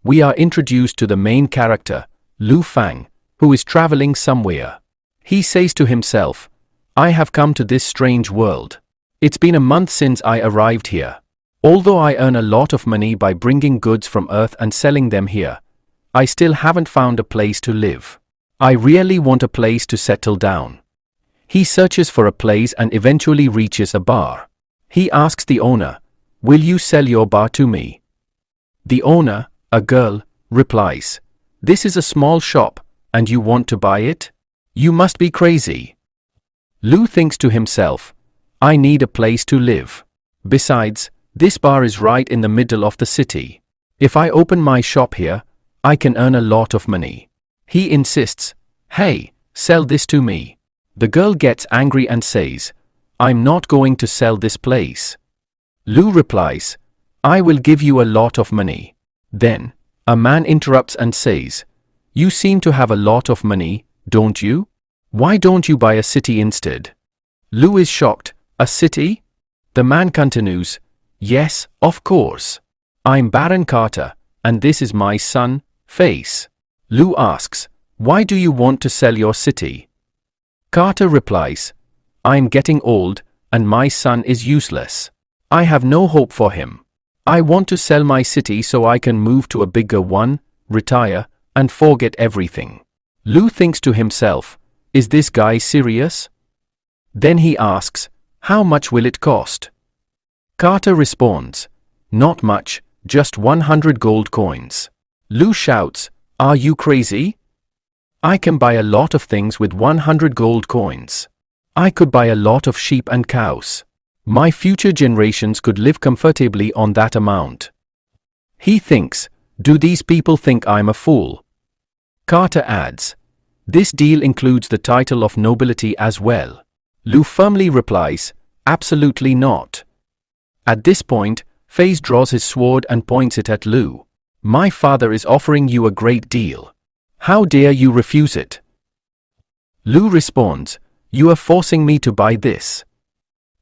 we are introduced to the main character, Lu Fang, who is traveling somewhere. He says to himself, I have come to this strange world. It's been a month since I arrived here. Although I earn a lot of money by bringing goods from Earth and selling them here, I still haven't found a place to live. I really want a place to settle down. He searches for a place and eventually reaches a bar. He asks the owner, will you sell your bar to me? The owner, a girl, replies, this is a small shop, and you want to buy it? You must be crazy. Lu thinks to himself, I need a place to live. Besides, this bar is right in the middle of the city. If I open my shop here, I can earn a lot of money. He insists, hey, sell this to me. The girl gets angry and says, I'm not going to sell this place. Lu replies, I will give you a lot of money. Then, a man interrupts and says, you seem to have a lot of money, don't you? Why don't you buy a city instead? Lu is shocked, a city? The man continues, yes, of course. I'm Baron Carter, and this is my son, Face. Lu asks, why do you want to sell your city? Carter replies, I'm getting old, and my son is useless. I have no hope for him. I want to sell my city so I can move to a bigger one, retire, and forget everything. Lu thinks to himself, is this guy serious? Then he asks, how much will it cost? Carter responds, not much, just 100 gold coins. Lu shouts, are you crazy? I can buy a lot of things with 100 gold coins. I could buy a lot of sheep and cows. My future generations could live comfortably on that amount. He thinks, do these people think I'm a fool? Carter adds, this deal includes the title of nobility as well. Lu firmly replies, absolutely not. At this point, Faze draws his sword and points it at Lu. My father is offering you a great deal. How dare you refuse it? Lu responds, you are forcing me to buy this.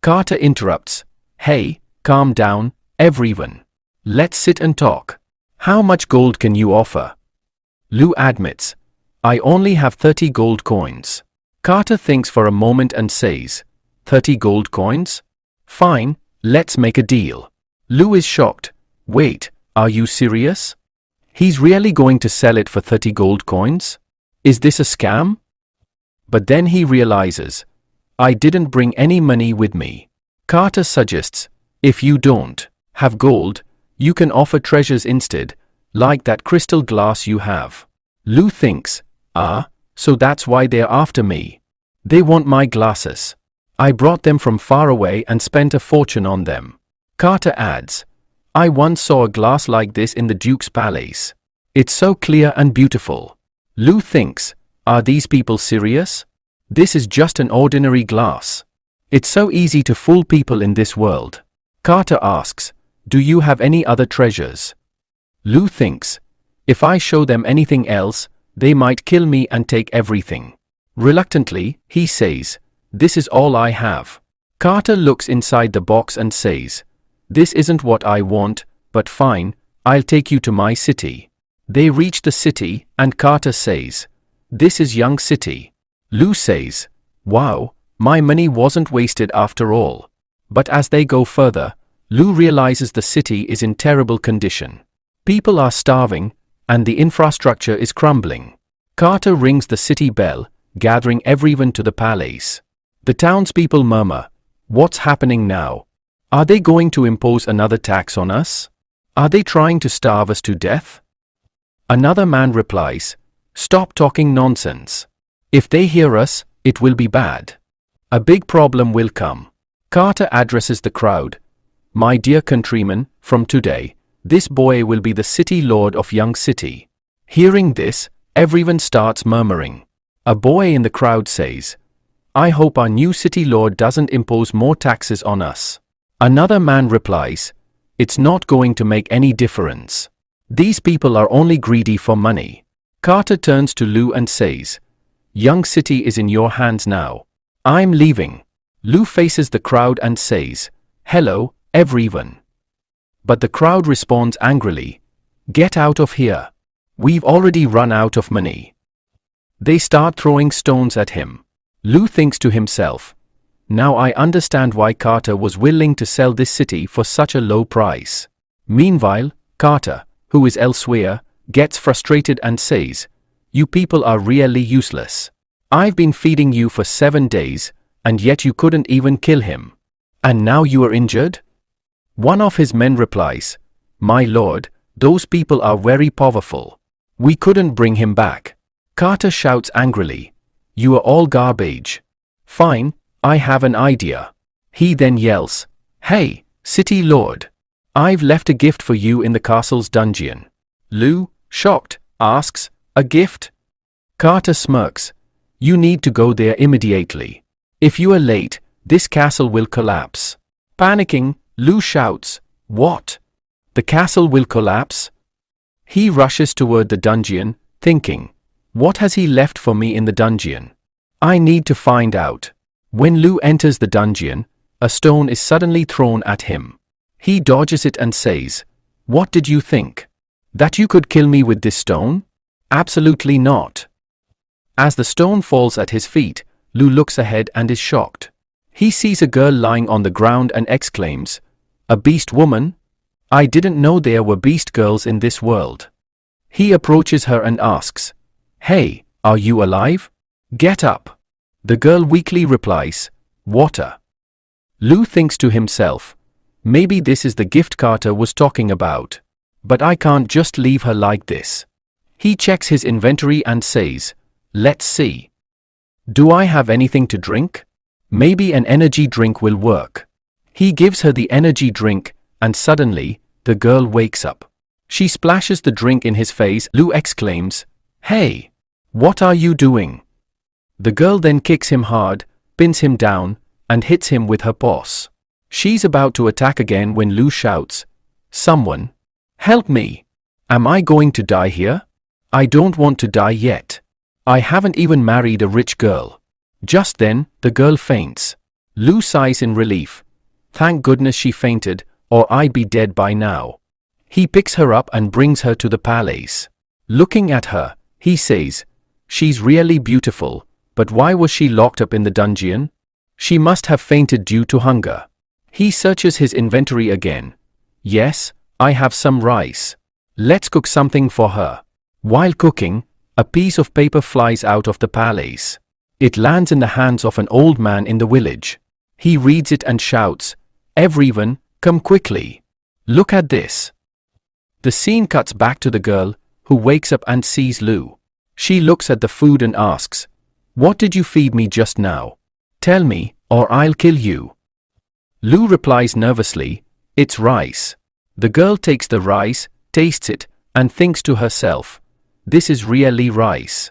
Carter interrupts, hey, calm down, everyone. Let's sit and talk. How much gold can you offer? Lu admits, I only have 30 gold coins. Carter thinks for a moment and says, 30 gold coins? Fine, let's make a deal. Lu is shocked. Wait, are you serious? He's really going to sell it for 30 gold coins? Is this a scam? But then he realizes, I didn't bring any money with me. Carter suggests, if you don't have gold, you can offer treasures instead, like that crystal glass you have. Lu thinks, so that's why they're after me. They want my glasses. I brought them from far away and spent a fortune on them. Carter adds, I once saw a glass like this in the Duke's palace. It's so clear and beautiful. Lu thinks, are these people serious? This is just an ordinary glass. It's so easy to fool people in this world. Carter asks, do you have any other treasures? Lu thinks, if I show them anything else, they might kill me and take everything. Reluctantly, he says, this is all I have. Carter looks inside the box and says, this isn't what I want, but fine, I'll take you to my city. They reach the city, and Carter says, this is Young City. Lu says, wow, my money wasn't wasted after all. But as they go further, Lu realizes the city is in terrible condition. People are starving, and the infrastructure is crumbling. Carter rings the city bell, gathering everyone to the palace. The townspeople murmur, what's happening now? Are they going to impose another tax on us? Are they trying to starve us to death? Another man replies, stop talking nonsense. If they hear us, it will be bad. A big problem will come. Carter addresses the crowd. My dear countrymen, from today, this boy will be the city lord of Young City. Hearing this, everyone starts murmuring. A boy in the crowd says, I hope our new city lord doesn't impose more taxes on us. Another man replies, it's not going to make any difference. These people are only greedy for money. Carter turns to Lu and says, Young City is in your hands now. I'm leaving. Lu faces the crowd and says, hello, everyone. But the crowd responds angrily, Get out of here. We've already run out of money. They start throwing stones at him. Lou thinks to himself, now I understand why Carter was willing to sell this city for such a low price. Meanwhile, Carter, who is elsewhere, gets frustrated and says, you people are really useless. I've been feeding you for 7 days, and yet you couldn't even kill him. And now you are injured? One of his men replies, my lord, those people are very powerful. We couldn't bring him back. Carter shouts angrily, you are all garbage. Fine, I have an idea. He then yells, hey, city lord. I've left a gift for you in the castle's dungeon. Lou, shocked, asks, a gift? Carter smirks, you need to go there immediately. If you are late, this castle will collapse. Panicking, Lou shouts, what? The castle will collapse? He rushes toward the dungeon, thinking, what has he left for me in the dungeon? I need to find out. When Lou enters the dungeon, a stone is suddenly thrown at him. He dodges it and says, what did you think? That you could kill me with this stone? Absolutely not. As the stone falls at his feet, Lou looks ahead and is shocked. He sees a girl lying on the ground and exclaims, a beast woman? I didn't know there were beast girls in this world. He approaches her and asks, hey, are you alive? Get up. The girl weakly replies, water. Lou thinks to himself, maybe this is the gift Carter was talking about. But I can't just leave her like this. He checks his inventory and says, let's see. Do I have anything to drink? Maybe an energy drink will work. He gives her the energy drink, and suddenly, the girl wakes up. She splashes the drink in his face. Lou exclaims, hey, what are you doing? The girl then kicks him hard, pins him down, and hits him with her paws. She's about to attack again when Lou shouts, someone, help me. Am I going to die here? I don't want to die yet. I haven't even married a rich girl. Just then, the girl faints. Lou sighs in relief. Thank goodness she fainted, or I'd be dead by now. He picks her up and brings her to the palace. Looking at her, he says, she's really beautiful, but why was she locked up in the dungeon? She must have fainted due to hunger. He searches his inventory again. Yes, I have some rice. Let's cook something for her. While cooking, a piece of paper flies out of the palace. It lands in the hands of an old man in the village. He reads it and shouts, everyone, come quickly. Look at this. The scene cuts back to the girl, who wakes up and sees Lou. She looks at the food and asks, what did you feed me just now? Tell me, or I'll kill you. Lou replies nervously, it's rice. The girl takes the rice, tastes it, and thinks to herself, this is really rice.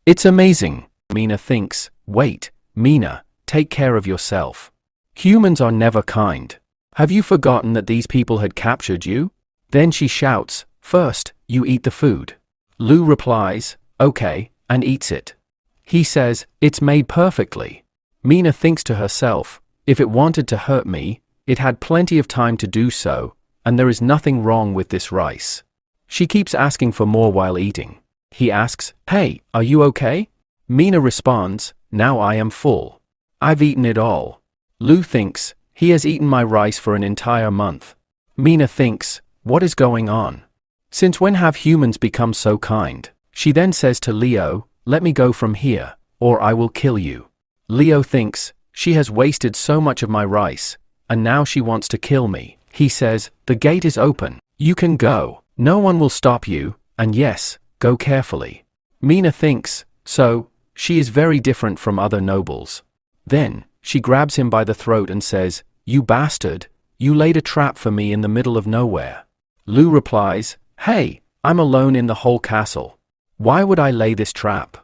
It's amazing. Mina thinks, wait, Mina, take care of yourself. Humans are never kind. Have you forgotten that these people had captured you? Then she shouts, first, you eat the food. Lou replies, okay, and eats it. He says, it's made perfectly. Mina thinks to herself, if it wanted to hurt me, it had plenty of time to do so, and there is nothing wrong with this rice. She keeps asking for more while eating. He asks, hey, are you okay? Mina responds, now I am full. I've eaten it all. Lou thinks, he has eaten my rice for an entire month. Mina thinks, what is going on? Since when have humans become so kind? She then says to Leo, let me go from here, or I will kill you. Leo thinks, she has wasted so much of my rice, and now she wants to kill me. He says, the gate is open. You can go. No one will stop you, and yes, go carefully. Mina thinks, so, she is very different from other nobles. Then, she grabs him by the throat and says, you bastard, you laid a trap for me in the middle of nowhere. Lou replies, hey, I'm alone in the whole castle. Why would I lay this trap?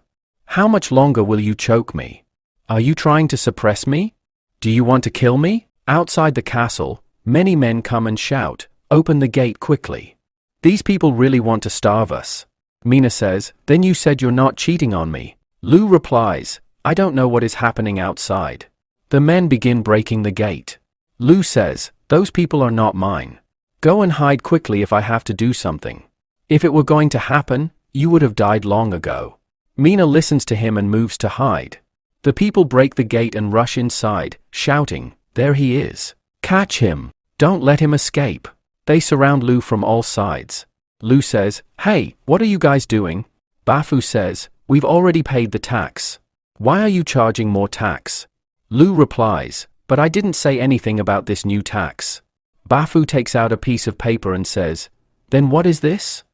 How much longer will you choke me? Are you trying to suppress me? Do you want to kill me? Outside the castle, many men come and shout, open the gate quickly. These people really want to starve us. Mina says, then you said you're not cheating on me. Lou replies, I don't know what is happening outside. The men begin breaking the gate. Lou says, those people are not mine. Go and hide quickly if I have to do something. If it were going to happen, you would have died long ago. Mina listens to him and moves to hide. The people break the gate and rush inside, shouting, "There he is! Catch him! Don't let him escape!" They surround Lu from all sides. Lu says, "Hey, what are you guys doing?" Bafu says, "We've already paid the tax. Why are you charging more tax?" Lu replies, "But I didn't say anything about this new tax." Bafu takes out a piece of paper and says, "Then what is this?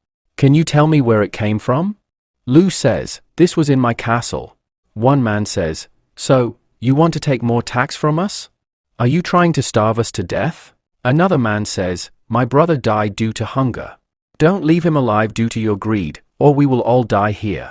Can you tell me where it came from?" Lu says, "This was in my castle." One man says, "So, you want to take more tax from us? Are you trying to starve us to death?" Another man says, "My brother died due to hunger. Don't leave him alive due to your greed, or we will all die here."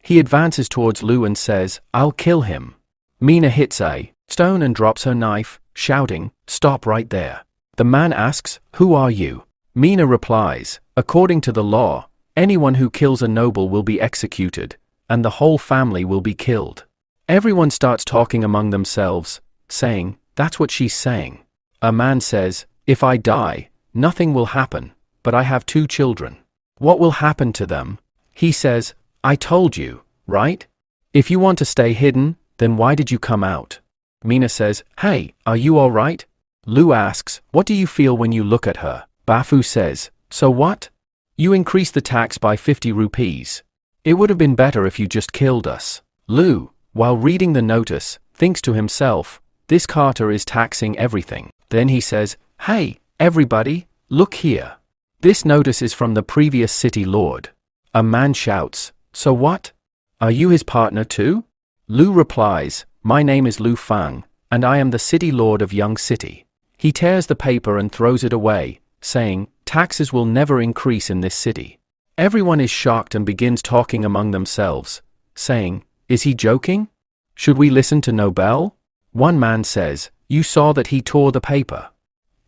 He advances towards Lu and says, "I'll kill him." Mina hits a stone and drops her knife, shouting, "Stop right there." The man asks, "Who are you?" Mina replies, "According to the law, anyone who kills a noble will be executed, and the whole family will be killed." Everyone starts talking among themselves, saying, "That's what she's saying." A man says, "If I die, nothing will happen, but I have 2 children. What will happen to them?" He says, "I told you, right? If you want to stay hidden, then why did you come out?" Mina says, "Hey, are you all right?" Lu asks, "What do you feel when you look at her?" Bafu says, "So what? You increased the tax by 50 rupees. It would have been better if you just killed us." Lu, while reading the notice, thinks to himself, "This Carter is taxing everything." Then he says, "Hey, everybody, look here. This notice is from the previous city lord." A man shouts, "So what? Are you his partner too?" Lu replies, "My name is Lu Fang, and I am the city lord of Young City." He tears the paper and throws it away, saying, "Taxes will never increase in this city." Everyone is shocked and begins talking among themselves, saying, "Is he joking? Should we listen to Nobel?" One man says, "You saw that he tore the paper.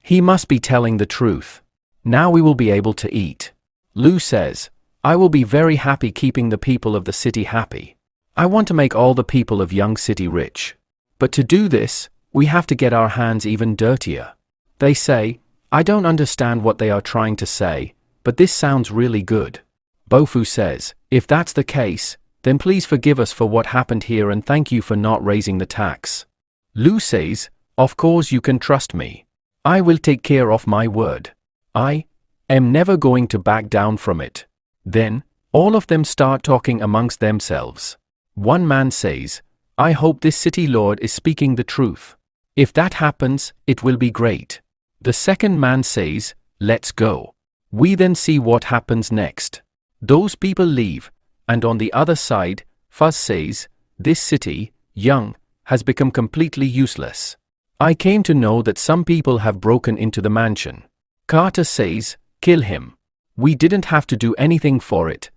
He must be telling the truth. Now we will be able to eat." Lu says, "I will be very happy keeping the people of the city happy. I want to make all the people of Young City rich. But to do this, we have to get our hands even dirtier." They say, "I don't understand what they are trying to say, but this sounds really good." Bofu says, "If that's the case, then please forgive us for what happened here and thank you for not raising the tax." Lu says, "Of course you can trust me. I will take care of my word. I am never going to back down from it." Then, all of them start talking amongst themselves. One man says, "I hope this city lord is speaking the truth. If that happens, it will be great." The second man says, "Let's go." We then see what happens next. Those people leave, and on the other side, Fuzz says, "This city, Young, has become completely useless. I came to know that some people have broken into the mansion." Carter says, "Kill him. We didn't have to do anything for it.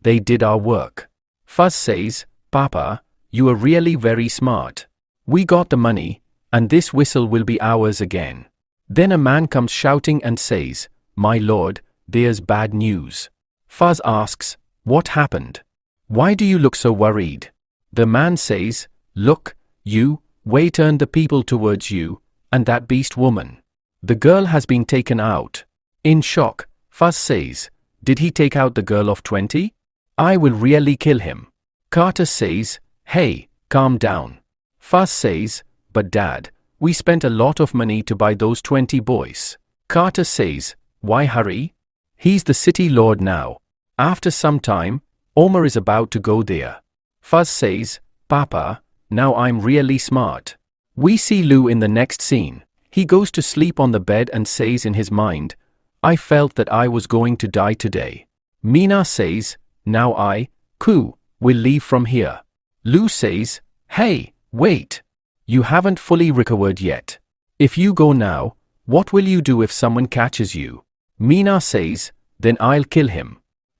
They did our work." Fuzz says, "Papa, you are really very smart. We got the money, and this whistle will be ours again." Then a man comes shouting and says, "My lord, there's bad news." Fuzz asks, "What happened? Why do you look so worried?" The man says, "Look, you, Wei turned the people towards you, and that beast woman. The girl has been taken out." In shock, Fuzz says, "Did he take out the girl of 20? I will really kill him." Carter says, "Hey, calm down." Fuzz says, "But Dad, we spent a lot of money to buy those 20 boys." Carter says, "Why hurry? He's the city lord now. After some time, Omar is about to go there." Fuzz says, "Papa, now I'm really smart." We see Lu in the next scene. He goes to sleep on the bed and says in his mind, "I felt that I was going to die today." Mina says, "Now I, Ku, will leave from here." Lu says, "Hey, wait. You haven't fully recovered yet. If you go now, what will you do if someone catches you?" Mina says, "Then I'll kill him."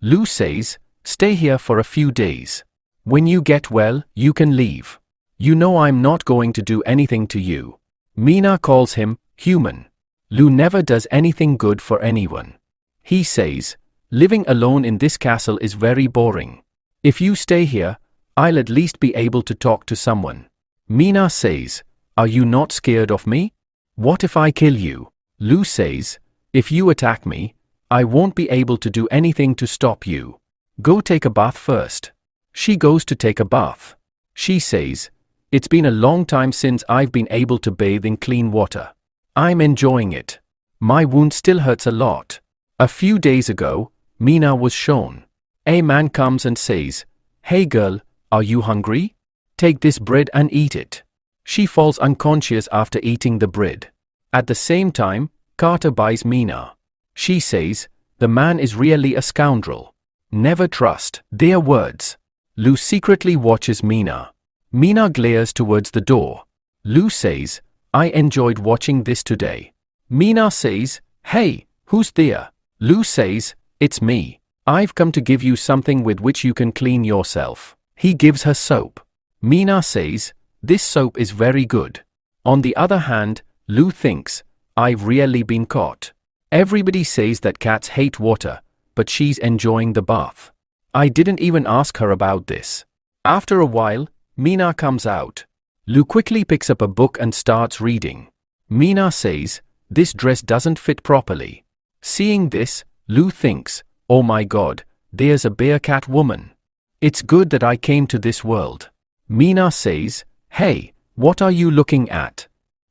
Lu says, "Stay here for a few days. When you get well, you can leave. You know I'm not going to do anything to you." Mina calls him human. Lu never does anything good for anyone. He says, "Living alone in this castle is very boring. If you stay here, I'll at least be able to talk to someone." Mina says, "Are you not scared of me? What if I kill you?" Lu says, "If you attack me, I won't be able to do anything to stop you. Go take a bath first. She goes to take a bath. She says, it's been a long time since I've been able to bathe in clean water. I'm enjoying it. My wound still hurts a lot. A few days ago, Mina was shown. A man comes and says, hey girl, are you hungry? Take this bread and eat it. She falls unconscious after eating the bread. At the same time, Carter buys Mina. She says, the man is really a scoundrel. Never trust their words. Lou secretly watches Mina. Mina glares towards the door. Lou says, I enjoyed watching this today. Mina says, hey, who's there? Lou says, it's me. I've come to give you something with which you can clean yourself. He gives her soap. Mina says, this soap is very good. On the other hand, Lou thinks, I've really been caught. Everybody says that cats hate water, but she's enjoying the bath. I didn't even ask her about this. After a while, Mina comes out. Lou quickly picks up a book and starts reading. Mina says, this dress doesn't fit properly. Seeing this, Lou thinks, oh my god, there's a bear cat woman. It's good that I came to this world. Mina says, hey, what are you looking at?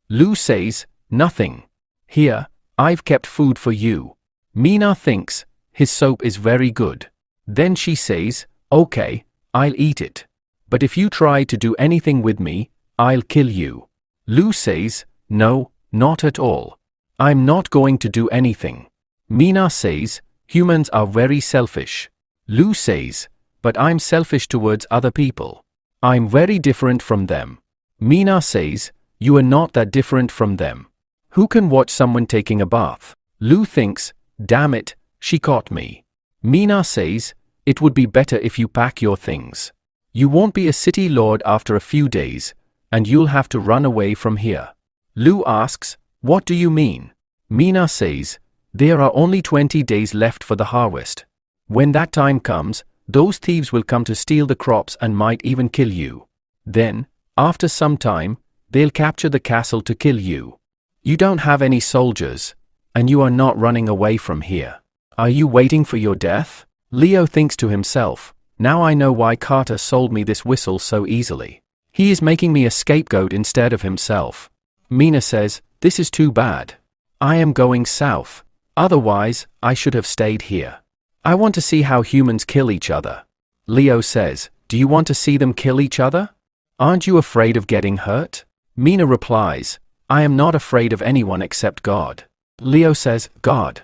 Lou says, nothing. Here, I've kept food for you. Mina thinks, his soap is very good. Then she says, okay, I'll eat it. But if you try to do anything with me, I'll kill you. Lou says, no, not at all. I'm not going to do anything. Mina says, humans are very selfish. Lou says, but I'm selfish towards other people. I'm very different from them. Mina says, you are not that different from them. Who can watch someone taking a bath? Lou thinks, damn it, she caught me. Mina says, it would be better if you pack your things. You won't be a city lord after a few days, and you'll have to run away from here. Lou asks, what do you mean? Mina says, there are only 20 days left for the harvest. When that time comes, those thieves will come to steal the crops and might even kill you. Then, after some time, they'll capture the castle to kill you. You don't have any soldiers, and you are not running away from here. Are you waiting for your death? Leo thinks to himself, now I know why Carter sold me this whistle so easily. He is making me a scapegoat instead of himself. Mina says, this is too bad. I am going south. Otherwise, I should have stayed here. I want to see how humans kill each other. Leo says, do you want to see them kill each other? Aren't you afraid of getting hurt? Mina replies, I am not afraid of anyone except God. Leo says, God.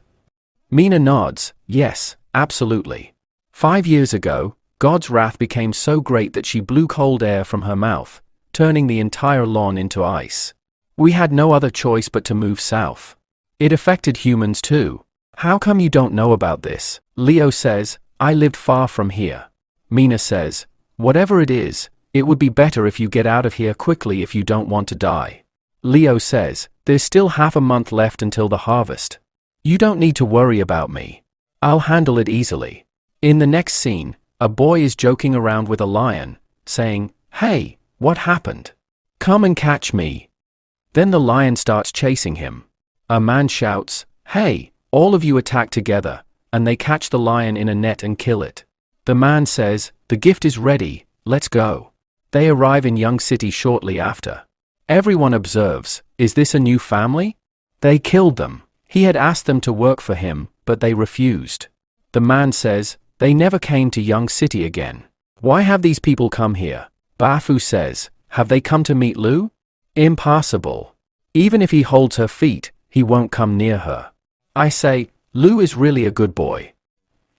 Mina nods, yes, absolutely. 5 years ago, God's wrath became so great that she blew cold air from her mouth, turning the entire lawn into ice. We had no other choice but to move south. It affected humans too. How come you don't know about this? Leo says, I lived far from here. Mina says, whatever it is, it would be better if you get out of here quickly if you don't want to die. Leo says, there's still half a month left until the harvest. You don't need to worry about me. I'll handle it easily. In the next scene, a boy is joking around with a lion, saying, hey, what happened? Come and catch me. Then the lion starts chasing him. A man shouts, hey, all of you attack together, and they catch the lion in a net and kill it. The man says, the gift is ready, let's go. They arrive in Young City shortly after. Everyone observes, is this a new family? They killed them. He had asked them to work for him, but they refused. The man says, they never came to Young City again. Why have these people come here? Bafu says, have they come to meet Lou? Impossible. Even if he holds her feet, he won't come near her. I say, Lou is really a good boy.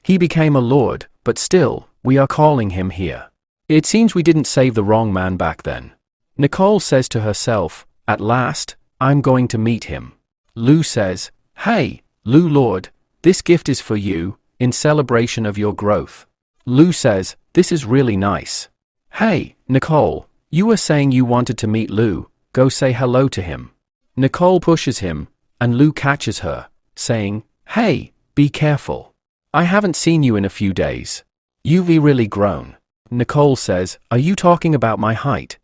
He became a lord, but still, we are calling him here. It seems we didn't save the wrong man back then. Nicole says to herself, at last, I'm going to meet him. Lou says, hey, Lou Lord, this gift is for you, in celebration of your growth. Lou says, this is really nice. Hey, Nicole, you were saying you wanted to meet Lou, go say hello to him. Nicole pushes him, and Lou catches her, saying, hey, be careful. I haven't seen you in a few days. You've really grown. Nicole says, are you talking about my height?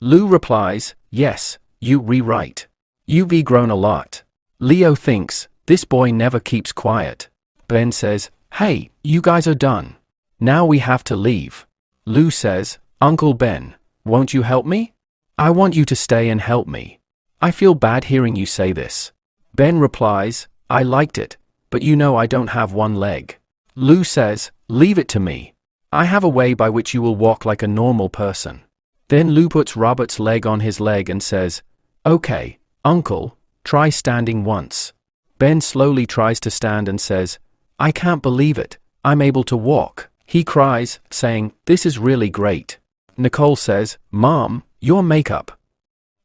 Lou replies, yes, you right. You've grown a lot. Leo thinks, this boy never keeps quiet. Ben says, "Hey, you guys are done. Now we have to leave." Lou says, "Uncle Ben, won't you help me? I want you to stay and help me. I feel bad hearing you say this." Ben replies, "I liked it, but you know I don't have one leg." Lou says, "Leave it to me. I have a way by which you will walk like a normal person." Then Lou puts Robert's leg on his leg and says, "Okay, Uncle, try standing once." Ben slowly tries to stand and says, "I can't believe it, I'm able to walk." He cries, saying, "This is really great." Nicole says, "Mom, your makeup."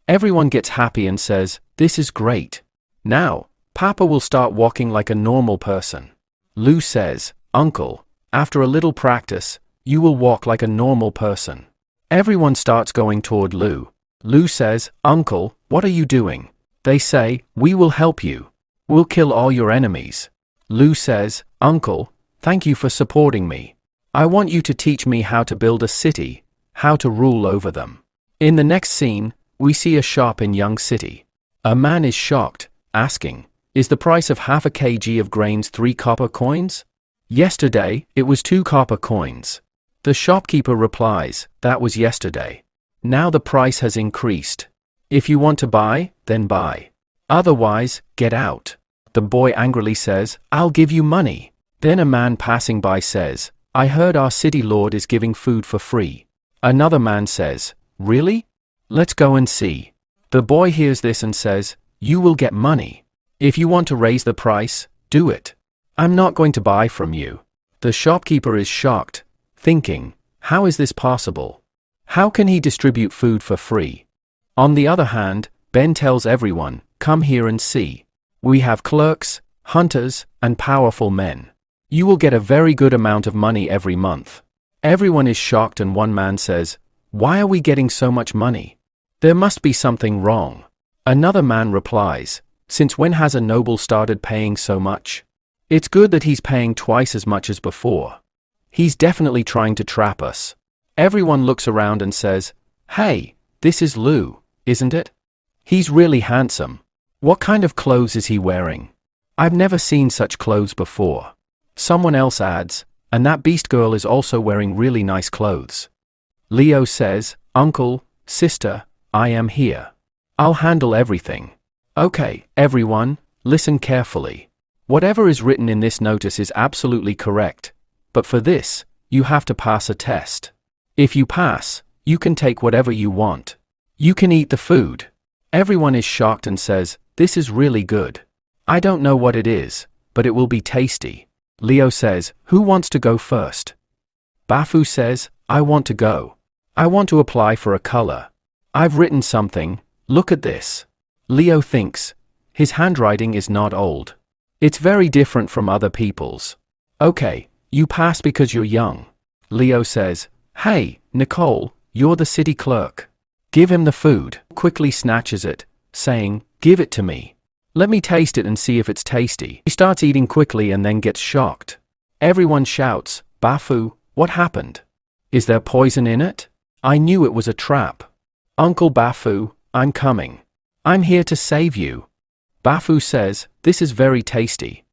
Everyone gets happy and says, "This is great. Now, Papa will start walking like a normal person." Lou says, "Uncle, after a little practice, you will walk like a normal person." Everyone starts going toward Lou. Lou says, "Uncle, what are you doing?" They say, "We will help you. We'll kill all your enemies." Lou says, "Uncle, thank you for supporting me. I want you to teach me how to build a city, how to rule over them." In the next scene, we see a shop in Young City. A man is shocked, asking, "Is the price of half a kg of grains 3 copper coins? Yesterday, it was 2 copper coins." The shopkeeper replies, "That was yesterday. Now the price has increased. If you want to buy, then buy. Otherwise, get out." The boy angrily says, "I'll give you money." Then a man passing by says, "I heard our city lord is giving food for free." Another man says, "Really? Let's go and see." The boy hears this and says, "You will get money. If you want to raise the price, do it. I'm not going to buy from you." The shopkeeper is shocked, thinking, "How is this possible? How can he distribute food for free?" On the other hand, Ben tells everyone, "Come here and see. We have clerks, hunters, and powerful men. You will get a very good amount of money every month." Everyone is shocked and one man says, "Why are we getting so much money? There must be something wrong." Another man replies, "Since when has a noble started paying so much? It's good that he's paying twice as much as before. He's definitely trying to trap us." Everyone looks around and says, "Hey, this is Lou, isn't it? He's really handsome. What kind of clothes is he wearing? I've never seen such clothes before." Someone else adds, "And that beast girl is also wearing really nice clothes." Leo says, "Uncle, sister, I am here. I'll handle everything." Okay, everyone, listen carefully. Whatever is written in this notice is absolutely correct, but for this, you have to pass a test. If you pass, you can take whatever you want. You can eat the food. Everyone is shocked and says, "This is really good. I don't know what it is, but it will be tasty." Leo says, "Who wants to go first?" Bafu says, "I want to go. I want to apply for a color. I've written something, look at this." Leo thinks, his handwriting is not old. It's very different from other people's. "Okay, you pass because you're young." Leo says, "Hey, Nicole, you're the city clerk. Give him the food." Quickly snatches it, saying, "Give it to me. Let me taste it and see if it's tasty." He starts eating quickly and then gets shocked. Everyone shouts, "Bafu, what happened? Is there poison in it? I knew it was a trap." "Uncle Bafu, I'm coming. I'm here to save you." Bafu says, "This is very tasty."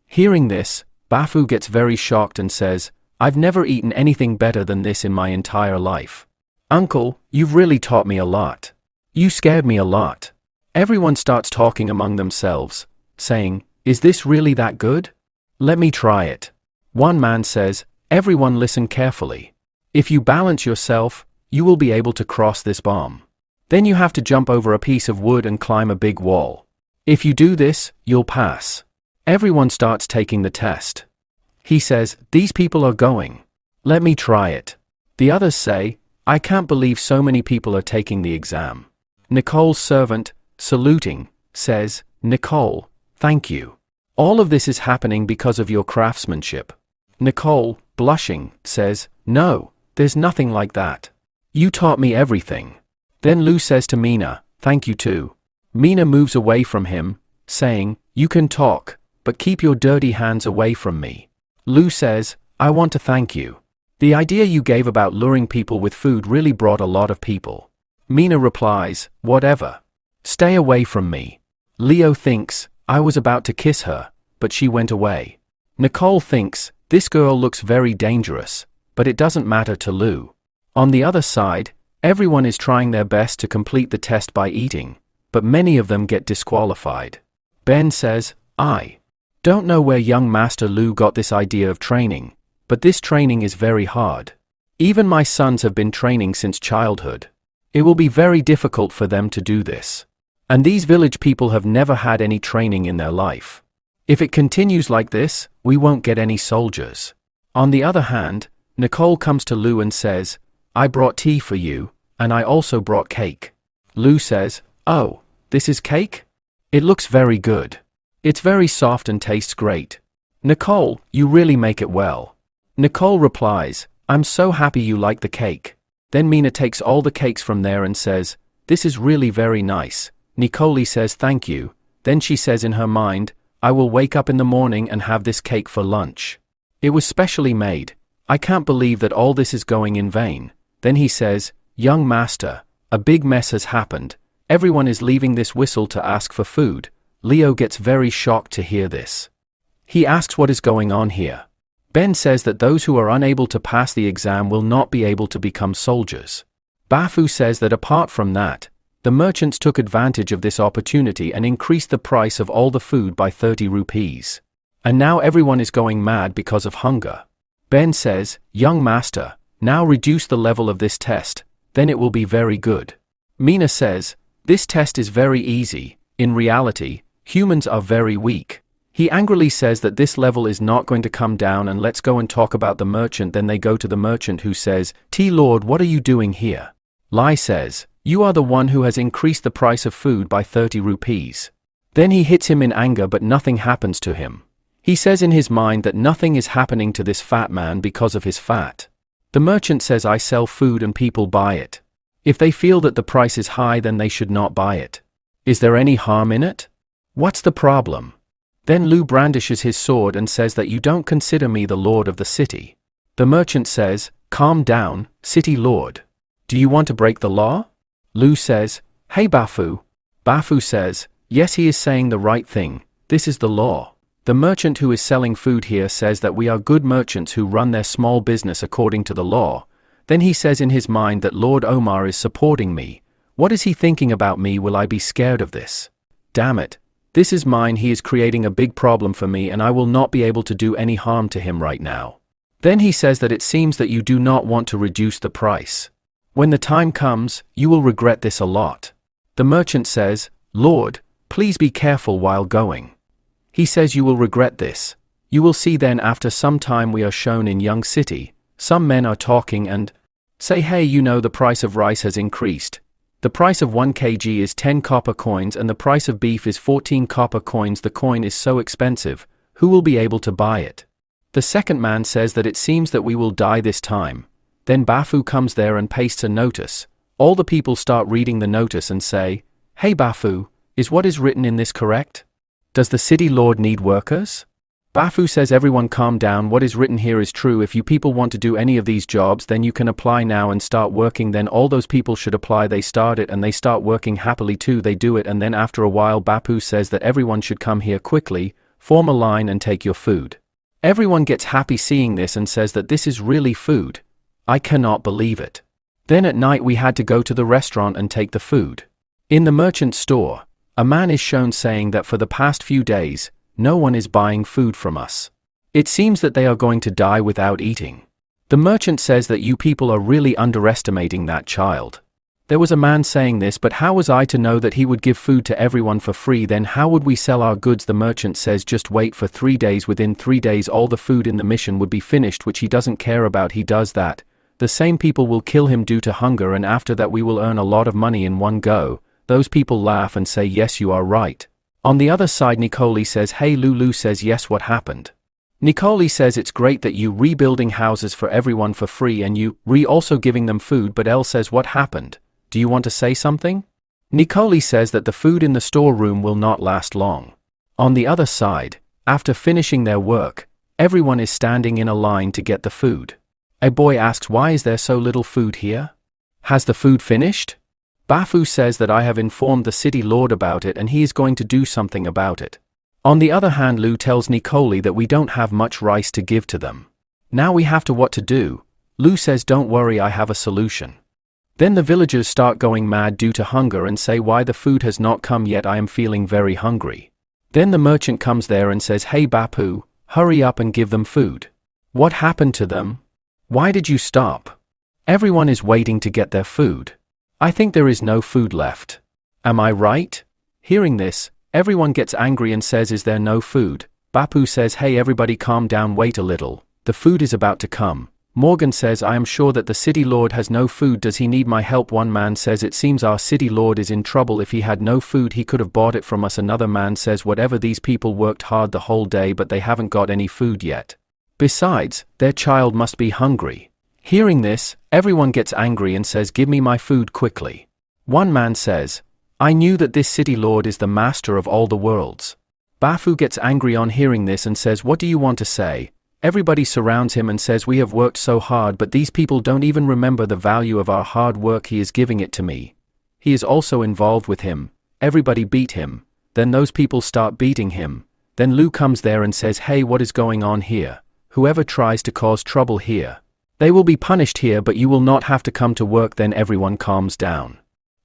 Hearing this, Bafu gets very shocked and says, "I've never eaten anything better than this in my entire life. Uncle, you've really taught me a lot. You scared me a lot." Everyone starts talking among themselves, saying, "Is this really that good? Let me try it." One man says, "Everyone listen carefully. If you balance yourself, you will be able to cross this bomb. Then you have to jump over a piece of wood and climb a big wall. If you do this, you'll pass." Everyone starts taking the test. He says, "These people are going. Let me try it." The others say, "I can't believe so many people are taking the exam." Nicole's servant, saluting, says, "Nicole, thank you. All of this is happening because of your craftsmanship." Nicole, blushing, says, "No, there's nothing like that. You taught me everything." Then Lou says to Mina, "Thank you too." Mina moves away from him, saying, "You can talk, but keep your dirty hands away from me." Lou says, "I want to thank you. The idea you gave about luring people with food really brought a lot of people." Mina replies, "Whatever. Stay away from me." Leo thinks, I was about to kiss her, but she went away. Nicole thinks, this girl looks very dangerous, but it doesn't matter to Lou. On the other side, everyone is trying their best to complete the test by eating, but many of them get disqualified. Ben says, I don't know where young Master Lou got this idea of training, but this training is very hard. Even my sons have been training since childhood. It will be very difficult for them to do this. And these village people have never had any training in their life. If it continues like this, we won't get any soldiers. On the other hand, Nicole comes to Lou and says, I brought tea for you, and I also brought cake. Lou says, oh, this is cake? It looks very good. It's very soft and tastes great. Nicole, you really make it well. Nicole replies, I'm so happy you like the cake. Then Mina takes all the cakes from there and says, this is really very nice. Nicole says thank you. Then she says in her mind, I will wake up in the morning and have this cake for lunch. It was specially made. I can't believe that all this is going in vain. Then he says, young master, a big mess has happened. Everyone is leaving this whistle to ask for food. Leo gets very shocked to hear this. He asks what is going on here. Ben says that those who are unable to pass the exam will not be able to become soldiers. Bafu says that apart from that, the merchants took advantage of this opportunity and increased the price of all the food by 30 rupees. And now everyone is going mad because of hunger. Ben says, young master, now reduce the level of this test, then it will be very good. Mina says, this test is very easy. In reality, humans are very weak. He angrily says that this level is not going to come down and let's go and talk about the merchant. Then they go to the merchant who says, Lord, what are you doing here? Lai says, you are the one who has increased the price of food by 30 rupees. Then he hits him in anger but nothing happens to him. He says in his mind that nothing is happening to this fat man because of his fat. The merchant says I sell food and people buy it. If they feel that the price is high then they should not buy it. Is there any harm in it? What's the problem? Then Lou brandishes his sword and says that you don't consider me the lord of the city. The merchant says, calm down, city lord. Do you want to break the law? Lou says, hey Bafu. Bafu says, yes, he is saying the right thing, this is the law. The merchant who is selling food here says that we are good merchants who run their small business according to the law. Then he says in his mind that Lord Omar is supporting me. What is he thinking about me? Will I be scared of this? Damn it. This is mine. He is creating a big problem for me and I will not be able to do any harm to him right now. Then he says that it seems that you do not want to reduce the price. When the time comes, you will regret this a lot. The merchant says, Lord, please be careful while going. He says you will regret this. You will see then after some time we are shown in Young City, some men are talking and say hey you know the price of rice has increased. The price of 1 kg is 10 copper coins and the price of beef is 14 copper coins. The coin is so expensive, who will be able to buy it? The second man says that it seems that we will die this time. Then Bafu comes there and pastes a notice. All the people start reading the notice and say, hey Bafu, is what is written in this correct? Does the city lord need workers? Bafu says everyone calm down, what is written here is true. If you people want to do any of these jobs then you can apply now and start working. Then all those people should apply. They start it and they start working happily too. They do it and then after a while Bapu says that everyone should come here quickly, form a line and take your food. Everyone gets happy seeing this and says that this is really food. I cannot believe it. Then at night we had to go to the restaurant and take the food. In the merchant store, a man is shown saying that for the past few days, no one is buying food from us. It seems that they are going to die without eating. The merchant says that you people are really underestimating that child. There was a man saying this, but how was I to know that he would give food to everyone for free? Then how would we sell our goods? The merchant says just wait for 3 days. Within 3 days all the food in the mission would be finished, which he doesn't care about. He does that. The same people will kill him due to hunger and after that we will earn a lot of money in one go. Those people laugh and say yes you are right. On the other side Nicole says hey Lulu says yes what happened? Nicole says it's great that you rebuilding houses for everyone for free and you also giving them food, but Elle says what happened? Do you want to say something? Nicole says that the food in the storeroom will not last long. On the other side, after finishing their work, everyone is standing in a line to get the food. A boy asks why is there so little food here? Has the food finished? Bafu says that I have informed the city lord about it and he is going to do something about it. On the other hand, Lu tells Nicole that we don't have much rice to give to them. Now we have to what to do. Lu says don't worry, I have a solution. Then the villagers start going mad due to hunger and say why the food has not come yet, I am feeling very hungry. Then the merchant comes there and says, hey Bapu, hurry up and give them food. What happened to them? Why did you stop? Everyone is waiting to get their food. I think there is no food left. Am I right? Hearing this, everyone gets angry and says, is there no food? Bapu says, hey everybody calm down, wait a little. The food is about to come. Morgan says, I am sure that the city lord has no food, does he need my help? One man says, it seems our city lord is in trouble, if he had no food he could have bought it from us. Another man says, whatever, these people worked hard the whole day but they haven't got any food yet. Besides, their child must be hungry. Hearing this, everyone gets angry and says, give me my food quickly. One man says, I knew that this city lord is the master of all the worlds. Bafu gets angry on hearing this and says, what do you want to say? Everybody surrounds him and says, we have worked so hard but these people don't even remember the value of our hard work, he is giving it to me. He is also involved with him. Everybody beat him. Then those people start beating him. Then Lu comes there and says, hey, what is going on here? Whoever tries to cause trouble here, they will be punished here, but you will not have to come to work. Then everyone calms down.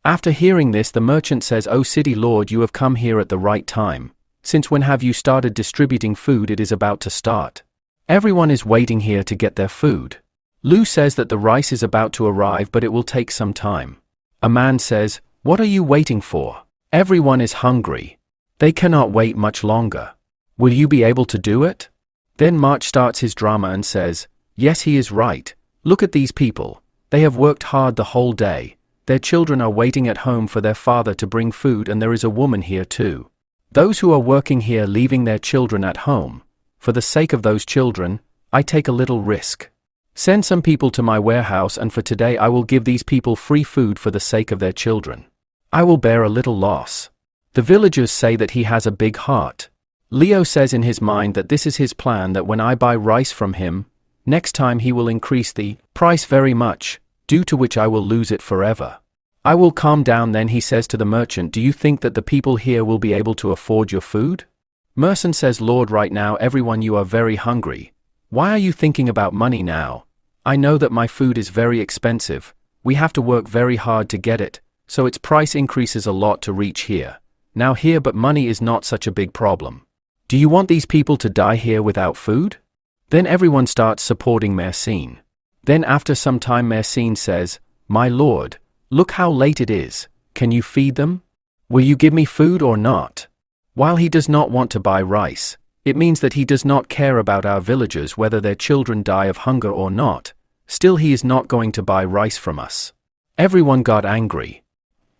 After hearing this, the merchant says, oh city lord, you have come here at the right time. Since when have you started distributing food? It is about to start. Everyone is waiting here to get their food. Lu says that the rice is about to arrive but it will take some time. A man says, what are you waiting for? Everyone is hungry. They cannot wait much longer. Will you be able to do it? Then March starts his drama and says, yes, he is right. Look at these people. They have worked hard the whole day. Their children are waiting at home for their father to bring food, and there is a woman here too. Those who are working here leaving their children at home. For the sake of those children, I take a little risk. Send some people to my warehouse, and for today I will give these people free food for the sake of their children. I will bear a little loss. The villagers say that he has a big heart. Leo says in his mind that this is his plan, that when I buy rice from him, next time he will increase the price very much, due to which I will lose it forever. I will calm down. Then he says to the merchant, do you think that the people here will be able to afford your food? Merson says, Lord, right now everyone, you are very hungry. Why are you thinking about money now? I know that my food is very expensive. We have to work very hard to get it, so its price increases a lot to reach here. Now here, but money is not such a big problem. Do you want these people to die here without food? Then everyone starts supporting Mersine. Then after some time Mersine says, my lord, look how late it is. Can you feed them? Will you give me food or not? While he does not want to buy rice, it means that he does not care about our villagers whether their children die of hunger or not. Still, he is not going to buy rice from us. Everyone got angry.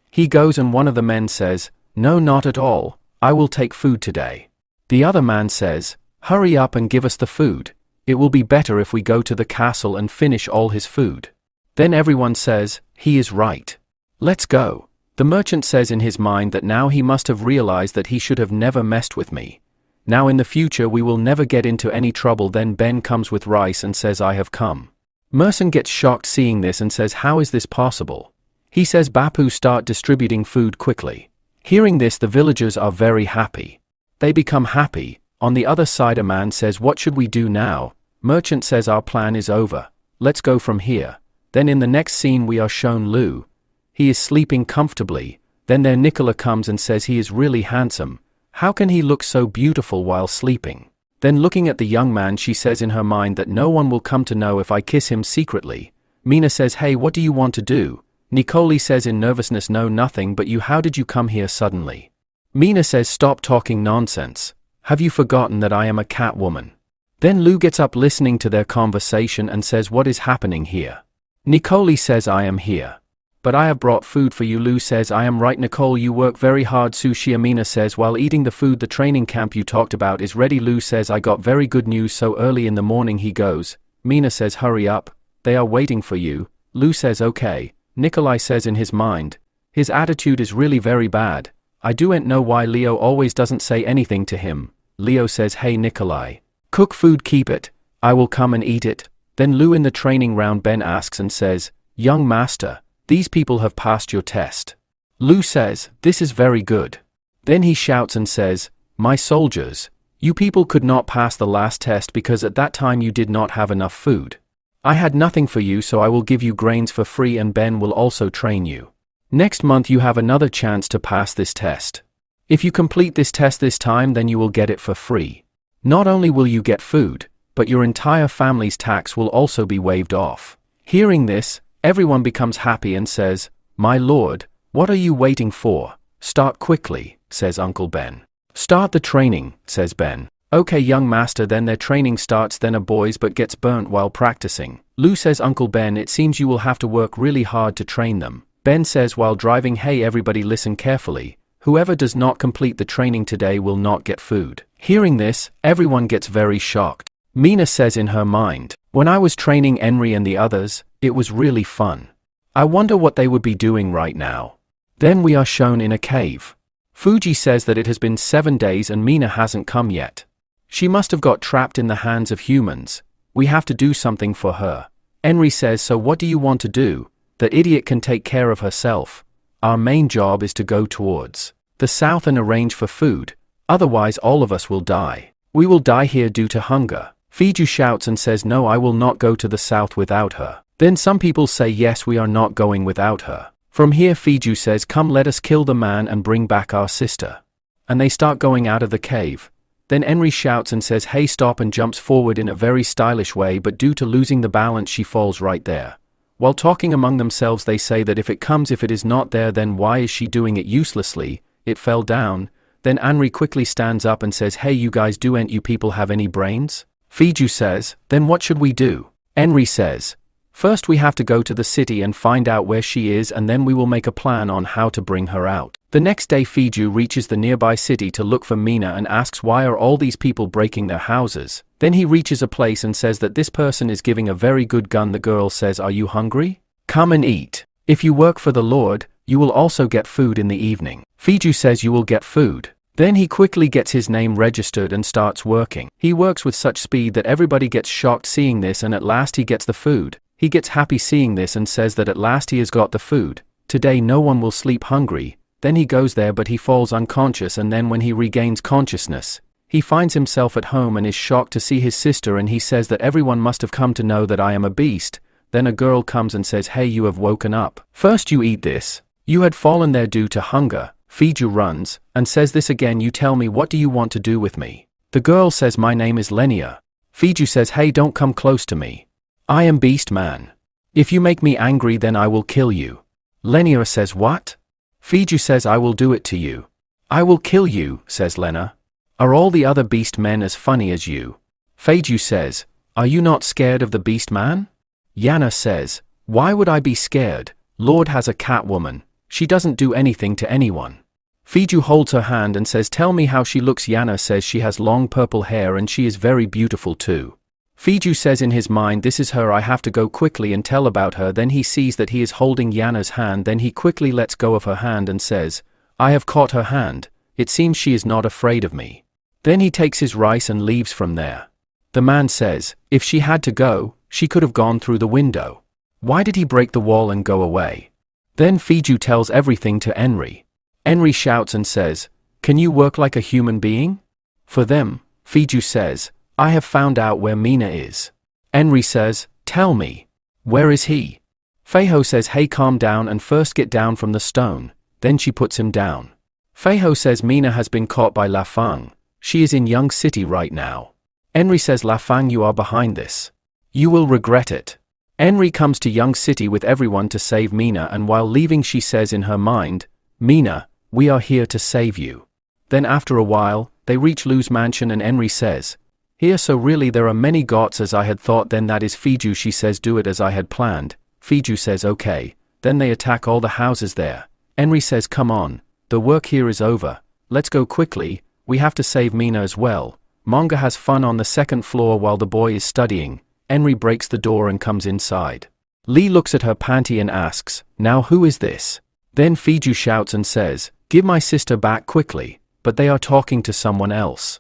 He goes and one of the men says, no, not at all, I will take food today. The other man says, hurry up and give us the food. It will be better if we go to the castle and finish all his food. Then everyone says, he is right. Let's go. The merchant says in his mind that now he must have realized that he should have never messed with me. Now in the future we will never get into any trouble. Then Ben comes with rice and says, I have come. Merson gets shocked seeing this and says, how is this possible? He says, Bapu, start distributing food quickly. Hearing this, the villagers are very happy. They become happy. On the other side, a man says, what should we do now? Merchant says, our plan is over. Let's go from here. Then in the next scene we are shown Lu. He is sleeping comfortably. Then there Nicola comes and says he is really handsome. How can he look so beautiful while sleeping? Then looking at the young man, she says in her mind that no one will come to know if I kiss him secretly. Mina says, hey, what do you want to do? Nicole says in nervousness, no, nothing, but you, how did you come here suddenly? Mina says, stop talking nonsense. Have you forgotten that I am a cat woman? Then Lu gets up listening to their conversation and says, what is happening here? Nicole says, I am here. But I have brought food for you. Lu says, I am right, Nicole, you work very hard. Sushi. Amina says, while eating the food, the training camp you talked about is ready. Lu says, I got very good news so early in the morning. He goes. Mina says, hurry up. They are waiting for you. Lu says, okay. Nikolai says in his mind, his attitude is really very bad. I don't know why Leo always doesn't say anything to him. Leo says, hey Nikolai, cook food, keep it. I will come and eat it. Then Lu in the training round, Ben asks and says, young master, these people have passed your test. Lu says, this is very good. Then he shouts and says, My soldiers, you people could not pass the last test because at that time you did not have enough food. I had nothing for you, so I will give you grains for free and Ben will also train you. Next month you have another chance to pass this test. If you complete this test this time, then you will get it for free. Not only will you get food, but your entire family's tax will also be waived off. Hearing this, everyone becomes happy and says, My lord, what are you waiting for? Start quickly, says Uncle Ben. Start the training, says Ben. Okay young master, then their training starts. Then a boys but gets burnt while practicing. Lou says, Uncle Ben, it seems you will have to work really hard to train them. Ben says while driving, hey everybody listen carefully. Whoever does not complete the training today will not get food. Hearing this, everyone gets very shocked. Mina says in her mind, when I was training Henry and the others, it was really fun. I wonder what they would be doing right now. Then we are shown in a cave. Fuji says that it has been 7 days and Mina hasn't come yet. She must have got trapped in the hands of humans. We have to do something for her. Henry says, so what do you want to do? The idiot can take care of herself. Our main job is to go towards the south and arrange for food, otherwise all of us will die. We will die here due to hunger. Fiju shouts and says, no, I will not go to the south without her. Then some people say, yes, we are not going without her. From here Fiju says, come let us kill the man and bring back our sister. And they start going out of the cave. Then Henry shouts and says, hey stop, and jumps forward in a very stylish way, but due to losing the balance she falls right there. While talking among themselves they say that if it is not there, then why is she doing it uselessly? It fell down. Then Henry quickly stands up and says, hey you guys, don't you people have any brains? Fiju says, then what should we do? Henry says, first we have to go to the city and find out where she is, and then we will make a plan on how to bring her out. The next day Fiju reaches the nearby city to look for Mina and asks why are all these people breaking their houses. Then he reaches a place and says that this person is giving a very good gun. The girl says, are you hungry? Come and eat. If you work for the Lord, you will also get food in the evening. Fiju says you will get food. Then he quickly gets his name registered and starts working. He works with such speed that everybody gets shocked seeing this, and at last he gets the food. He gets happy seeing this and says that at last he has got the food. Today no one will sleep hungry. Then he goes there but he falls unconscious, and then when he regains consciousness, he finds himself at home and is shocked to see his sister, and he says that everyone must have come to know that I am a beast. Then a girl comes and says, hey you have woken up. First you eat this. You had fallen there due to hunger. Fiju runs, and says this again, you tell me what do you want to do with me? The girl says my name is Lenia. Fiju says, hey don't come close to me. I am Beast Man. If you make me angry then I will kill you. Lenia says what? Fiju says I will do it to you. I will kill you, says Lena. Are all the other beast men as funny as you? Fiju says, are you not scared of the Beast Man? Yana says, why would I be scared? Lord has a cat woman. She doesn't do anything to anyone. Fiju holds her hand and says, tell me how she looks. Yana says she has long purple hair and she is very beautiful too. Fiju says in his mind, this is her, I have to go quickly and tell about her. Then he sees that he is holding Yana's hand. Then he quickly lets go of her hand and says, I have caught her hand. It seems she is not afraid of me. Then he takes his rice and leaves from there. The man says, if she had to go, she could have gone through the window. Why did he break the wall and go away? Then Fiju tells everything to Henry. Henry shouts and says, can you work like a human being? For them, Fiju says, I have found out where Mina is. Henry says, tell me. Where is he? Feiho says, hey calm down and first get down from the stone. Then she puts him down. Feiho says Mina has been caught by La Fang. She is in Young City right now. Henry says, La Fang, you are behind this. You will regret it. Henry comes to Young City with everyone to save Mina, and while leaving she says in her mind, Mina, we are here to save you. Then after a while, they reach Lu's mansion and Henry says, here, so really there are many gods as I had thought. Then that is Fiju. She says, do it as I had planned. Fiju says okay. Then they attack all the houses there. Henry says, come on, the work here is over. Let's go quickly, we have to save Mina as well. Manga has fun on the second floor while the boy is studying. Henry breaks the door and comes inside. Lee looks at her panty and asks, now who is this? Then Fiju shouts and says, give my sister back quickly, but they are talking to someone else.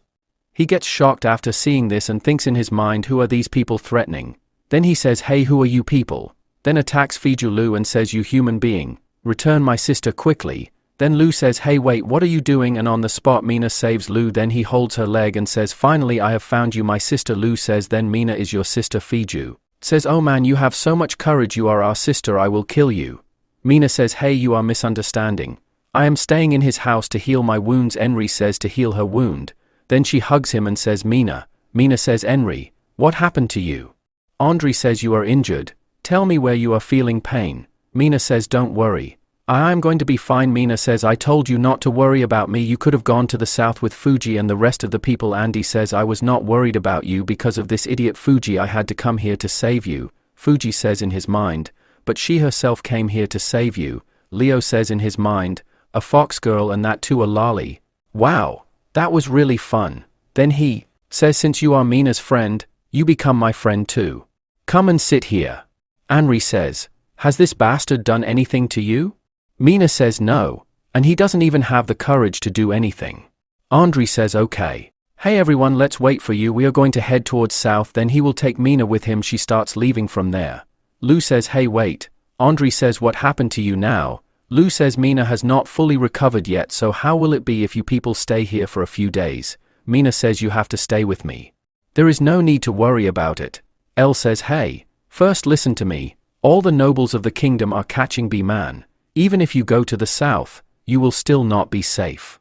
He gets shocked after seeing this and thinks in his mind, who are these people threatening? Then he says, hey who are you people? Then attacks Fiju Lu and says, you human being, return my sister quickly. Then Lu says, hey wait, what are you doing? And on the spot Mina saves Lu. Then he holds her leg and says, finally I have found you, my sister. Lu says, then Mina is your sister. Fiju says, oh man, you have so much courage, you are our sister, I will kill you. Mina says, hey, you are misunderstanding. I am staying in his house to heal my wounds. Henry says to heal her wound. Then she hugs him and says, Mina. Mina says, Henry, what happened to you? Andre says, you are injured. Tell me where you are feeling pain. Mina says, don't worry. I am going to be fine. Mina says, I told you not to worry about me. You could have gone to the south with Fuji and the rest of the people. Andy says, I was not worried about you because of this idiot Fuji. I had to come here to save you. Fuji says in his mind, but she herself came here to save you. Leo says in his mind, a fox girl, and that too a lolly. Wow, that was really fun. Then he says, since you are Mina's friend, you become my friend too. Come and sit here. Henry says, has this bastard done anything to you? Mina says no, and he doesn't even have the courage to do anything. Andre says, okay. Hey everyone, let's wait for you. We are going to head towards south. Then he will take Mina with him. She starts leaving from there. Lu says, hey wait. Andre says, what happened to you now? Lu says, Mina has not fully recovered yet, so how will it be if you people stay here for a few days? Mina says, you have to stay with me. There is no need to worry about it. Elle says, hey, first listen to me. All the nobles of the kingdom are catching B-Man. Even if you go to the south, you will still not be safe.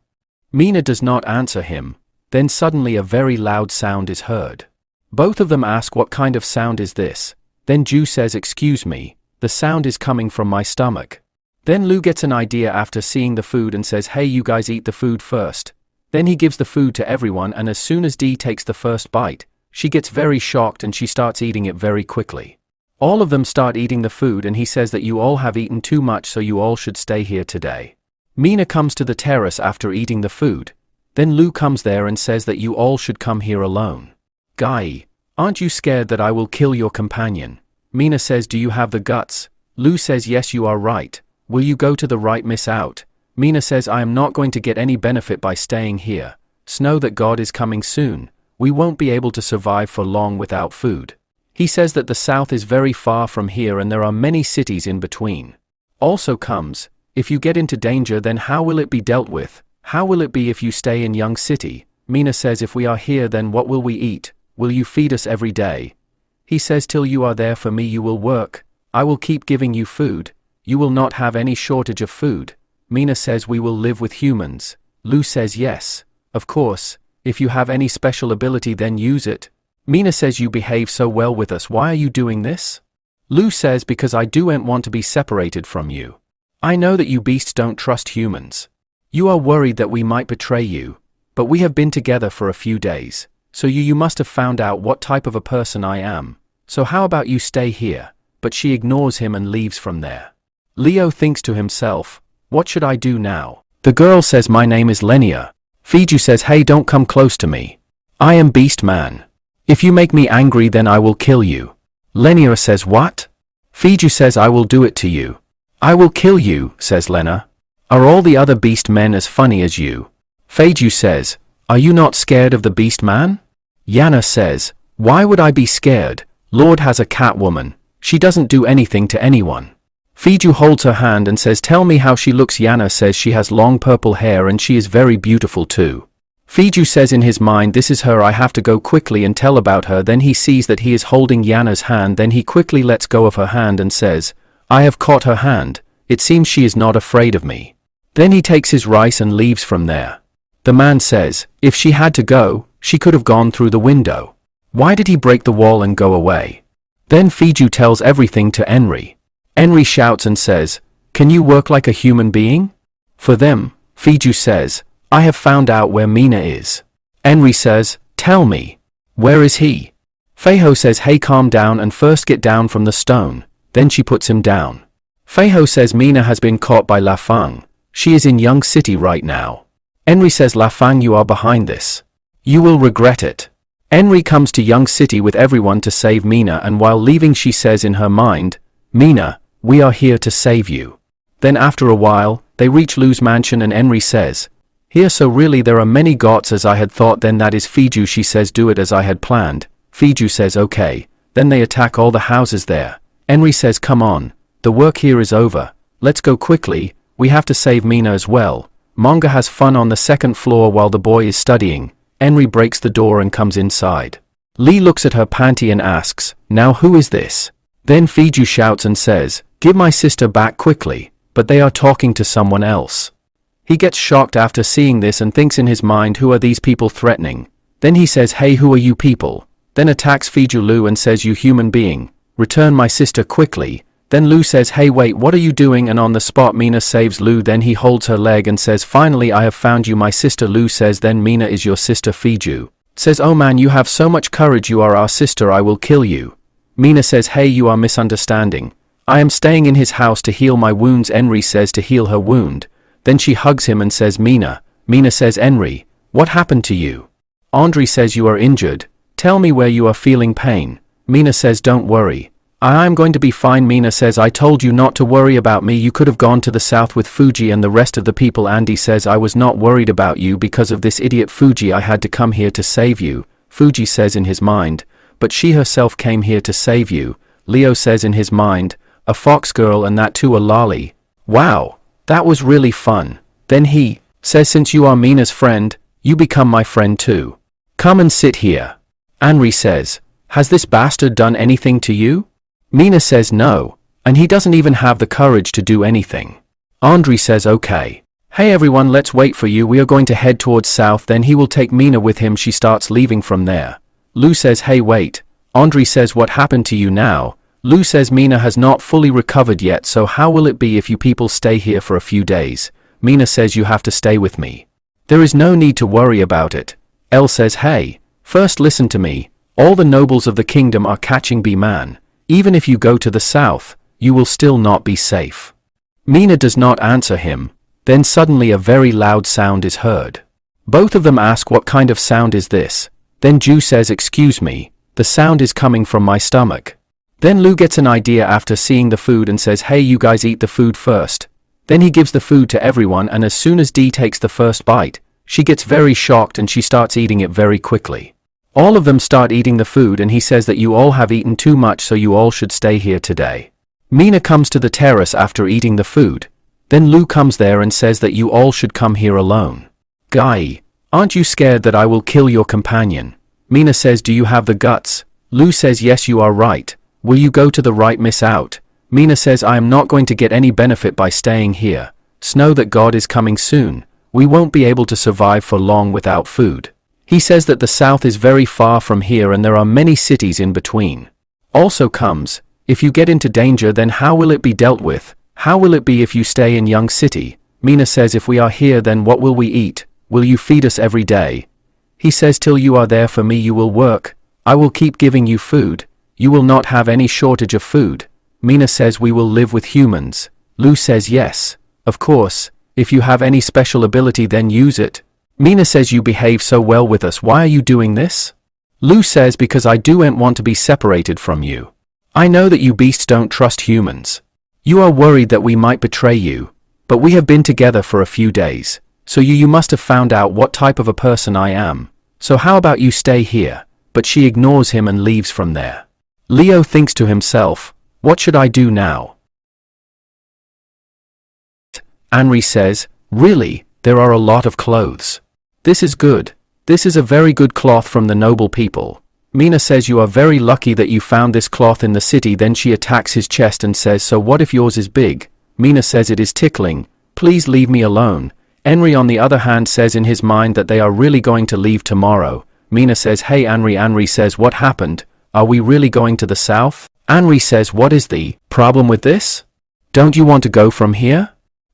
Mina does not answer him. Then suddenly a very loud sound is heard. Both of them ask, what kind of sound is this? Then Ju says, excuse me, the sound is coming from my stomach. Then Lu gets an idea after seeing the food and says, hey, you guys eat the food first. Then he gives the food to everyone, and as soon as Dee takes the first bite, she gets very shocked and she starts eating it very quickly. All of them start eating the food and he says that you all have eaten too much, so you all should stay here today. Mina comes to the terrace after eating the food. Then Lu comes there and says that you all should come here alone. Guy, aren't you scared that I will kill your companion? Mina says, do you have the guts? Lu says, yes, you are right. Will you go to the right, miss out? Mina says, I am not going to get any benefit by staying here. Snow that God is coming soon. We won't be able to survive for long without food. He says that the south is very far from here and there are many cities in between. Also comes, if you get into danger, then how will it be dealt with? How will it be if you stay in Young City? Mina says, if we are here, then what will we eat? Will you feed us every day? He says, till you are there for me you will work. I will keep giving you food. You will not have any shortage of food. Mina says, we will live with humans. Lu says, yes, of course. If you have any special ability, then use it. Mina says, you behave so well with us, why are you doing this? Lu says, because I don't want to be separated from you. I know that you beasts don't trust humans. You are worried that we might betray you, but we have been together for a few days, so you must have found out what type of a person I am. So how about you stay here? But she ignores him and leaves from there. Leo thinks to himself, what should I do now? The girl says, my name is Lenia. Fiju says, hey, don't come close to me. I am Beast Man. If you make me angry, then I will kill you. Lenia says, what? Fiju says, I will do it to you. I will kill you, says Lena. Are all the other beast men as funny as you? Fiju says, are you not scared of the Beast Man? Yana says, why would I be scared? Lord has a cat woman. She doesn't do anything to anyone. Fiju holds her hand and says, tell me how she looks. Yana says she has long purple hair and she is very beautiful too. Fiju says in his mind, this is her, I have to go quickly and tell about her. Then he sees that he is holding Yana's hand. Then he quickly lets go of her hand and says, I have caught her hand. It seems she is not afraid of me. Then he takes his rice and leaves from there. The man says, if she had to go, she could have gone through the window. Why did he break the wall and go away? Then Fiju tells everything to Henry. Henry shouts and says, can you work like a human being? For them, Fiju says, I have found out where Mina is. Henry says, tell me. Where is he? Feiho says, hey, calm down and first get down from the stone. Then she puts him down. Feiho says, Mina has been caught by La Fang. She is in Young City right now. Henry says, La Fang, you are behind this. You will regret it. Henry comes to Young City with everyone to save Mina, and while leaving she says in her mind, Mina, we are here to save you. Then after a while, they reach Lu's mansion and Henry says, here, so really there are many gods as I had thought. Then that is Fiju. She says, do it as I had planned. Fiju says, okay. Then they attack all the houses there. Henry says, come on, the work here is over. Let's go quickly. We have to save Mina as well. Manga has fun on the second floor while the boy is studying. Henry breaks the door and comes inside. Lee looks at her panty and asks, "Now who is this?" Then Fiju shouts and says, "Give my sister back quickly," but they are talking to someone else. He gets shocked after seeing this and thinks in his mind, who are these people threatening? Then he says, "Hey, who are you people?" Then attacks Fiju Lu and says, "You human being, return my sister quickly." Then Lu says, "Hey, wait, what are you doing?" And on the spot Mina saves Lu. Then he holds her leg and says, "Finally I have found you, my sister." Lu says, "Then Mina is your sister." Fiju says, "Oh man, you have so much courage, you are our sister, I will kill you." Mina says, "Hey, you are misunderstanding. I am staying in his house to heal my wounds." Henry says to heal her wound. Then she hugs him and says, "Mina." Mina says, "Henry, what happened to you?" Andre says, "You are injured. Tell me where you are feeling pain." Mina says, "Don't worry. I am going to be fine." Mina says, "I told you not to worry about me. You could have gone to the south with Fuji and the rest of the people." Andy says, "I was not worried about you because of this idiot Fuji. I had to come here to save you." Fuji says in his mind, "But she herself came here to save you." Leo says in his mind, "A fox girl, and that too a lolly. Wow, that was really fun." Then he says, "Since you are Mina's friend, you become my friend too. Come and sit here." Henry says, "Has this bastard done anything to you?" Mina says no, and he doesn't even have the courage to do anything. Andre says, "Okay. Hey everyone, let's wait for you. We are going to head towards south." Then he will take Mina with him. She starts leaving from there. Lu says, "Hey wait." Andre says, "What happened to you now?" Lu says, "Mina has not fully recovered yet, so how will it be if you people stay here for a few days?" Mina says, "You have to stay with me. There is no need to worry about it." Elle says, "Hey, first listen to me. All the nobles of the kingdom are catching B-Man. Even if you go to the south, you will still not be safe." Mina does not answer him. Then suddenly a very loud sound is heard. Both of them ask, "What kind of sound is this?" Then Ju says, "Excuse me, the sound is coming from my stomach." Then Lu gets an idea after seeing the food and says, "Hey, you guys eat the food first." Then he gives the food to everyone, and as soon as Dee takes the first bite, she gets very shocked and she starts eating it very quickly. All of them start eating the food and he says that you all have eaten too much, so you all should stay here today. Mina comes to the terrace after eating the food. Then Lu comes there and says that you all should come here alone. "Guy, aren't you scared that I will kill your companion?" Mina says, "Do you have the guts?" Lu says, "Yes, you are right. Will you go to the right, miss out?" Mina says, "I am not going to get any benefit by staying here. Know that God is coming soon. We won't be able to survive for long without food." He says that the south is very far from here and there are many cities in between. Also comes, if you get into danger, then how will it be dealt with? How will it be if you stay in Young City? Mina says, "If we are here, then what will we eat? Will you feed us every day?" He says, "Till you are there for me you will work. I will keep giving you food. You will not have any shortage of food." Mina says, "We will live with humans." Lu says, "Yes, of course. If you have any special ability, then use it." Mina says, "You behave so well with us. Why are you doing this?" Lu says, "Because I don't want to be separated from you. I know that you beasts don't trust humans. You are worried that we might betray you, but we have been together for a few days, so you must have found out what type of a person I am. So how about you stay here?" But she ignores him and leaves from there. Leo thinks to himself, "What should I do now?" Henry says, "Really, there are a lot of clothes. This is good. This is a very good cloth from the noble people." Mina says, "You are very lucky that you found this cloth in the city." Then she attacks his chest and says, "So what if yours is big?" Mina says, "It is tickling. Please leave me alone." Henry on the other hand says in his mind that they are really going to leave tomorrow. Mina says, "Hey Henry." Henry says, "What happened? Are we really going to the south?" Henry says, "What is the problem with this? Don't you want to go from here?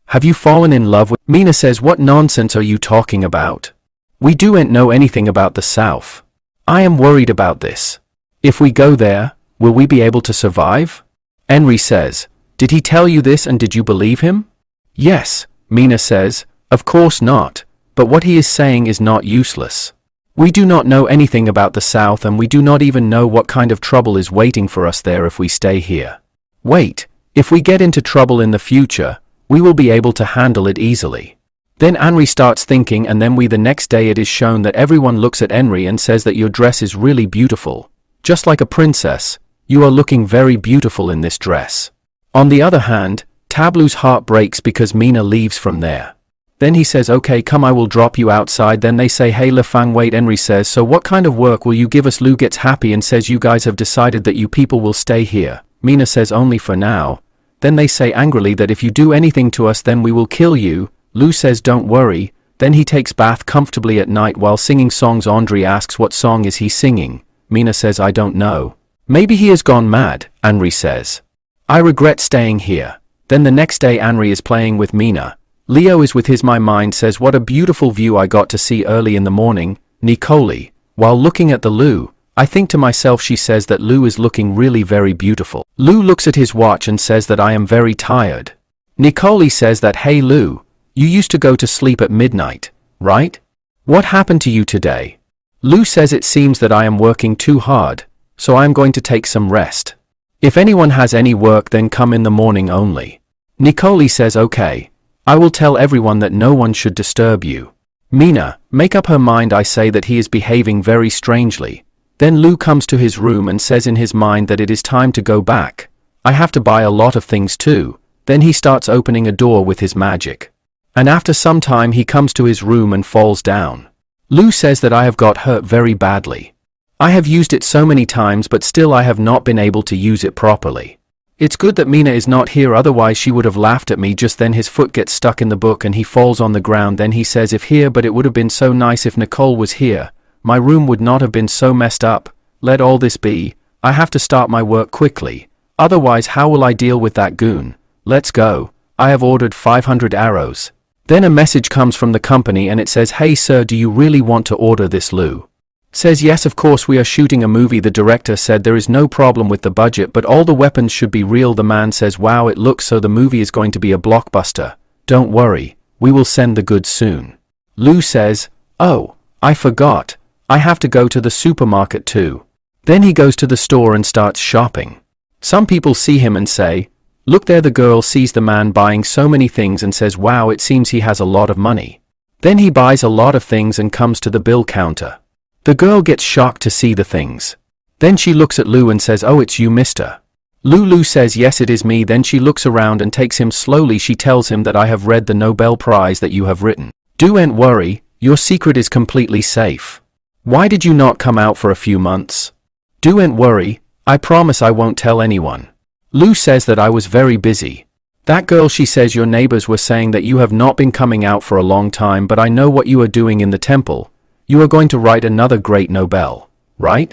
Have you fallen in love with—" Mina says, "What nonsense are you talking about? We don't know anything about the south. I am worried about this. If we go there, will we be able to survive?" Henry says, "Did he tell you this and did you believe him?" "Yes," Mina says, "Of course not, but what he is saying is not useless. We do not know anything about the south and we do not even know what kind of trouble is waiting for us there if we stay here. Wait, if we get into trouble in the future, we will be able to handle it easily." Then Henry starts thinking, and then the next day it is shown that everyone looks at Henry and says that your dress is really beautiful. Just like a princess, you are looking very beautiful in this dress. On the other hand, Tablu's heart breaks because Mina leaves from there. Then he says, okay, come, I will drop you outside. Then they say, hey, Lefang, wait. Henry says, so what kind of work will you give us? Lu gets happy and says, you guys have decided that you people will stay here. Mina says, only for now. Then they say angrily that if you do anything to us, then we will kill you. Lu says, don't worry. Then he takes bath comfortably at night while singing songs. Andre asks what song is he singing. Mina says, I don't know. Maybe he has gone mad. Henry says, I regret staying here. Then the next day Henry is playing with Mina. Leo is with his my mind says, what a beautiful view I got to see early in the morning. Nicole, while looking at the Lu, I think to myself, she says that Lu is looking really very beautiful. Lu looks at his watch and says that I am very tired. Nicole says that, hey Lu, you used to go to sleep at midnight, right? What happened to you today? Lu says it seems that I am working too hard, so I am going to take some rest. If anyone has any work, then come in the morning only. Nicole says, okay. I will tell everyone that no one should disturb you. Mina, make up her mind. I say that he is behaving very strangely. Then Lu comes to his room and says in his mind that it is time to go back. I have to buy a lot of things too. Then he starts opening a door with his magic. And after some time he comes to his room and falls down. Lu says that I have got hurt very badly. I have used it so many times, but still I have not been able to use it properly. It's good that Mina is not here, otherwise she would have laughed at me. Just then his foot gets stuck in the book and he falls on the ground. Then he says, if here, but it would have been so nice if Nicole was here. My room would not have been so messed up. Let all this be. I have to start my work quickly. Otherwise how will I deal with that goon? Let's go. I have ordered 500 arrows. Then a message comes from the company and it says, hey sir, do you really want to order this? Lu says, yes, of course, we are shooting a movie. The director said there is no problem with the budget, but all the weapons should be real. The man says, wow, it looks so the movie is going to be a blockbuster. Don't worry, we will send the goods soon. Lu says, oh, I forgot. I have to go to the supermarket too. Then he goes to the store and starts shopping. Some people see him and say, look there. The girl sees the man buying so many things and says, wow, it seems he has a lot of money. Then he buys a lot of things and comes to the bill counter. The girl gets shocked to see the things. Then she looks at Lu and says, oh, it's you, mister. Lu says, yes, it is me. Then she looks around and takes him slowly. She tells him that I have read the Nobel Prize that you have written. Don't worry, your secret is completely safe. Why did you not come out for a few months? Don't worry, I promise I won't tell anyone. Lu says that I was very busy. That girl, she says, your neighbors were saying that you have not been coming out for a long time, but I know what you are doing in the temple. You are going to write another great Nobel, right?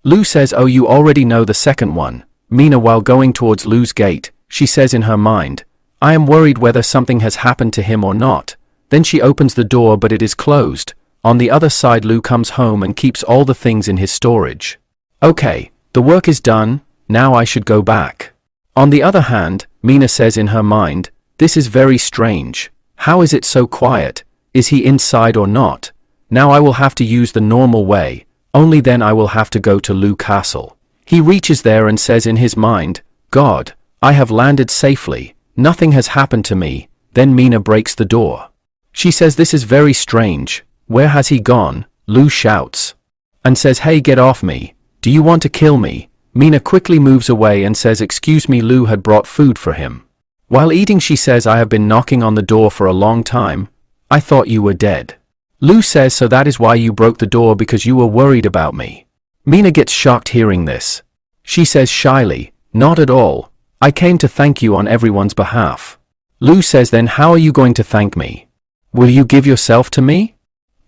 Lu says, oh, you already know the second one. Mina, while going towards Lu's gate, she says in her mind, I am worried whether something has happened to him or not. Then she opens the door, but it is closed. On the other side, Lu comes home and keeps all the things in his storage. Okay, the work is done, now I should go back. On the other hand, Mina says in her mind, this is very strange. How is it so quiet? Is he inside or not? Now I will have to use the normal way, only then I will have to go to Lu Castle. He reaches there and says in his mind, God, I have landed safely, nothing has happened to me. Then Mina breaks the door. She says, this is very strange, where has he gone? Lu shouts and says, hey, get off me, do you want to kill me? Mina quickly moves away and says, excuse me. Lu had brought food for him. While eating, she says, I have been knocking on the door for a long time. I thought you were dead. Lu says, so that is why you broke the door, because you were worried about me. Mina gets shocked hearing this. She says shyly, not at all. I came to thank you on everyone's behalf. Lu says, then how are you going to thank me? Will you give yourself to me?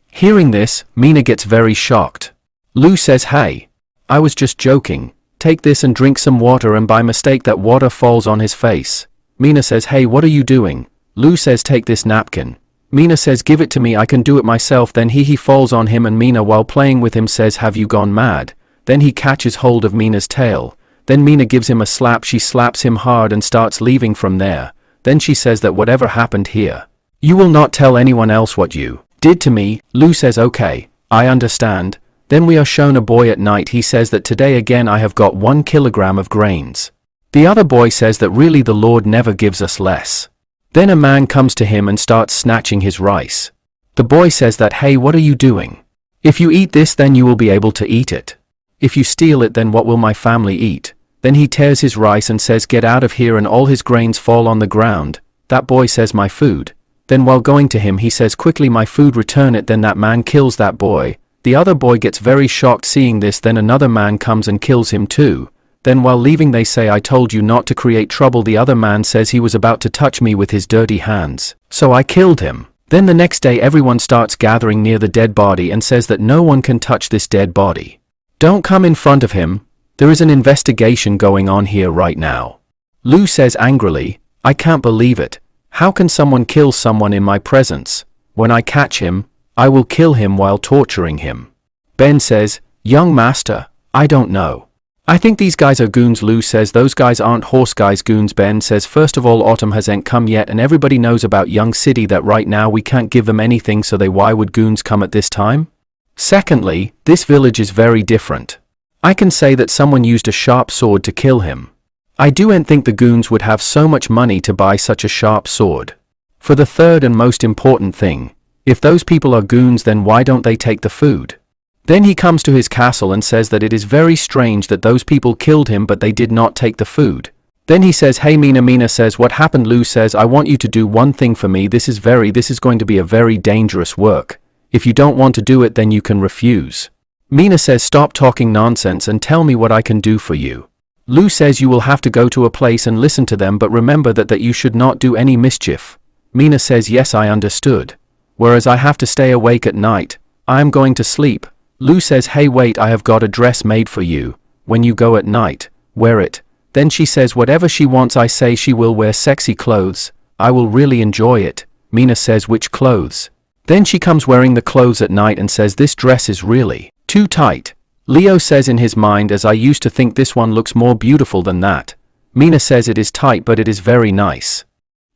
Hearing this, Mina gets very shocked. Lu says, hey, I was just joking. Take this and drink some water, and by mistake that water falls on his face. Mina says, hey, what are you doing? Lu says, take this napkin. Mina says, give it to me, I can do it myself. Then he falls on him, and Mina, while playing with him, says, have you gone mad? Then he catches hold of Mina's tail. Then Mina gives him a slap. She slaps him hard and starts leaving from there. Then she says that whatever happened here, you will not tell anyone else what you did to me. Lu says, okay, I understand. Then we are shown a boy at night. He says that today again I have got 1 kilogram of grains. The other boy says that really the Lord never gives us less. Then a man comes to him and starts snatching his rice. The boy says that, hey, what are you doing? If you eat this, then you will be able to eat it. If you steal it, then what will my family eat? Then he tears his rice and says get out of here, and all his grains fall on the ground. That boy says my food. Then while going to him he says quickly my food, return it. Then that man kills that boy. The other boy gets very shocked seeing this. Then another man comes and kills him too. Then while leaving they say I told you not to create trouble. The other man says he was about to touch me with his dirty hands, so I killed him. Then the next day everyone starts gathering near the dead body and says that no one can touch this dead body. Don't come in front of him. There is an investigation going on here right now. Lou says angrily, I can't believe it. How can someone kill someone in my presence? When I catch him, I will kill him while torturing him. Ben says, young master, I don't know. I think these guys are goons. Lou says those guys aren't horse guys, goons. Ben says first of all autumn hasn't come yet and everybody knows about Young City that right now we can't give them anything, so why would goons come at this time? Secondly, this village is very different. I can say that someone used a sharp sword to kill him. I don't think the goons would have so much money to buy such a sharp sword. For the third and most important thing, if those people are goons, then why don't they take the food? Then he comes to his castle and says that it is very strange that those people killed him but they did not take the food. Then he says, hey Mina. Mina says, what happened? Lou says, I want you to do one thing for me. This is going to be a very dangerous work. If you don't want to do it, then you can refuse. Mina says, stop talking nonsense and tell me what I can do for you. Lou says you will have to go to a place and listen to them, but remember that you should not do any mischief. Mina says, yes, I understood. Whereas I have to stay awake at night. I am going to sleep. Lou says, hey wait, I have got a dress made for you. When you go at night, wear it. Then she says whatever she wants. I say she will wear sexy clothes. I will really enjoy it. Mina says, which clothes? Then she comes wearing the clothes at night and says this dress is really too tight. Leo says in his mind, as I used to think this one looks more beautiful than that. Mina says it is tight but it is very nice.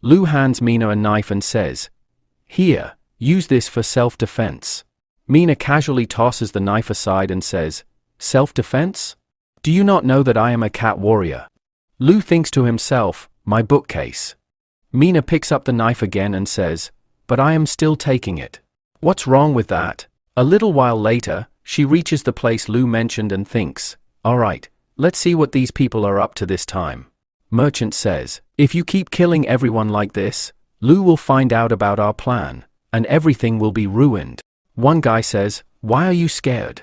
Lou hands Mina a knife and says, here, use this for self-defense. Mina casually tosses the knife aside and says, self-defense? Do you not know that I am a cat warrior? Lou thinks to himself, my bookcase. Mina picks up the knife again and says, but I am still taking it. What's wrong with that? A little while later, she reaches the place Lou mentioned and thinks, alright, let's see what these people are up to this time. Merchant says, if you keep killing everyone like this, Lou will find out about our plan, and everything will be ruined. One guy says, why are you scared?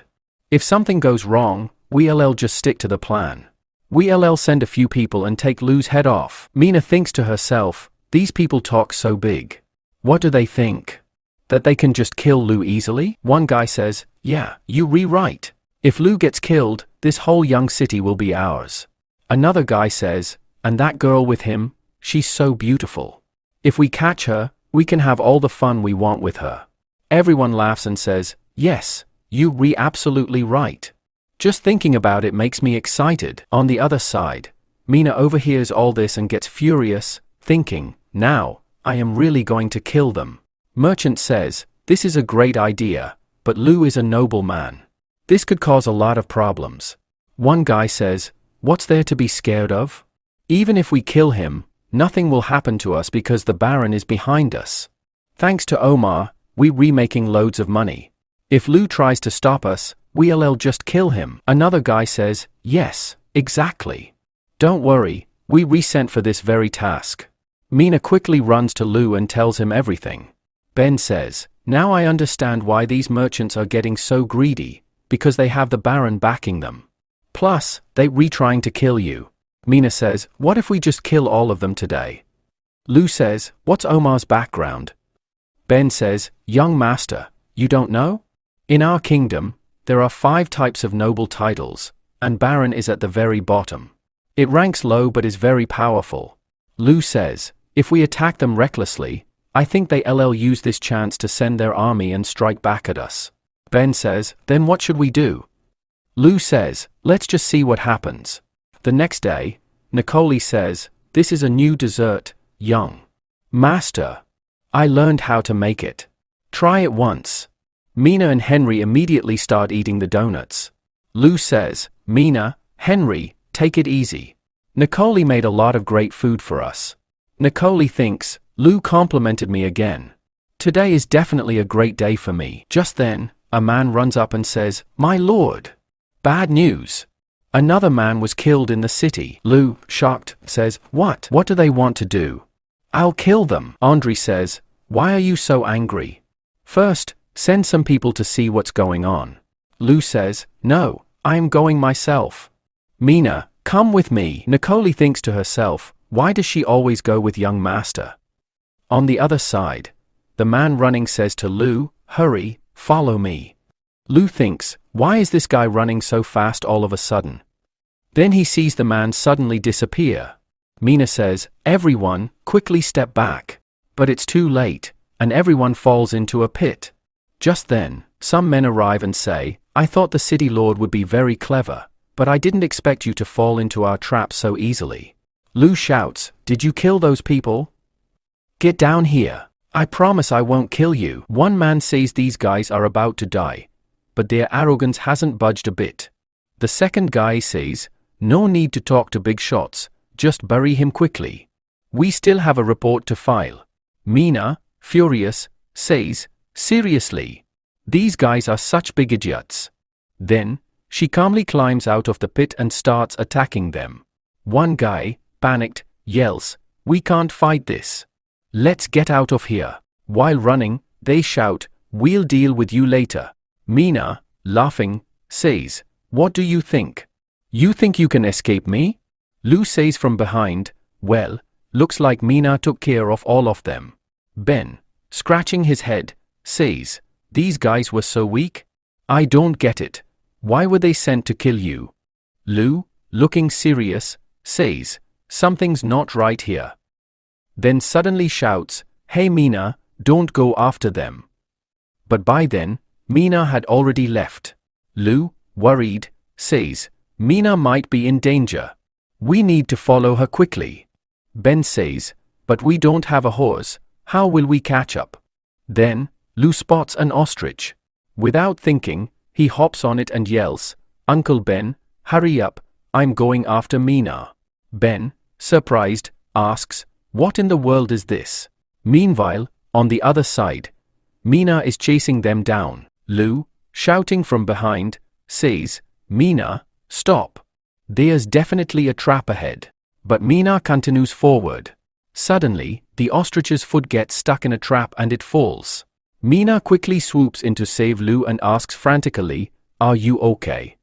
If something goes wrong, we'll just stick to the plan. We'll send a few people and take Lou's head off. Mina thinks to herself, these people talk so big. What do they think? That they can just kill Lou easily? One guy says, yeah, you're right. If Lou gets killed, this whole Young City will be ours. Another guy says, and that girl with him, she's so beautiful. If we catch her, we can have all the fun we want with her. Everyone laughs and says, yes, you're absolutely right. Just thinking about it makes me excited. On the other side, Mina overhears all this and gets furious, thinking, now, I am really going to kill them. Merchant says, this is a great idea, but Lou is a noble man. This could cause a lot of problems. One guy says, what's there to be scared of? Even if we kill him, nothing will happen to us because the Baron is behind us. Thanks to Omar, we're making loads of money. If Lou tries to stop us, we'll just kill him. Another guy says, yes, exactly. Don't worry, we sent for this very task. Mina quickly runs to Lou and tells him everything. Ben says, now I understand why these merchants are getting so greedy, because they have the Baron backing them. Plus, they're trying to kill you. Mina says, what if we just kill all of them today? Lou says, what's Omar's background? Ben says, young master, you don't know? In our kingdom, there are 5 types of noble titles, and Baron is at the very bottom. It ranks low but is very powerful. Lou says, if we attack them recklessly, I think they'll use this chance to send their army and strike back at us. Ben says, then what should we do? Lou says, let's just see what happens. The next day, Nicole says, this is a new dessert, young master. I learned how to make it. Try it once. Mina and Henry immediately start eating the donuts. Lou says, Mina, Henry, take it easy. Nicole made a lot of great food for us. Nicole thinks, Lou complimented me again. Today is definitely a great day for me. Just then, a man runs up and says, my lord. Bad news. Another man was killed in the city. Lou, shocked, says, What? What do they want to do? I'll kill them. Andre says, Why are you so angry? First, send some people to see what's going on. Lou says, No, I'm going myself. Mina, come with me. Nicole thinks to herself, why does she always go with young master? On the other side, the man running says to Lou, Hurry, follow me. Lou thinks, why is this guy running so fast all of a sudden? Then he sees the man suddenly disappear. Mina says, Everyone, quickly step back. But it's too late, and everyone falls into a pit. Just then, some men arrive and say, I thought the city lord would be very clever, but I didn't expect you to fall into our trap so easily. Lou shouts, Did you kill those people? Get down here. I promise I won't kill you. One man says these guys are about to die, but their arrogance hasn't budged a bit. The second guy says, No need to talk to big shots, just bury him quickly. We still have a report to file. Mina, furious, says, Seriously? These guys are such big idiots. Then, she calmly climbs out of the pit and starts attacking them. One guy, panicked, yells, We can't fight this. Let's get out of here. While running, they shout, We'll deal with you later. Mina, laughing, says, What do you think? You think you can escape me? Lou says from behind, Well, looks like Mina took care of all of them. Ben, scratching his head, says, These guys were so weak? I don't get it. Why were they sent to kill you? Lou, looking serious, says, Something's not right here. Then suddenly shouts, Hey Mina, don't go after them. But by then, Mina had already left. Lou, worried, says, Mina might be in danger. We need to follow her quickly. Ben says, But we don't have a horse, how will we catch up? Then, Lou spots an ostrich. Without thinking, he hops on it and yells, Uncle Ben, hurry up, I'm going after Mina. Ben, surprised, asks, What in the world is this? Meanwhile, on the other side, Mina is chasing them down. Lou, shouting from behind, says, Mina, stop. There's definitely a trap ahead. But Mina continues forward. Suddenly, the ostrich's foot gets stuck in a trap and it falls. Mina quickly swoops in to save Lou and asks frantically, Are you okay?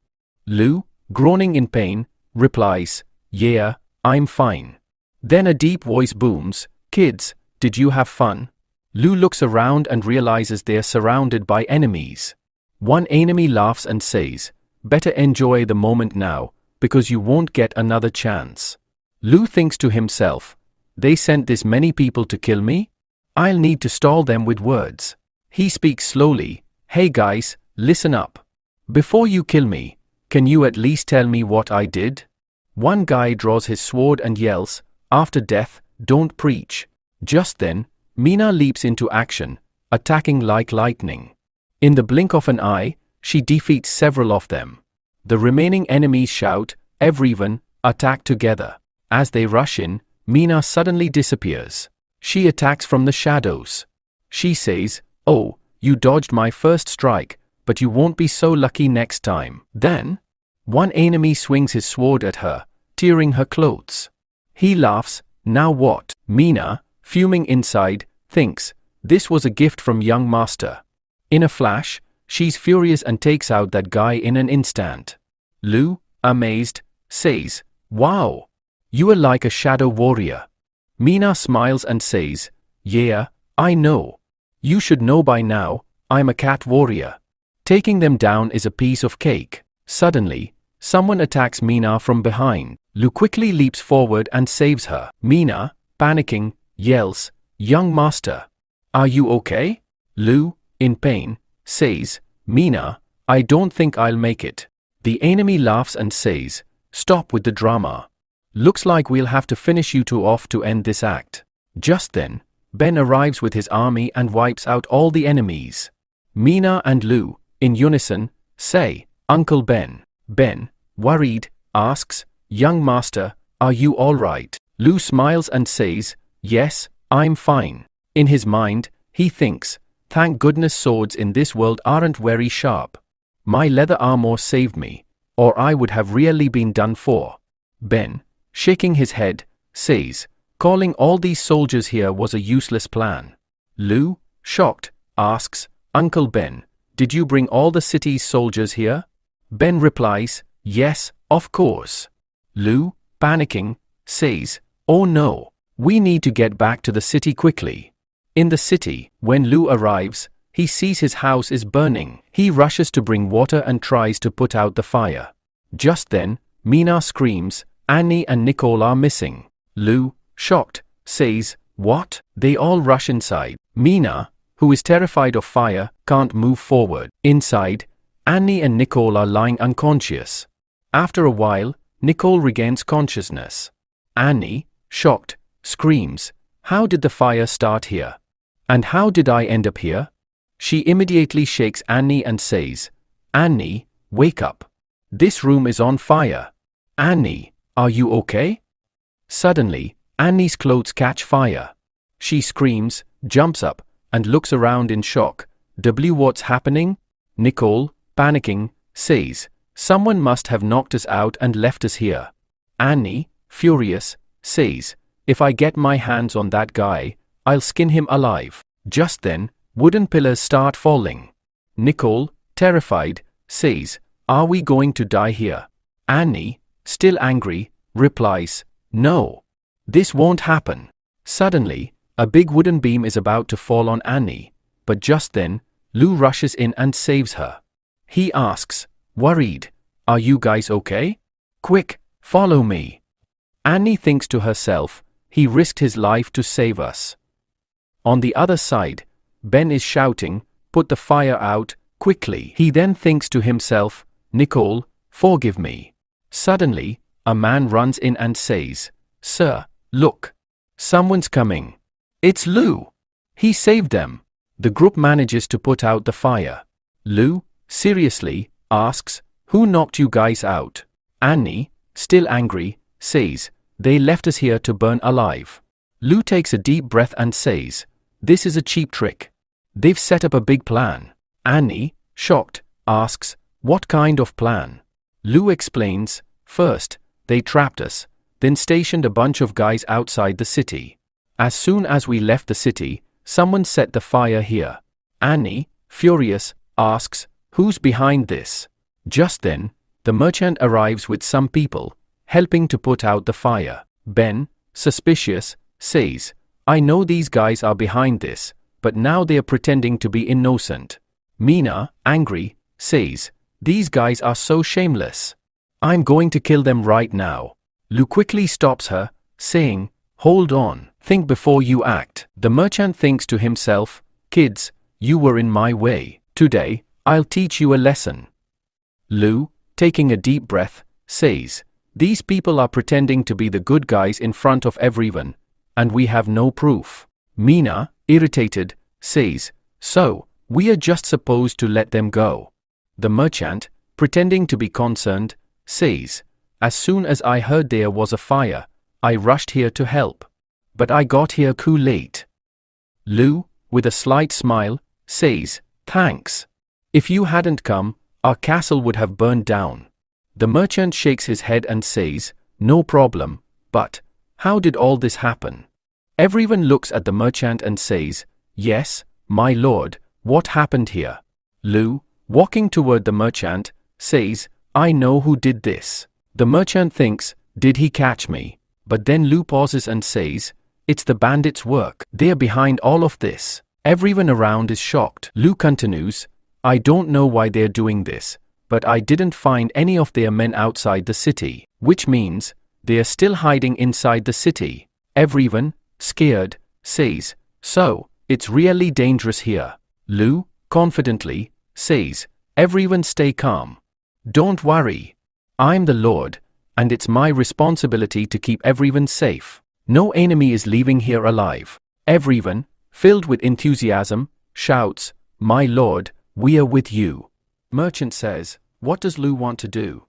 Lou, groaning in pain, replies, Yeah, I'm fine. Then a deep voice booms, Kids, did you have fun? Lou looks around and realizes they're surrounded by enemies. One enemy laughs and says, Better enjoy the moment now, because you won't get another chance. Lou thinks to himself, They sent this many people to kill me? I'll need to stall them with words. He speaks slowly, Hey guys, listen up. Before you kill me, can you at least tell me what I did? One guy draws his sword and yells, After death, don't preach. Just then, Mina leaps into action, attacking like lightning. In the blink of an eye, she defeats several of them. The remaining enemies shout, Everyone, attack together. As they rush in, Mina suddenly disappears. She attacks from the shadows. She says, Oh, you dodged my first strike, but you won't be so lucky next time. Then, one enemy swings his sword at her, tearing her clothes. He laughs, Now what? Mina, fuming inside, thinks, This was a gift from young master. In a flash, she's furious and takes out that guy in an instant. Lou, amazed, says, Wow! You are like a shadow warrior. Mina smiles and says, Yeah, I know. You should know by now, I'm a cat warrior. Taking them down is a piece of cake. Suddenly, someone attacks Mina from behind. Lou quickly leaps forward and saves her. Mina, panicking, yells, Young master, are you okay? Lou, in pain, says, Mina, I don't think I'll make it. The enemy laughs and says, Stop with the drama. Looks like we'll have to finish you two off to end this act. Just then, Ben arrives with his army and wipes out all the enemies. Mina and Lou, in unison, say, Uncle Ben. Ben, worried, asks, Young master, are you all right? Lou smiles and says, Yes, I'm fine. In his mind, he thinks, Thank goodness swords in this world aren't very sharp. My leather armor saved me. or I would have really been done for. Ben, shaking his head, says, calling all these soldiers here was a useless plan. Lou, shocked, asks, Uncle Ben, did you bring all the city's soldiers here? Ben replies, yes, of course. Lou, panicking, says, oh no, we need to get back to the city quickly. In the city, when Lou arrives, he sees his house is burning. He rushes to bring water and tries to put out the fire. Just then, Mina screams, Annie and Nicole are missing. Lou, shocked, says, what? They all rush inside. Mina, who is terrified of fire, can't move forward. Inside, Annie and Nicole are lying unconscious. After a while, Nicole regains consciousness. Annie, shocked, screams, how did the fire start here? And how did I end up here? She immediately shakes Annie and says, Annie, wake up. This room is on fire. Annie, are you okay? Suddenly, Annie's clothes catch fire. She screams, jumps up, and looks around in shock. What's happening? Nicole, panicking, says, someone must have knocked us out and left us here. Annie, furious, says, if I get my hands on that guy, I'll skin him alive. Just then, wooden pillars start falling. Nicole, terrified, says, are we going to die here? Annie, still angry, replies, no. This won't happen. Suddenly, a big wooden beam is about to fall on Annie, but just then, Lou rushes in and saves her. He asks, worried, are you guys okay? Quick, follow me. Annie thinks to herself, he risked his life to save us. On the other side, Ben is shouting, put the fire out, quickly. He then thinks to himself, Nicole, forgive me. Suddenly, a man runs in and says, sir, look. Someone's coming. It's Lou. He saved them. The group manages to put out the fire. Lou, seriously, asks, who knocked you guys out? Annie, still angry, says, they left us here to burn alive. Lou takes a deep breath and says, this is a cheap trick. They've set up a big plan. Annie, shocked, asks, what kind of plan? Lou explains, first, they trapped us, then stationed a bunch of guys outside the city. As soon as we left the city, someone set the fire here. Annie, furious, asks, who's behind this? Just then, the merchant arrives with some people, helping to put out the fire. Ben, suspicious, says, I know these guys are behind this, but now they are pretending to be innocent. Mina, angry, says, these guys are so shameless. I'm going to kill them right now. Lou quickly stops her, saying, hold on, think before you act. The merchant thinks to himself, kids, you were in my way. Today, I'll teach you a lesson. Lou, taking a deep breath, says, these people are pretending to be the good guys in front of everyone, and we have no proof. Mina, irritated, says, so, we are just supposed to let them go. The merchant, pretending to be concerned, says, as soon as I heard there was a fire, I rushed here to help. But I got here too late. Lou, with a slight smile, says, thanks. If you hadn't come, our castle would have burned down. The merchant shakes his head and says, no problem, but how did all this happen? Everyone looks at the merchant and says, yes, my lord, what happened here? Lou, walking toward the merchant, says, I know who did this. The merchant thinks, did he catch me? But then Lou pauses and says, it's the bandits' work. They're behind all of this. Everyone around is shocked. Lou continues, I don't know why they're doing this, but I didn't find any of their men outside the city, which means they are still hiding inside the city. Everyone, scared, says, so, it's really dangerous here. Lou, confidently, says, everyone stay calm. Don't worry. I'm the Lord, and it's my responsibility to keep everyone safe. No enemy is leaving here alive. Everyone, filled with enthusiasm, shouts, my lord, we are with you. Merchant says, what does Lou want to do?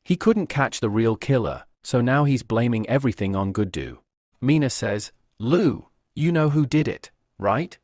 He couldn't catch the real killer, so now he's blaming everything on Gudu. Mina says, Lou, you know who did it, right?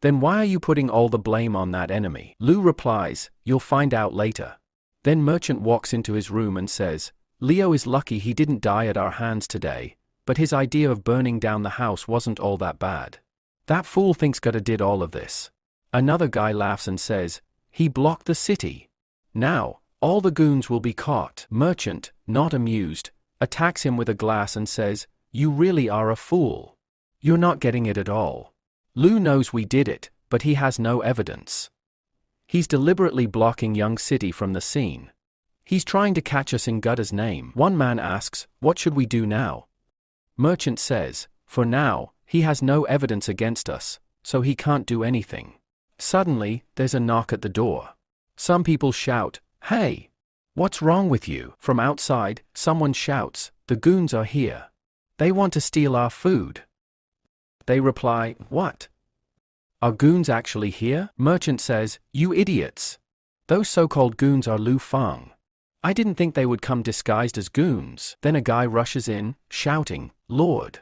Then why are you putting all the blame on that enemy? Lou replies, you'll find out later. Then merchant walks into his room and says, Leo is lucky he didn't die at our hands today, but his idea of burning down the house wasn't all that bad. That fool thinks Gutta did all of this. Another guy laughs and says, he blocked the city. Now, all the goons will be caught. Merchant, not amused, attacks him with a glass and says, you really are a fool. You're not getting it at all. Lou knows we did it, but he has no evidence. He's deliberately blocking Young City from the scene. He's trying to catch us in Gutta's name. One man asks, what should we do now? Merchant says, for now, he has no evidence against us, so he can't do anything. Suddenly, there's a knock at the door. Some people shout, hey! What's wrong with you? From outside, someone shouts, the goons are here. They want to steal our food. They reply, what? Are goons actually here? Merchant says, you idiots. Those so-called goons are Lu Fang. I didn't think they would come disguised as goons. Then a guy rushes in, shouting, Lord!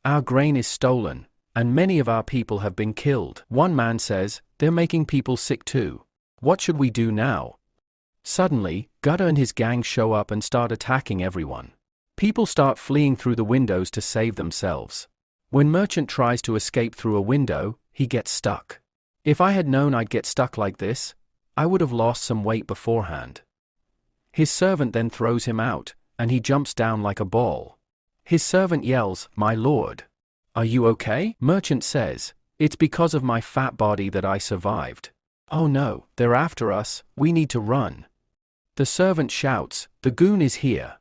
Our grain is stolen, and many of our people have been killed. One man says, they're making people sick too. What should we do now? Suddenly, Gutta and his gang show up and start attacking everyone. People start fleeing through the windows to save themselves. When Merchant tries to escape through a window, he gets stuck. If I had known I'd get stuck like this, I would have lost some weight beforehand. His servant then throws him out, and he jumps down like a ball. His servant yells, my lord. Are you okay? Merchant says, it's because of my fat body that I survived. Oh no, they're after us, we need to run. The servant shouts, the goon is here.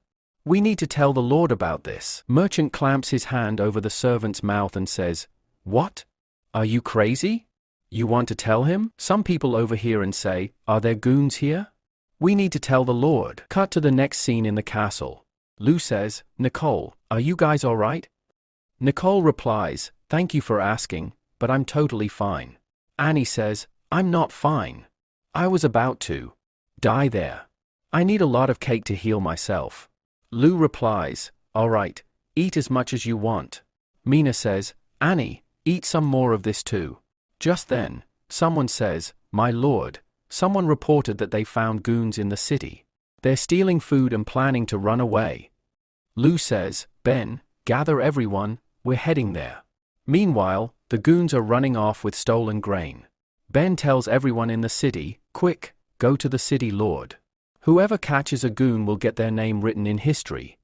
We need to tell the Lord about this. Merchant clamps his hand over the servant's mouth and says, what? Are you crazy? You want to tell him? Some people overhear and say, are there goons here? We need to tell the Lord. Cut to the next scene in the castle. Lou says, Nicole, are you guys alright? Nicole replies, thank you for asking, but I'm totally fine. Annie says, I'm not fine. I was about to die there. I need a lot of cake to heal myself. Lou replies, alright, eat as much as you want. Mina says, Annie, eat some more of this too. Just then, someone says, my lord, someone reported that they found goons in the city. They're stealing food and planning to run away. Lou says, Ben, gather everyone, we're heading there. Meanwhile, the goons are running off with stolen grain. Ben tells everyone in the city, quick, go to the city lord. Whoever catches a goon will get their name written in history.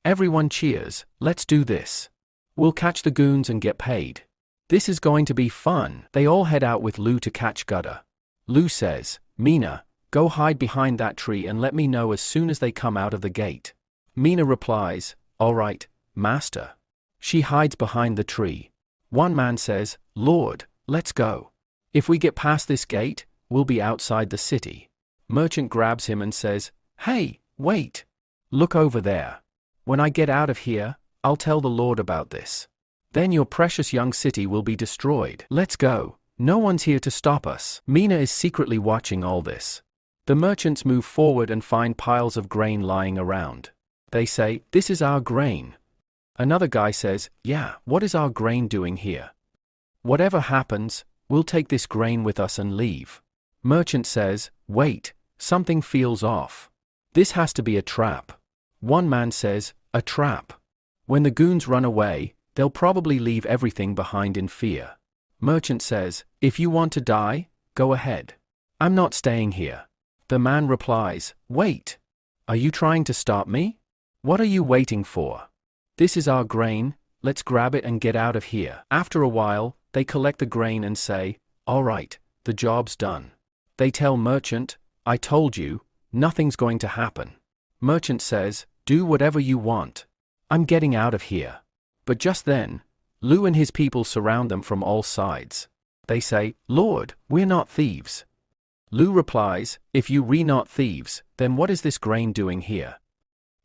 Everyone cheers, let's do this. We'll catch the goons and get paid. This is going to be fun. They all head out with Lou to catch Gutta. Lou says, Mina, go hide behind that tree and let me know as soon as they come out of the gate. Mina replies, alright, master. She hides behind the tree. One man says, Lord, let's go. If we get past this gate, we'll be outside the city. Merchant grabs him and says, hey, wait. Look over there. When I get out of here, I'll tell the Lord about this. Then your precious young city will be destroyed. Let's go. No one's here to stop us. Mina is secretly watching all this. The merchants move forward and find piles of grain lying around. They say, this is our grain. Another guy says, yeah, what is our grain doing here? Whatever happens, we'll take this grain with us and leave. Merchant says, wait, something feels off. This has to be a trap. One man says, a trap. When the goons run away, they'll probably leave everything behind in fear. Merchant says, if you want to die, go ahead. I'm not staying here. The man replies, wait. Are you trying to stop me? What are you waiting for? This is our grain, let's grab it and get out of here. After a while, they collect the grain and say, alright, the job's done. They tell Merchant, I told you, nothing's going to happen. Merchant says, do whatever you want. I'm getting out of here. But just then, Lou and his people surround them from all sides. They say, Lord, we're not thieves. Lou replies, if you not thieves, then what is this grain doing here?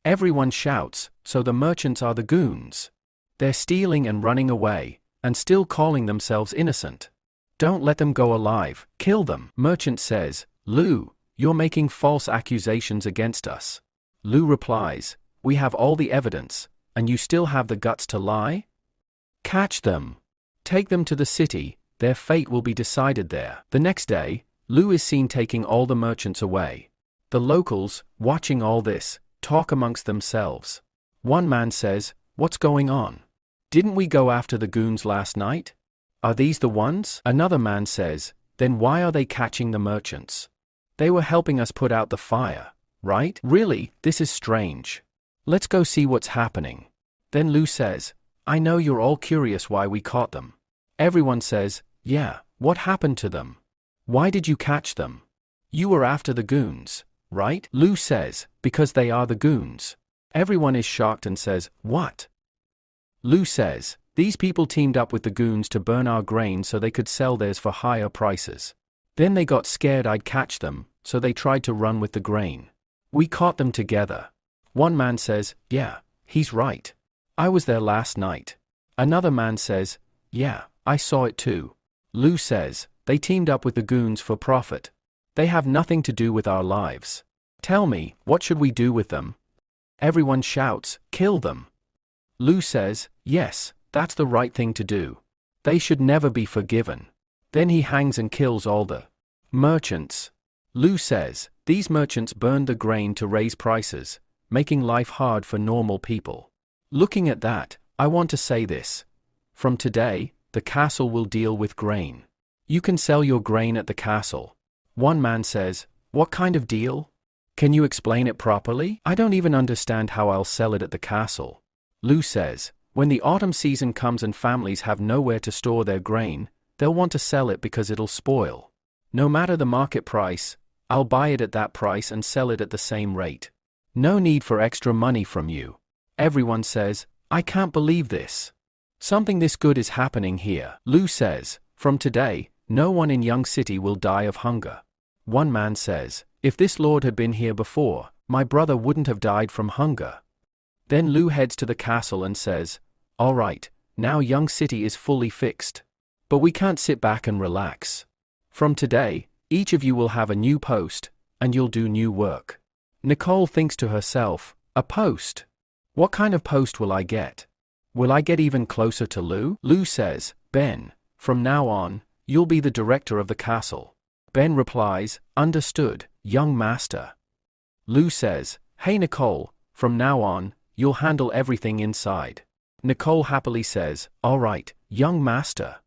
Everyone shouts, so the merchants are the goons. They're stealing and running away, and still calling themselves innocent. Don't let them go alive, kill them. Merchant says, Lou, you're making false accusations against us. Lou replies, we have all the evidence, and you still have the guts to lie? Catch them. Take them to the city, their fate will be decided there. The next day, Lou is seen taking all the merchants away. The locals, watching all this, talk amongst themselves. One man says, "What's going on? Didn't we go after the goons last night? Are these the ones?" Another man says, "Then why are they catching the merchants? They were helping us put out the fire, right? Really, this is strange. Let's go see what's happening." Then Lou says, "I know you're all curious why we caught them." Everyone says, "Yeah, what happened to them? Why did you catch them? You were after the goons, right?" Lou says, "Because they are the goons." Everyone is shocked and says, "What?" Lou says, "These people teamed up with the goons to burn our grain so they could sell theirs for higher prices. Then they got scared I'd catch them, so they tried to run with the grain. We caught them together." One man says, "Yeah, he's right. I was there last night." Another man says, "Yeah, I saw it too." Lou says, "They teamed up with the goons for profit. They have nothing to do with our lives. Tell me, what should we do with them?" Everyone shouts, "Kill them." Lou says, "Yes, that's the right thing to do. They should never be forgiven." Then he hangs and kills all the merchants. Lou says, "These merchants burned the grain to raise prices, making life hard for normal people. Looking at that, I want to say this. From today, the castle will deal with grain. You can sell your grain at the castle." One man says, "What kind of deal? Can you explain it properly? I don't even understand how I'll sell it at the castle." Lou says, "When the autumn season comes and families have nowhere to store their grain, they'll want to sell it because it'll spoil. No matter the market price, I'll buy it at that price and sell it at the same rate. No need for extra money from you." Everyone says, "I can't believe this. Something this good is happening here." Lou says, "From today, no one in Young City will die of hunger." One man says, "If this lord had been here before, my brother wouldn't have died from hunger." Then Lou heads to the castle and says, "All right, now Young City is fully fixed. But we can't sit back and relax. From today, each of you will have a new post, and you'll do new work." Nicole thinks to herself, "A post? What kind of post will I get? Will I get even closer to Lou?" Lou says, "Ben, from now on, you'll be the director of the castle." Ben replies, "Understood, young master." Lou says, "Hey Nicole, from now on, you'll handle everything inside." Nicole happily says, "All right, young master."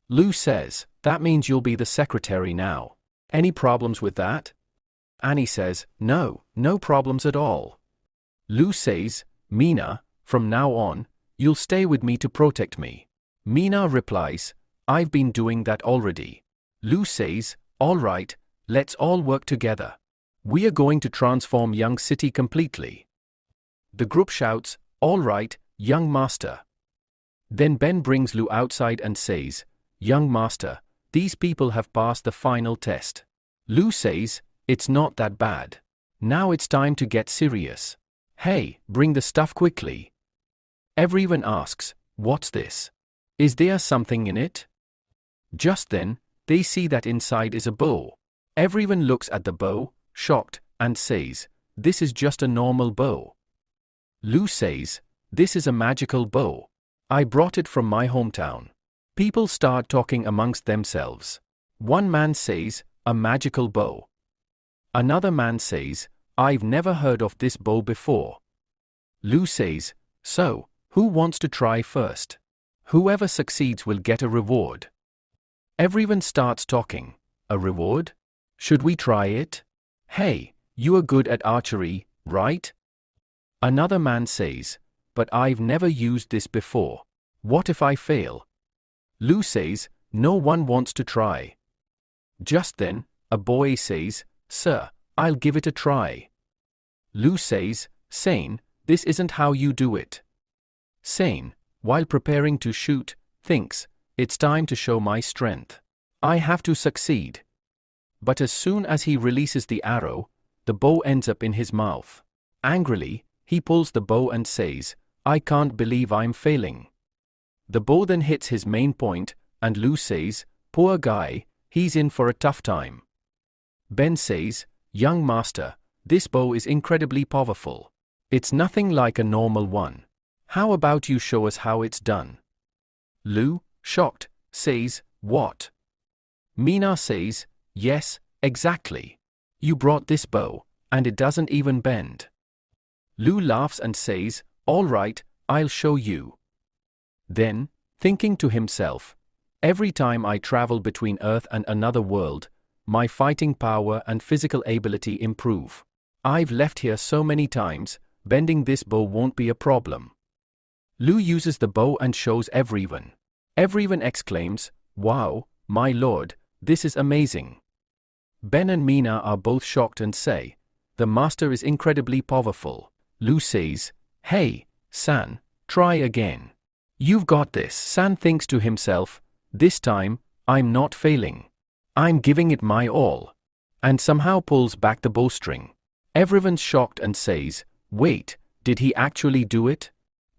Lou says, "That means you'll be the secretary now. Any problems with that?" Annie says, "No, no problems at all." Lou says, "Mina, from now on, you'll stay with me to protect me." Mina replies, "I've been doing that already." Lou says, "All right, let's all work together. We are going to transform Young City completely." The group shouts, "All right, young master." Then Ben brings Lou outside and says, "Young master, these people have passed the final test." Lou says, "It's not that bad. Now it's time to get serious. Hey, bring the stuff quickly." Everyone asks, "What's this? Is there something in it?" Just then, they see that inside is a bow. Everyone looks at the bow, shocked, and says, "This is just a normal bow." Lou says, "This is a magical bow. I brought it from my hometown." People start talking amongst themselves. One man says, "A magical bow." Another man says, "I've never heard of this bow before." Lou says, "So, who wants to try first? Whoever succeeds will get a reward." Everyone starts talking. "A reward? Should we try it? Hey, you are good at archery, right?" Another man says, "But I've never used this before. What if I fail?" Lou says, "No one wants to try." Just then, a boy says, "Sir, I'll give it a try." Lou says, "Sane, this isn't how you do it." Sane, while preparing to shoot, thinks, "It's time to show my strength. I have to succeed." But as soon as he releases the arrow, the bow ends up in his mouth. Angrily, he pulls the bow and says, "I can't believe I'm failing." The bow then hits his main point, and Lou says, "Poor guy, he's in for a tough time." Ben says, "Young master, this bow is incredibly powerful. It's nothing like a normal one. How about you show us how it's done?" Lou, shocked, says, "What?" Mina says, "Yes, exactly. You brought this bow, and it doesn't even bend. Lou laughs and says, "All right, I'll show you." Then, thinking to himself, "Every time I travel between Earth and another world, my fighting power and physical ability improve. I've left here so many times, bending this bow won't be a problem." Lou uses the bow and shows everyone. Everyone exclaims, "Wow, my lord, this is amazing." Ben and Mina are both shocked and say, "The master is incredibly powerful." Lou says, "Hey, San, try again. You've got this." San thinks to himself, "This time, I'm not failing. I'm giving it my all," and somehow pulls back the bowstring. Everyone's shocked and says, "Wait, did he actually do it?"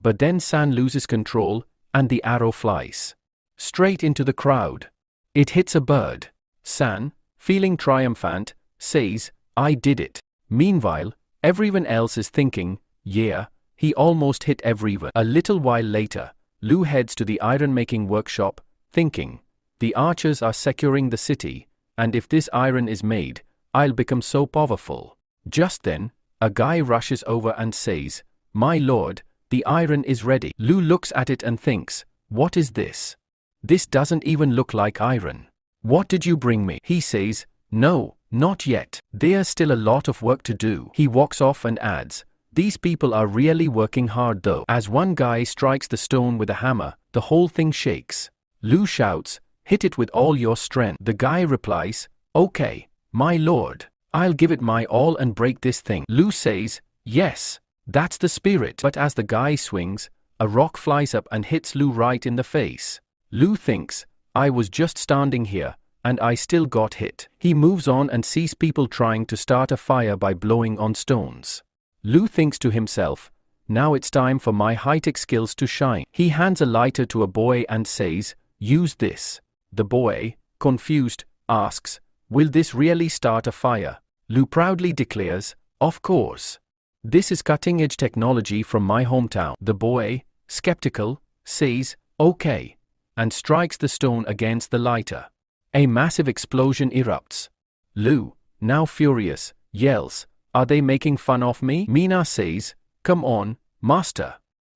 But then San loses control, and the arrow flies straight into the crowd. It hits a bird. San, feeling triumphant, says, "I did it." Meanwhile, everyone else is thinking, "Yeah, he almost hit everyone." A little while later, Lou heads to the iron-making workshop, thinking, "The archers are securing the city, and if this iron is made, I'll become so powerful." Just then, a guy rushes over and says, "My lord, the iron is ready." Lou looks at it and thinks, "What is this? This doesn't even look like iron. What did you bring me?" He says, "No, not yet. There's still a lot of work to do." He walks off and adds, "These people are really working hard though." As one guy strikes the stone with a hammer, the whole thing shakes. Lou shouts, "Hit it with all your strength." The guy replies, "Okay, my lord. I'll give it my all and break this thing." Lou says, "Yes, that's the spirit." But as the guy swings, a rock flies up and hits Lou right in the face. Lou thinks, "I was just standing here, and I still got hit." He moves on and sees people trying to start a fire by blowing on stones. Lou thinks to himself, "Now it's time for my high-tech skills to shine." He hands a lighter to a boy and says, "Use this." The boy, confused, asks, "Will this really start a fire?" Lou proudly declares, "Of course. This is cutting-edge technology from my hometown." The boy, skeptical, says, "Okay," and strikes the stone against the lighter. A massive explosion erupts. Lou, now furious, yells, "Are they making fun of me?" Mina says, "Come on, master.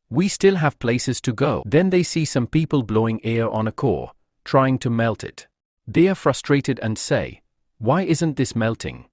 We still have places to go." Then they see some people blowing air on a core, trying to melt it. They are frustrated and say, "Why isn't this melting?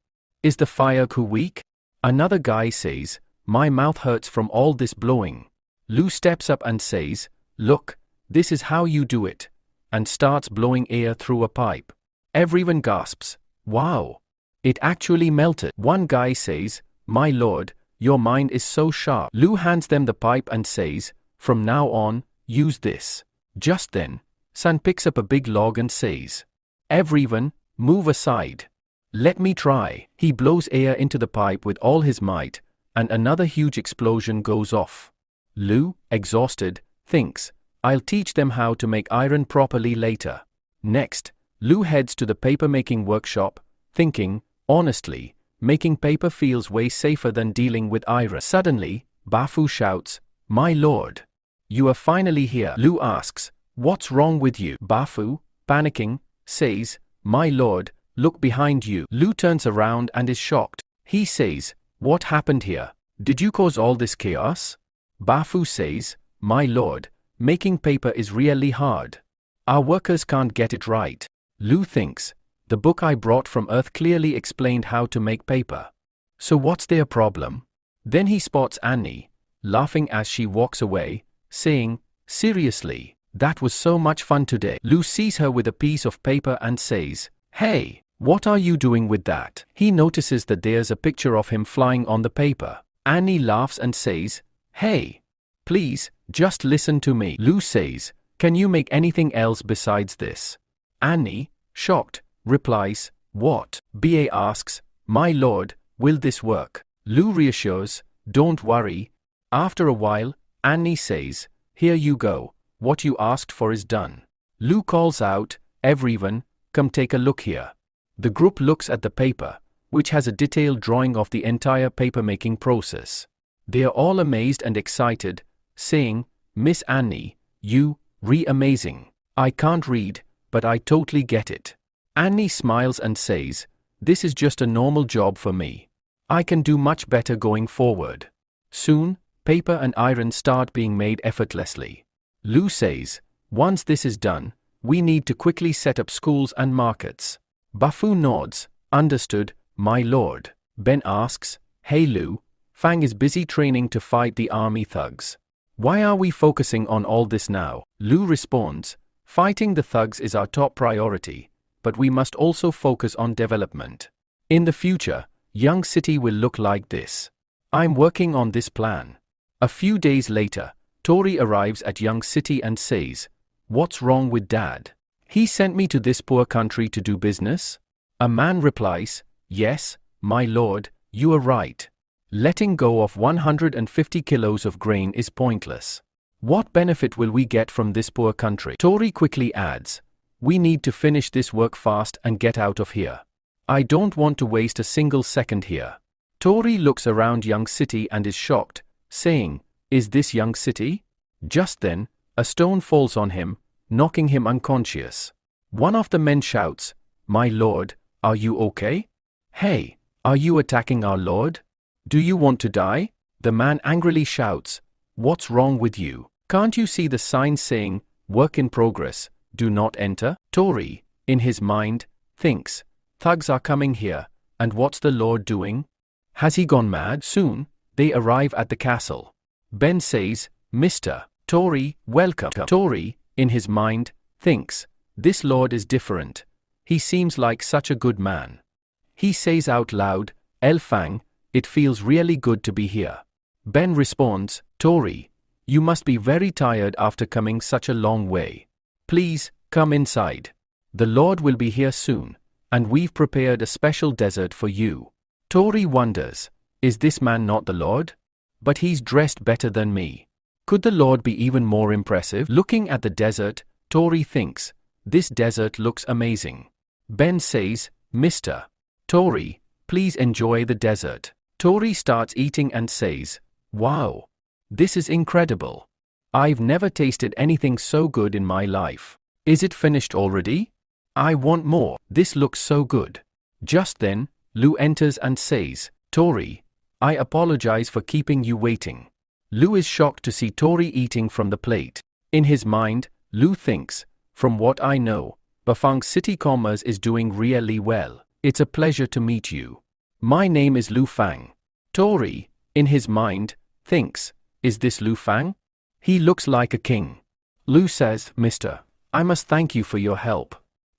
Is the fire too weak?" Another guy says, "My mouth hurts from all this blowing." Lou steps up and says, "Look, this is how you do it," and starts blowing air through a pipe. Everyone gasps, "Wow! It actually melted." One guy says, "My lord, your mind is so sharp." Lou hands them the pipe and says, "From now on, use this." Just then, San picks up a big log and says, "Everyone, move aside. Let me try." He blows air into the pipe with all his might, and another huge explosion goes off. Lou, exhausted, thinks, "I'll teach them how to make iron properly later." Next, Lou heads to the paper-making workshop, thinking, honestly, making paper feels way safer than dealing with iron. Suddenly, Bafu shouts, "My lord! You are finally here." Lou asks, "What's wrong with you?" Bafu, panicking, says, "My lord, look behind you." Lou turns around and is shocked. He says, "What happened here? Did you cause all this chaos?" Bafu says, "My lord, making paper is really hard. Our workers can't get it right." Lou thinks, "The book I brought from Earth clearly explained how to make paper. So what's their problem?" Then he spots Annie, laughing as she walks away, saying, "Seriously, that was so much fun today." Lou sees her with a piece of paper and says, "Hey, what are you doing with that?" He notices that there's a picture of him flying on the paper. Annie laughs and says, "Hey, please, just listen to me." Lou says, "Can you make anything else besides this?" Annie, shocked, replies, "What?" BA asks, "My lord, will this work?" Lou reassures, "Don't worry." After a while, Annie says, "Here you go, what you asked for is done." Lou calls out, "Everyone, come take a look here." The group looks at the paper, which has a detailed drawing of the entire paper-making process. They are all amazed and excited, saying, "Miss Annie, you, amazing. I can't read, but I totally get it." Annie smiles and says, "This is just a normal job for me. I can do much better going forward. Soon, paper and iron start being made effortlessly. Lu says, once this is done, we need to quickly set up schools and markets. Bafu nods, understood, my lord. Ben asks, hey Lu, Fang is busy training to fight the army thugs. Why are we focusing on all this now? Lu responds, fighting the thugs is our top priority, but we must also focus on development. In the future, Young City will look like this. I'm working on this plan. A few days later, Tori arrives at Young City and says, what's wrong with Dad? He sent me to this poor country to do business? A man replies, yes, my lord, you are right. Letting go of 150 kilos of grain is pointless. What benefit will we get from this poor country? Tori quickly adds, we need to finish this work fast and get out of here. I don't want to waste a single second here. Tori looks around Young City and is shocked, saying, is this Young City? Just then, a stone falls on him, knocking him unconscious. One of the men shouts, my lord, are you okay? Hey, are you attacking our lord? Do you want to die? The man angrily shouts, what's wrong with you? Can't you see the sign saying, work in progress, do not enter? Tori, in his mind, thinks, thugs are coming here, and what's the lord doing? Has he gone mad? Soon, they arrive at the castle. Ben says, Mr. Tori, welcome. Tori, in his mind, thinks, this lord is different. He seems like such a good man. He says out loud, El Fang, it feels really good to be here. Ben responds, Tori, you must be very tired after coming such a long way. Please, come inside. The Lord will be here soon, and we've prepared a special dessert for you. Tori wonders, is this man not the Lord? But he's dressed better than me. Could the Lord be even more impressive? Looking at the dessert, Tori thinks, this dessert looks amazing. Ben says, Mr. Tori, please enjoy the dessert. Tori starts eating and says, wow, this is incredible. I've never tasted anything so good in my life. Is it finished already? I want more. This looks so good. Just then, Lu enters and says, Tori, I apologize for keeping you waiting. Lu is shocked to see Tori eating from the plate. In his mind, Lu thinks, from what I know, Bafang City Commerce is doing really well. It's a pleasure to meet you. My name is Lu Fang. Tori, in his mind, thinks, is this Lu Fang? He looks like a king. Lu says, Mister, I must thank you for your help.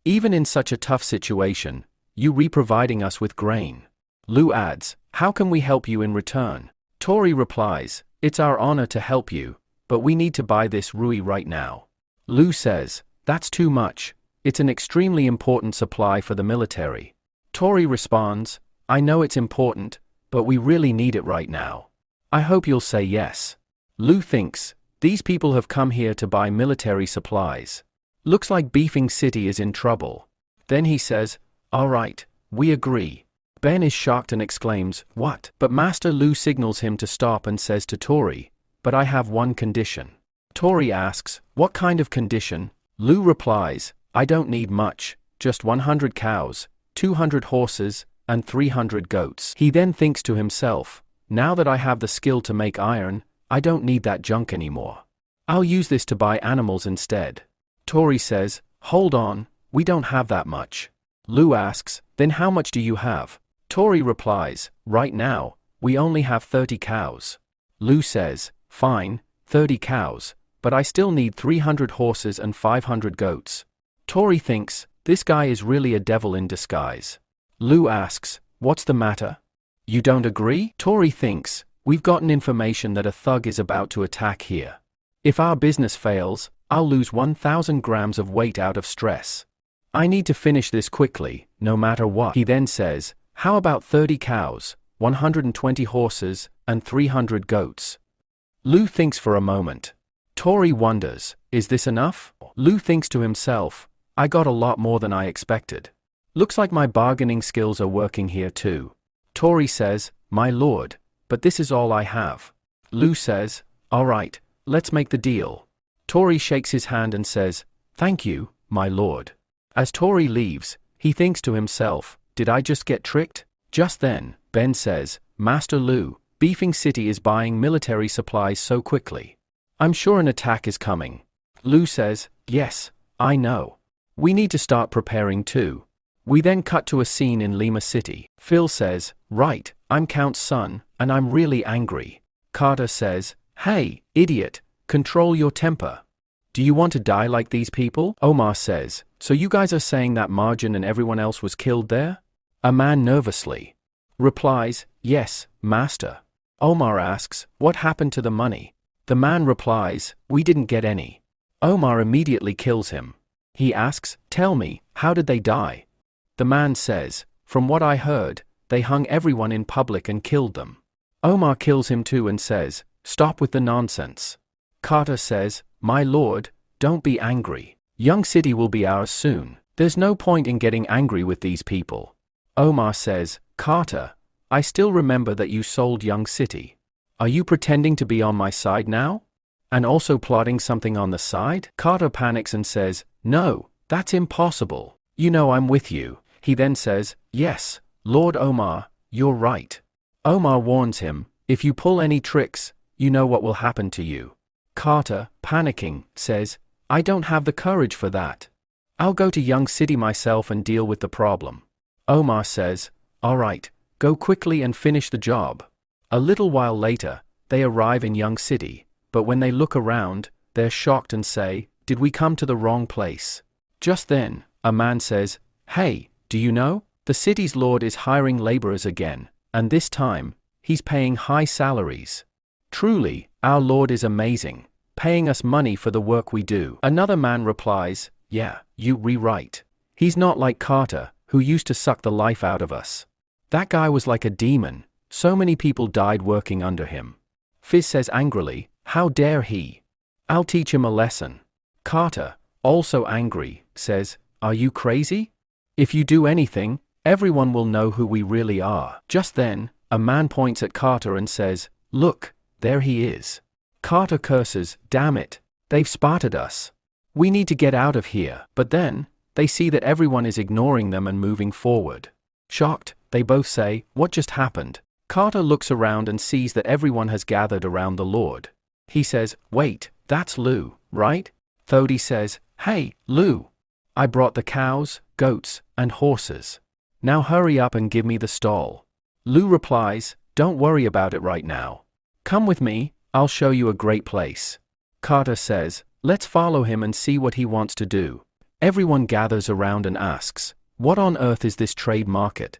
Even in such a tough situation, you providing us with grain. Lu adds, how can we help you in return? Tori replies, it's our honor to help you, but we need to buy this rui right now. Lu says, that's too much. It's an extremely important supply for the military. Tori responds, I know it's important, but we really need it right now. I hope you'll say yes. Lu thinks, these people have come here to buy military supplies. Looks like Beefing City is in trouble. Then he says, all right, we agree. Ben is shocked and exclaims, what? But Master Lu signals him to stop and says to Tori, but I have one condition. Tori asks, what kind of condition? Lu replies, I don't need much, just 100 cows, 200 horses, and 300 goats. He then thinks to himself, now that I have the skill to make iron, I don't need that junk anymore. I'll use this to buy animals instead. Tori says, hold on, we don't have that much. Lu asks, then how much do you have? Tori replies, right now, we only have 30 cows. Lu says, fine, 30 cows, but I still need 300 horses and 500 goats. Tori thinks, this guy is really a devil in disguise. Lu asks, what's the matter? You don't agree? Tori thinks, we've gotten information that a thug is about to attack here. If our business fails, I'll lose 1,000 grams of weight out of stress. I need to finish this quickly, no matter what. He then says, how about 30 cows, 120 horses, and 300 goats? Lu thinks for a moment. Tori wonders, is this enough? Lu thinks to himself, I got a lot more than I expected. Looks like my bargaining skills are working here too. Tori says, my lord, but this is all I have. Lu says, all right, let's make the deal. Tori shakes his hand and says, thank you, my lord. As Tori leaves, he thinks to himself, did I just get tricked? Just then, Ben says, Master Lu, Beefing City is buying military supplies so quickly. I'm sure an attack is coming. Lu says, yes, I know. We need to start preparing too. We then cut to a scene in Lima City. Phil says, right, I'm Count's son, and I'm really angry. Carter says, hey, idiot, control your temper. Do you want to die like these people? Omar says, so you guys are saying that Marjan and everyone else was killed there? A man nervously replies, yes, master. Omar asks, what happened to the money? The man replies, we didn't get any. Omar immediately kills him. He asks, tell me, how did they die? The man says, from what I heard, they hung everyone in public and killed them. Omar kills him too and says, stop with the nonsense. Carter says, my lord, don't be angry. Young City will be ours soon. There's no point in getting angry with these people. Omar says, Carter, I still remember that you sold Young City. Are you pretending to be on my side now? And also plotting something on the side? Carter panics and says, no, that's impossible. You know I'm with you. He then says, yes, Lord Omar, you're right. Omar warns him, if you pull any tricks, you know what will happen to you. Carter, panicking, says, I don't have the courage for that. I'll go to Young City myself and deal with the problem. Omar says, all right, go quickly and finish the job. A little while later, they arrive in Young City, but when they look around, they're shocked and say, did we come to the wrong place? Just then, a man says, hey, do you know? The city's lord is hiring laborers again, and this time, he's paying high salaries. Truly, our lord is amazing, paying us money for the work we do. Another man replies, yeah, you rewrite. He's not like Carter, who used to suck the life out of us. That guy was like a demon, so many people died working under him. Fizz says angrily, how dare he? I'll teach him a lesson. Carter, also angry, says, are you crazy? If you do anything, everyone will know who we really are. Just then, a man points at Carter and says, look, there he is. Carter curses, damn it, they've spotted us. We need to get out of here. But then, they see that everyone is ignoring them and moving forward. Shocked, they both say, what just happened? Carter looks around and sees that everyone has gathered around the Lord. He says, wait, that's Lu, right? Thody says, hey, Lu. I brought the cows, goats, and horses. Now hurry up and give me the stall. Lu replies, don't worry about it right now. Come with me, I'll show you a great place. Carter says, let's follow him and see what he wants to do. Everyone gathers around and asks, what on earth is this trade market?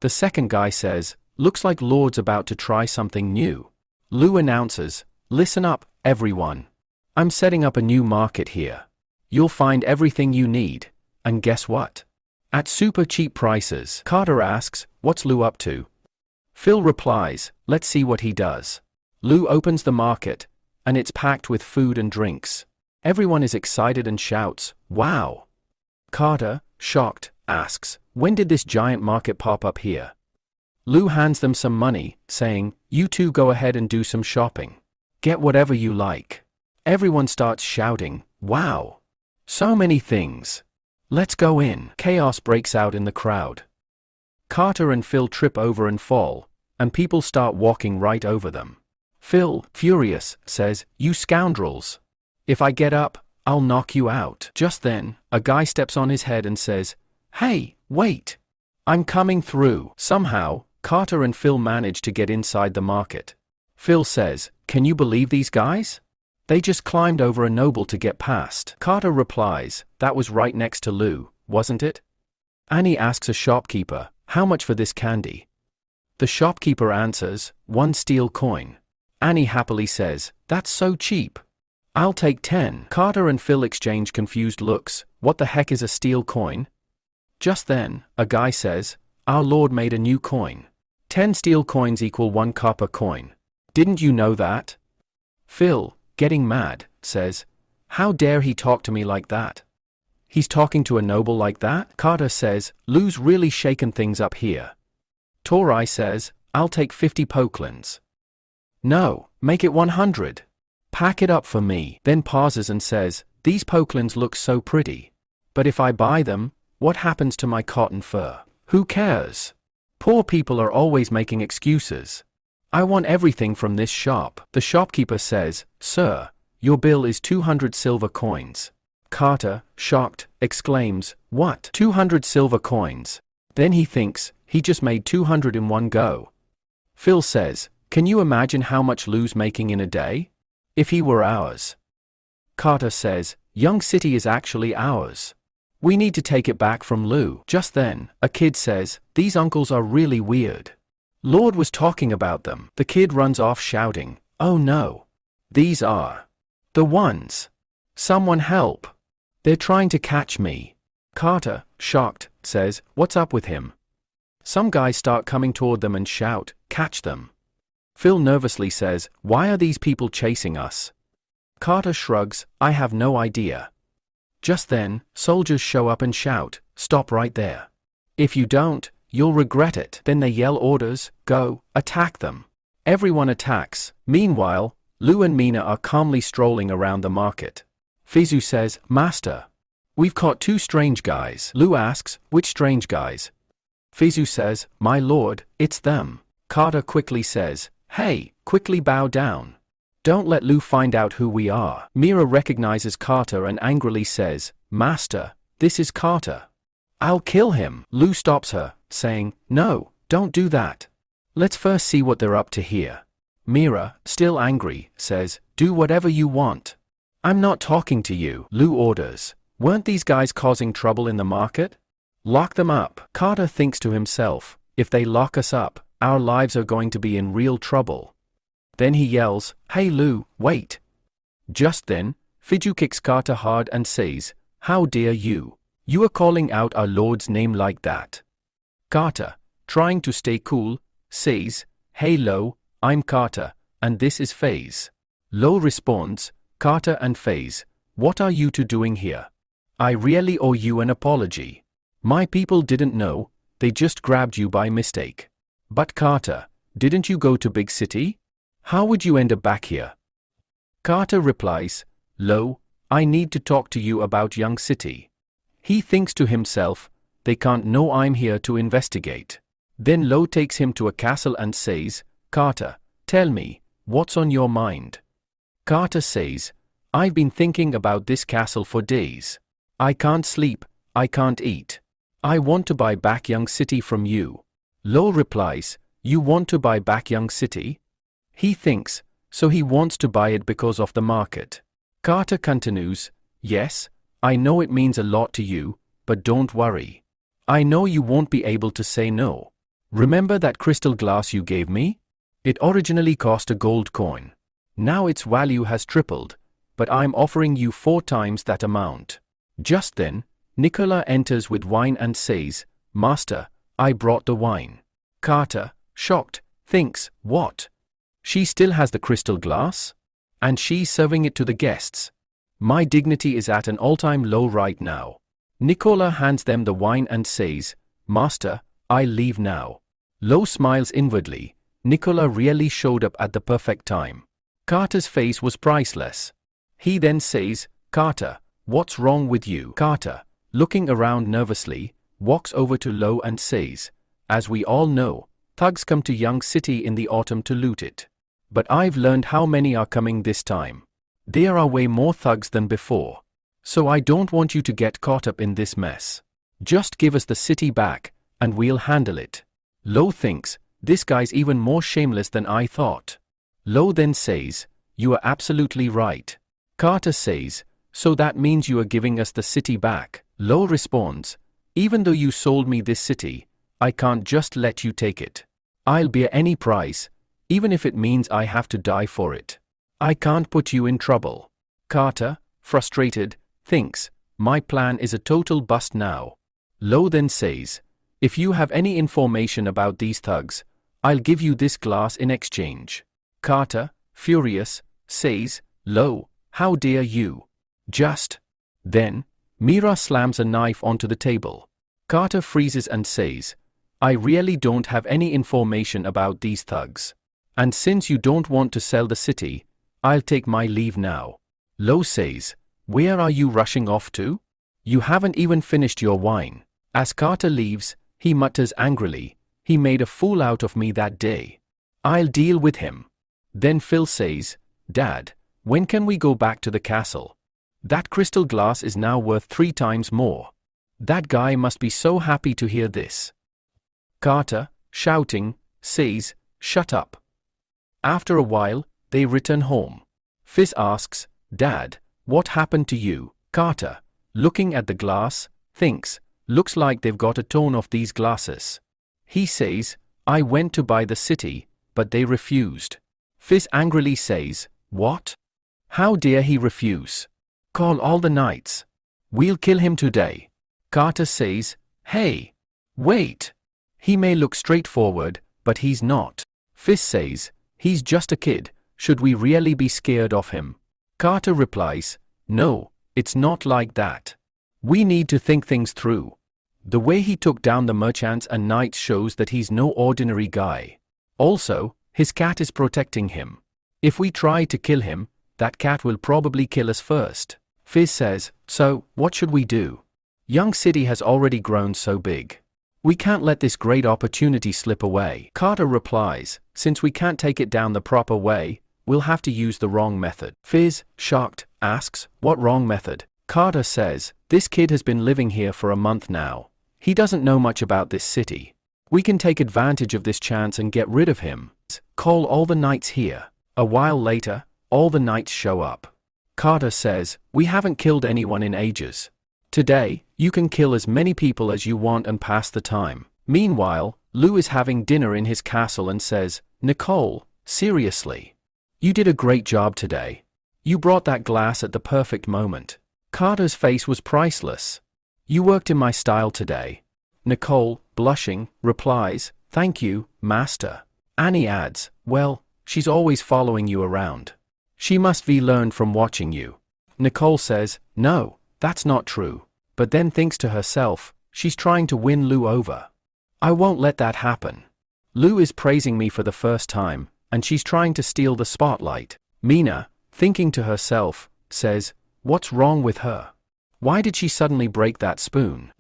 The second guy says, looks like Lord's about to try something new. Lu announces, listen up, everyone. I'm setting up a new market here. You'll find everything you need, and guess what? At super cheap prices. Carter asks, what's Lu up to? Phil replies, let's see what he does. Lu opens the market, and it's packed with food and drinks. Everyone is excited and shouts, wow. Carter, shocked, asks, when did this giant market pop up here? Lu hands them some money, saying, you two go ahead and do some shopping. Get whatever you like. Everyone starts shouting, wow. So many things. Let's go in. Chaos breaks out in the crowd. Carter and Phil trip over and fall, and people start walking right over them. Phil, furious, says, you scoundrels. If I get up, I'll knock you out. Just then, a guy steps on his head and says, hey, wait. I'm coming through. Somehow, Carter and Phil manage to get inside the market. Phil says, can you believe these guys? They just climbed over a noble to get past. Carter replies, that was right next to Lu, wasn't it? Annie asks a shopkeeper, how much for this candy? The shopkeeper answers, 1 steel coin. Annie happily says, that's so cheap. I'll take 10. Carter and Phil exchange confused looks, what the heck is a steel coin? Just then, a guy says, our Lord made a new coin. 10 steel coins equal 1 copper coin. Didn't you know that? Phil, getting mad, says, how dare he talk to me like that? He's talking to a noble like that? Carter says, Lu's really shaken things up here. Torai says, I'll take 50 poklins. No, make it 100. Pack it up for me. Then pauses and says, these poklins look so pretty. But if I buy them, what happens to my cotton fur? Who cares? Poor people are always making excuses. I want everything from this shop. The shopkeeper says, Sir, your bill is 200 silver coins. Carter, shocked, exclaims, What? 200 silver coins? Then he thinks, he just made 200 in one go. Phil says, Can you imagine how much Lou's making in a day? If he were ours. Carter says, Young City is actually ours. We need to take it back from Lou. Just then, a kid says, These uncles are really weird. Lord was talking about them. The kid runs off shouting, Oh no. These are the ones. Someone help. They're trying to catch me. Carter, shocked, says, What's up with him? Some guys start coming toward them and shout, Catch them. Phil nervously says, Why are these people chasing us? Carter shrugs, I have no idea. Just then, soldiers show up and shout, Stop right there. If you don't, you'll regret it. Then they yell orders, Go, attack them. Everyone attacks. Meanwhile, Lou and Mina are calmly strolling around the market. Fizu says, Master, we've caught two strange guys. Lou asks, Which strange guys? Fizu says, My lord, it's them. Carter quickly says, Hey, quickly bow down. Don't let Lou find out who we are. Mira recognizes Carter and angrily says, Master, this is Carter. I'll kill him. Lou stops her, saying, No, don't do that. Let's first see what they're up to here. Mira, still angry, says, Do whatever you want. I'm not talking to you. Lou orders, Weren't these guys causing trouble in the market? Lock them up. Carter thinks to himself, If they lock us up, our lives are going to be in real trouble. Then he yells, Hey Lou, wait. Just then, Fiju kicks Carter hard and says, How dare you? You are calling out our Lord's name like that. Carter, trying to stay cool, says, Hey Lo, I'm Carter, and this is FaZe. Lo responds, Carter and FaZe, what are you two doing here? I really owe you an apology. My people didn't know, they just grabbed you by mistake. But Carter, didn't you go to Big City? How would you end up back here? Carter replies, Lo, I need to talk to you about Young City. He thinks to himself, they can't know I'm here to investigate. Then Lo takes him to a castle and says, Carter, tell me, what's on your mind? Carter says, I've been thinking about this castle for days. I can't sleep, I can't eat. I want to buy back Young City from you. Lo replies, You want to buy back Young City? He thinks, so he wants to buy it because of the market. Carter continues, Yes, I know it means a lot to you, but don't worry. I know you won't be able to say no. Remember that crystal glass you gave me? It originally cost a gold coin. Now its value has tripled, but I'm offering you 4 times that amount. Just then, Nicola enters with wine and says, Master, I brought the wine. Carter, shocked, thinks, What? She still has the crystal glass? And she's serving it to the guests. My dignity is at an all-time low right now. Nicola hands them the wine and says, Master, I leave now. Lo smiles inwardly. Nicola really showed up at the perfect time. Carter's face was priceless. He then says, Carter, what's wrong with you? Carter, looking around nervously, walks over to Lo and says, As we all know, thugs come to Young City in the autumn to loot it. But I've learned how many are coming this time. There are way more thugs than before. So I don't want you to get caught up in this mess. Just give us the city back, and we'll handle it. Lo thinks, this guy's even more shameless than I thought. Lo then says, You are absolutely right. Carter says, So that means you are giving us the city back. Lo responds, Even though you sold me this city, I can't just let you take it. I'll bear any price, even if it means I have to die for it. I can't put you in trouble. Carter, frustrated, thinks, My plan is a total bust now. Lo then says, If you have any information about these thugs, I'll give you this glass in exchange. Carter, furious, says, Lo, how dare you? Just then, Mira slams a knife onto the table. Carter freezes and says, I really don't have any information about these thugs. And since you don't want to sell the city, I'll take my leave now. Lo says, Where are you rushing off to? You haven't even finished your wine. As Carter leaves, he mutters angrily, He made a fool out of me that day. I'll deal with him. Then Phil says, Dad, when can we go back to the castle? That crystal glass is now worth 3 times more. That guy must be so happy to hear this. Carter, shouting, says, Shut up. After a while, they return home. Fizz asks, Dad, what happened to you? Carter, looking at the glass, thinks, looks like they've got a ton of these glasses. He says, I went to buy the city, but they refused. Fizz angrily says, What? How dare he refuse? Call all the knights. We'll kill him today. Carter says, Hey, wait. He may look straightforward, but he's not. Fizz says, He's just a kid. Should we really be scared of him? Carter replies, No, it's not like that. We need to think things through. The way he took down the merchants and knights shows that he's no ordinary guy. Also, his cat is protecting him. If we try to kill him, that cat will probably kill us first. Fizz says, So, what should we do? Young City has already grown so big. We can't let this great opportunity slip away. Carter replies, Since we can't take it down the proper way, we'll have to use the wrong method. Fizz, shocked, asks, What wrong method? Carter says, This kid has been living here for a month now. He doesn't know much about this city. We can take advantage of this chance and get rid of him. Call all the knights here. A while later, all the knights show up. Carter says, We haven't killed anyone in ages. Today, you can kill as many people as you want and pass the time. Meanwhile, Lou is having dinner in his castle and says, Nicole, seriously. You did a great job today. You brought that glass at the perfect moment. Carter's face was priceless. You worked in my style today. Nicole, blushing, replies, Thank you, master. Annie adds, Well, she's always following you around. She must be learned from watching you. Nicole says, No, that's not true. But then thinks to herself, she's trying to win Lou over. I won't let that happen. Lou is praising me for the first time, and she's trying to steal the spotlight. Mina, thinking to herself, says, What's wrong with her? Why did she suddenly break that spoon?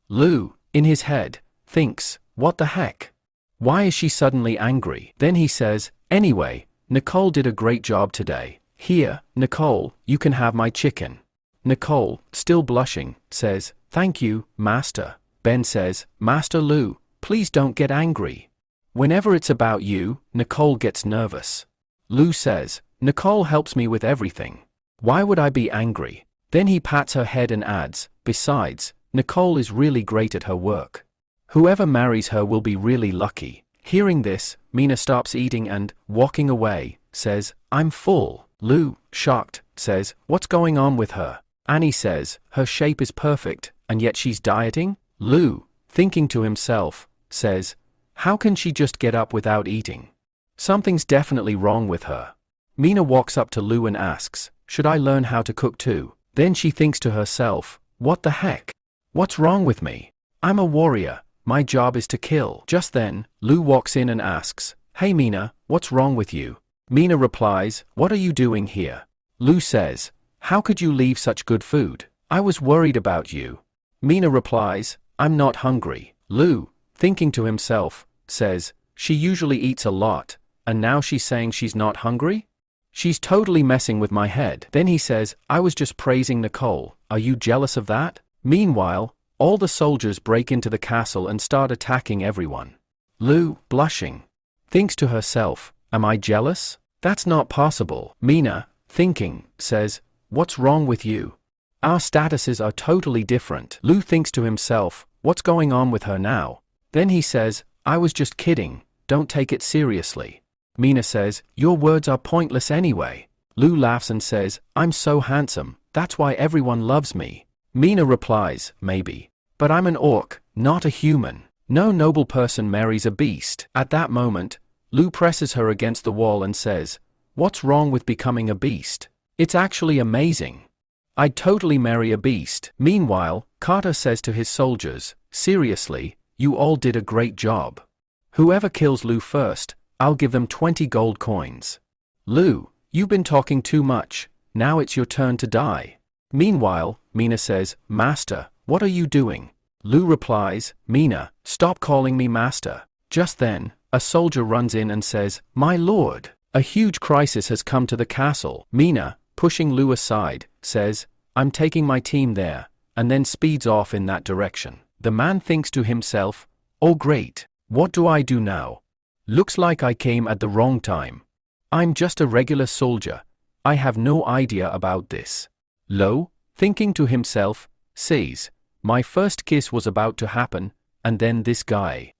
Lou, in his head, thinks, What the heck? Why is she suddenly angry? Then he says, Anyway, Nicole did a great job today. Here, Nicole, you can have my chicken. Nicole, still blushing, says, Thank you, master. Ben says, Master Lou, please don't get angry. Whenever it's about you, Nicole gets nervous. Lou says, Nicole helps me with everything. Why would I be angry? Then he pats her head and adds, Besides, Nicole is really great at her work. Whoever marries her will be really lucky. Hearing this, Mina stops eating and, walking away, says, I'm full. Lou, shocked, says, What's going on with her? Annie says, Her shape is perfect, and yet she's dieting? Lou, thinking to himself, says, How can she just get up without eating? Something's definitely wrong with her. Mina walks up to Lou and asks, Should I learn how to cook too? Then she thinks to herself, What the heck? What's wrong with me? I'm a warrior. My job is to kill. Just then, Lou walks in and asks, Hey Mina, what's wrong with you? Mina replies, What are you doing here? Lou says, How could you leave such good food? I was worried about you. Mina replies, I'm not hungry. Lou, thinking to himself, says, She usually eats a lot, and now she's saying she's not hungry? She's totally messing with my head. Then he says, I was just praising Nicole. Are you jealous of that? Meanwhile, all the soldiers break into the castle and start attacking everyone. Lou, blushing, thinks to herself, Am I jealous? That's not possible. Mina, thinking, says, What's wrong with you? Our statuses are totally different. Lou thinks to himself, What's going on with her now? Then he says, I was just kidding. Don't take it seriously. Mina says, Your words are pointless anyway. Lou laughs and says, I'm so handsome, that's why everyone loves me. Mina replies, Maybe. But I'm an orc, not a human. No noble person marries a beast. At that moment, Lou presses her against the wall and says, What's wrong with becoming a beast? It's actually amazing. I'd totally marry a beast. Meanwhile, Carter says to his soldiers, Seriously, you all did a great job. Whoever kills Lou first, I'll give them 20 gold coins. Lou, you've been talking too much. Now it's your turn to die. Meanwhile, Mina says, Master, what are you doing? Lou replies, Mina, stop calling me master. Just then, a soldier runs in and says, "My lord, a huge crisis has come to the castle." Mina, pushing Lou aside, says, "I'm taking my team there," and then speeds off in that direction. The man thinks to himself, "Oh great, what do I do now? Looks like I came at the wrong time. I'm just a regular soldier. I have no idea about this." Lo, thinking to himself, says, "My first kiss was about to happen, and then this guy."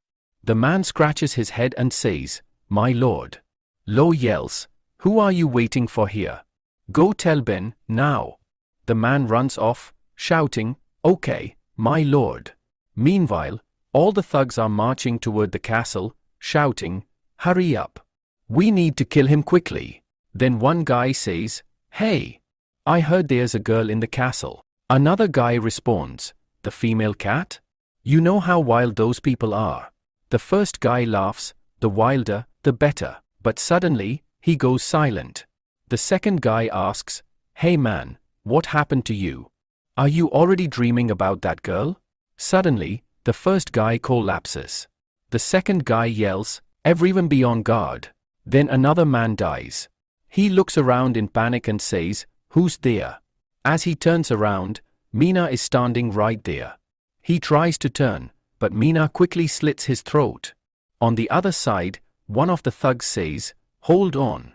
The man scratches his head and says, "My lord." Lo yells, "Who are you waiting for here? Go tell Ben, now." The man runs off, shouting, "Okay, my lord." Meanwhile, all the thugs are marching toward the castle, shouting, "Hurry up. We need to kill him quickly." Then one guy says, "Hey, I heard there's a girl in the castle." Another guy responds, "The female cat? You know how wild those people are." The first guy laughs, "The wilder, the better." But suddenly, he goes silent. The second guy asks, "Hey man, what happened to you? Are you already dreaming about that girl?" Suddenly, the first guy collapses. The second guy yells, "Everyone be on guard." Then another man dies. He looks around in panic and says, "Who's there?" As he turns around, Mina is standing right there. He tries to turn, but Mina quickly slits his throat. On the other side, one of the thugs says, "Hold on.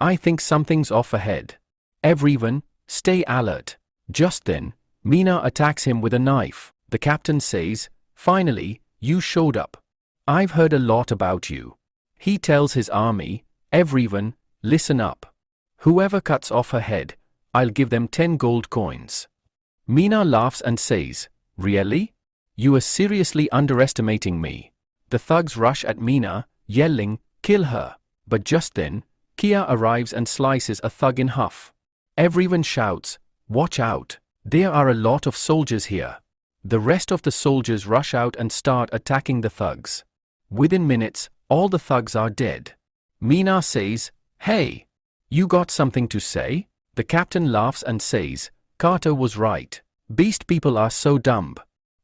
I think something's off ahead. Everyone, stay alert." Just then, Mina attacks him with a knife. The captain says, "Finally, you showed up. I've heard a lot about you." He tells his army, "Everyone, listen up. Whoever cuts off her head, I'll give them 10 gold coins." Mina laughs and says, "Really? You are seriously underestimating me." The thugs rush at Mina, yelling, "Kill her." But just then, Kia arrives and slices a thug in half. Everyone shouts, "Watch out. There are a lot of soldiers here." The rest of the soldiers rush out and start attacking the thugs. Within minutes, all the thugs are dead. Mina says, "Hey, you got something to say?" The captain laughs and says, "Carter was right. Beast people are so dumb.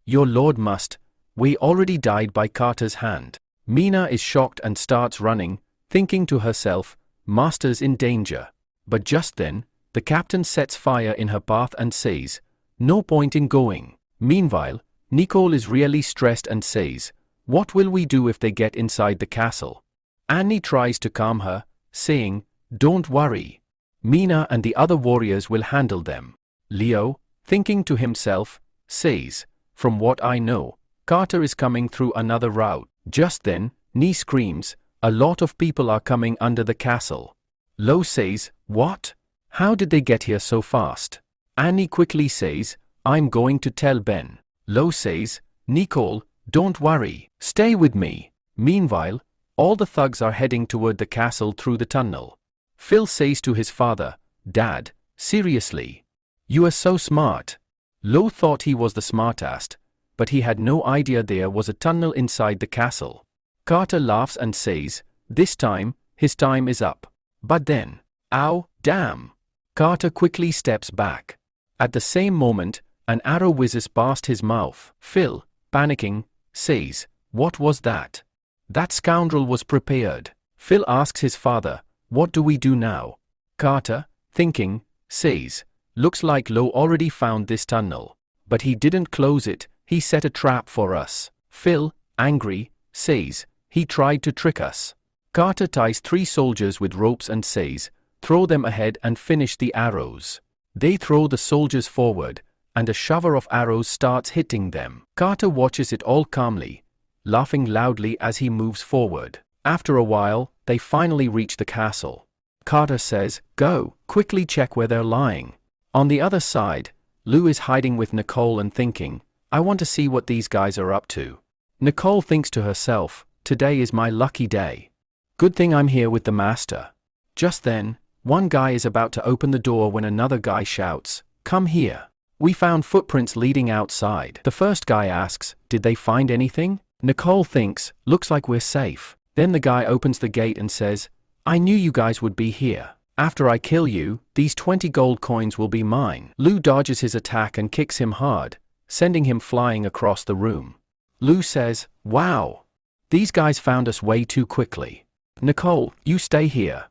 Your lord must. We already died by Carter's hand." Mina is shocked and starts running, thinking to herself, "Master's in danger." But just then, the captain sets fire in her path and says, "No point in going." Meanwhile, Nicole is really stressed and says, "What will we do if they get inside the castle?" Annie tries to calm her, saying, "Don't worry. Mina and the other warriors will handle them." Leo, thinking to himself, says, "From what I know, Carter is coming through another route." Just then, Nee screams, "A lot of people are coming under the castle." Lo says, "What? How did they get here so fast?" Annie quickly says, "I'm going to tell Ben." Lo says, "Nicole, don't worry, stay with me." Meanwhile, all the thugs are heading toward the castle through the tunnel. Phil says to his father, "Dad, seriously? You are so smart." Lo thought he was the smartest, but he had no idea there was a tunnel inside the castle. Carter laughs and says, "This time, his time is up." But then, ow, damn! Carter quickly steps back. At the same moment, an arrow whizzes past his mouth. Phil, panicking, says, "What was that?" That scoundrel was prepared. Phil asks his father, "What do we do now?" Carter, thinking, says, "Looks like Lo already found this tunnel. But he didn't close it, he set a trap for us." Phil, angry, says, "He tried to trick us." Carter ties 3 soldiers with ropes and says, "Throw them ahead and finish the arrows." They throw the soldiers forward, and a shower of arrows starts hitting them. Carter watches it all calmly, laughing loudly as he moves forward. After a while, they finally reach the castle. Carter says, "Go, quickly check where they're lying." On the other side, Lou is hiding with Nicole and thinking, "I want to see what these guys are up to." Nicole thinks to herself, "Today is my lucky day. Good thing I'm here with the master." Just then, one guy is about to open the door when another guy shouts, "Come here. We found footprints leading outside." The first guy asks, "Did they find anything?" Nicole thinks, "Looks like we're safe." Then the guy opens the gate and says, "I knew you guys would be here. After I kill you, these 20 gold coins will be mine." Lou dodges his attack and kicks him hard, sending him flying across the room. Lou says, "Wow. These guys found us way too quickly. Nicole, you stay here.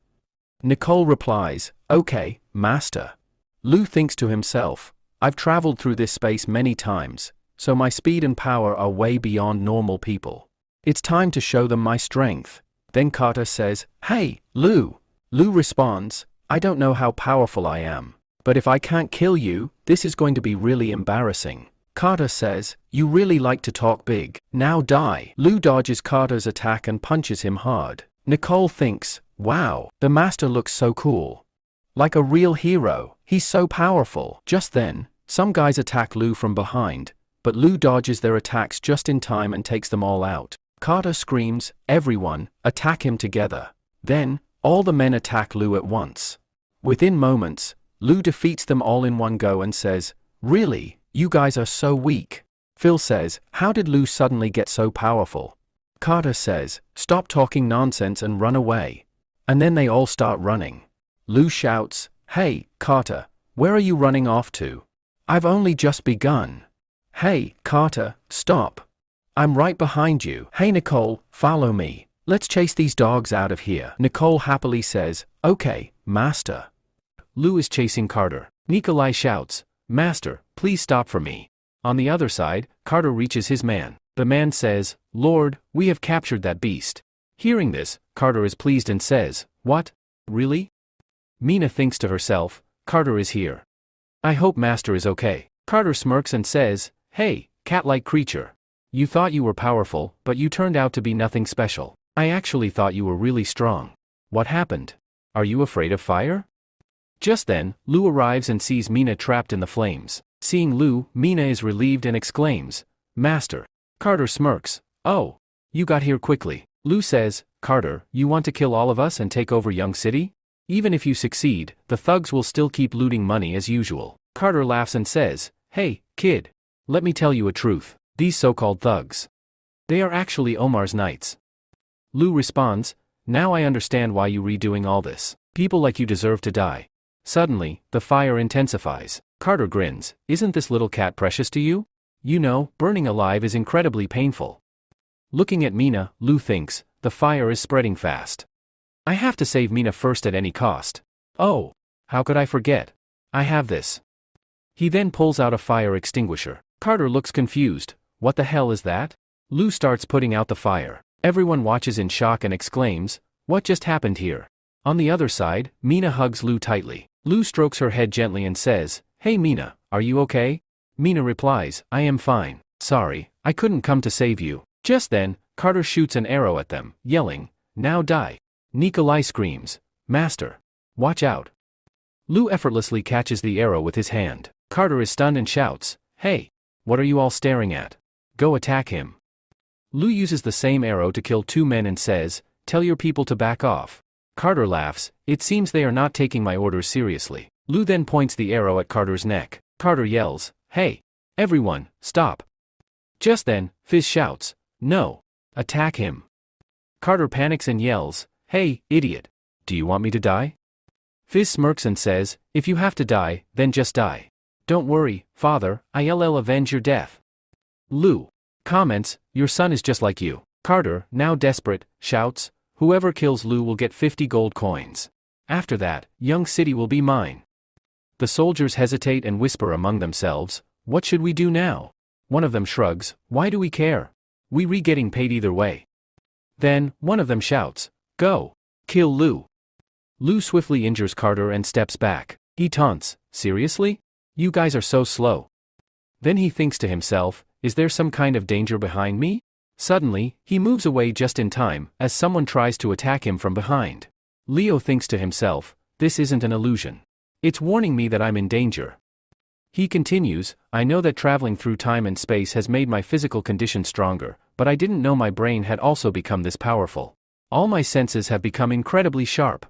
Nicole replies, okay, master. Lu thinks to himself, I've traveled through this space many times, so my speed and power are way beyond normal people. It's time to show them my strength. Then Carter says, hey, Lu. Lu responds, I don't know how powerful I am, but if I can't kill you, this is going to be really embarrassing. Carter says, you really like to talk big. Now die. Lu dodges Carter's attack and punches him hard. Nicole thinks, wow, the master looks so cool. Like a real hero, he's so powerful. Just then, some guys attack Lu from behind, but Lu dodges their attacks just in time and takes them all out. Carter screams, everyone, attack him together. Then, all the men attack Lu at once. Within moments, Lu defeats them all in one go and says, really, you guys are so weak. Phil says, how did Lu suddenly get so powerful? Carter says, stop talking nonsense and run away. And then they all start running. Lu shouts, hey, Carter, where are you running off to? I've only just begun. Hey, Carter, stop. I'm right behind you. Hey Nicole, follow me. Let's chase these dogs out of here. Nicole happily says, okay, master. Lu is chasing Carter. Nikolai shouts, master, please stop for me. On the other side, Carter reaches his man. The man says, Lord, we have captured that beast. Hearing this, Carter is pleased and says, what? Really? Mina thinks to herself, Carter is here. I hope master is okay. Carter smirks and says, hey, cat-like creature. You thought you were powerful, but you turned out to be nothing special. I actually thought you were really strong. What happened? Are you afraid of fire? Just then, Lu arrives and sees Mina trapped in the flames. Seeing Lu, Mina is relieved and exclaims, Master. Carter smirks, oh, you got here quickly. Lu says, Carter, you want to kill all of us and take over Young City? Even if you succeed, the thugs will still keep looting money as usual. Carter laughs and says, hey, kid. Let me tell you a truth. These so-called thugs. They are actually Omar's knights. Lu responds, now I understand why you redoing all this. People like you deserve to die. Suddenly, the fire intensifies. Carter grins, isn't this little cat precious to you? You know, burning alive is incredibly painful. Looking at Mina, Lu thinks, the fire is spreading fast. I have to save Mina first at any cost. Oh, how could I forget? I have this. He then pulls out a fire extinguisher. Carter looks confused, what the hell is that? Lu starts putting out the fire. Everyone watches in shock and exclaims, what just happened here? On the other side, Mina hugs Lu tightly. Lu strokes her head gently and says, hey Mina, are you okay? Mina replies, I am fine. Sorry, I couldn't come to save you. Just then, Carter shoots an arrow at them, yelling, now die. Nikolai screams, Master. Watch out. Lu effortlessly catches the arrow with his hand. Carter is stunned and shouts, hey, what are you all staring at? Go attack him. Lu uses the same arrow to kill two men and says, tell your people to back off. Carter laughs, it seems they are not taking my orders seriously. Lu then points the arrow at Carter's neck. Carter yells, hey, everyone, stop. Just then, Fizz shouts, no, attack him. Carter panics and yells, hey, idiot, do you want me to die? Fizz smirks and says, if you have to die, then just die. Don't worry, father, I'll avenge your death. Lu comments, your son is just like you. Carter, now desperate, shouts, whoever kills Lu will get 50 gold coins. After that, Young City will be mine. The soldiers hesitate and whisper among themselves, what should we do now? One of them shrugs, why do we care? We getting paid either way. Then, one of them shouts, go, kill Lu. Lu swiftly injures Carter and steps back. He taunts, seriously? You guys are so slow. Then he thinks to himself, is there some kind of danger behind me? Suddenly, he moves away just in time, as someone tries to attack him from behind. Leo thinks to himself, this isn't an illusion. It's warning me that I'm in danger. He continues, I know that traveling through time and space has made my physical condition stronger, but I didn't know my brain had also become this powerful. All my senses have become incredibly sharp.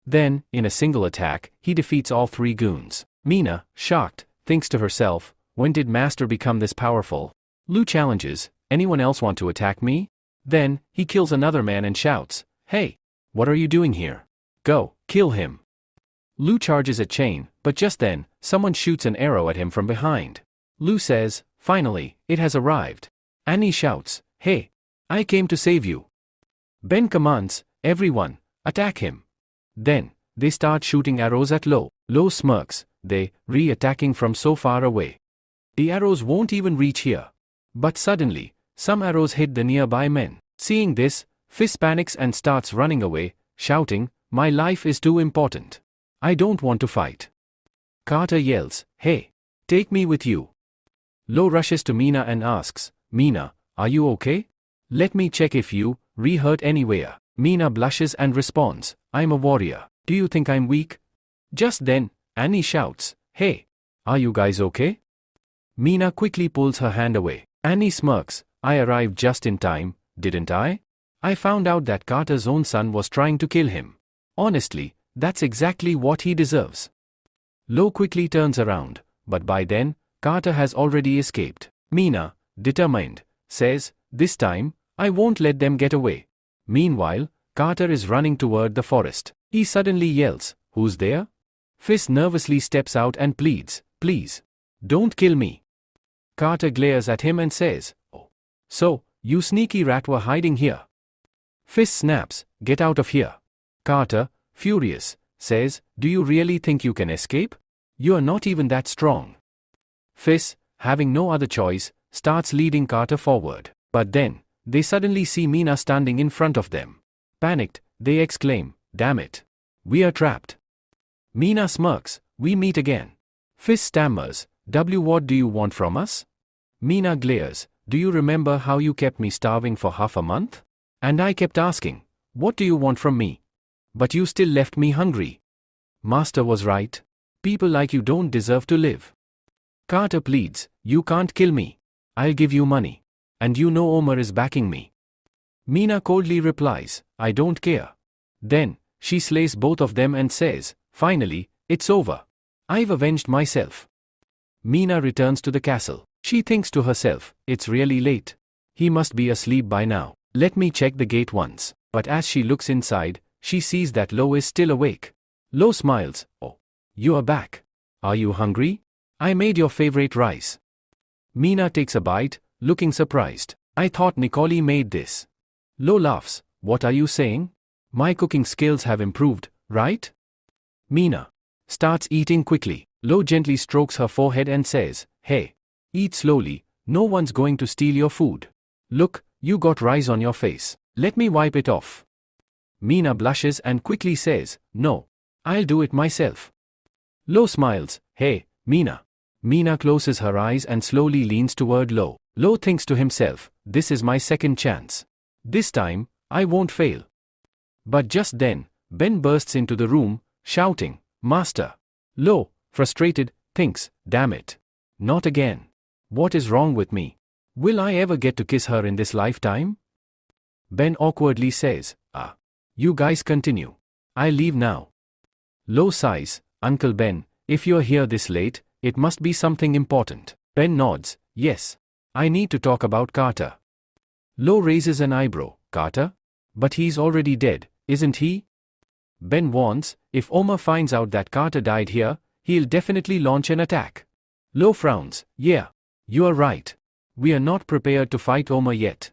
Then, in a single attack, he defeats all three goons. Mina, shocked, thinks to herself, when did Master become this powerful? Lu challenges, anyone else want to attack me? Then, he kills another man and shouts, hey, what are you doing here? Go, kill him. Lu charges at Chain, but just then, someone shoots an arrow at him from behind. Lu says, finally, it has arrived. Annie shouts, hey, I came to save you. Ben commands, everyone, attack him. Then, they start shooting arrows at Lo. Lo smirks, they, re-attacking from so far away. The arrows won't even reach here. But suddenly, some arrows hit the nearby men. Seeing this, Fizz panics and starts running away, shouting, my life is too important. I don't want to fight. Carter yells, hey, take me with you. Lo rushes to Mina and asks, Mina, are you okay? Let me check if you, hurt anywhere. Mina blushes and responds, I'm a warrior. Do you think I'm weak? Just then, Annie shouts, hey, are you guys okay? Mina quickly pulls her hand away. Annie smirks, I arrived just in time, didn't I? I found out that Carter's own son was trying to kill him. Honestly, that's exactly what he deserves. Lo quickly turns around, but by then, Carter has already escaped. Mina, determined, says, this time, I won't let them get away. Meanwhile, Carter is running toward the forest. He suddenly yells, who's there? Fizz nervously steps out and pleads, please, don't kill me. Carter glares at him and says, oh, so, you sneaky rat were hiding here. Fizz snaps, get out of here. Carter, furious, says, do you really think you can escape? You're not even that strong. Fizz, having no other choice, starts leading Carter forward. But then, they suddenly see Mina standing in front of them. Panicked, they exclaim, damn it. We are trapped. Mina smirks, we meet again. Fizz stammers, what do you want from us? Mina glares, do you remember how you kept me starving for half a month? And I kept asking, what do you want from me? But you still left me hungry. Master was right. People like you don't deserve to live. Carter pleads, you can't kill me. I'll give you money. And you know Omar is backing me. Mina coldly replies, I don't care. Then, she slays both of them and says, finally, it's over. I've avenged myself. Mina returns to the castle. She thinks to herself, it's really late. He must be asleep by now. Let me check the gate once. But as she looks inside, she sees that Lo is still awake. Lo smiles, oh, you are back. Are you hungry? I made your favorite rice. Mina takes a bite, looking surprised. I thought Nicole made this. Lo laughs, what are you saying? My cooking skills have improved, right? Mina starts eating quickly. Lo gently strokes her forehead and says, hey, eat slowly, no one's going to steal your food. Look, you got rice on your face. Let me wipe it off. Mina blushes and quickly says, no, I'll do it myself. Lo smiles, hey, Mina. Mina closes her eyes and slowly leans toward Lo. Lo thinks to himself, this is my second chance. This time, I won't fail. But just then, Ben bursts into the room, shouting, Master. Lo, frustrated, thinks, damn it. Not again. What is wrong with me? Will I ever get to kiss her in this lifetime? Ben awkwardly says, you guys continue. I leave now. Lo sighs, Uncle Ben, if you're here this late, it must be something important. Ben nods, yes. I need to talk about Carter. Lo raises an eyebrow, Carter? But he's already dead, isn't he? Ben warns, if Omar finds out that Carter died here, he'll definitely launch an attack. Lo frowns, yeah, you are right. We are not prepared to fight Omar yet.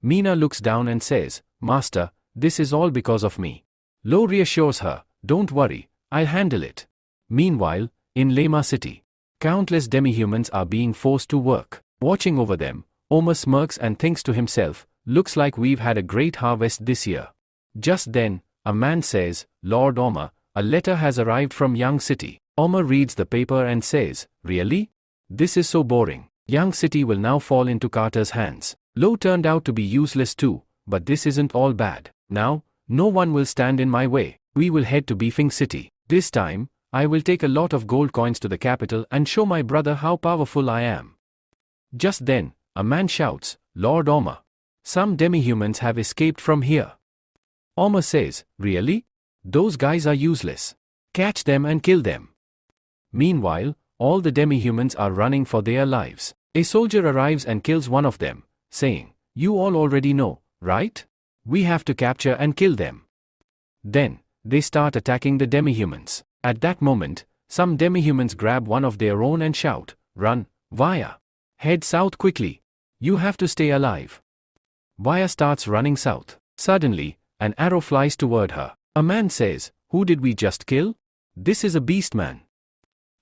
Mina looks down and says, Master, this is all because of me. Lo reassures her, don't worry, I'll handle it. Meanwhile, in Lema City, countless demi-humans are being forced to work. Watching over them, Omar smirks and thinks to himself, looks like we've had a great harvest this year. Just then, a man says, Lord Omar, a letter has arrived from Young City. Omar reads the paper and says, really? This is so boring. Young City will now fall into Carter's hands. Lo turned out to be useless too, but this isn't all bad. Now, no one will stand in my way. We will head to Beefing City. This time, I will take a lot of gold coins to the capital and show my brother how powerful I am. Just then, a man shouts, Lord Omar. Some demi-humans have escaped from here. Omar says, really? Those guys are useless. Catch them and kill them. Meanwhile, all the demi-humans are running for their lives. A soldier arrives and kills one of them, saying, you all already know, right? We have to capture and kill them. Then, they start attacking the demi-humans. At that moment, some demi-humans grab one of their own and shout, run, Via. Head south quickly. You have to stay alive. Vaya starts running south. Suddenly, an arrow flies toward her. A man says, "Who did we just kill? This is a beast man."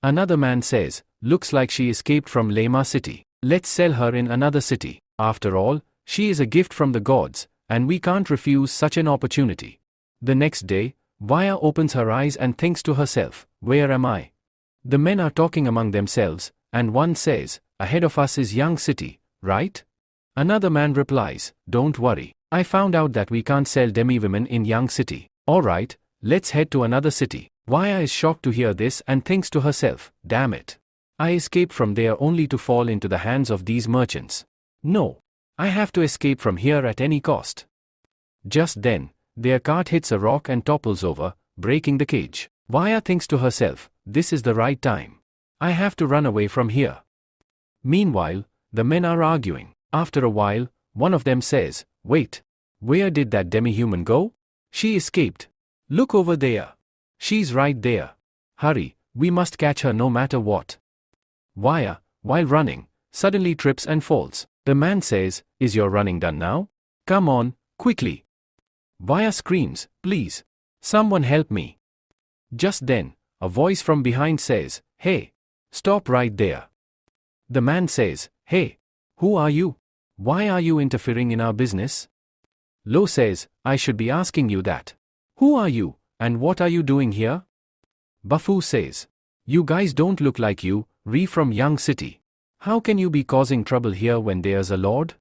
Another man says, "Looks like she escaped from Lema city. Let's sell her in another city. After all, she is a gift from the gods, and we can't refuse such an opportunity." The next day, Vaya opens her eyes and thinks to herself, "Where am I?" The men are talking among themselves, and one says, "Ahead of us is Young City, right?" Another man replies, "Don't worry. I found out that we can't sell demi-women in Young City. Alright, let's head to another city." Vaya is shocked to hear this and thinks to herself, "Damn it. I escaped from there only to fall into the hands of these merchants. No. I have to escape from here at any cost." Just then, their cart hits a rock and topples over, breaking the cage. Vaya thinks to herself, "This is the right time. I have to run away from here." Meanwhile, the men are arguing. After a while, one of them says, "Wait. Where did that demi-human go? She escaped. Look over there. She's right there. Hurry, we must catch her no matter what." Vaya, while running, suddenly trips and falls. The man says, "Is your running done now? Come on, quickly." Vaya screams, "Please. Someone help me." Just then, a voice from behind says, "Hey. Stop right there." The man says, "Hey. Who are you? Why are you interfering in our business?" Lo says, "I should be asking you that. Who are you, and what are you doing here?" Bafu says, "You guys don't look like you, from Young City. How can you be causing trouble here when there's a lord?"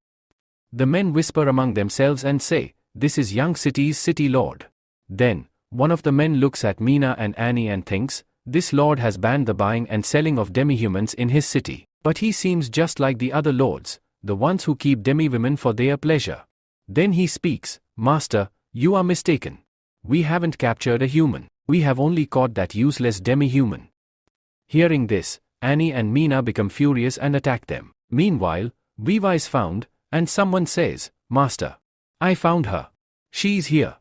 The men whisper among themselves and say, "This is Young City's city lord." Then, one of the men looks at Mina and Annie and thinks, "This lord has banned the buying and selling of demi-humans in his city. But he seems just like the other lords, the ones who keep demi-women for their pleasure." Then he speaks, "Master, you are mistaken. We haven't captured a human. We have only caught that useless demi-human." Hearing this, Annie and Mina become furious and attack them. Meanwhile, Viva is found, and someone says, "Master, I found her. She's here."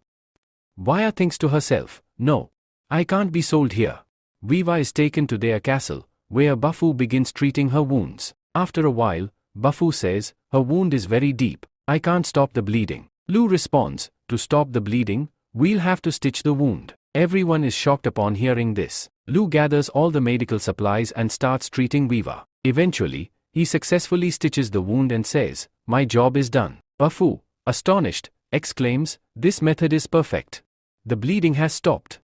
Vaya thinks to herself, "No. I can't be sold here." Viva is taken to their castle, where Bafu begins treating her wounds. After a while, Bafu says, "Her wound is very deep. I can't stop the bleeding." Lu responds, "To stop the bleeding, we'll have to stitch the wound." Everyone is shocked upon hearing this. Lu gathers all the medical supplies and starts treating Viva. Eventually, he successfully stitches the wound and says, "My job is done." Bafu, astonished, exclaims, "This method is perfect. The bleeding has stopped."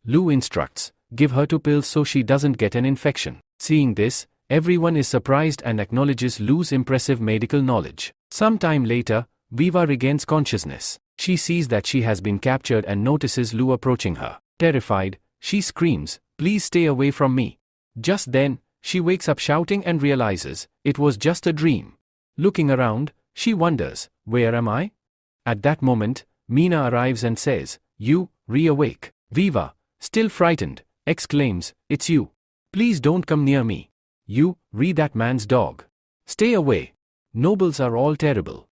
Lu instructs, "Give her 2 pills so she doesn't get an infection." Seeing this, everyone is surprised and acknowledges Lu's impressive medical knowledge. Some time later, Viva regains consciousness. She sees that she has been captured and notices Lu approaching her. Terrified, she screams, "Please stay away from me." Just then, she wakes up shouting and realizes, it was just a dream. Looking around, she wonders, "Where am I?" At that moment, Mina arrives and says, "You, re-awake." Viva, still frightened, exclaims, "It's you. Please don't come near me. You, that man's dog. Stay away. Nobles are all terrible."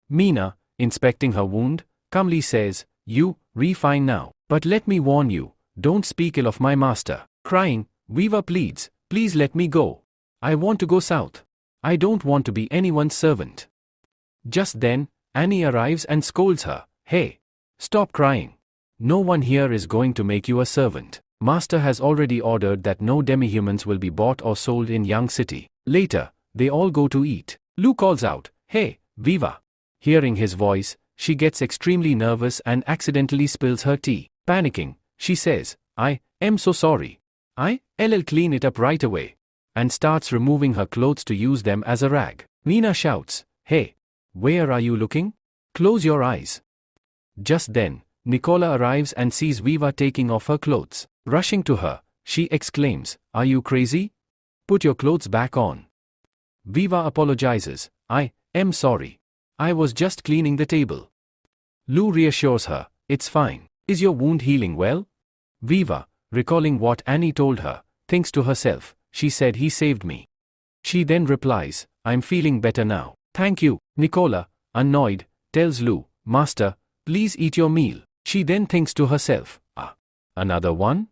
Mina, inspecting her wound, calmly says, "You, fine now. But let me warn you, don't speak ill of my master." Crying, Viva pleads, "Please let me go. I want to go south. I don't want to be anyone's servant." Just then, Annie arrives and scolds her, "Hey. Stop crying. No one here is going to make you a servant. Master has already ordered that no demi-humans will be bought or sold in Young City." Later, they all go to eat. Lu calls out, "Hey, Viva." Hearing his voice, she gets extremely nervous and accidentally spills her tea. Panicking, she says, "I am so sorry. I'll clean it up right away," and starts removing her clothes to use them as a rag. Mina shouts, "Hey, where are you looking? Close your eyes." Just then, Nicola arrives and sees Viva taking off her clothes. Rushing to her, she exclaims, "Are you crazy? Put your clothes back on." Viva apologizes, "I am sorry. I was just cleaning the table." Lu reassures her, "It's fine. Is your wound healing well?" Viva, recalling what Annie told her, thinks to herself, "She said he saved me." She then replies, "I'm feeling better now. Thank you." Nicola, annoyed, tells Lu, "Master, please eat your meal." She then thinks to herself, another one?"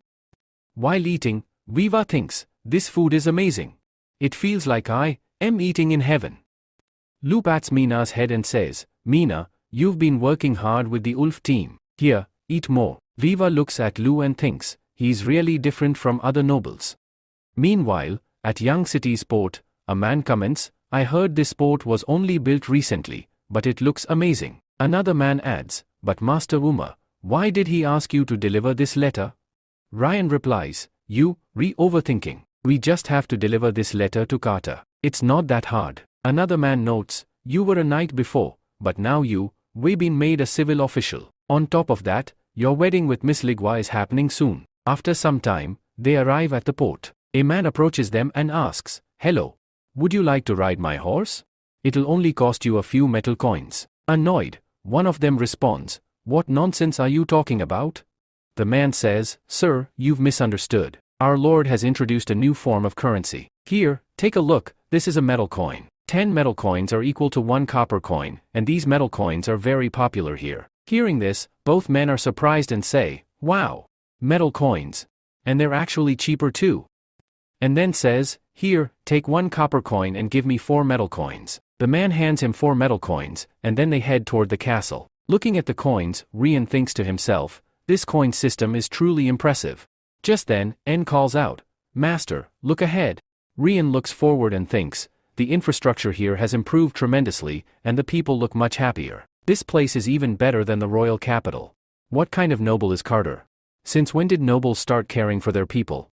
While eating, Viva thinks, "This food is amazing. It feels like I am eating in heaven." Lu pats Mina's head and says, Mina, you've been working hard with the Ulf team. Here, eat more. Viva looks at Lu and thinks, he's really different from other nobles. Meanwhile, at Young City's port, a man comments, I heard this port was only built recently, but it looks amazing. Another man adds, but Master Uma, why did he ask you to deliver this letter? Ryan replies, you, overthinking. We just have to deliver this letter to Carter. It's not that hard. Another man notes, you were a knight before, but now we've been made a civil official. On top of that, your wedding with Miss Ligua is happening soon. After some time, they arrive at the port. A man approaches them and asks, hello, would you like to ride my horse? It'll only cost you a few metal coins. Annoyed, one of them responds, what nonsense are you talking about? The man says, sir, you've misunderstood. Our Lord has introduced a new form of currency. Here, take a look, this is a metal coin. 10 metal coins are equal to 1 copper coin, and these metal coins are very popular here. Hearing this, both men are surprised and say, wow, metal coins. And they're actually cheaper too. And then says, here, take 1 copper coin and give me 4 metal coins. The man hands him 4 metal coins, and then they head toward the castle. Looking at the coins, Ryan thinks to himself, this coin system is truly impressive. Just then, N calls out, Master, look ahead. Ryan looks forward and thinks, the infrastructure here has improved tremendously, and the people look much happier. This place is even better than the royal capital. What kind of noble is Carter? Since when did nobles start caring for their people?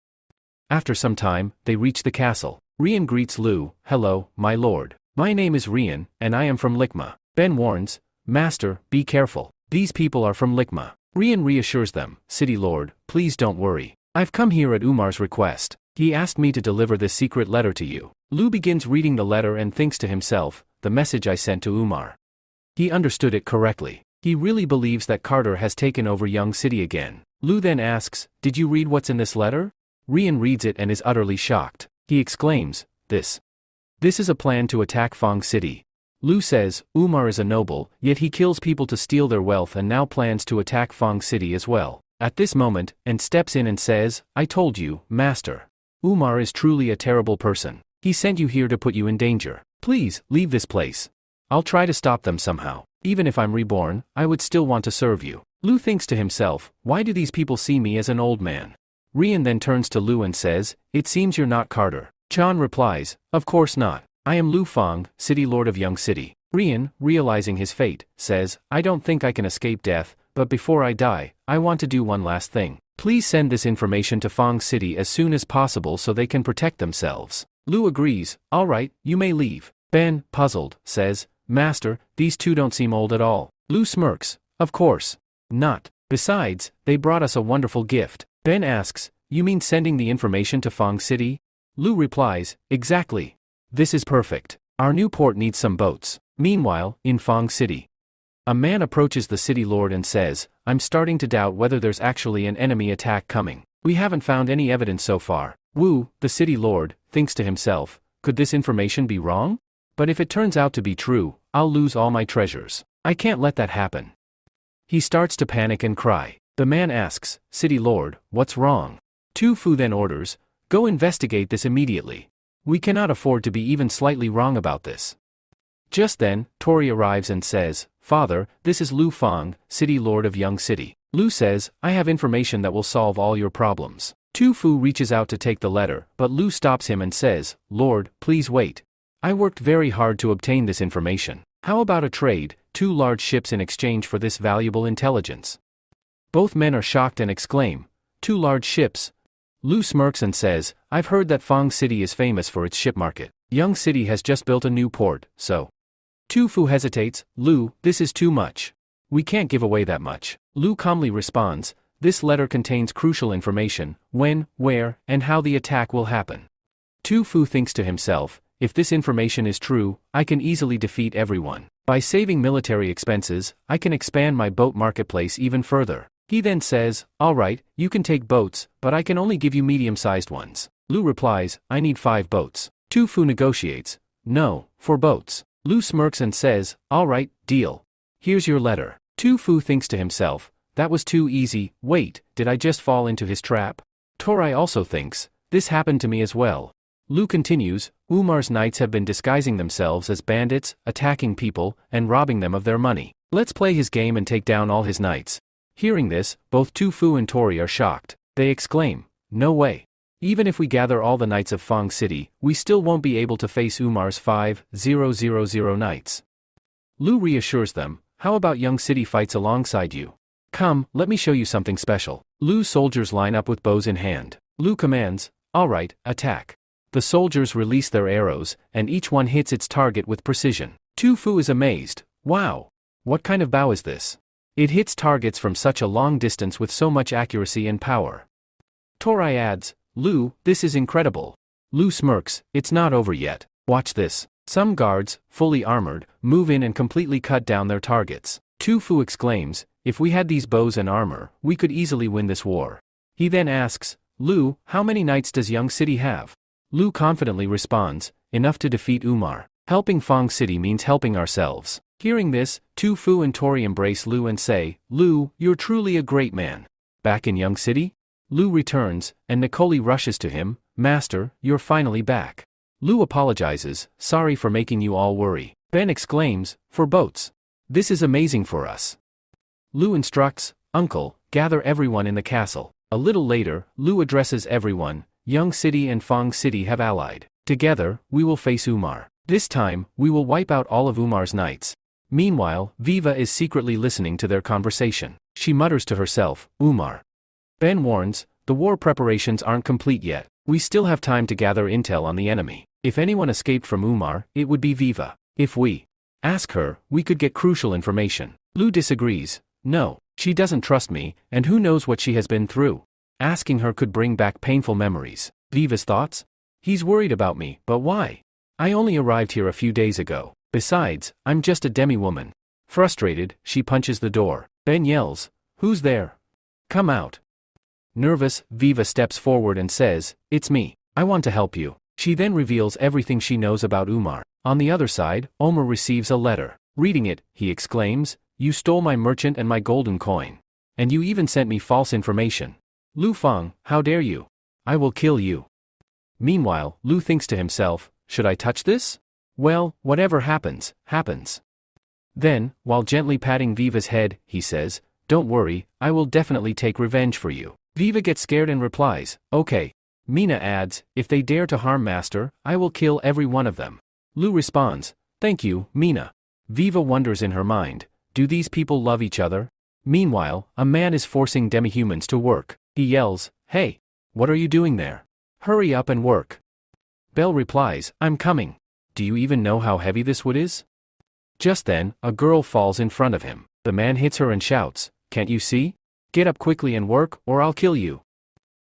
After some time, they reach the castle. Ryan greets Lu, hello, my lord. My name is Ryan, and I am from Likma. Ben warns, Master, be careful. These people are from Likma. Ryan reassures them, City Lord, please don't worry. I've come here at Umar's request. He asked me to deliver this secret letter to you. Lu begins reading the letter and thinks to himself, the message I sent to Umar. He understood it correctly. He really believes that Carter has taken over Young City again. Lu then asks, did you read what's in this letter? Ryan reads it and is utterly shocked. He exclaims, This is a plan to attack Fang City. Lu says, Umar is a noble, yet he kills people to steal their wealth and now plans to attack Fang City as well. At this moment, N steps in and says, I told you, Master. Umar is truly a terrible person. He sent you here to put you in danger. Please, leave this place. I'll try to stop them somehow. Even if I'm reborn, I would still want to serve you. Lu thinks to himself, why do these people see me as an old man? Ryan then turns to Lu and says, it seems you're not Carter. Chan replies, of course not. I am Lu Fang, City Lord of Young City. Ryan, realizing his fate, says, I don't think I can escape death, but before I die, I want to do one last thing. Please send this information to Fang City as soon as possible so they can protect themselves. Lu agrees, alright, you may leave. Ben, puzzled, says, Master, these two don't seem old at all. Lu smirks, of course not. Besides, they brought us a wonderful gift. Ben asks, you mean sending the information to Fang City? Lu replies, exactly. This is perfect. Our new port needs some boats. Meanwhile, in Fang City, a man approaches the city lord and says, I'm starting to doubt whether there's actually an enemy attack coming. We haven't found any evidence so far. Wu, the city lord, thinks to himself, could this information be wrong? But if it turns out to be true, I'll lose all my treasures. I can't let that happen. He starts to panic and cry. The man asks, City Lord, what's wrong? Tu Fu then orders, go investigate this immediately. We cannot afford to be even slightly wrong about this. Just then, Tori arrives and says, Father, this is Lu Fang, City Lord of Young City. Lu says, I have information that will solve all your problems. Tu Fu reaches out to take the letter, but Lu stops him and says, Lord, please wait. I worked very hard to obtain this information. How about a trade, 2 large ships in exchange for this valuable intelligence? Both men are shocked and exclaim, 2 large ships? Lu smirks and says, I've heard that Fang City is famous for its ship market. Young City has just built a new port, so. Tu Fu hesitates, Lu, this is too much. We can't give away that much. Lu calmly responds, this letter contains crucial information, when, where, and how the attack will happen. Tu Fu thinks to himself, if this information is true, I can easily defeat everyone. By saving military expenses, I can expand my boat marketplace even further. He then says, alright, you can take boats, but I can only give you medium-sized ones. Lu replies, I need 5 boats. Tu Fu negotiates, no, 4 boats. Lu smirks and says, alright, deal. Here's your letter. Tu Fu thinks to himself, that was too easy, wait, did I just fall into his trap? Torai also thinks, this happened to me as well. Lu continues, Umar's knights have been disguising themselves as bandits, attacking people, and robbing them of their money. Let's play his game and take down all his knights. Hearing this, both Tu Fu and Tori are shocked. They exclaim, no way. Even if we gather all the knights of Fang City, we still won't be able to face Umar's 5,000 knights. Lu reassures them, how about Young City fights alongside you? Come, let me show you something special. Lu's soldiers line up with bows in hand. Lu commands, alright, attack. The soldiers release their arrows, and each one hits its target with precision. Tu Fu is amazed, wow. What kind of bow is this? It hits targets from such a long distance with so much accuracy and power. Tori adds, Lu, this is incredible. Lu smirks, it's not over yet. Watch this. Some guards, fully armored, move in and completely cut down their targets. Tu Fu exclaims, if we had these bows and armor, we could easily win this war. He then asks, Lu, how many knights does Young City have? Lu confidently responds, enough to defeat Umar. Helping Fang City means helping ourselves. Hearing this, Tu Fu and Tori embrace Lu and say, Lu, you're truly a great man. Back in Young City? Lu returns, and Nicole rushes to him, Master, you're finally back. Lu apologizes, sorry for making you all worry. Ben exclaims, for boats. This is amazing for us. Lu instructs, Uncle, gather everyone in the castle. A little later, Lu addresses everyone, Young City and Fang City have allied. Together, we will face Umar. This time, we will wipe out all of Umar's knights. Meanwhile, Viva is secretly listening to their conversation. She mutters to herself, Umar. Ben warns, the war preparations aren't complete yet. We still have time to gather intel on the enemy. If anyone escaped from Umar, it would be Viva. If we ask her, we could get crucial information. Lu disagrees. No, she doesn't trust me, and who knows what she has been through. Asking her could bring back painful memories. Viva's thoughts? He's worried about me, but why? I only arrived here a few days ago. Besides, I'm just a demi-woman. Frustrated, she punches the door. Ben yells, who's there? Come out. Nervous, Viva steps forward and says, it's me. I want to help you. She then reveals everything she knows about Umar. On the other side, Omar receives a letter. Reading it, he exclaims, you stole my merchant and my golden coin. And you even sent me false information. Lu Fang, how dare you? I will kill you. Meanwhile, Lu thinks to himself, should I touch this? Well, whatever happens, happens. Then, while gently patting Viva's head, he says, don't worry, I will definitely take revenge for you. Viva gets scared and replies, okay. Mina adds, if they dare to harm Master, I will kill every one of them. Lu responds, thank you, Mina. Viva wonders in her mind, do these people love each other? Meanwhile, a man is forcing demi-humans to work. He yells, hey, what are you doing there? Hurry up and work. Belle replies, I'm coming. Do you even know how heavy this wood is? Just then, a girl falls in front of him. The man hits her and shouts, can't you see? Get up quickly and work, or I'll kill you.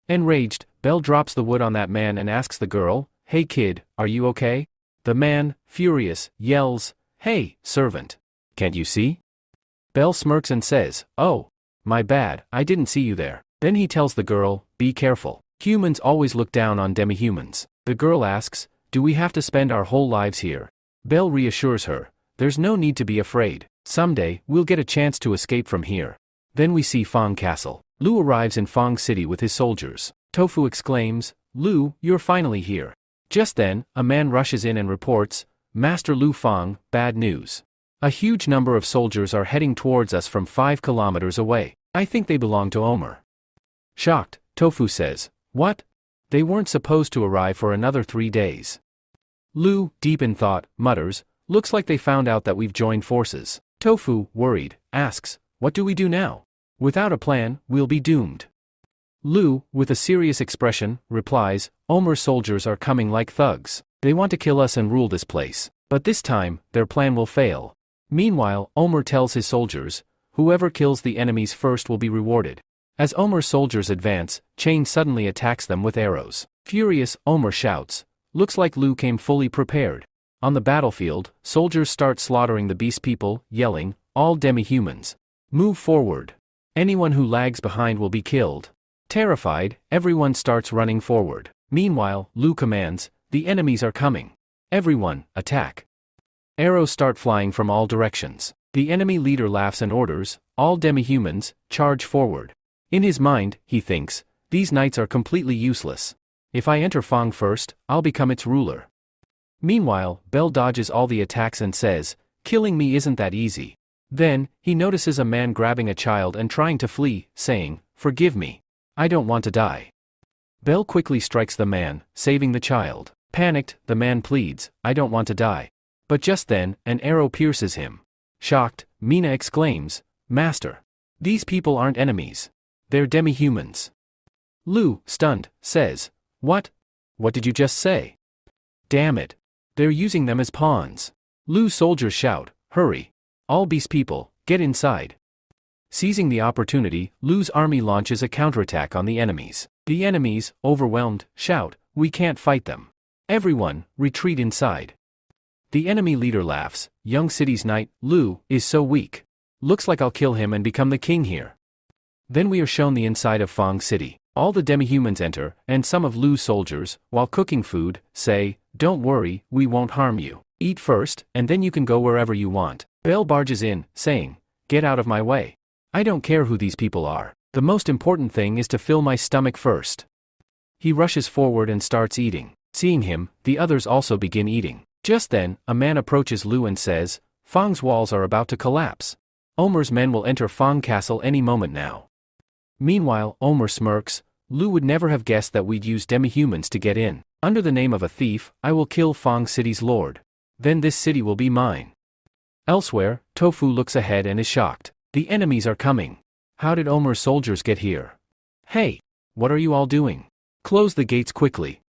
Enraged, Belle drops the wood on that man and asks the girl, hey kid, are you okay? The man, furious, yells, hey, servant. Can't you see? Belle smirks and says, oh, my bad, I didn't see you there. Then he tells the girl, be careful. Humans always look down on demi-humans. The girl asks, do we have to spend our whole lives here? Belle reassures her, there's no need to be afraid. Someday, we'll get a chance to escape from here. Then we see Fang Castle. Lu arrives in Fang City with his soldiers. Tofu exclaims, Lu, you're finally here. Just then, a man rushes in and reports, Master Lu Fang, bad news. A huge number of soldiers are heading towards us from 5 kilometers away. I think they belong to Omar. Shocked, Tofu says, what? They weren't supposed to arrive for another 3 days. Lu, deep in thought, mutters, looks like they found out that we've joined forces. Tofu, worried, asks, what do we do now? Without a plan, we'll be doomed. Lu, with a serious expression, replies, Omar's soldiers are coming like thugs. They want to kill us and rule this place. But this time, their plan will fail. Meanwhile, Omar tells his soldiers, whoever kills the enemies first will be rewarded. As Omar's soldiers advance, Chain suddenly attacks them with arrows. Furious, Omar shouts, looks like Lu came fully prepared. On the battlefield, soldiers start slaughtering the beast people, yelling, all demi-humans. Move forward. Anyone who lags behind will be killed. Terrified, everyone starts running forward. Meanwhile, Lu commands, the enemies are coming. Everyone, attack. Arrows start flying from all directions. The enemy leader laughs and orders, all demi-humans, charge forward. In his mind, he thinks, these knights are completely useless. If I enter Fang first, I'll become its ruler. Meanwhile, Bell dodges all the attacks and says, killing me isn't that easy. Then, he notices a man grabbing a child and trying to flee, saying, forgive me. I don't want to die. Bell quickly strikes the man, saving the child. Panicked, the man pleads, I don't want to die. But just then, an arrow pierces him. Shocked, Mina exclaims, Master. These people aren't enemies. They're demi-humans. Lu, stunned, says, What? What did you just say? Damn it. They're using them as pawns. Lu's soldiers shout, hurry. All beast people, get inside. Seizing the opportunity, Lu's army launches a counterattack on the enemies. The enemies, overwhelmed, shout, we can't fight them. Everyone, retreat inside. The enemy leader laughs, young city's knight, Lu, is so weak. Looks like I'll kill him and become the king here. Then we are shown the inside of Fang City. All the demi-humans enter, and some of Lu's soldiers, while cooking food, say, don't worry, we won't harm you. Eat first, and then you can go wherever you want. Bell barges in, saying, get out of my way. I don't care who these people are. The most important thing is to fill my stomach first. He rushes forward and starts eating. Seeing him, the others also begin eating. Just then, a man approaches Lu and says, Fang's walls are about to collapse. Omer's men will enter Fang Castle any moment now. Meanwhile, Omer smirks, Lu would never have guessed that we'd use demi-humans to get in. Under the name of a thief, I will kill Fang City's lord. Then this city will be mine. Elsewhere, Tofu looks ahead and is shocked. The enemies are coming. How did Omer's soldiers get here? Hey! What are you all doing? Close the gates quickly.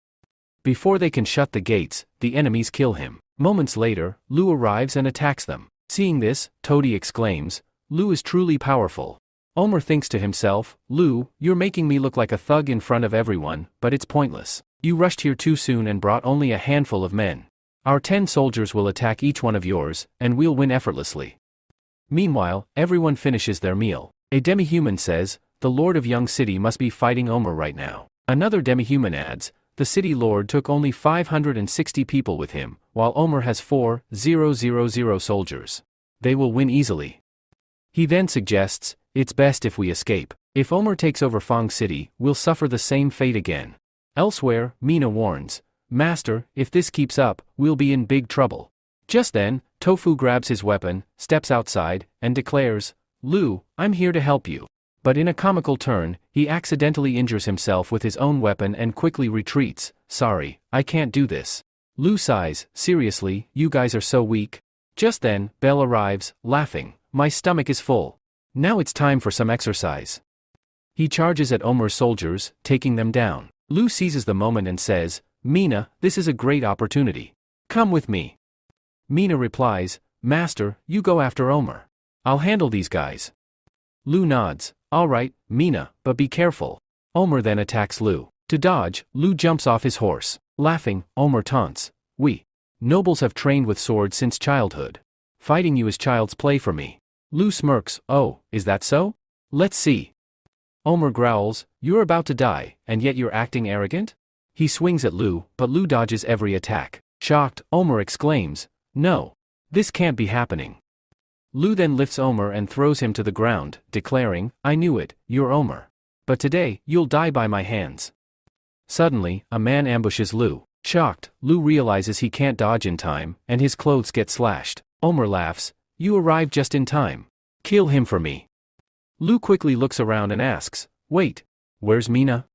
Before they can shut the gates, the enemies kill him. Moments later, Lu arrives and attacks them. Seeing this, Toady exclaims, Lu is truly powerful. Omer thinks to himself, Lu, you're making me look like a thug in front of everyone, but it's pointless. You rushed here too soon and brought only a handful of men. Our 10 soldiers will attack each one of yours, and we'll win effortlessly. Meanwhile, everyone finishes their meal. A demi-human says, the Lord of Young City must be fighting Omer right now. Another demi-human adds, the city lord took only 560 people with him, while Omer has 4,000 soldiers. They will win easily. He then suggests, it's best if we escape. If Omer takes over Fang City, we'll suffer the same fate again. Elsewhere, Mina warns, Master, if this keeps up, we'll be in big trouble. Just then, Tofu grabs his weapon, steps outside, and declares, Lu, I'm here to help you. But in a comical turn, he accidentally injures himself with his own weapon and quickly retreats. Sorry, I can't do this. Lu sighs, seriously, you guys are so weak. Just then, Bell arrives, laughing, my stomach is full. Now it's time for some exercise. He charges at Omer's soldiers, taking them down. Lu seizes the moment and says, Mina, this is a great opportunity. Come with me. Mina replies, Master, you go after Omer. I'll handle these guys. Lu nods, alright, Mina, but be careful. Omer then attacks Lu. To dodge, Lu jumps off his horse. Laughing, Omer taunts, we nobles have trained with swords since childhood. Fighting you is child's play for me. Lu smirks, oh, is that so? Let's see. Omer growls, you're about to die, and yet you're acting arrogant? He swings at Lu, but Lu dodges every attack. Shocked, Omer exclaims, no. This can't be happening. Lu then lifts Omer and throws him to the ground, declaring, I knew it, you're Omer. But today, you'll die by my hands. Suddenly, a man ambushes Lu. Shocked, Lu realizes he can't dodge in time, and his clothes get slashed. Omer laughs, you arrived just in time. Kill him for me. Lu quickly looks around and asks, wait, where's Mina?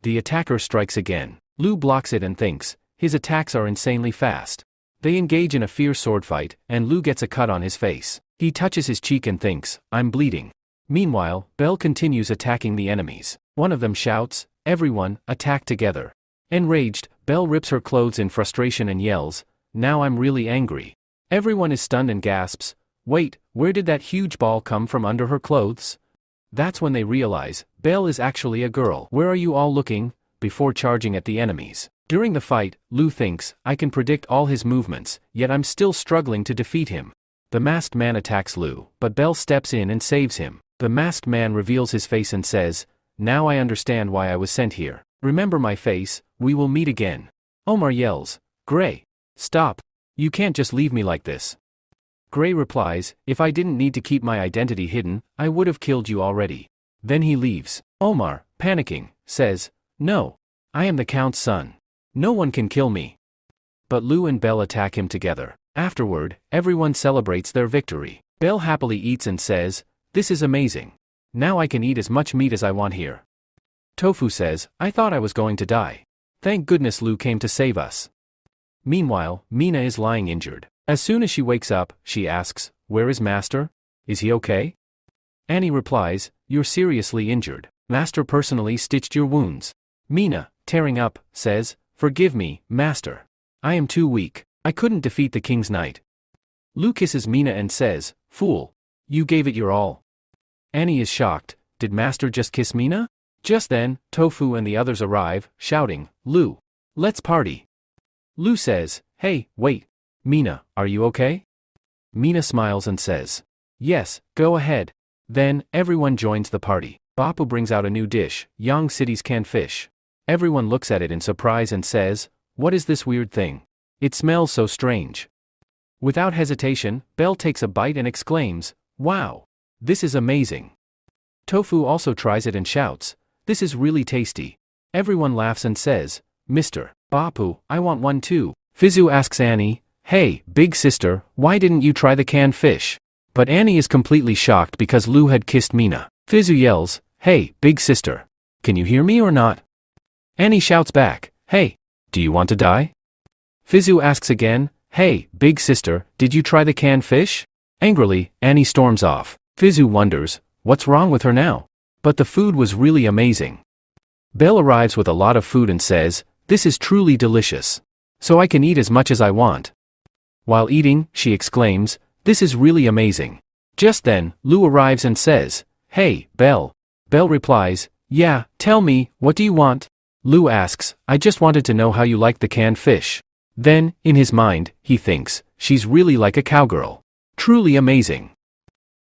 The attacker strikes again. Lu blocks it and thinks, his attacks are insanely fast. They engage in a fierce sword fight, and Lu gets a cut on his face. He touches his cheek and thinks, I'm bleeding. Meanwhile, Bell continues attacking the enemies. One of them shouts, everyone, attack together. Enraged, Bell rips her clothes in frustration and yells, now I'm really angry. Everyone is stunned and gasps, wait, where did that huge ball come from under her clothes? That's when they realize, Bell is actually a girl. Where are you all looking? Before charging at the enemies. During the fight, Lu thinks, I can predict all his movements, yet I'm still struggling to defeat him. The masked man attacks Lu, but Bell steps in and saves him. The masked man reveals his face and says, now I understand why I was sent here. Remember my face, we will meet again. Omer yells, Gray. Stop. You can't just leave me like this. Gray replies, if I didn't need to keep my identity hidden, I would have killed you already. Then he leaves. Omar, panicking, says, no. I am the Count's son. No one can kill me. But Lu and Belle attack him together. Afterward, everyone celebrates their victory. Belle happily eats and says, "This is amazing. Now I can eat as much meat as I want here." Tofu says, "I thought I was going to die. Thank goodness Lu came to save us." Meanwhile, Mina is lying injured. As soon as she wakes up, she asks, "Where is Master? Is he okay?" Annie replies, "You're seriously injured. Master personally stitched your wounds." Mina, tearing up, says, "Forgive me, Master. I am too weak. I couldn't defeat the king's knight." Lu kisses Mina and says, "Fool. You gave it your all." Annie is shocked. Did Master just kiss Mina? Just then, Tofu and the others arrive, shouting, "Lu, let's party." Lu says, "Hey, wait. Mina, are you okay?" Mina smiles and says, "Yes, go ahead." Then, everyone joins the party. Bapu brings out a new dish, Yang City's canned fish. Everyone looks at it in surprise and says, "What is this weird thing? It smells so strange." Without hesitation, Belle takes a bite and exclaims, "Wow! This is amazing." Tofu also tries it and shouts, "This is really tasty." Everyone laughs and says, "Mr. Bapu, I want one too." Fizu asks Annie, "Hey, big sister, why didn't you try the canned fish?" But Annie is completely shocked because Lu had kissed Mina. Fizu yells, "Hey, big sister, can you hear me or not?" Annie shouts back, "Hey, do you want to die?" Fizu asks again, "Hey, big sister, did you try the canned fish?" Angrily, Annie storms off. Fizu wonders, what's wrong with her now? But the food was really amazing. Belle arrives with a lot of food and says, "This is truly delicious. So I can eat as much as I want." While eating, she exclaims, "This is really amazing." Just then, Lu arrives and says, "Hey, Belle." Belle replies, "Yeah, tell me, what do you want?" Lu asks, "I just wanted to know how you like the canned fish." Then, in his mind, he thinks, "She's really like a cowgirl. Truly amazing."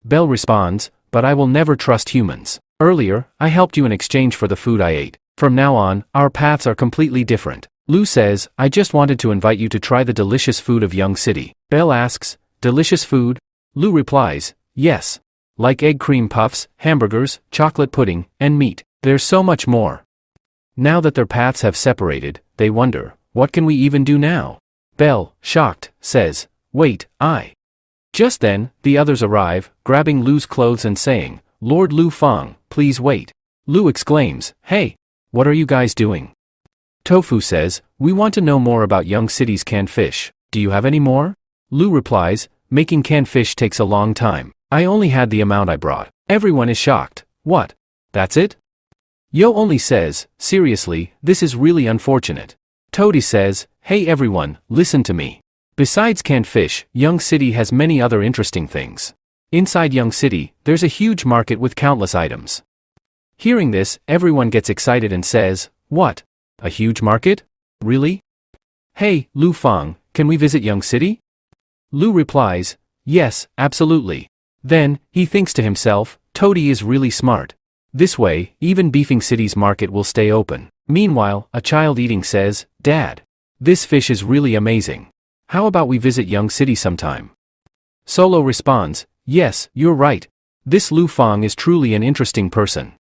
Belle responds, "But I will never trust humans. Earlier, I helped you in exchange for the food I ate. From now on, our paths are completely different." Lu says, "I just wanted to invite you to try the delicious food of Young City." Belle asks, "Delicious food?" Lu replies, "Yes. Like egg cream puffs, hamburgers, chocolate pudding, and meat. There's so much more." Now that their paths have separated, they wonder, what can we even do now? Belle, shocked, says, "Wait, I." Just then, the others arrive, grabbing Lu's clothes and saying, "Lord Lu Feng, please wait." Lu exclaims, "Hey, what are you guys doing?" Tofu says, "We want to know more about Young City's canned fish. Do you have any more?" Lu replies, "Making canned fish takes a long time. I only had the amount I brought." Everyone is shocked. "What? That's it?" Yo only says, "Seriously, this is really unfortunate." Toady says, "Hey everyone, listen to me. Besides canned fish, Young City has many other interesting things. Inside Young City, there's a huge market with countless items." Hearing this, everyone gets excited and says, "What? A huge market? Really? Hey, Lu Feng, can we visit Young City?" Lu replies, "Yes, absolutely." Then, he thinks to himself, Toady is really smart. This way, even Beefing City's market will stay open. Meanwhile, a child eating says, "Dad, this fish is really amazing. How about we visit Young City sometime?" Solo responds, "Yes, you're right. This Lu Feng is truly an interesting person."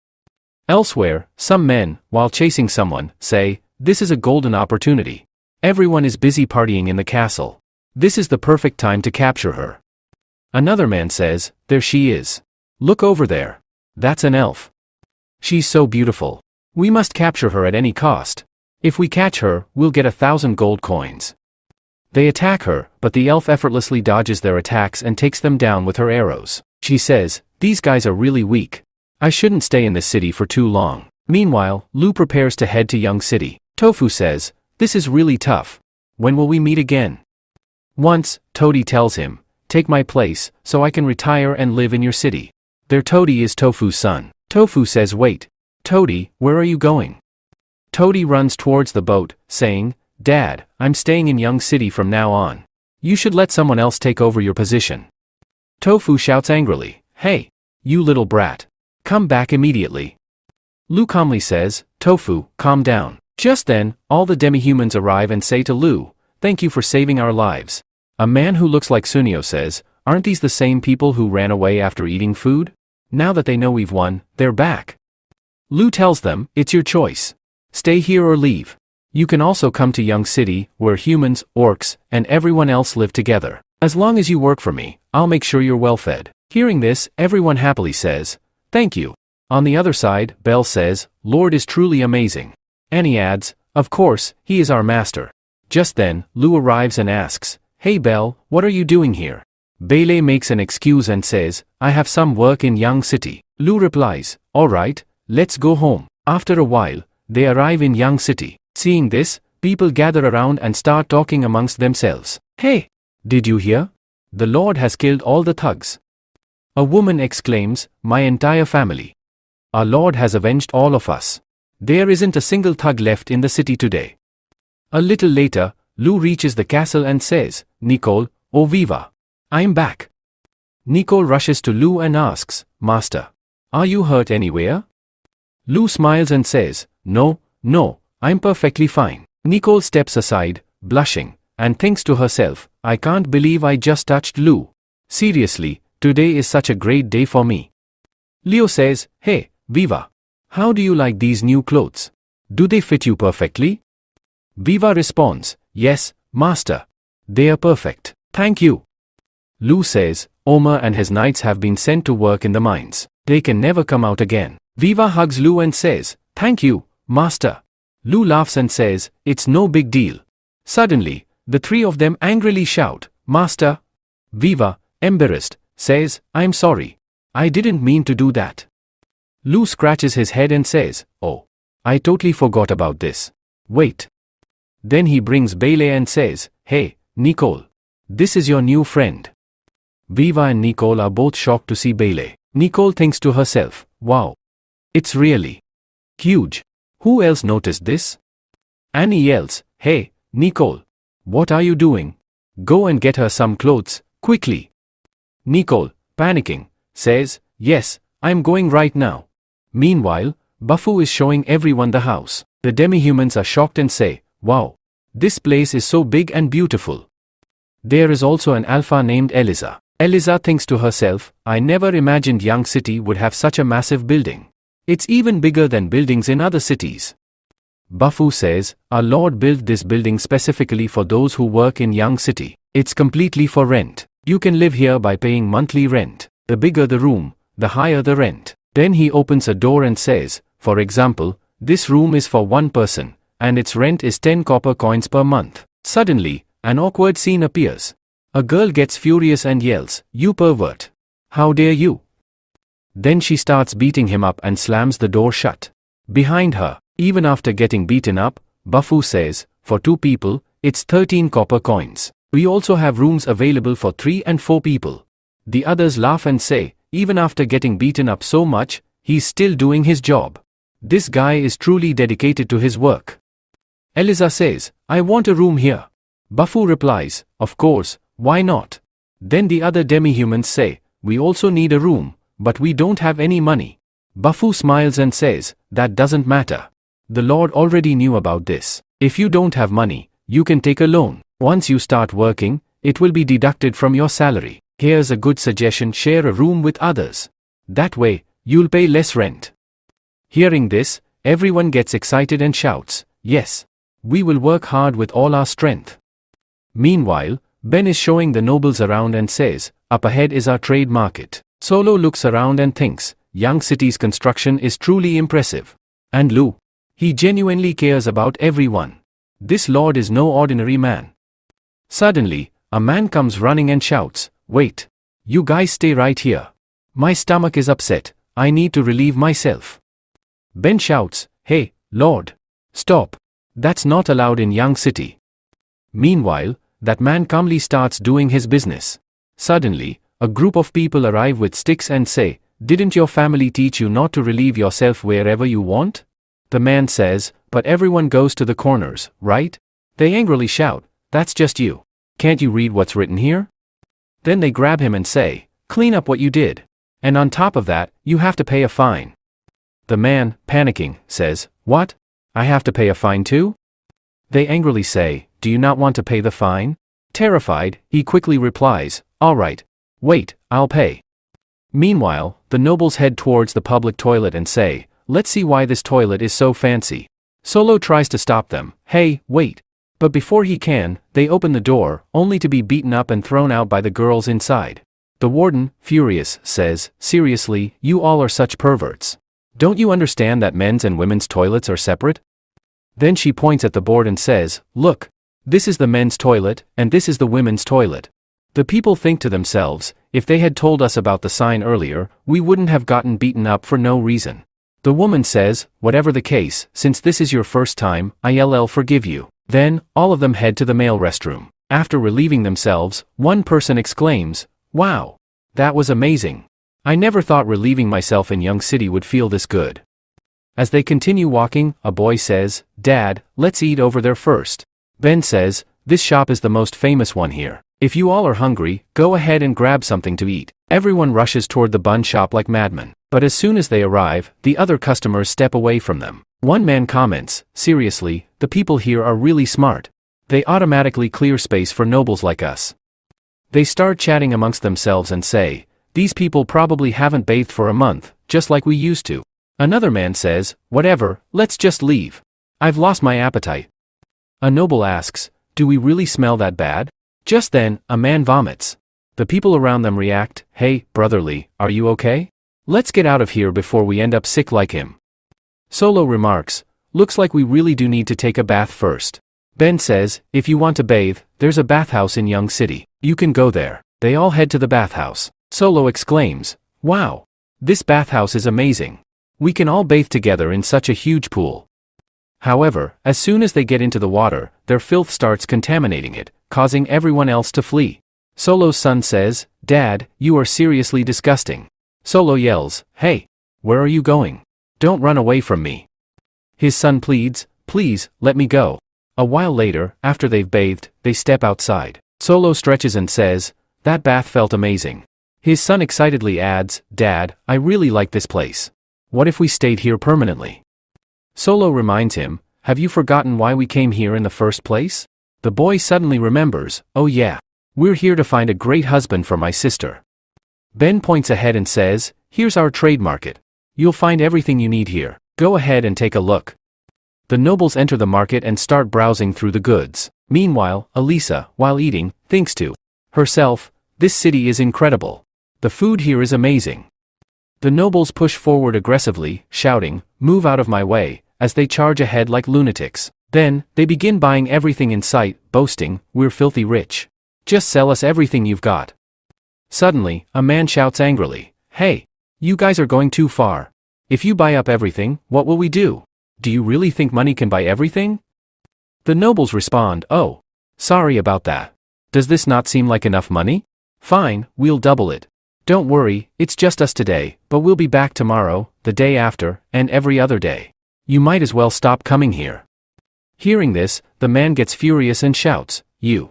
Elsewhere, some men, while chasing someone, say, "This is a golden opportunity. Everyone is busy partying in the castle. This is the perfect time to capture her." Another man says, "There she is. Look over there. That's an elf. She's so beautiful. We must capture her at any cost. If we catch her, we'll get 1,000 gold coins." They attack her, but the elf effortlessly dodges their attacks and takes them down with her arrows. She says, "These guys are really weak. I shouldn't stay in this city for too long." Meanwhile, Lu prepares to head to Young City. Tofu says, "This is really tough. When will we meet again?" Once, Toady tells him, "Take my place, so I can retire and live in your city." Their Toady is Tofu's son. Tofu says, "Wait. Toady, where are you going?" Toady runs towards the boat, saying, "Dad, I'm staying in Young City from now on. You should let someone else take over your position." Tofu shouts angrily, "Hey, you little brat. Come back immediately." Lu calmly says, "Tofu, calm down." Just then, all the demi-humans arrive and say to Lu, "Thank you for saving our lives." A man who looks like Sunio says, "Aren't these the same people who ran away after eating food? Now that they know we've won, they're back." Lu tells them, "It's your choice. Stay here or leave. You can also come to Young City, where humans, orcs, and everyone else live together. As long as you work for me, I'll make sure you're well fed. Hearing this, everyone happily says, thank you. On the other side, Belle says, Lord is truly amazing. Annie adds, of course, he is our master. Just then, Lou arrives and asks, hey Belle, what are you doing here? Bailey makes an excuse and says, I have some work in Young City. Lou replies, alright, let's go home. After a while, they arrive in Young City. Seeing this, people gather around and start talking amongst themselves. Hey, did you hear? The Lord has killed all the thugs. A woman exclaims, my entire family. Our Lord has avenged all of us. There isn't a single thug left in the city today. A little later, Lou reaches the castle and says, Nicole, oh viva. I'm back. Nicole rushes to Lou and asks, Master, are you hurt anywhere? Lou smiles and says, no, I'm perfectly fine. Nicole steps aside, blushing, and thinks to herself, I can't believe I just touched Lou. Seriously, today is such a great day for me. Leo says, hey, Viva. How do you like these new clothes? Do they fit you perfectly? Viva responds, yes, Master. They are perfect. Thank you. Lou says, Omer and his knights have been sent to work in the mines. They can never come out again. Viva hugs Lou and says, thank you, Master. Lou laughs and says, it's no big deal. Suddenly, the three of them angrily shout, Master. Viva, embarrassed, says, I'm sorry. I didn't mean to do that. Lou scratches his head and says, oh, I totally forgot about this. Wait. Then he brings Bailey and says, hey, Nicole. This is your new friend. Viva and Nicole are both shocked to see Bailey. Nicole thinks to herself, wow. It's really huge. Who else noticed this? Annie yells, hey, Nicole. What are you doing? Go and get her some clothes, quickly. Nicole, panicking, says, yes, I'm going right now. Meanwhile, Buffo is showing everyone the house. The demi-humans are shocked and say, wow, this place is so big and beautiful. There is also an alpha named Eliza. Eliza thinks to herself, I never imagined Young City would have such a massive building. It's even bigger than buildings in other cities. Buffo says, our Lord built this building specifically for those who work in Young City. It's completely for rent. You can live here by paying monthly rent. The bigger the room, the higher the rent. Then he opens a door and says, for example, this room is for one person, and its rent is 10 copper coins per month. Suddenly, an awkward scene appears. A girl gets furious and yells, you pervert. How dare you? Then she starts beating him up and slams the door shut. Behind her, even after getting beaten up, Buffo says, for 2 people, it's 13 copper coins. We also have rooms available for 3 and 4 people. The others laugh and say, even after getting beaten up so much, he's still doing his job. This guy is truly dedicated to his work. Eliza says, I want a room here. Buffo replies, of course, why not? Then the other demi-humans say, we also need a room, but we don't have any money. Buffo smiles and says, that doesn't matter. The Lord already knew about this. If you don't have money, you can take a loan. Once you start working, it will be deducted from your salary. Here's a good suggestion, share a room with others. That way, you'll pay less rent. Hearing this, everyone gets excited and shouts, yes. We will work hard with all our strength. Meanwhile, Ben is showing the nobles around and says, up ahead is our trade market. Solo looks around and thinks, Young City's construction is truly impressive. And Lou, he genuinely cares about everyone. This Lord is no ordinary man. Suddenly, a man comes running and shouts, wait. You guys stay right here. My stomach is upset, I need to relieve myself. Ben shouts, hey, Lord. Stop. That's not allowed in Young City. Meanwhile, that man calmly starts doing his business. Suddenly, a group of people arrive with sticks and say, didn't your family teach you not to relieve yourself wherever you want? The man says, but everyone goes to the corners, right? They angrily shout, that's just you. Can't you read what's written here? Then they grab him and say, clean up what you did. And on top of that, you have to pay a fine. The man, panicking, says, what? I have to pay a fine too? They angrily say, do you not want to pay the fine? Terrified, he quickly replies, all right. Wait, I'll pay. Meanwhile, the nobles head towards the public toilet and say, let's see why this toilet is so fancy. Solo tries to stop them. Hey, wait. But before he can, they open the door, only to be beaten up and thrown out by the girls inside. The warden, furious, says, seriously, you all are such perverts. Don't you understand that men's and women's toilets are separate? Then she points at the board and says, look, this is the men's toilet, and this is the women's toilet. The people think to themselves, if they had told us about the sign earlier, we wouldn't have gotten beaten up for no reason. The woman says, whatever the case, since this is your first time, I'll forgive you. Then, all of them head to the male restroom. After relieving themselves, one person exclaims, wow, that was amazing. I never thought relieving myself in Young City would feel this good. As they continue walking, a boy says, Dad, let's eat over there first. Ben says, this shop is the most famous one here. If you all are hungry, go ahead and grab something to eat. Everyone rushes toward the bun shop like madmen. But as soon as they arrive, the other customers step away from them. One man comments, seriously, the people here are really smart. They automatically clear space for nobles like us. They start chatting amongst themselves and say, these people probably haven't bathed for a month, just like we used to. Another man says, whatever, let's just leave. I've lost my appetite. A noble asks, do we really smell that bad? Just then, a man vomits. The people around them react, hey, brotherly, are you okay? Let's get out of here before we end up sick like him. Solo remarks, looks like we really do need to take a bath first. Ben says, if you want to bathe, there's a bathhouse in Young City. You can go there. They all head to the bathhouse. Solo exclaims, wow, this bathhouse is amazing. We can all bathe together in such a huge pool. However, as soon as they get into the water, their filth starts contaminating it, causing everyone else to flee. Solo's son says, Dad, you are seriously disgusting. Solo yells, hey, where are you going? Don't run away from me. His son pleads, please, let me go. A while later, after they've bathed, they step outside. Solo stretches and says, that bath felt amazing. His son excitedly adds, Dad, I really like this place. What if we stayed here permanently? Solo reminds him, have you forgotten why we came here in the first place? The boy suddenly remembers, oh yeah, we're here to find a great husband for my sister. Ben points ahead and says, here's our trade market. You'll find everything you need here. Go ahead and take a look. The nobles enter the market and start browsing through the goods. Meanwhile, Elisa, while eating, thinks to herself, this city is incredible. The food here is amazing. The nobles push forward aggressively, shouting, move out of my way, as they charge ahead like lunatics. Then, they begin buying everything in sight, boasting, we're filthy rich. Just sell us everything you've got. Suddenly, a man shouts angrily, hey, you guys are going too far. If you buy up everything, what will we do? Do you really think money can buy everything? The nobles respond, oh, sorry about that. Does this not seem like enough money? Fine, we'll double it. Don't worry, it's just us today, but we'll be back tomorrow, the day after, and every other day. You might as well stop coming here. Hearing this, the man gets furious and shouts, you.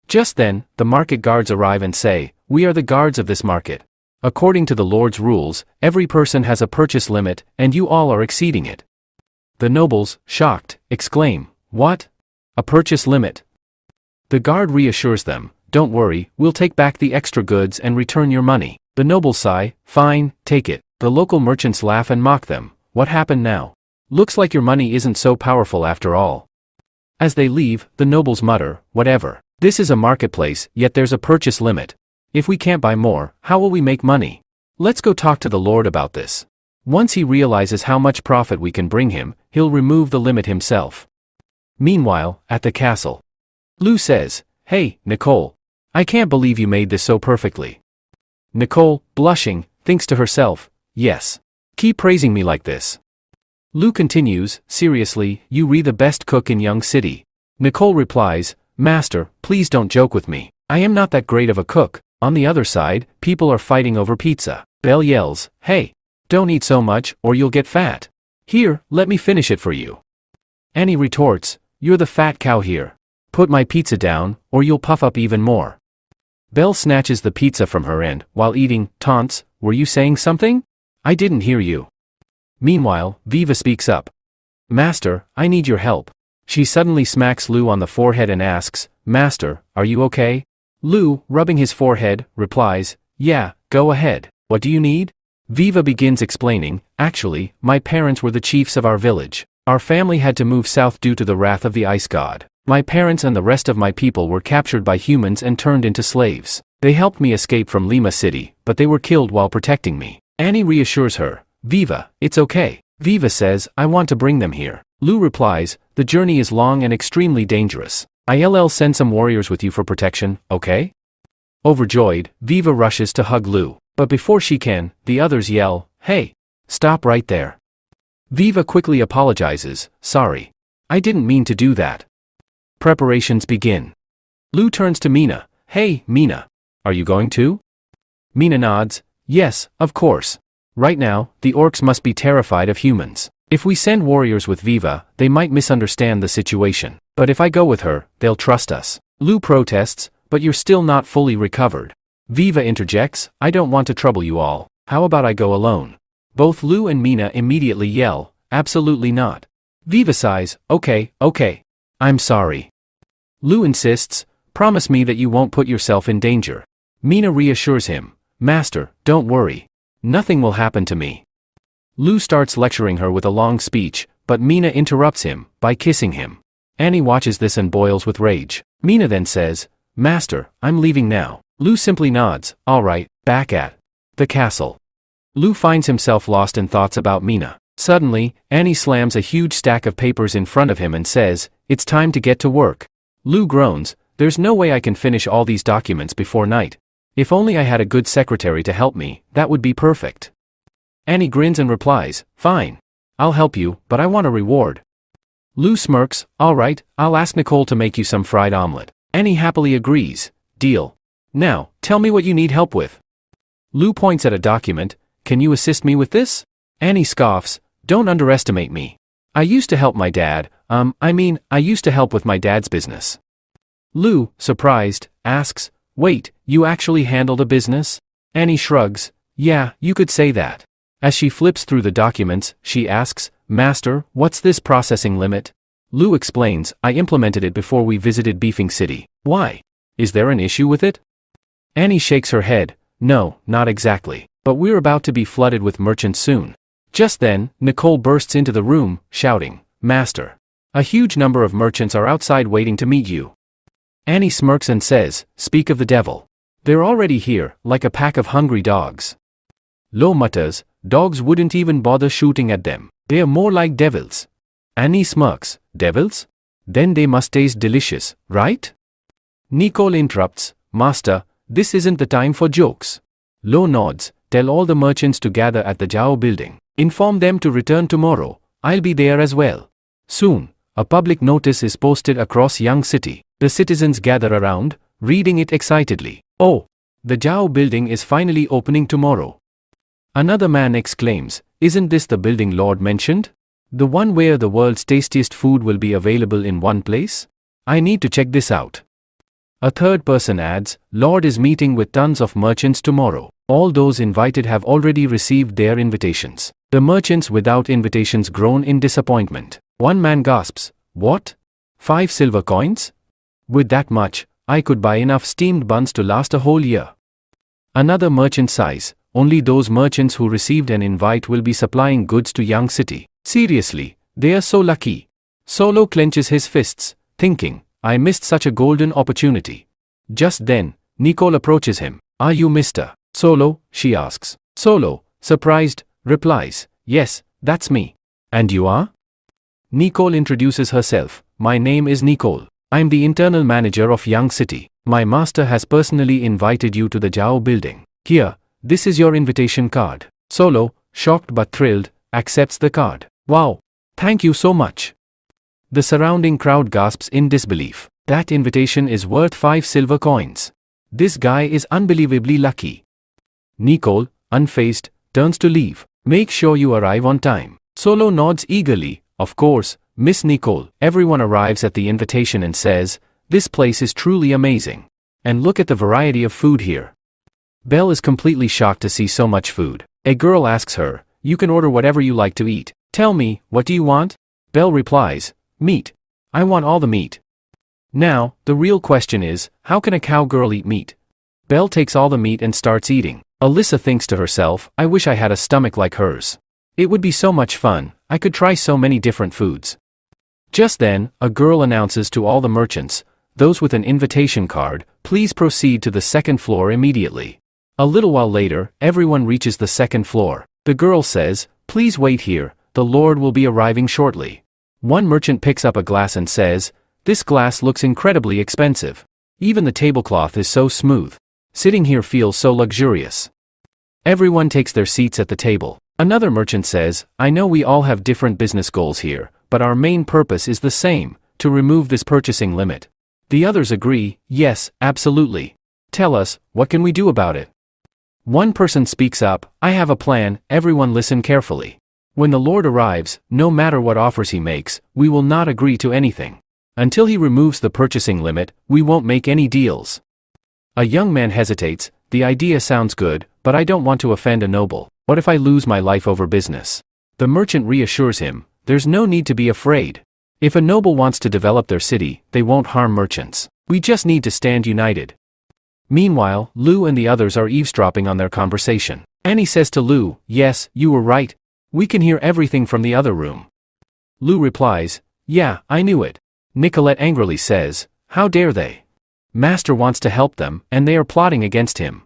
Just then, the market guards arrive and say, we are the guards of this market. According to the Lord's rules, every person has a purchase limit, and you all are exceeding it. The nobles, shocked, exclaim, what? A purchase limit? The guard reassures them, don't worry, we'll take back the extra goods and return your money. The nobles sigh, fine, take it. The local merchants laugh and mock them, what happened now? Looks like your money isn't so powerful after all. As they leave, the nobles mutter, whatever. This is a marketplace, yet there's a purchase limit. If we can't buy more, how will we make money? Let's go talk to the Lord about this. Once he realizes how much profit we can bring him, he'll remove the limit himself. Meanwhile, at the castle, Lou says, hey, Nicole. I can't believe you made this so perfectly. Nicole, blushing, thinks to herself, yes. Keep praising me like this. Lou continues, seriously, you re the best cook in Young City. Nicole replies, Master, please don't joke with me. I am not that great of a cook. On the other side, people are fighting over pizza. Belle yells, hey, don't eat so much, or you'll get fat. Here, let me finish it for you. Annie retorts, you're the fat cow here. Put my pizza down, or you'll puff up even more. Belle snatches the pizza from her and, while eating, taunts, were you saying something? I didn't hear you. Meanwhile, Viva speaks up. Master, I need your help. She suddenly smacks Lou on the forehead and asks, Master, are you okay? Lou, rubbing his forehead, replies, yeah, go ahead. What do you need? Viva begins explaining, actually, my parents were the chiefs of our village. Our family had to move south due to the wrath of the ice god. My parents and the rest of my people were captured by humans and turned into slaves. They helped me escape from Lima City, but they were killed while protecting me. Annie reassures her, Viva, it's okay. Viva says, I want to bring them here. Lou replies, the journey is long and extremely dangerous. I'll send some warriors with you for protection, okay? Overjoyed, Viva rushes to hug Lou. But before she can, the others yell, hey, stop right there. Viva quickly apologizes, sorry. I didn't mean to do that. Preparations begin. Lou turns to Mina, hey, Mina. Are you going too? Mina nods, yes, of course. Right now, the orcs must be terrified of humans. If we send warriors with Viva, they might misunderstand the situation. But if I go with her, they'll trust us. Lou protests, but you're still not fully recovered. Viva interjects, I don't want to trouble you all. How about I go alone? Both Lou and Mina immediately yell, absolutely not. Viva sighs, okay. I'm sorry. Lou insists, promise me that you won't put yourself in danger. Mina reassures him, Master, don't worry. Nothing will happen to me. Lou starts lecturing her with a long speech, but Mina interrupts him by kissing him. Annie watches this and boils with rage. Mina then says, Master, I'm leaving now. Lou simply nods, all right, back at the castle. Lou finds himself lost in thoughts about Mina. Suddenly, Annie slams a huge stack of papers in front of him and says, it's time to get to work. Lou groans, there's no way I can finish all these documents before night. If only I had a good secretary to help me, that would be perfect. Annie grins and replies, fine. I'll help you, but I want a reward. Lou smirks, all right, I'll ask Nicole to make you some fried omelet. Annie happily agrees, deal. Now, tell me what you need help with. Lou points at a document, can you assist me with this? Annie scoffs, don't underestimate me. I used to help my dad, I used to help with my dad's business. Lou, surprised, asks, wait, you actually handled a business? Annie shrugs, yeah, you could say that. As she flips through the documents, she asks, Master, what's this processing limit? Lou explains, I implemented it before we visited Beefing City. Why? Is there an issue with it? Annie shakes her head, no, not exactly, but we're about to be flooded with merchants soon. Just then, Nicole bursts into the room, shouting, Master. A huge number of merchants are outside waiting to meet you. Annie smirks and says, speak of the devil. They're already here, like a pack of hungry dogs. Lo mutters, dogs wouldn't even bother shooting at them. They are more like devils. Annie smirks, devils? Then they must taste delicious, right? Nicole interrupts, Master, this isn't the time for jokes. Lo nods, tell all the merchants to gather at the Zhao building. Inform them to return tomorrow, I'll be there as well. Soon, a public notice is posted across Young City. The citizens gather around, reading it excitedly. Oh, the Zhao building is finally opening tomorrow. Another man exclaims, isn't this the building Lord mentioned? The one where the world's tastiest food will be available in one place? I need to check this out. A third person adds, Lord is meeting with tons of merchants tomorrow. All those invited have already received their invitations. The merchants without invitations groan in disappointment. One man gasps, what? 5 silver coins? With that much, I could buy enough steamed buns to last a whole year. Another merchant sighs, only those merchants who received an invite will be supplying goods to Young City. Seriously, they are so lucky. Solo clenches his fists, thinking, I missed such a golden opportunity. Just then, Nicole approaches him. Are you Mr. Solo? She asks. Solo, surprised, replies, yes, that's me. And you are? Nicole introduces herself. My name is Nicole. I'm the internal manager of Young City. My master has personally invited you to the Zhao building. Here, this is your invitation card. Solo, shocked but thrilled, accepts the card. Wow, thank you so much. The surrounding crowd gasps in disbelief. That invitation is worth 5 silver coins. This guy is unbelievably lucky. Nicole, unfazed, turns to leave. Make sure you arrive on time. Solo nods eagerly. Of course, Miss Nicole. Everyone arrives at the invitation and says, this place is truly amazing. And look at the variety of food here. Belle is completely shocked to see so much food. A girl asks her, you can order whatever you like to eat. Tell me, what do you want? Belle replies, meat. I want all the meat. Now, the real question is, how can a cowgirl eat meat? Belle takes all the meat and starts eating. Alyssa thinks to herself, I wish I had a stomach like hers. It would be so much fun. I could try so many different foods. Just then, a girl announces to all the merchants, those with an invitation card, please proceed to the second floor immediately. A little while later, everyone reaches the second floor. The girl says, please wait here, the Lord will be arriving shortly. One merchant picks up a glass and says, this glass looks incredibly expensive. Even the tablecloth is so smooth. Sitting here feels so luxurious. Everyone takes their seats at the table. Another merchant says, I know we all have different business goals here, but our main purpose is the same, to remove this purchasing limit. The others agree, yes, absolutely. Tell us, what can we do about it? One person speaks up, I have a plan, everyone listen carefully. When the Lord arrives, no matter what offers he makes, we will not agree to anything. Until he removes the purchasing limit, we won't make any deals. A young man hesitates, the idea sounds good, but I don't want to offend a noble. What if I lose my life over business? The merchant reassures him, there's no need to be afraid. If a noble wants to develop their city, they won't harm merchants. We just need to stand united. Meanwhile, Lou and the others are eavesdropping on their conversation. Annie says to Lou, yes, you were right. We can hear everything from the other room. Lou replies, yeah, I knew it. Nicolette angrily says, how dare they? Master wants to help them, and they are plotting against him.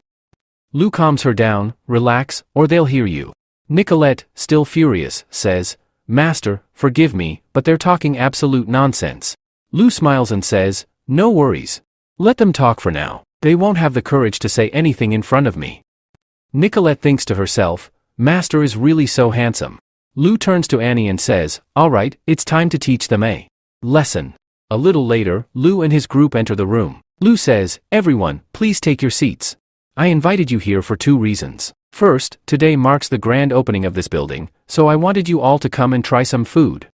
Lou calms her down, relax, or they'll hear you. Nicolette, still furious, says, Master, forgive me, but they're talking absolute nonsense. Lou smiles and says, no worries. Let them talk for now. They won't have the courage to say anything in front of me. Nicolette thinks to herself, Master is really so handsome. Lou turns to Annie and says, all right, it's time to teach them a lesson. A little later, Lou and his group enter the room. Lou says, everyone, please take your seats. I invited you here for two reasons. First, today marks the grand opening of this building, so I wanted you all to come and try some food.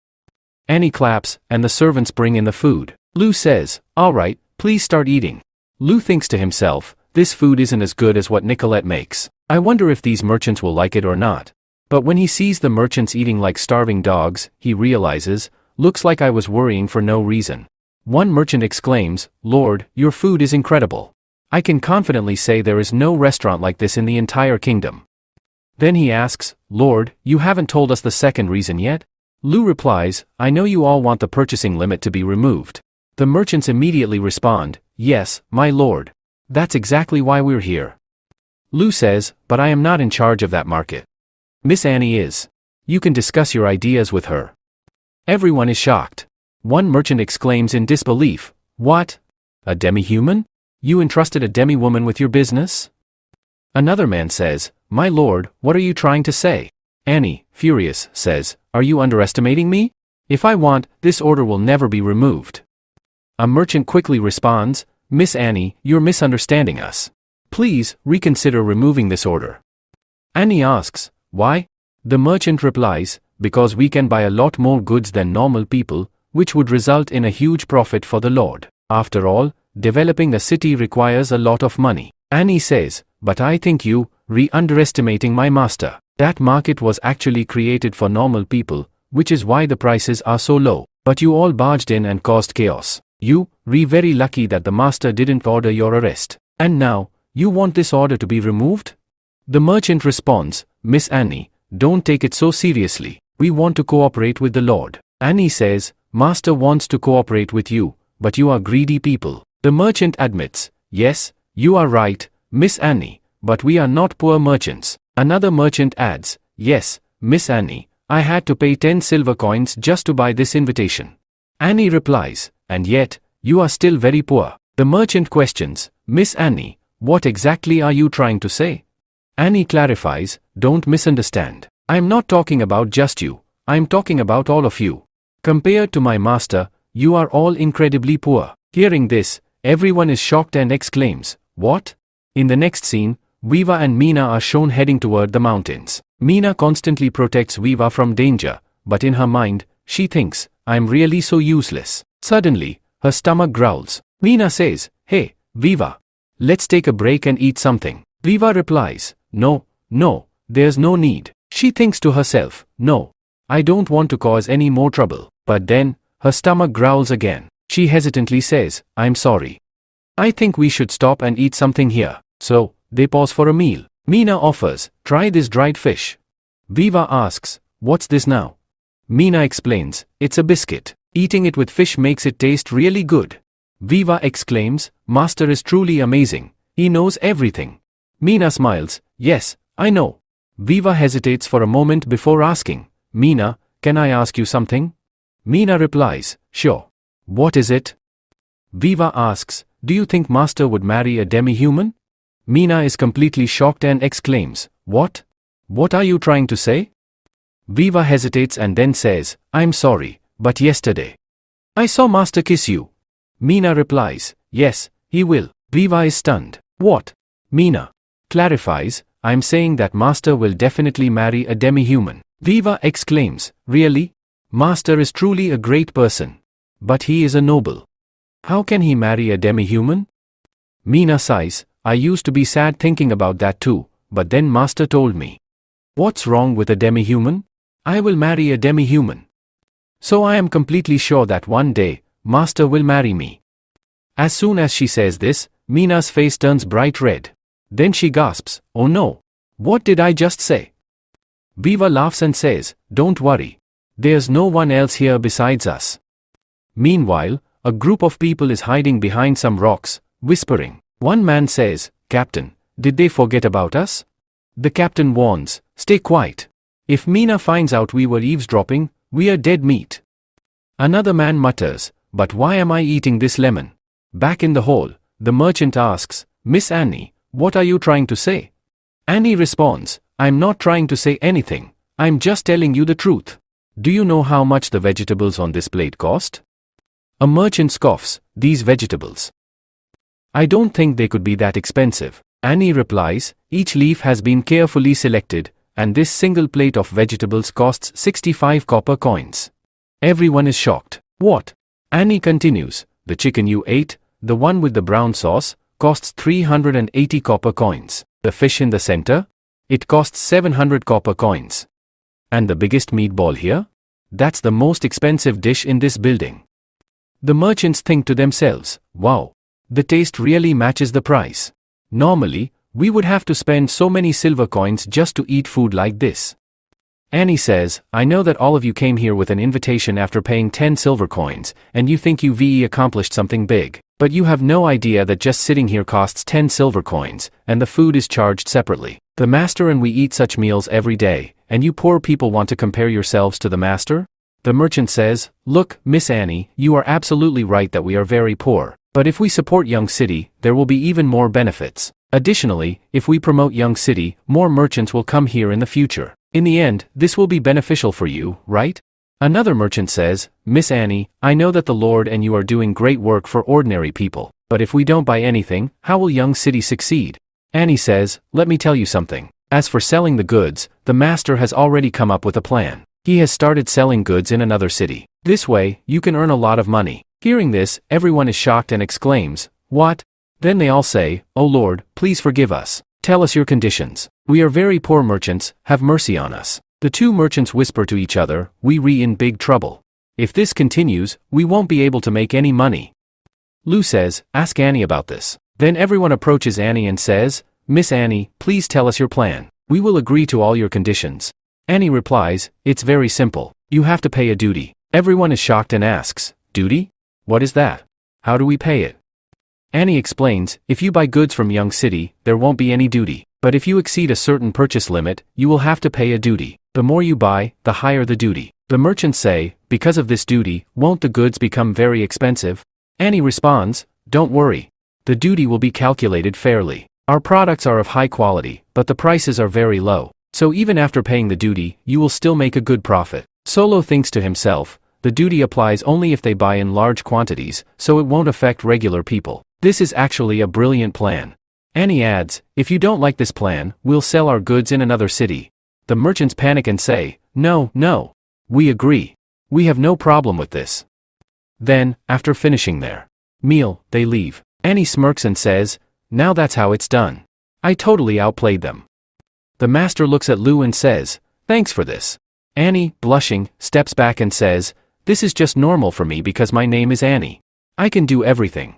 Annie claps, and the servants bring in the food. Lou says, all right, please start eating. Lou thinks to himself, this food isn't as good as what Nicolette makes. I wonder if these merchants will like it or not. But when he sees the merchants eating like starving dogs, he realizes, looks like I was worrying for no reason. One merchant exclaims, Lord, your food is incredible. I can confidently say there is no restaurant like this in the entire kingdom. Then he asks, Lord, you haven't told us the second reason yet? Lou replies, I know you all want the purchasing limit to be removed. The merchants immediately respond, yes, my lord. That's exactly why we're here. Lou says, but I am not in charge of that market. Miss Annie is. You can discuss your ideas with her. Everyone is shocked. One merchant exclaims in disbelief, what? A demi-human? You entrusted a demi-woman with your business? Another man says, my lord, what are you trying to say? Annie, furious, says, are you underestimating me? If I want, this order will never be removed. A merchant quickly responds, Miss Annie, you're misunderstanding us. Please, reconsider removing this order. Annie asks, why? The merchant replies, because we can buy a lot more goods than normal people, which would result in a huge profit for the Lord. After all, developing a city requires a lot of money. Annie says, but I think you, underestimating my master. That market was actually created for normal people, which is why the prices are so low. But you all barged in and caused chaos. You, very lucky that the master didn't order your arrest. And now, you want this order to be removed? The merchant responds, Miss Annie, don't take it so seriously. We want to cooperate with the Lord. Annie says, Master wants to cooperate with you, but you are greedy people. The merchant admits, yes, you are right, Miss Annie, but we are not poor merchants. Another merchant adds, yes, Miss Annie, I had to pay 10 silver coins just to buy this invitation. Annie replies, and yet, you are still very poor. The merchant questions, Miss Annie, what exactly are you trying to say? Annie clarifies, don't misunderstand. I am not talking about just you, I am talking about all of you. Compared to my master, you are all incredibly poor. Hearing this, everyone is shocked and exclaims, what? In the next scene, Viva and Meena are shown heading toward the mountains. Meena constantly protects Viva from danger, but in her mind, she thinks, I'm really so useless. Suddenly, her stomach growls. Meena says, hey, Viva. Let's take a break and eat something. Viva replies, no, there's no need. She thinks to herself, no, I don't want to cause any more trouble. But then, her stomach growls again. She hesitantly says, I'm sorry. I think we should stop and eat something here. So, they pause for a meal. Meena offers, try this dried fish. Viva asks, what's this now? Mina explains, it's a biscuit. Eating it with fish makes it taste really good. Viva exclaims, Master is truly amazing. He knows everything. Mina smiles, yes, I know. Viva hesitates for a moment before asking, Mina, can I ask you something? Mina replies, sure. What is it? Viva asks, do you think Master would marry a demi-human? Mina is completely shocked and exclaims, what? What are you trying to say? Viva hesitates and then says, I'm sorry, but yesterday I saw Master kiss you. Mina replies, yes, he will. Viva is stunned. What? Mina clarifies, I'm saying that Master will definitely marry a demi-human. Viva exclaims, really? Master is truly a great person. But he is a noble. How can he marry a demi-human? Mina sighs, I used to be sad thinking about that too, but then Master told me. What's wrong with a demi-human? I will marry a demi-human. So I am completely sure that one day, Master will marry me. As soon as she says this, Mina's face turns bright red. Then she gasps, oh no. What did I just say? Viva laughs and says, don't worry. There's no one else here besides us. Meanwhile, a group of people is hiding behind some rocks, whispering. One man says, Captain, did they forget about us? The captain warns, stay quiet. If Mina finds out we were eavesdropping, we are dead meat. Another man mutters, but why am I eating this lemon? Back in the hall, the merchant asks, Miss Annie, what are you trying to say? Annie responds, I'm not trying to say anything, I'm just telling you the truth. Do you know how much the vegetables on this plate cost? A merchant scoffs, these vegetables. I don't think they could be that expensive. Annie replies, each leaf has been carefully selected, and this single plate of vegetables costs 65 copper coins. Everyone is shocked. What? Annie continues, the chicken you ate, the one with the brown sauce, costs 380 copper coins. The fish in the center? It costs 700 copper coins. And the biggest meatball here? That's the most expensive dish in this building. The merchants think to themselves, wow, the taste really matches the price. Normally, we would have to spend so many silver coins just to eat food like this. Annie says, I know that all of you came here with an invitation after paying 10 silver coins, and you think you've accomplished something big. But you have no idea that just sitting here costs 10 silver coins, and the food is charged separately. The master and we eat such meals every day, and you poor people want to compare yourselves to the master? The merchant says, look, Miss Annie, you are absolutely right that we are very poor. But if we support Young City, there will be even more benefits. Additionally, if we promote Young City, more merchants will come here in the future. In the end, this will be beneficial for you, right? Another merchant says, Miss Annie, I know that the Lord and you are doing great work for ordinary people, but if we don't buy anything, how will Young City succeed? Annie says, let me tell you something. As for selling the goods, the master has already come up with a plan. He has started selling goods in another city. This way, you can earn a lot of money. Hearing this, everyone is shocked and exclaims, what? Then they all say, oh Lord, please forgive us. Tell us your conditions. We are very poor merchants, have mercy on us. The two merchants whisper to each other, we're in big trouble. If this continues, we won't be able to make any money. Lou says, ask Annie about this. Then everyone approaches Annie and says, Miss Annie, please tell us your plan. We will agree to all your conditions. Annie replies, it's very simple. You have to pay a duty. Everyone is shocked and asks, duty? What is that? How do we pay it? Annie explains, if you buy goods from Young City, there won't be any duty. But if you exceed a certain purchase limit, you will have to pay a duty. The more you buy, the higher the duty. The merchants say, because of this duty, won't the goods become very expensive? Annie responds, don't worry. The duty will be calculated fairly. Our products are of high quality, but the prices are very low. So even after paying the duty, you will still make a good profit. Solo thinks to himself, the duty applies only if they buy in large quantities, so it won't affect regular people. This is actually a brilliant plan. Annie adds, if you don't like this plan, we'll sell our goods in another city. The merchants panic and say, no, no. We agree. We have no problem with this. Then, after finishing their meal, they leave. Annie smirks and says, now that's how it's done. I totally outplayed them. The master looks at Lou and says, thanks for this. Annie, blushing, steps back and says, this is just normal for me because my name is Annie. I can do everything.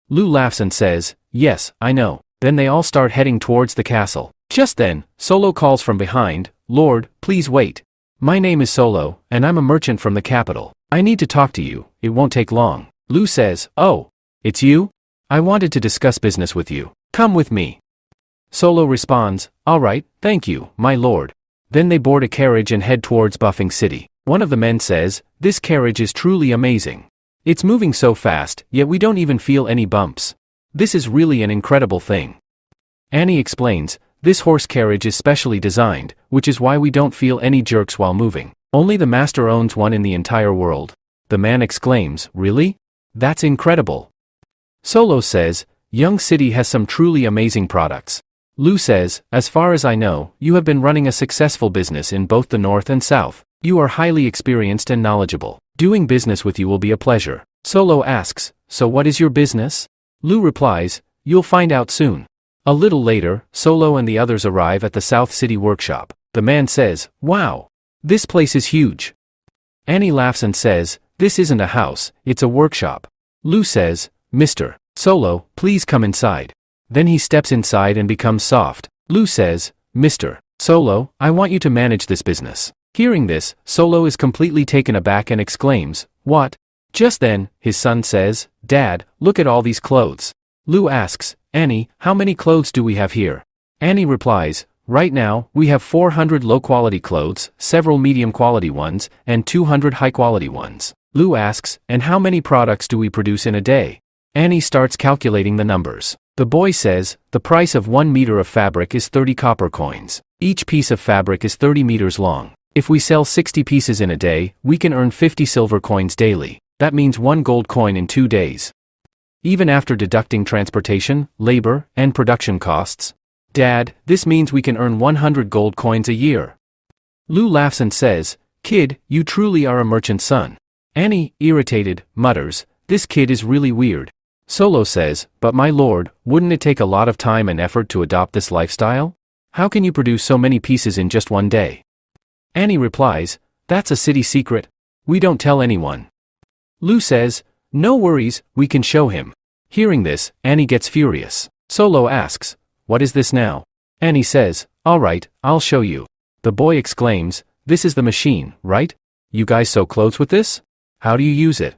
Lou laughs and says, yes, I know. Then they all start heading towards the castle. Just then, Solo calls from behind, Lord, please wait. My name is Solo, and I'm a merchant from the capital. I need to talk to you, it won't take long. Lu says, oh, it's you? I wanted to discuss business with you. Come with me. Solo responds, all right, thank you, my lord. Then they board a carriage and head towards Buffing City. One of the men says, this carriage is truly amazing. It's moving so fast, yet we don't even feel any bumps. This is really an incredible thing. Annie explains, this horse carriage is specially designed, which is why we don't feel any jerks while moving. Only the master owns one in the entire world. The man exclaims, really? That's incredible. Solo says, Young City has some truly amazing products. Lu says, as far as I know, you have been running a successful business in both the north and south. You are highly experienced and knowledgeable. Doing business with you will be a pleasure. Solo asks, so what is your business? Lu replies, you'll find out soon. A little later, Solo and the others arrive at the South City workshop. The man says, wow, this place is huge. Annie laughs and says, this isn't a house, it's a workshop. Lu says, Mr. Solo, please come inside. Then he steps inside and becomes soft. Lu says, Mr. Solo, I want you to manage this business. Hearing this, Solo is completely taken aback and exclaims, what? Just then, his son says, Dad, look at all these clothes. Lu asks, Annie, how many clothes do we have here? Annie replies, right now, we have 400 low-quality clothes, several medium-quality ones, and 200 high-quality ones. Lu asks, and how many products do we produce in a day? Annie starts calculating the numbers. The boy says, the price of 1 meter of fabric is 30 copper coins. Each piece of fabric is 30 meters long. If we sell 60 pieces in a day, we can earn 50 silver coins daily. That means 1 gold coin in 2 days. Even after deducting transportation, labor, and production costs. Dad, this means we can earn 100 gold coins a year. Lu laughs and says, kid, you truly are a merchant's son. Annie, irritated, mutters, this kid is really weird. Solo says, but my lord, wouldn't it take a lot of time and effort to adopt this lifestyle? How can you produce so many pieces in just 1 day? Annie replies, that's a city secret. We don't tell anyone. Lu says, no worries, we can show him. Hearing this, Annie gets furious. Solo asks, what is this now? Annie says, all right, I'll show you. The boy exclaims, this is the machine, right? You guys sew clothes with this? How do you use it?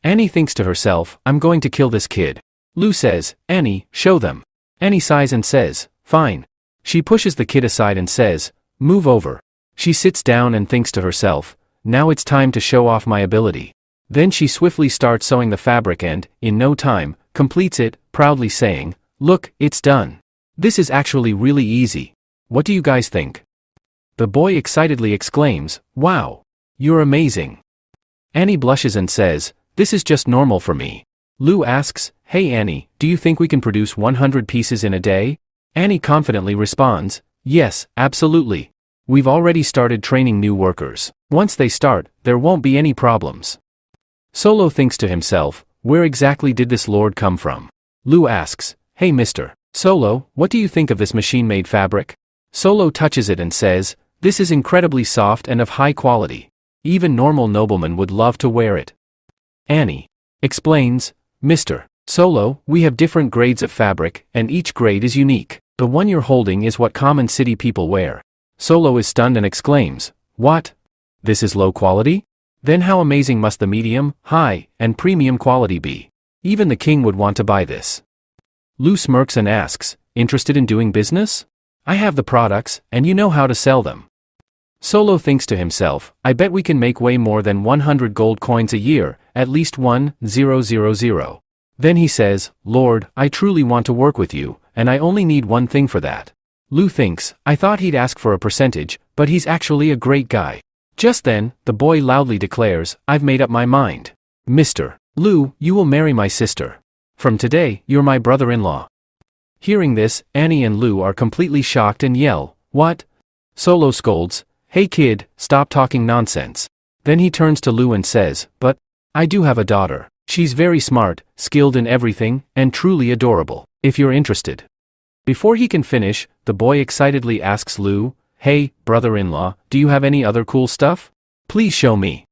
Annie thinks to herself, I'm going to kill this kid. Lu says, Annie, show them. Annie sighs and says, fine. She pushes the kid aside and says, move over. She sits down and thinks to herself, now it's time to show off my ability. Then she swiftly starts sewing the fabric and, in no time, completes it, proudly saying, look, it's done. This is actually really easy. What do you guys think? The boy excitedly exclaims, wow, you're amazing. Annie blushes and says, this is just normal for me. Lu asks, hey Annie, do you think we can produce 100 pieces in a day? Annie confidently responds, yes, absolutely. We've already started training new workers. Once they start, there won't be any problems. Solo thinks to himself, where exactly did this lord come from? Lu asks, hey Mr. Solo, what do you think of this machine-made fabric? Solo touches it and says, this is incredibly soft and of high quality. Even normal noblemen would love to wear it. Annie explains, Mr. Solo, we have different grades of fabric, and each grade is unique. The one you're holding is what common city people wear. Solo is stunned and exclaims, what? This is low quality? Then how amazing must the medium, high, and premium quality be? Even the king would want to buy this. Lu smirks and asks, interested in doing business? I have the products, and you know how to sell them. Solo thinks to himself, I bet we can make way more than 100 gold coins a year, at least 1,000. Then he says, Lord, I truly want to work with you, and I only need one thing for that. Lu thinks, I thought he'd ask for a percentage, but he's actually a great guy. Just then, the boy loudly declares, I've made up my mind. Mr. Lu, you will marry my sister. From today, you're my brother-in-law. Hearing this, Annie and Lu are completely shocked and yell, what? Solo scolds, hey kid, stop talking nonsense. Then he turns to Lu and says, but I do have a daughter. She's very smart, skilled in everything, and truly adorable, if you're interested. Before he can finish, the boy excitedly asks Lu, hey, brother-in-law, do you have any other cool stuff? Please show me.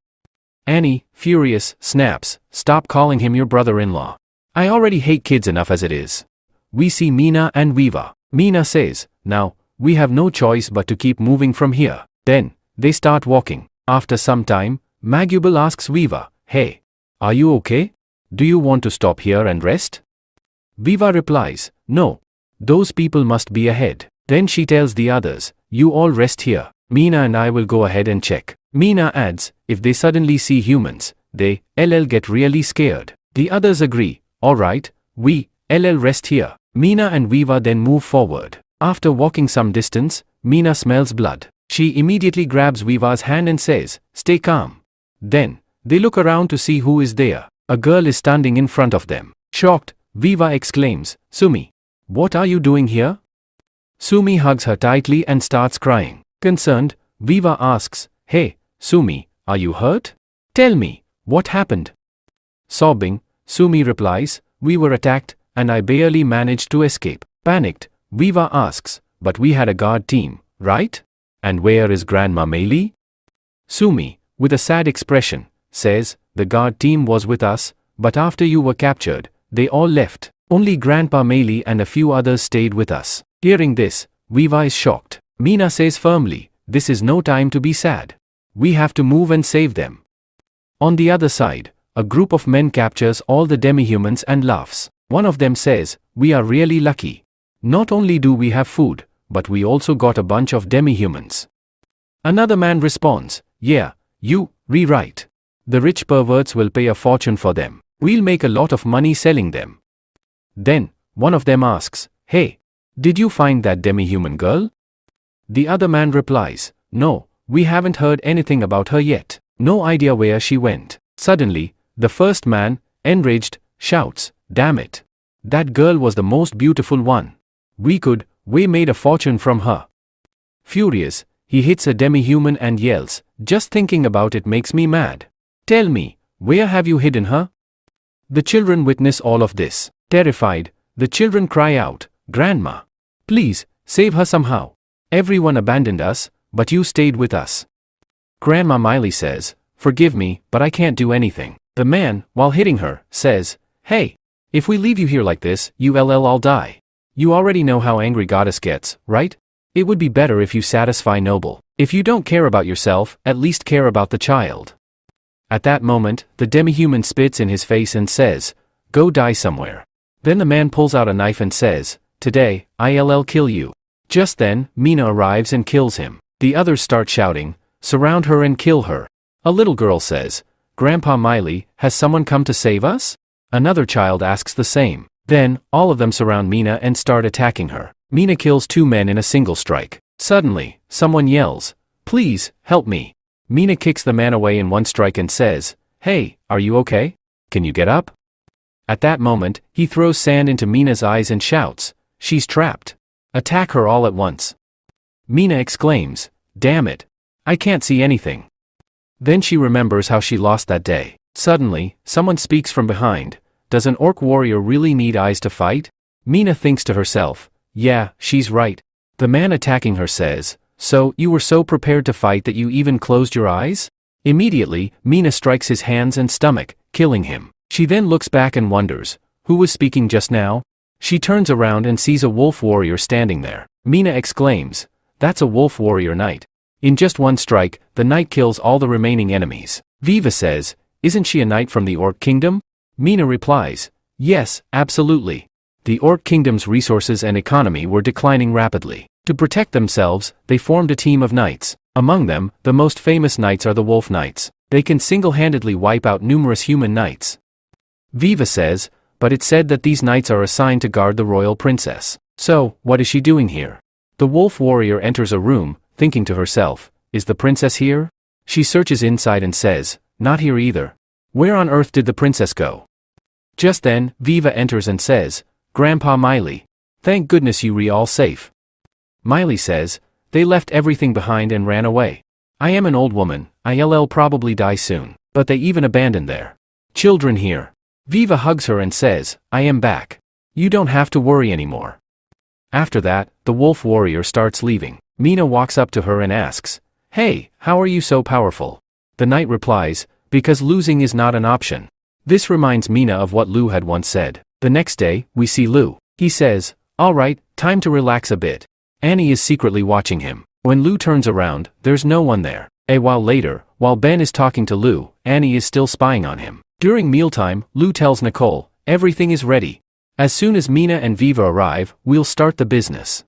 Annie, furious, snaps, stop calling him your brother-in-law. I already hate kids enough as it is. We see Mina and Viva. Mina says, now, we have no choice but to keep moving from here. Then, They start walking. After some time, Magubal asks Viva, "Hey, are you okay? Do you want to stop here and rest?" Viva replies, "No. Those people must be ahead." Then she tells the others, "You all rest here. Mina and I will go ahead and check." Mina adds, "If they suddenly see humans, they'll get really scared." The others agree, "Alright, we'll rest here." Mina and Viva then move forward. After walking some distance, Mina smells blood. She immediately grabs Viva's hand and says, "Stay calm." Then, they look around to see who is there. A girl is standing in front of them. Shocked, Viva exclaims, "Sumi, what are you doing here?" Sumi hugs her tightly and starts crying. Concerned, Viva asks, "Hey, Sumi, are you hurt? Tell me, what happened?" Sobbing, Sumi replies, "We were attacked, and I barely managed to escape." Panicked, Viva asks, "But we had a guard team, right? And where is Grandma Meili?" Sumi, with a sad expression, says, "The guard team was with us, but after you were captured, they all left. Only Grandpa Meili and a few others stayed with us." Hearing this, Viva is shocked. Mina says firmly, "This is no time to be sad. We have to move and save them." On the other side, a group of men captures all the demi-humans and laughs. One of them says, "We are really lucky. Not only do we have food, but we also got a bunch of demi-humans." Another man responds, "Yeah, right. The rich perverts will pay a fortune for them. We'll make a lot of money selling them." Then, one of them asks, "Hey, did you find that demi-human girl?" The other man replies, "No, we haven't heard anything about her yet. No idea where she went." Suddenly, the first man, enraged, shouts, "Damn it! That girl was the most beautiful one. We made a fortune from her." Furious, he hits a demi-human and yells, "Just thinking about it makes me mad. Tell me, where have you hidden her?" The children witness all of this. Terrified, the children cry out, "Grandma, please, save her somehow. Everyone abandoned us, but you stayed with us." Grandma Meili says, "Forgive me, but I can't do anything." The man, while hitting her, says, "Hey, if we leave you here like this, you'll all die. You already know how angry Goddess gets, right? It would be better if you satisfy Noble. If you don't care about yourself, at least care about the child." At that moment, the demi-human spits in his face and says, "Go die somewhere." Then the man pulls out a knife and says, "Today, I'll kill you." Just then, Mina arrives and kills him. The others start shouting, "Surround her and kill her." A little girl says, "Grandpa Meili, has someone come to save us?" Another child asks the same. Then, all of them surround Mina and start attacking her. Mina kills 2 men in a single strike. Suddenly, someone yells, "Please, help me." Mina kicks the man away in one strike and says, "Hey, are you okay? Can you get up?" At that moment, he throws sand into Mina's eyes and shouts, "She's trapped. Attack her all at once." Mina exclaims, "Damn it. I can't see anything." Then she remembers how she lost that day. Suddenly, someone speaks from behind, "Does an orc warrior really need eyes to fight?" Mina thinks to herself, "Yeah, she's right." The man attacking her says, "So, you were so prepared to fight that you even closed your eyes?" Immediately, Mina strikes his hands and stomach, killing him. She then looks back and wonders, who was speaking just now? She turns around and sees a wolf warrior standing there. Mina exclaims, "That's a wolf warrior knight." In just one strike, the knight kills all the remaining enemies. Viva says, "Isn't she a knight from the Orc Kingdom?" Mina replies, "Yes, absolutely." The Orc Kingdom's resources and economy were declining rapidly. To protect themselves, they formed a team of knights. Among them, the most famous knights are the Wolf Knights. They can single-handedly wipe out numerous human knights. Viva says, "But it said that these knights are assigned to guard the royal princess. So, what is she doing here?" The wolf warrior enters a room, thinking to herself, "Is the princess here?" She searches inside and says, "Not here either. Where on earth did the princess go?" Just then, Viva enters and says, "Grandpa Meili, thank goodness you all safe." Meili says, "They left everything behind and ran away. I am an old woman, I'll probably die soon, but they even abandoned their children here." Viva hugs her and says, "I am back. You don't have to worry anymore." After that, the wolf warrior starts leaving. Mina walks up to her and asks, "Hey, how are you so powerful?" The knight replies, "Because losing is not an option." This reminds Mina of what Lu had once said. The next day, we see Lu. He says, "All right, time to relax a bit." Annie is secretly watching him. When Lou turns around, there's no one there. A while later, while Ben is talking to Lou, Annie is still spying on him. During mealtime, Lou tells Nicole, everything is ready. As soon as Mina and Viva arrive, we'll start the business.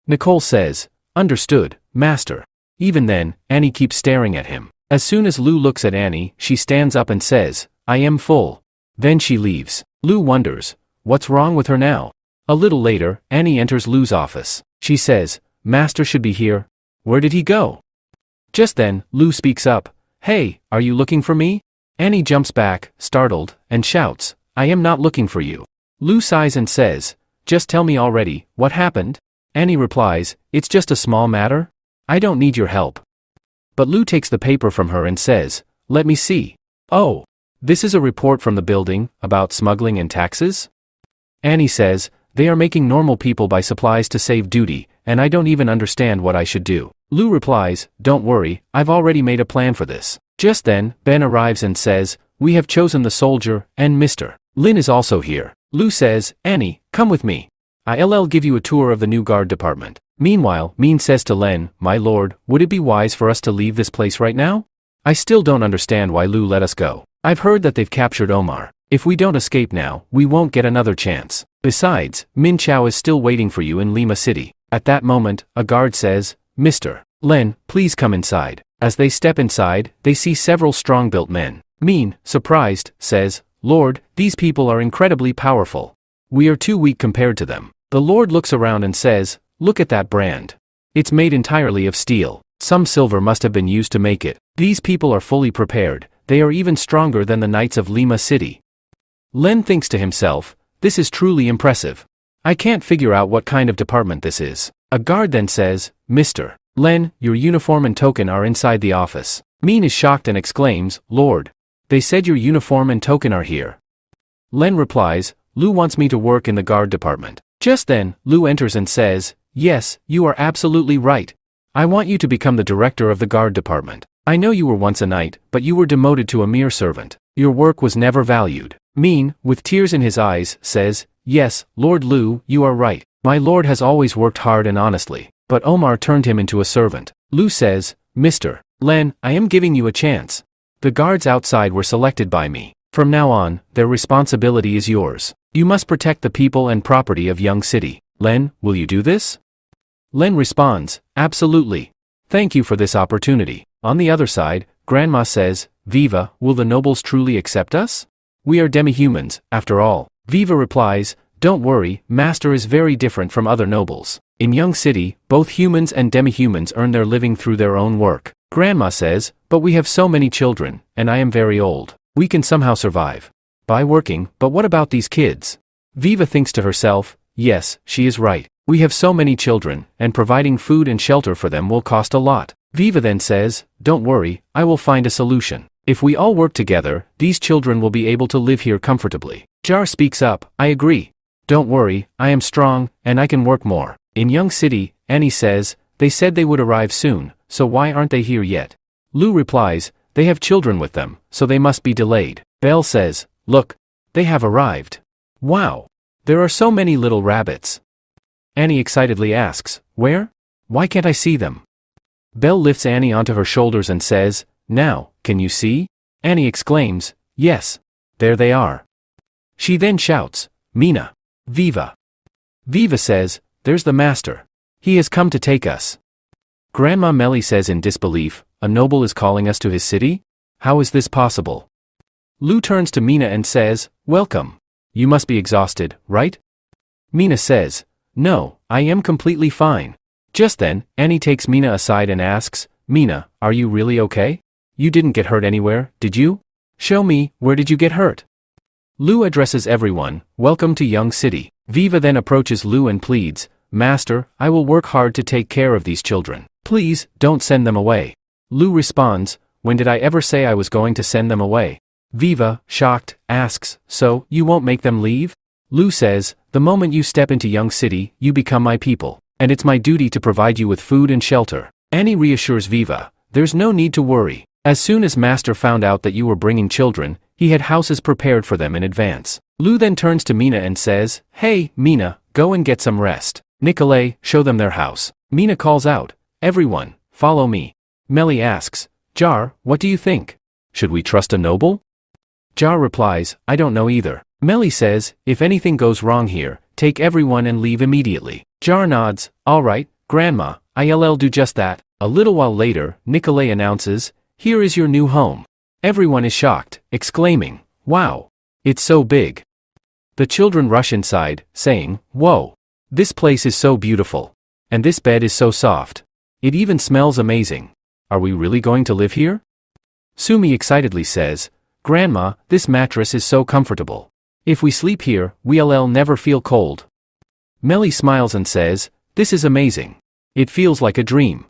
Nicole says, understood, master. Even then, Annie keeps staring at him. As soon as Lou looks at Annie, she stands up and says, I am full. Then she leaves. Lou wonders, what's wrong with her now? A little later, Annie enters Lou's office. She says, master should be here. Where did he go? Just then, Lou speaks up, hey, are you looking for me? Annie jumps back, startled, and shouts, I am not looking for you. Lou sighs and says, just tell me already, what happened? Annie replies, it's just a small matter. I don't need your help. But Lou takes the paper from her and says, let me see. Oh, this is a report from the building, about smuggling and taxes? Annie says, they are making normal people buy supplies to save duty, and I don't even understand what I should do. Lou replies, don't worry, I've already made a plan for this. Just then, Ben arrives and says, we have chosen the soldier, and Mr. Lin is also here. Lou says, Annie, come with me. I'll give you a tour of the new guard department. Meanwhile, Min says to Len, my lord, would it be wise for us to leave this place right now? I still don't understand why Lou let us go. I've heard that they've captured Omar. If we don't escape now, we won't get another chance. Besides, Min Chao is still waiting for you in Lima City. At that moment, a guard says, Mr. Len, please come inside. As they step inside, they see several strong-built men. Min, surprised, says, Lord, these people are incredibly powerful. We are too weak compared to them. The Lord looks around and says, look at that brand. It's made entirely of steel. Some silver must have been used to make it. These people are fully prepared. They are even stronger than the knights of Lima City. Len thinks to himself, this is truly impressive. I can't figure out what kind of department this is. A guard then says, Mr. Len, your uniform and token are inside the office. Min is shocked and exclaims, Lord. They said your uniform and token are here. Len replies, Lou wants me to work in the guard department. Just then, Lou enters and says, yes, you are absolutely right. I want you to become the director of the guard department. I know you were once a knight, but you were demoted to a mere servant. Your work was never valued. Min, with tears in his eyes, says, yes, Lord Lou, you are right. My lord has always worked hard and honestly, but Omar turned him into a servant. Lou says, Mr. Len, I am giving you a chance. The guards outside were selected by me. From now on, their responsibility is yours. You must protect the people and property of Young City. Len, will you do this? Len responds, absolutely. Thank you for this opportunity. On the other side, Grandma says, Viva, will the nobles truly accept us? We are demi-humans, after all. Viva replies, don't worry, Master is very different from other nobles. In Young City, both humans and demi-humans earn their living through their own work. Grandma says, but we have so many children, and I am very old. We can somehow survive by working, but what about these kids? Viva thinks to herself, yes, she is right. We have so many children, and providing food and shelter for them will cost a lot. Viva then says, don't worry, I will find a solution. If we all work together, these children will be able to live here comfortably. Jar speaks up, I agree. Don't worry, I am strong, and I can work more. In Young City, Annie says, they said they would arrive soon, so why aren't they here yet? Lou replies, they have children with them, so they must be delayed. Belle says, look, they have arrived. Wow, there are so many little rabbits. Annie excitedly asks, where? Why can't I see them? Belle lifts Annie onto her shoulders and says, now, can you see? Annie exclaims, yes, there they are. She then shouts, Mina, Viva. Viva says, there's the master. He has come to take us. Grandma Melly says in disbelief, a noble is calling us to his city? How is this possible? Lou turns to Mina and says, welcome. You must be exhausted, right? Mina says, no, I am completely fine. Just then, Annie takes Mina aside and asks, Mina, are you really okay? You didn't get hurt anywhere, did you? Show me, where did you get hurt? Lou addresses everyone, welcome to Young City. Viva then approaches Lou and pleads, Master, I will work hard to take care of these children. Please, don't send them away. Lou responds, when did I ever say I was going to send them away? Viva, shocked, asks, so, you won't make them leave? Lou says, the moment you step into Young City, you become my people, and it's my duty to provide you with food and shelter. Annie reassures Viva, there's no need to worry. As soon as Master found out that you were bringing children, he had houses prepared for them in advance. Lou then turns to Mina and says, hey, Mina, go and get some rest. Nicolay, show them their house. Mina calls out, everyone, follow me. Melly asks, Jar, what do you think? Should we trust a noble? Jar replies, I don't know either. Melly says, if anything goes wrong here, take everyone and leave immediately. Jar nods, alright, Grandma, I'll do just that. A little while later, Nikolay announces, here is your new home. Everyone is shocked, exclaiming, wow, it's so big. The children rush inside, saying, whoa, this place is so beautiful. And this bed is so soft. It even smells amazing. Are we really going to live here? Sumi excitedly says, Grandma, this mattress is so comfortable. If we sleep here, we'll never feel cold. Melly smiles and says, this is amazing. It feels like a dream.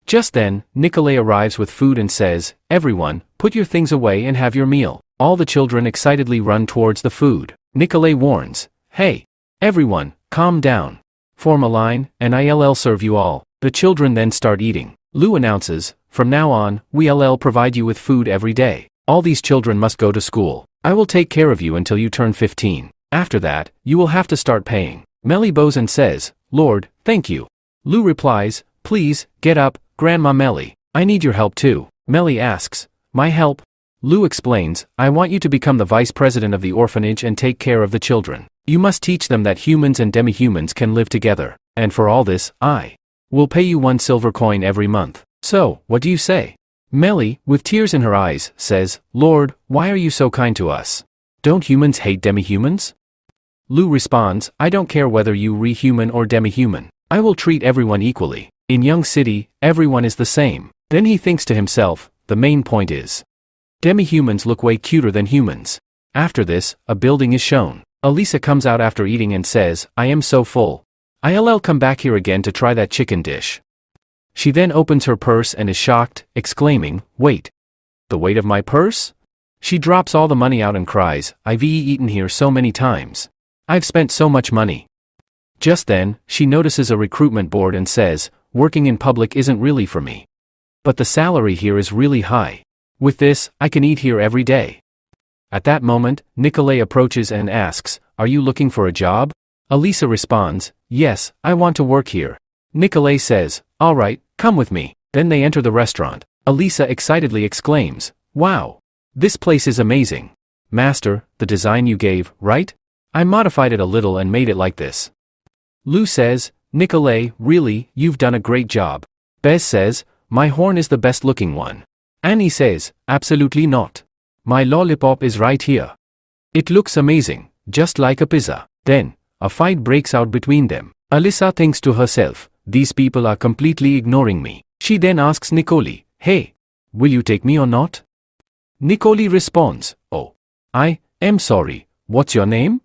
Just then, Nikolay arrives with food and says, everyone, put your things away and have your meal. All the children excitedly run towards the food. Nikolay warns, hey, everyone, calm down. Form a line, and I'll serve you all. The children then start eating. Lou announces, from now on, we'll provide you with food every day. All these children must go to school. I will take care of you until you turn 15. After that, you will have to start paying. Melly bows and says, Lord, thank you. Lou replies, please, get up, Grandma Melly. I need your help too. Melly asks, my help? Lou explains, I want you to become the vice president of the orphanage and take care of the children. You must teach them that humans and demi-humans can live together. And for all this, I will pay you 1 silver coin every month. So, what do you say? Melly, with tears in her eyes, says, Lord, why are you so kind to us? Don't humans hate demi-humans? Lou responds, I don't care whether you re-human or demi-human. I will treat everyone equally. In Young City, everyone is the same. Then he thinks to himself, the main point is, demi-humans look way cuter than humans. After this, a building is shown. Elisa comes out after eating and says, I am so full. I'll come back here again to try that chicken dish. She then opens her purse and is shocked, exclaiming, wait. The weight of my purse? She drops all the money out and cries, I've eaten here so many times. I've spent so much money. Just then, she notices a recruitment board and says, working in public isn't really for me. But the salary here is really high. With this, I can eat here every day. At that moment, Nikolay approaches and asks, are you looking for a job? Elisa responds, yes, I want to work here. Nikolay says, alright, come with me. Then they enter the restaurant. Elisa excitedly exclaims, wow, this place is amazing. Master, the design you gave, right? I modified it a little and made it like this. Lou says, Nikolay, really, you've done a great job. Bez says, my horn is the best looking one. Annie says, absolutely not. My lollipop is right here. It looks amazing, just like a pizza. Then, a fight breaks out between them. Elisa thinks to herself, these people are completely ignoring me. She then asks Nikoli, hey, will you take me or not? Nikoli responds, oh, I am sorry, what's your name?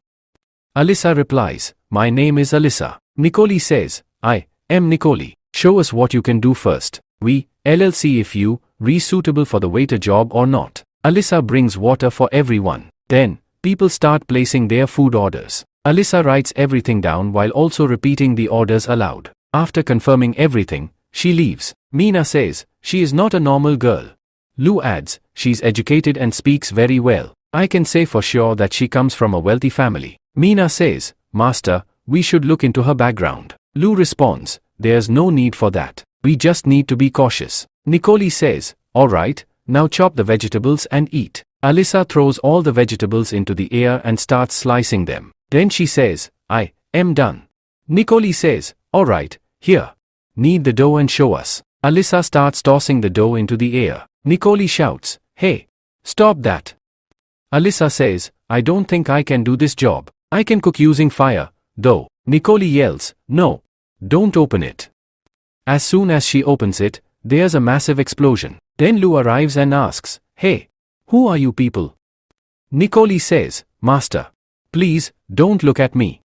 Elisa replies, my name is Elisa. Nikoli says, I am Nikoli. Show us what you can do first. We'll see if you re suitable for the waiter job or not. Elisa brings water for everyone. Then, people start placing their food orders. Elisa writes everything down while also repeating the orders aloud. After confirming everything, she leaves. Meena says, she is not a normal girl. Lou adds, she's educated and speaks very well. I can say for sure that she comes from a wealthy family. Meena says, Master, we should look into her background. Lou responds, there's no need for that. We just need to be cautious. Nikoli says, alright, now chop the vegetables and eat. Elisa throws all the vegetables into the air and starts slicing them. Then she says, I am done. Nikoli says, alright, here. Knead the dough and show us. Elisa starts tossing the dough into the air. Nikoli shouts, hey, stop that. Elisa says, I don't think I can do this job. I can cook using fire, though. Nikoli yells, no, don't open it. As soon as she opens it, there's a massive explosion. Then Lou arrives and asks, hey, who are you people? Nikoli says, Master, please, don't look at me.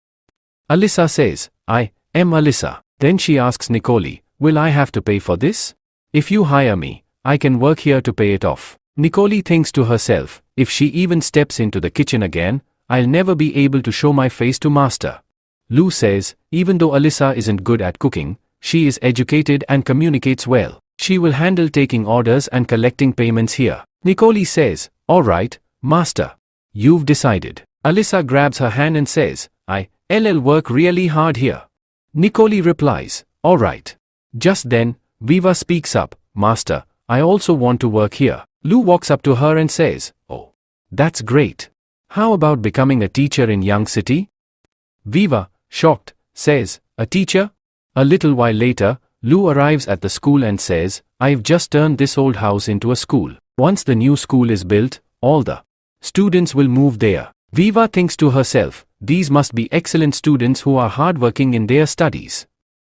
Elisa says, I am Elisa. Then she asks Nikoli, will I have to pay for this? If you hire me, I can work here to pay it off. Nikoli thinks to herself, if she even steps into the kitchen again, I'll never be able to show my face to Master. Lou says, even though Elisa isn't good at cooking, she is educated and communicates well. She will handle taking orders and collecting payments here. Nikoli says, alright, Master. You've decided. Elisa grabs her hand and says, I'll work really hard here. Nikoli replies, alright. Just then, Viva speaks up, Master, I also want to work here. Lu walks up to her and says, Oh, that's great. How about becoming a teacher in Young City? Viva, shocked, says, A teacher? A little while later, Lu arrives at the school and says, I've just turned this old house into a school. Once the new school is built, all the students will move there. Viva thinks to herself, these must be excellent students who are hardworking in their studies.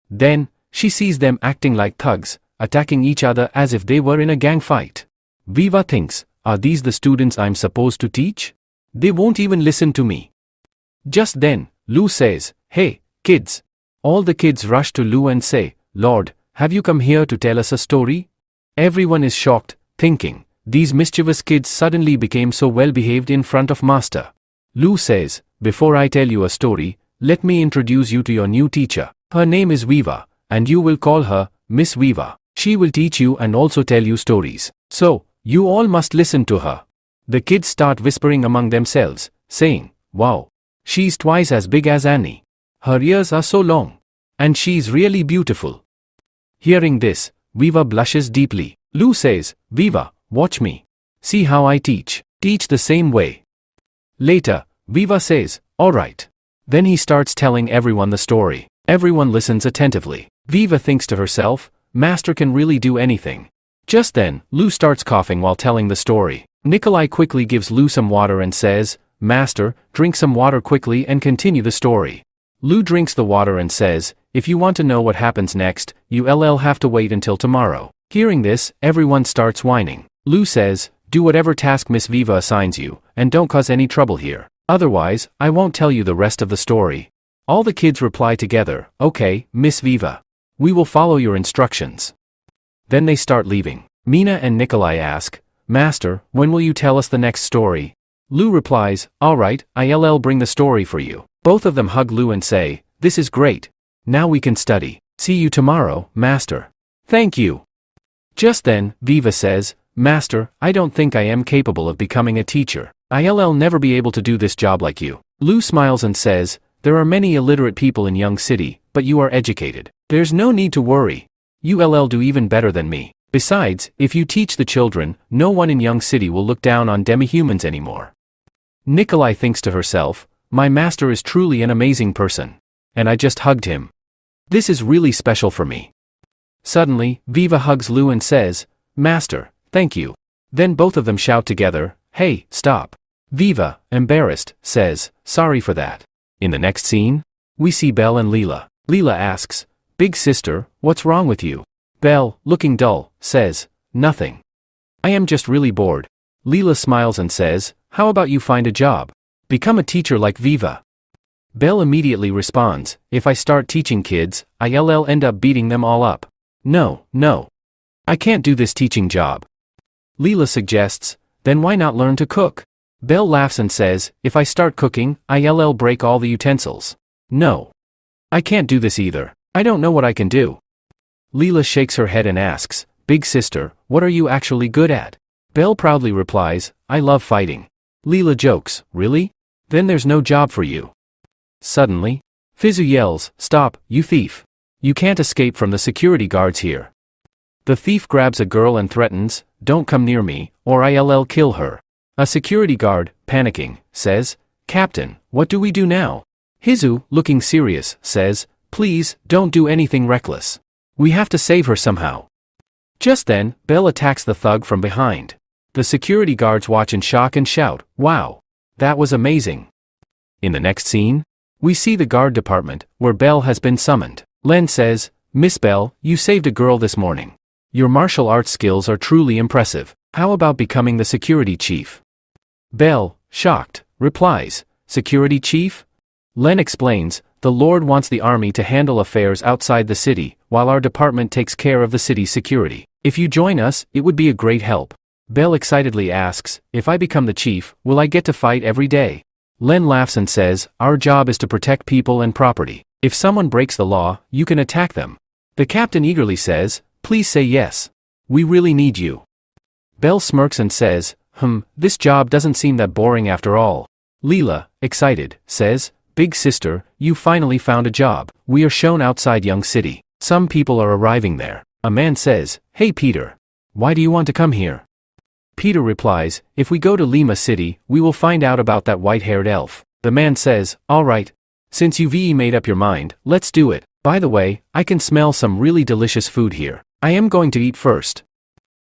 Then, she sees them acting like thugs, attacking each other as if they were in a gang fight. Viva thinks, are these the students I'm supposed to teach? They won't even listen to me. Just then, Lu says, Hey, kids. All the kids rush to Lu and say, Lord, have you come here to tell us a story? Everyone is shocked, thinking, these mischievous kids suddenly became so well behaved in front of Master. Lu says, Before I tell you a story, let me introduce you to your new teacher. Her name is Viva, and you will call her Miss Viva. She will teach you and also tell you stories. So, you all must listen to her. The kids start whispering among themselves, saying, Wow, she's twice as big as Annie. Her ears are so long. And she's really beautiful. Hearing this, Viva blushes deeply. Lu says, Viva, watch me. See how I teach. Teach the same way. Later, Viva says, Alright. Then he starts telling everyone the story. Everyone listens attentively. Viva thinks to herself, Master can really do anything. Just then, Lu starts coughing while telling the story. Nikolai quickly gives Lu some water and says, Master, drink some water quickly and continue the story. Lu drinks the water and says, If you want to know what happens next, you'll have to wait until tomorrow. Hearing this, everyone starts whining. Lu says, Do whatever task Miss Viva assigns you, and don't cause any trouble here. Otherwise, I won't tell you the rest of the story. All the kids reply together, Okay, Miss Viva. We will follow your instructions. Then they start leaving. Mina and Nikolai ask, Master, when will you tell us the next story? Lu replies, Alright, I'll bring the story for you. Both of them hug Lu and say, This is great. Now we can study. See you tomorrow, Master. Thank you. Just then, Viva says, Master, I don't think I am capable of becoming a teacher. I'll never be able to do this job like you. Lu smiles and says, There are many illiterate people in Young City, but you are educated. There's no need to worry. You'll do even better than me. Besides, if you teach the children, no one in Young City will look down on demi-humans anymore. Nikolai thinks to herself, My master is truly an amazing person. And I just hugged him. This is really special for me. Suddenly, Viva hugs Lu and says, Master, thank you. Then both of them shout together, Hey, stop. Viva, embarrassed, says, Sorry for that. In the next scene, we see Belle and Leela. Leela asks, Big sister, what's wrong with you? Belle, looking dull, says, Nothing. I am just really bored. Leela smiles and says, How about you find a job? Become a teacher like Viva. Belle immediately responds, If I start teaching kids, I'll end up beating them all up. No. I can't do this teaching job. Leela suggests, Then why not learn to cook? Belle laughs and says, If I start cooking, I'll break all the utensils. No. I can't do this either. I don't know what I can do. Leela shakes her head and asks, Big sister, what are you actually good at? Belle proudly replies, I love fighting. Leela jokes, Really? Then there's no job for you. Suddenly, Fizu yells, Stop, you thief. You can't escape from the security guards here. The thief grabs a girl and threatens, Don't come near me, or I'll kill her. A security guard, panicking, says, Captain, what do we do now? Hizu, looking serious, says, Please, don't do anything reckless. We have to save her somehow. Just then, Belle attacks the thug from behind. The security guards watch in shock and shout, Wow. That was amazing. In the next scene, we see the guard department, where Belle has been summoned. Len says, Miss Belle, you saved a girl this morning. Your martial arts skills are truly impressive. How about becoming the security chief? Belle, shocked, replies, Security chief? Len explains, The Lord wants the army to handle affairs outside the city, while our department takes care of the city's security. If you join us, it would be a great help. Belle excitedly asks, If I become the chief, will I get to fight every day? Len laughs and says, Our job is to protect people and property. If someone breaks the law, you can attack them. The captain eagerly says, Please say yes. We really need you. Belle smirks and says, This job doesn't seem that boring after all. Leela, excited, says, Big sister, you finally found a job. We are shown outside Young City. Some people are arriving there. A man says, "Hey Peter, why do you want to come here?" Peter replies, "If we go to Lima City, we will find out about that white-haired elf." The man says, "All right. Since you've made up your mind, let's do it. By the way, I can smell some really delicious food here. I am going to eat first."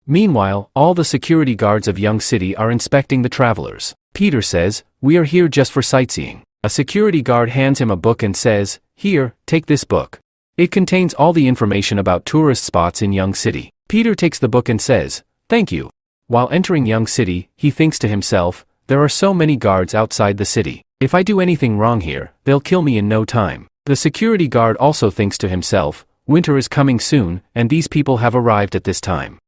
Meanwhile, all the security guards of Young City are inspecting the travelers. Peter says, "We are here just for sightseeing." A security guard hands him a book and says, "Here, take this book. It contains all the information about tourist spots in Young City." Peter takes the book and says, "Thank you." While entering Young City, he thinks to himself, "There are so many guards outside the city. If I do anything wrong here, they'll kill me in no time." The security guard also thinks to himself, "Winter is coming soon, and these people have arrived at this time.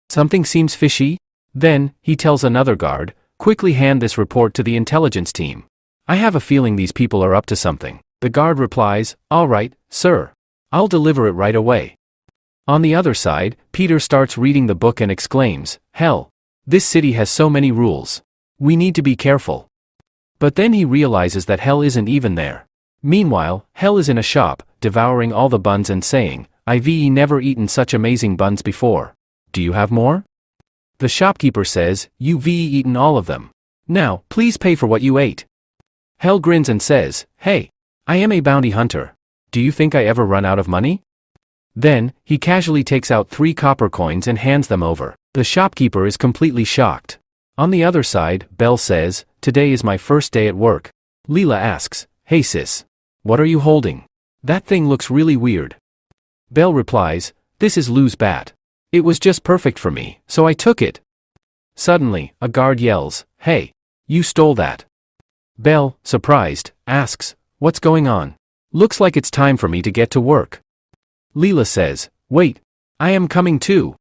Something seems fishy." Then, he tells another guard, "Quickly hand this report to the intelligence team. I have a feeling these people are up to something." The guard replies, "All right, sir. I'll deliver it right away." On the other side, Peter starts reading the book and exclaims, "Hell! This city has so many rules. We need to be careful." But then he realizes that Hell isn't even there. Meanwhile, Hell is in a shop, devouring all the buns and saying, "I've never eaten such amazing buns before. Do you have more?" The shopkeeper says, "You've eaten all of them. Now, please pay for what you ate." Hell grins and says, "Hey, I am a bounty hunter. Do you think I ever run out of money?" Then, he casually takes out 3 copper coins and hands them over. The shopkeeper is completely shocked. On the other side, Belle says, "Today is my first day at work." Leela asks, "Hey sis, what are you holding? That thing looks really weird." Belle replies, "This is Lou's bat. It was just perfect for me, so I took it." Suddenly, a guard yells, "Hey, you stole that." Belle, surprised, asks, "What's going on? Looks like it's time for me to get to work." Leela says, "Wait, I am coming too."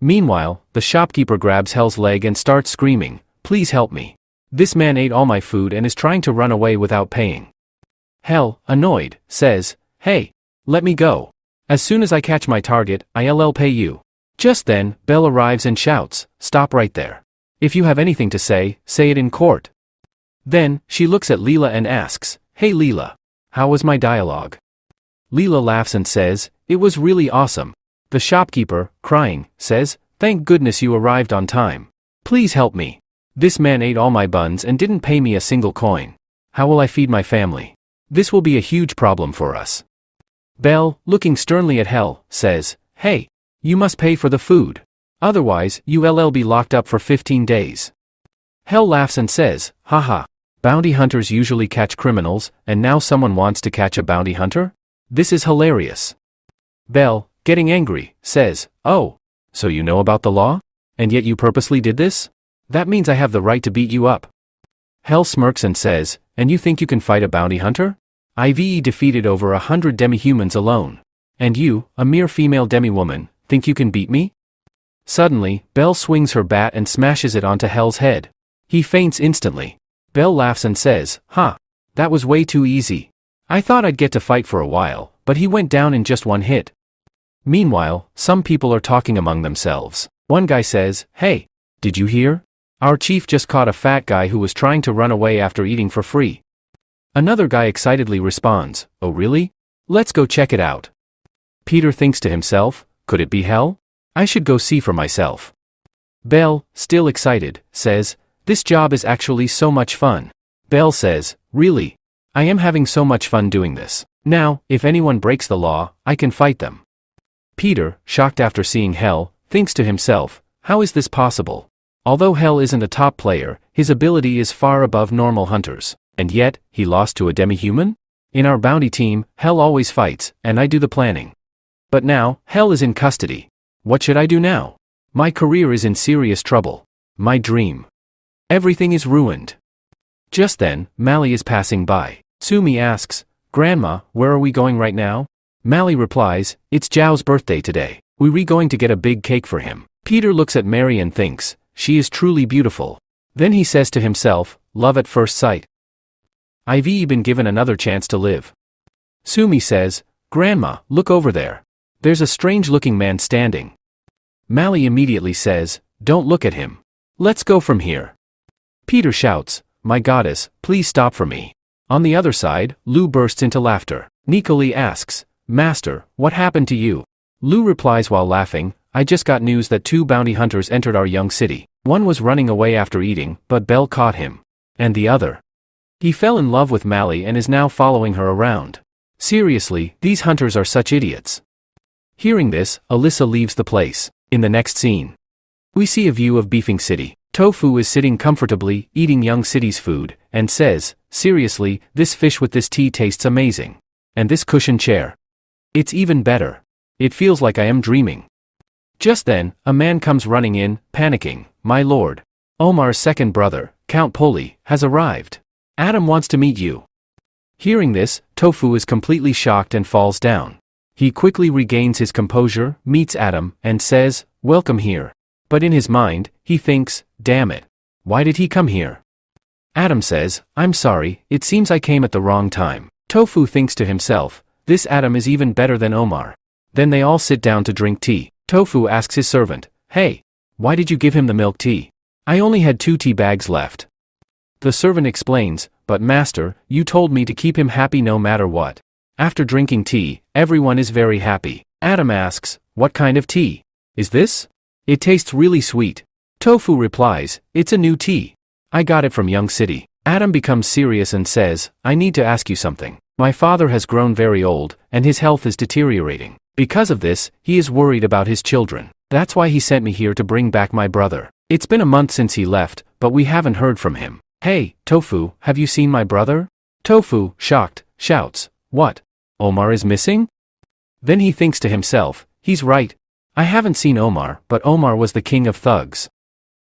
Meanwhile, the shopkeeper grabs Hell's leg and starts screaming, "Please help me. This man ate all my food and is trying to run away without paying." Hell, annoyed, says, "Hey, let me go. As soon as I catch my target, I'll pay you." Just then, Belle arrives and shouts, "Stop right there. If you have anything to say it in court." Then, she looks at Leela and asks, "Hey Leela, how was my dialogue?" Leela laughs and says, "It was really awesome." The shopkeeper, crying, says, "Thank goodness you arrived on time. Please help me. This man ate all my buns and didn't pay me a single coin. How will I feed my family? This will be a huge problem for us." Belle, looking sternly at Hell, says, "Hey, you must pay for the food. Otherwise, you'll be locked up for 15 days. Hell laughs and says, "Haha. Bounty hunters usually catch criminals, and now someone wants to catch a bounty hunter? This is hilarious." Belle, getting angry, says, "Oh, so you know about the law? And yet you purposely did this? That means I have the right to beat you up." Hell smirks and says, "And you think you can fight a bounty hunter? I've defeated over 100 demi-humans alone. And you, a mere female demi-woman, think you can beat me?" Suddenly, Belle swings her bat and smashes it onto Hell's head. He faints instantly. Belle laughs and says, "Huh, that was way too easy. I thought I'd get to fight for a while, but he went down in just one hit." Meanwhile, some people are talking among themselves. One guy says, "Hey, did you hear? Our chief just caught a fat guy who was trying to run away after eating for free." Another guy excitedly responds, "Oh really? Let's go check it out." Peter thinks to himself, "Could it be Hell? I should go see for myself." Belle, still excited, says, "This job is actually so much fun." Belle says, "Really? I am having so much fun doing this. Now, if anyone breaks the law, I can fight them." Peter, shocked after seeing Hell, thinks to himself, "How is this possible? Although Hell isn't a top player, his ability is far above normal hunters. And yet, he lost to a demi-human? In our bounty team, Hell always fights, and I do the planning. But now, Hell is in custody. What should I do now? My career is in serious trouble. My dream. Everything is ruined." Just then, Mally is passing by. Sumi asks, "Grandma, where are we going right now?" Mally replies, "It's Zhao's birthday today. We're going to get a big cake for him." Peter looks at Mary and thinks, "She is truly beautiful." Then he says to himself, "Love at first sight. I've been given another chance to live." Sumi says, "Grandma, look over there. There's a strange-looking man standing." Mally immediately says, "Don't look at him. Let's go from here." Peter shouts, "My goddess, please stop for me." On the other side, Lou bursts into laughter. Nicoli asks, Master, what happened to you? Lu replies while laughing, I just got news that 2 bounty hunters entered our young city. One was running away after eating, but Belle caught him. And the other? He fell in love with Mally and is now following her around. Seriously, these hunters are such idiots. Hearing this, Alyssa leaves the place. In the next scene, we see a view of Beefing City. Tofu is sitting comfortably, eating Young City's food, and says, seriously, this fish with this tea tastes amazing. And this cushion chair. It's even better. It feels like I am dreaming. Just then, a man comes running in, panicking. My lord. Omar's second brother, Count Poli, has arrived. Adam wants to meet you. Hearing this, Tofu is completely shocked and falls down. He quickly regains his composure, meets Adam, and says, welcome here. But in his mind, he thinks, damn it. Why did he come here? Adam says, I'm sorry, it seems I came at the wrong time. Tofu thinks to himself, this Adam is even better than Omar. Then they all sit down to drink tea. Tofu asks his servant, hey, why did you give him the milk tea? I only had 2 tea bags left. The servant explains, but master, you told me to keep him happy no matter what. After drinking tea, everyone is very happy. Adam asks, what kind of tea is this? It tastes really sweet. Tofu replies, it's a new tea. I got it from Young City. Adam becomes serious and says, I need to ask you something. My father has grown very old, and his health is deteriorating. Because of this, he is worried about his children. That's why he sent me here to bring back my brother. It's been a month since he left, but we haven't heard from him. Hey, Tofu, have you seen my brother? Tofu, shocked, shouts, what? Omar is missing? Then he thinks to himself, he's right. I haven't seen Omar, but Omar was the king of thugs.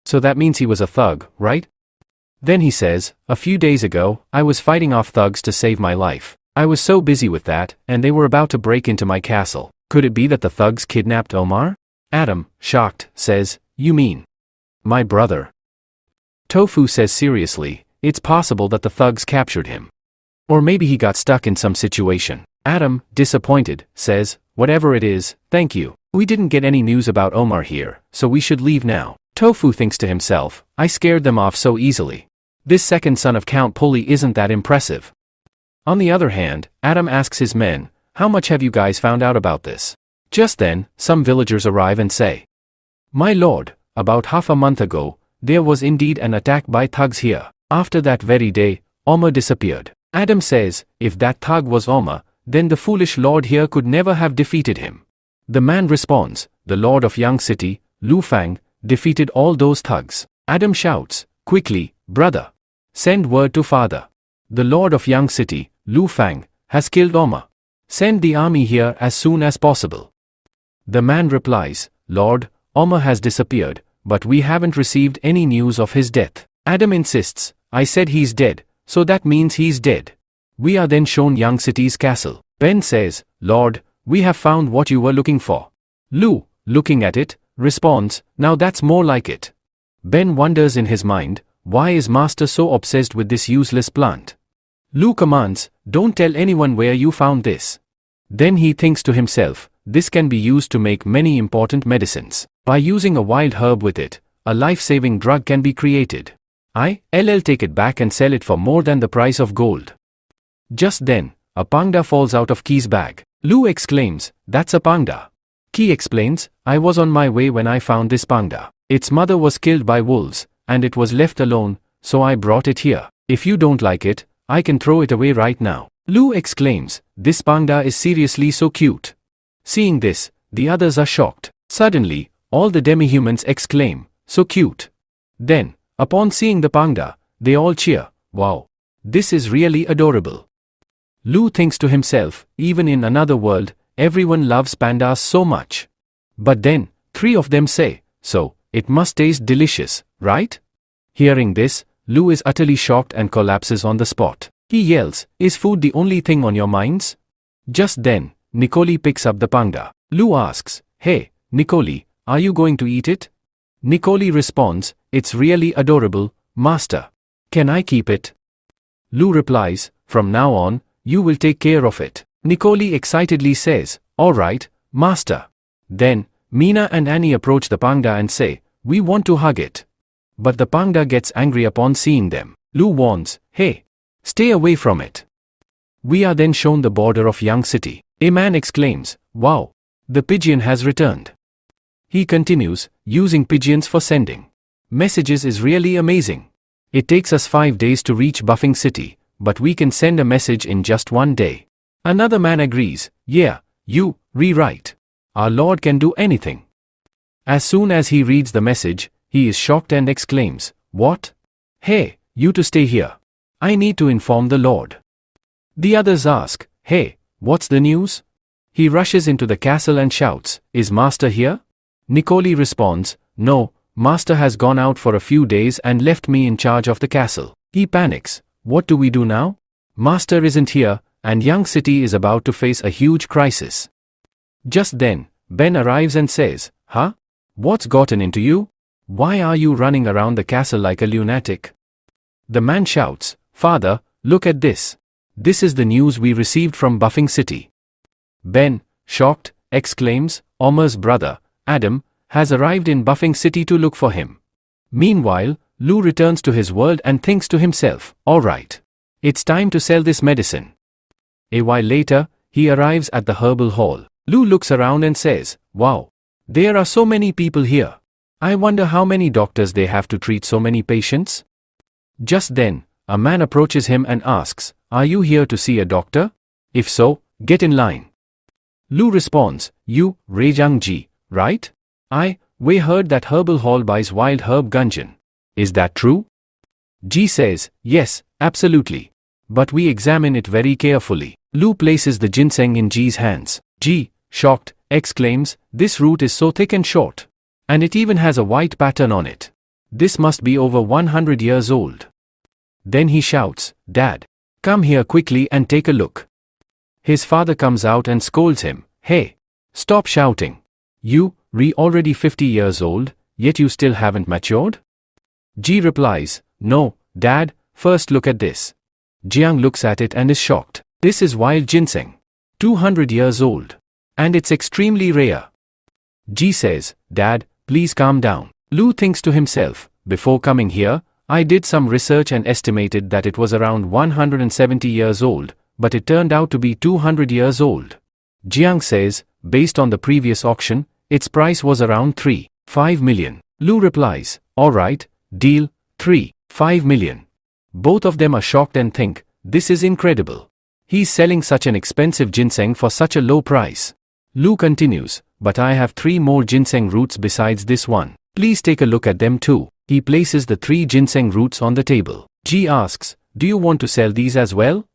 So that means he was a thug, right? Then he says, a few days ago, I was fighting off thugs to save my life. I was so busy with that, and they were about to break into my castle. Could it be that the thugs kidnapped Omar? Adam, shocked, says, you mean my brother? Tofu says seriously, it's possible that the thugs captured him. Or maybe he got stuck in some situation. Adam, disappointed, says, whatever it is, thank you. We didn't get any news about Omar here, so we should leave now. Tofu thinks to himself, I scared them off so easily. This second son of Count Poli isn't that impressive. On the other hand, Adam asks his men, how much have you guys found out about this? Just then, some villagers arrive and say, my lord, about half a month ago, there was indeed an attack by thugs here. After that very day, Omar disappeared. Adam says, if that thug was Omar, then the foolish lord here could never have defeated him. The man responds, the lord of Young City, Lu Fang, defeated all those thugs. Adam shouts, quickly, brother. Send word to father. The lord of Young City, Lu Fang, has killed Omar. Send the army here as soon as possible. The man replies, Lord, Omar has disappeared, but we haven't received any news of his death. Adam insists, I said he's dead, so that means he's dead. We are then shown Young City's castle. Ben says, Lord, we have found what you were looking for. Lu, looking at it, responds, now that's more like it. Ben wonders in his mind, why is Master so obsessed with this useless plant? Lu commands, don't tell anyone where you found this. Then he thinks to himself, this can be used to make many important medicines. By using a wild herb with it, a life-saving drug can be created. I'll take it back and sell it for more than the price of gold. Just then, a panda falls out of Ki's bag. Lu exclaims, that's a panda. Ki explains, I was on my way when I found this panda. Its mother was killed by wolves, and it was left alone, so I brought it here. If you don't like it, I can throw it away right now. Lu exclaims, this panda is seriously so cute. Seeing this, the others are shocked. Suddenly, all the demi-humans exclaim, so cute. Then, upon seeing the panda, they all cheer, wow, this is really adorable. Lu thinks to himself, even in another world, everyone loves pandas so much. But then, 3 of them say, so, it must taste delicious, right? Hearing this, Lu is utterly shocked and collapses on the spot. He yells, is food the only thing on your minds? Just then, Nicoli picks up the panda. Lu asks, hey, Nicoli, are you going to eat it? Nicoli responds, it's really adorable, master. Can I keep it? Lu replies, from now on, you will take care of it. Nicoli excitedly says, all right, master. Then, Mina and Annie approach the panda and say, we want to hug it. But the panda gets angry upon seeing them. Lu warns, hey, stay away from it. We are then shown the border of Young City. A man exclaims, "Wow! The pigeon has returned." He continues, "Using pigeons for sending messages is really amazing. It takes us 5 days to reach Buffing City, but we can send a message in just 1 day." Another man agrees, "Yeah, you, rewrite. Our Lord can do anything." As soon as he reads the message, he is shocked and exclaims, "What? Hey, you to stay here. I need to inform the Lord." The others ask, "Hey, what's the news?" He rushes into the castle and shouts, "Is Master here?" Nicoli responds, "No, Master has gone out for a few days and left me in charge of the castle." He panics, "What do we do now? Master isn't here, and Young City is about to face a huge crisis." Just then, Ben arrives and says, "Huh? What's gotten into you? Why are you running around the castle like a lunatic?" The man shouts, "Father, look at this. This is the news we received from Buffing City." Ben, shocked, exclaims, "Omar's brother, Adam, has arrived in Buffing City to look for him." Meanwhile, Lou returns to his world and thinks to himself, "All right. It's time to sell this medicine." A while later, he arrives at the herbal hall. Lou looks around and says, "Wow. There are so many people here. I wonder how many doctors they have to treat so many patients." Just then, a man approaches him and asks, "Are you here to see a doctor? If so, get in line." Lou responds, "You, Rejang Ji, right? We heard that herbal hall buys wild herb gunjan. Is that true?" Ji says, "Yes, absolutely. But we examine it very carefully." Lou places the ginseng in Ji's hands. Ji, shocked, exclaims, "This root is so thick and short. And it even has a white pattern on it. This must be over 100 years old." Then he shouts, "Dad, come here quickly and take a look." His father comes out and scolds him, "Hey, stop shouting. You, already 50 years old, yet you still haven't matured?" Ji replies, "No, Dad, first look at this." Jiang looks at it and is shocked. This is wild ginseng. 200 years old. And it's extremely rare. Ji says, "Dad, please calm down." Lou thinks to himself, "Before coming here, I did some research and estimated that it was around 170 years old, but it turned out to be 200 years old." Jiang says, "Based on the previous auction, its price was around 3.5 million. Lou replies, "All right, deal, 3.5 million. Both of them are shocked and think, "This is incredible. He's selling such an expensive ginseng for such a low price." Lou continues, "But I have 3 more ginseng roots besides this one. Please take a look at them too." He places the 3 ginseng roots on the table. Ji asks, "Do you want to sell these as well?"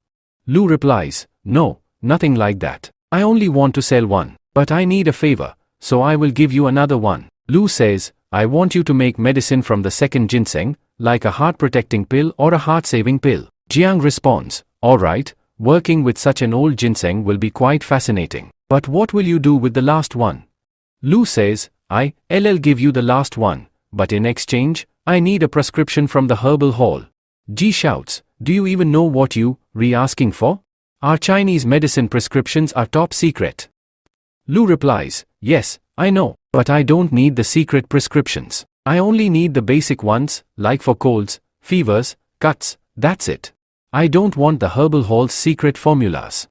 Lou replies, "No, nothing like that. I only want to sell one, but I need a favor, so I will give you another one." Lou says, "I want you to make medicine from the second ginseng, like a heart-protecting pill or a heart-saving pill." Jiang responds, "All right, working with such an old ginseng will be quite fascinating. But what will you do with the last one?" Lou says, "I'll give you the last one, but in exchange, I need a prescription from the herbal hall." Ji shouts, "Do you even know what you asking for? Our Chinese medicine prescriptions are top secret." Lou replies, "Yes, I know, but I don't need the secret prescriptions. I only need the basic ones, like for colds, fevers, cuts, that's it. I don't want the herbal hall's secret formulas."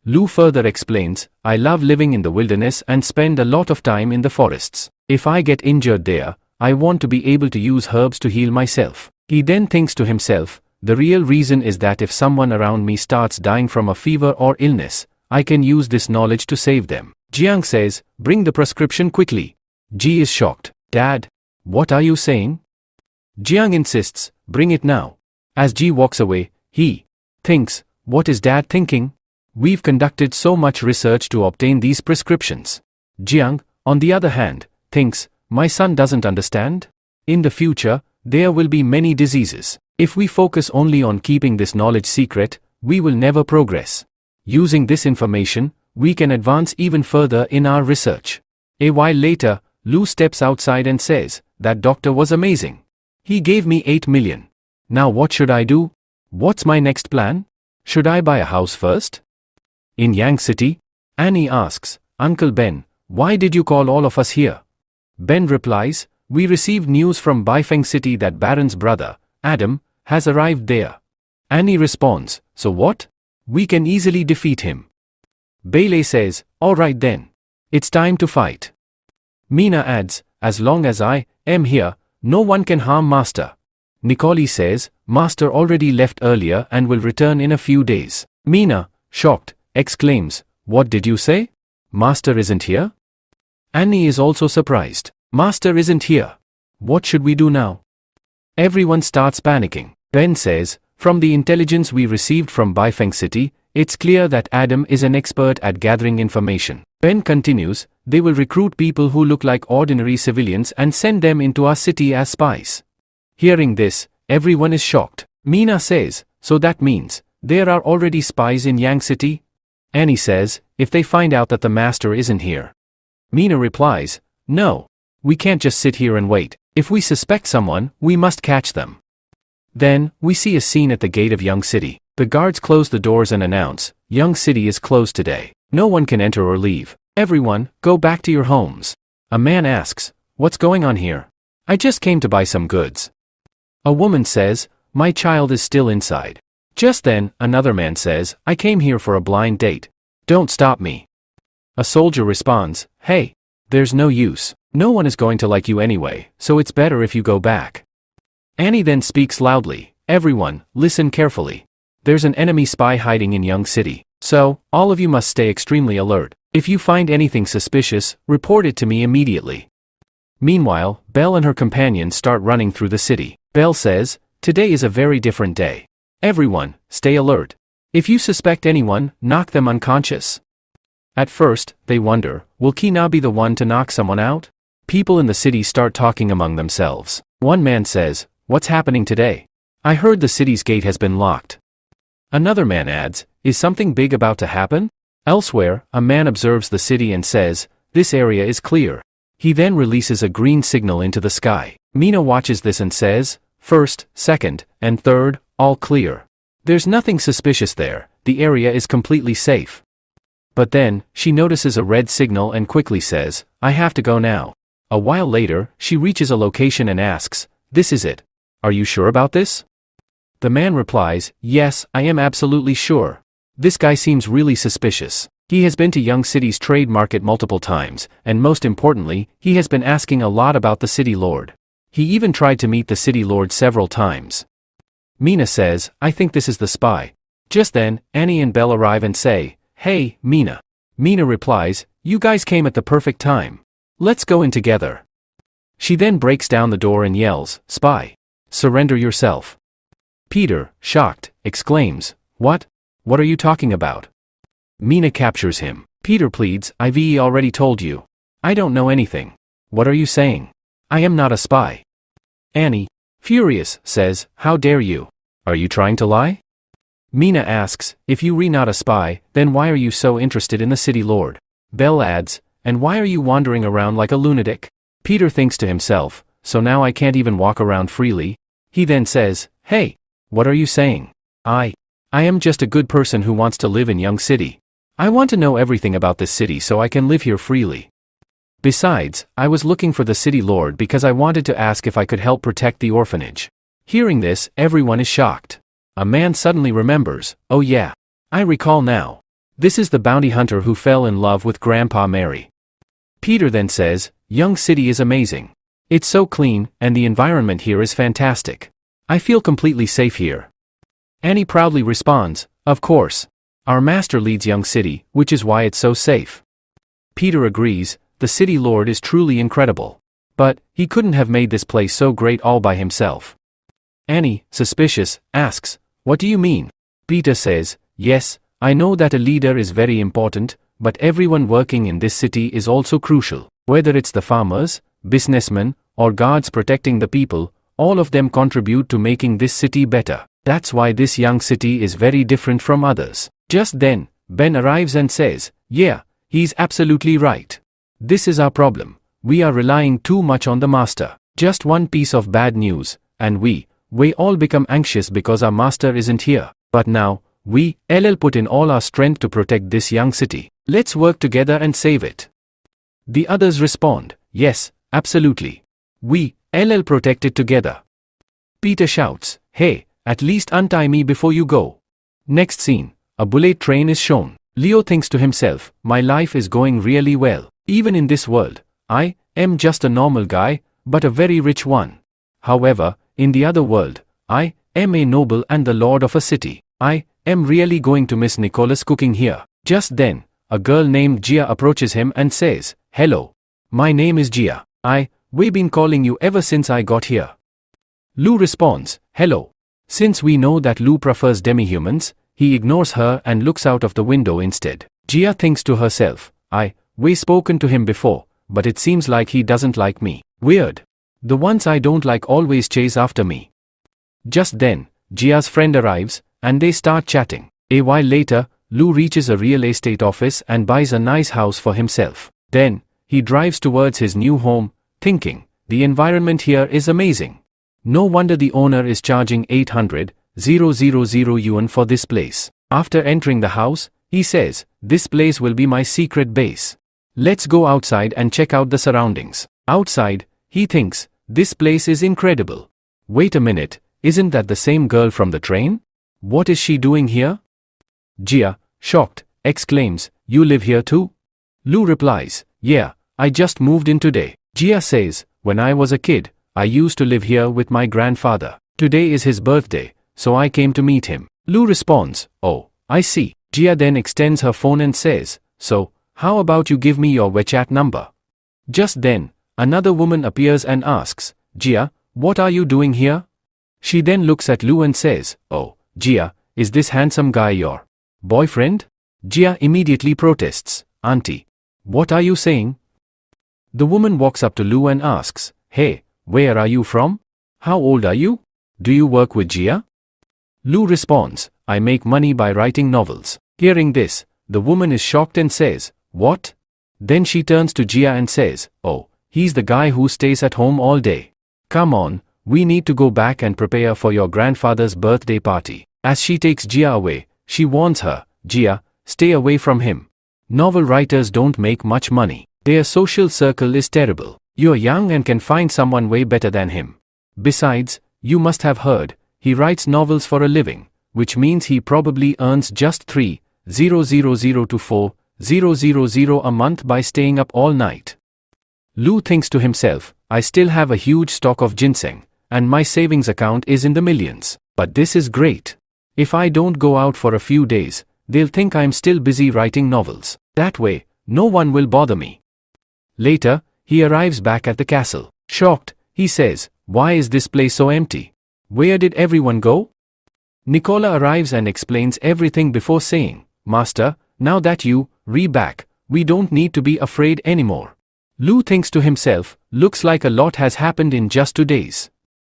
Lou further explains, "I love living in the wilderness and spend a lot of time in the forests. If I get injured there, I want to be able to use herbs to heal myself." He then thinks to himself, "The real reason is that if someone around me starts dying from a fever or illness, I can use this knowledge to save them." Jiang says, "Bring the prescription quickly." Ji is shocked. "Dad, what are you saying?" Jiang insists, "Bring it now." As Ji walks away, he thinks, "What is Dad thinking? We've conducted so much research to obtain these prescriptions." Jiang, on the other hand, thinks, "My son doesn't understand. In the future, there will be many diseases. If we focus only on keeping this knowledge secret, we will never progress. Using this information, we can advance even further in our research." A while later, Lou steps outside and says, "That doctor was amazing. He gave me 8 million. Now what should I do? What's my next plan? Should I buy a house first?" In Yang City, Annie asks, "Uncle Ben, why did you call all of us here?" Ben replies, "We received news from Baifeng City that Baron's brother, Adam, has arrived there." Annie responds, "So what? We can easily defeat him." Bailey says, "All right then. It's time to fight." Mina adds, "As long as I am here, no one can harm Master." Nicole says, "Master already left earlier and will return in a few days." Mina, shocked, exclaims, "What did you say? Master isn't here?" Annie is also surprised. "Master isn't here. What should we do now?" Everyone starts panicking. Ben says, "From the intelligence we received from Baifeng City, it's clear that Adam is an expert at gathering information." Ben continues, "They will recruit people who look like ordinary civilians and send them into our city as spies." Hearing this, everyone is shocked. Mina says, "So that means there are already spies in Yang City?" Annie says, "If they find out that the master isn't here." Mina replies, "No. We can't just sit here and wait. If we suspect someone, we must catch them." Then, we see a scene at the gate of Young City. The guards close the doors and announce, "Young City is closed today. No one can enter or leave. Everyone, go back to your homes." A man asks, "What's going on here?" "I just came to buy some goods." A woman says, "My child is still inside." Just then, another man says, "I came here for a blind date. Don't stop me." A soldier responds, "Hey, there's no use. No one is going to like you anyway, so it's better if you go back." Annie then speaks loudly, "Everyone, listen carefully. There's an enemy spy hiding in Young City, so, all of you must stay extremely alert. If you find anything suspicious, report it to me immediately." Meanwhile, Belle and her companions start running through the city. Belle says, "Today is a very different day. Everyone, stay alert. If you suspect anyone, knock them unconscious." At first, they wonder, will Kina be the one to knock someone out? People in the city start talking among themselves. One man says, "What's happening today? I heard the city's gate has been locked." Another man adds, "Is something big about to happen?" Elsewhere, a man observes the city and says, "This area is clear." He then releases a green signal into the sky. Mina watches this and says, "First, second, and third, all clear. There's nothing suspicious there, the area is completely safe." But then, she notices a red signal and quickly says, "I have to go now." A while later, she reaches a location and asks, "This is it. Are you sure about this?" The man replies, "Yes, I am absolutely sure. This guy seems really suspicious. He has been to Young City's trade market multiple times, and most importantly, he has been asking a lot about the city lord. He even tried to meet the city lord several times." Mina says, "I think this is the spy." Just then, Annie and Belle arrive and say, "Hey, Mina." Mina replies, "You guys came at the perfect time. Let's go in together." She then breaks down the door and yells, "Spy! Surrender yourself." Peter, shocked, exclaims, "What? What are you talking about?" Mina captures him. Peter pleads, "I've already told you. I don't know anything. What are you saying? I am not a spy." Annie, furious, says, "How dare you? Are you trying to lie?" Mina asks, "If you re not a spy, then why are you so interested in the city lord?" Belle adds, "And why are you wandering around like a lunatic?" Peter thinks to himself, "So now I can't even walk around freely?" He then says, "Hey, what are you saying? I am just a good person who wants to live in Young City. I want to know everything about this city so I can live here freely. Besides, I was looking for the city lord because I wanted to ask if I could help protect the orphanage." Hearing this, everyone is shocked. A man suddenly remembers, "Oh yeah, I recall now. This is the bounty hunter who fell in love with Grandpa Mary." Peter then says, "Young City is amazing. It's so clean, and the environment here is fantastic. I feel completely safe here." Annie proudly responds, "Of course. Our master leads Young City, which is why it's so safe." Peter agrees, the city lord is truly incredible. But, he couldn't have made this place so great all by himself. Annie, suspicious, asks, "What do you mean?" Peter says, "Yes, I know that a leader is very important, but everyone working in this city is also crucial. Whether it's the farmers, businessmen, or guards protecting the people, all of them contribute to making this city better. That's why this Young City is very different from others." Just then, Ben arrives and says, "Yeah, he's absolutely right. This is our problem. We are relying too much on the master. Just one piece of bad news, and we all become anxious because our master isn't here. But now, we put in all our strength to protect this Young City. Let's work together and save it." The others respond, "Yes, absolutely. We protect it together." Peter shouts, "Hey, at least untie me before you go." Next scene, a bullet train is shown. Leo thinks to himself, my life is going really well. Even in this world, I am just a normal guy, but a very rich one. However, in the other world, I am a noble and the lord of a city. I am really going to miss Nicholas cooking here. Just then, a girl named Gia approaches him and says, hello. My name is Gia. We've been calling you ever since I got here. Lou responds, hello. Since we know that Lou prefers demi-humans, he ignores her and looks out of the window instead. Gia thinks to herself, we've spoken to him before, but it seems like he doesn't like me. Weird. The ones I don't like always chase after me. Just then, Gia's friend arrives, and they start chatting. A while later, Lou reaches a real estate office and buys a nice house for himself. Then, he drives towards his new home, thinking, the environment here is amazing. No wonder the owner is charging 800,000 yuan for this place. After entering the house, he says, this place will be my secret base. Let's go outside and check out the surroundings. Outside, he thinks, this place is incredible. Wait a minute, isn't that the same girl from the train? What is she doing here? Gia, shocked, exclaims, you live here too? Lou replies, yeah, I just moved in today. Gia says, when I was a kid, I used to live here with my grandfather. Today is his birthday, so I came to meet him. Lou responds, oh, I see. Gia then extends her phone and says, so, how about you give me your WeChat number? Just then, another woman appears and asks, Gia, what are you doing here? She then looks at Lou and says, oh, Gia, is this handsome guy your boyfriend? Gia immediately protests, Auntie, what are you saying? The woman walks up to Lou and asks, hey, where are you from? How old are you? Do you work with Gia? Lou responds, I make money by writing novels. Hearing this, the woman is shocked and says, what? Then she turns to Gia and says, oh, he's the guy who stays at home all day. Come on, we need to go back and prepare for your grandfather's birthday party. As she takes Gia away, she warns her, Gia, stay away from him. Novel writers don't make much money. Their social circle is terrible. You're young and can find someone way better than him. Besides, you must have heard, he writes novels for a living, which means he probably earns just 3,000 to 4,000 a month by staying up all night. Lou thinks to himself, I still have a huge stock of ginseng, and my savings account is in the millions. But this is great. If I don't go out for a few days, they'll think I'm still busy writing novels. That way, no one will bother me. Later, he arrives back at the castle. Shocked, he says, why is this place so empty? Where did everyone go? Nicola arrives and explains everything before saying, Master, now that you're back, we don't need to be afraid anymore. Lou thinks to himself, looks like a lot has happened in just 2 days.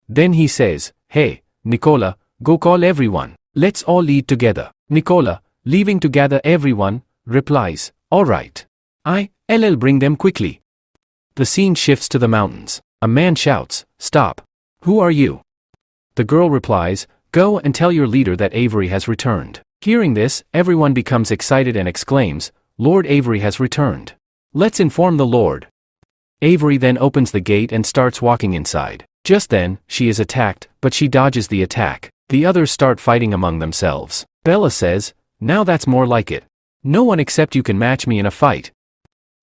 Then he says, hey, Nicola, go call everyone. Let's all eat together. Nicola, leaving to gather everyone, replies, alright. I'll bring them quickly. The scene shifts to the mountains. A man shouts, stop. Who are you? The girl replies, go and tell your leader that Avery has returned. Hearing this, everyone becomes excited and exclaims, Lord Avery has returned. Let's inform the Lord. Avery then opens the gate and starts walking inside. Just then, she is attacked, but she dodges the attack. The others start fighting among themselves. Bella says, now that's more like it. No one except you can match me in a fight.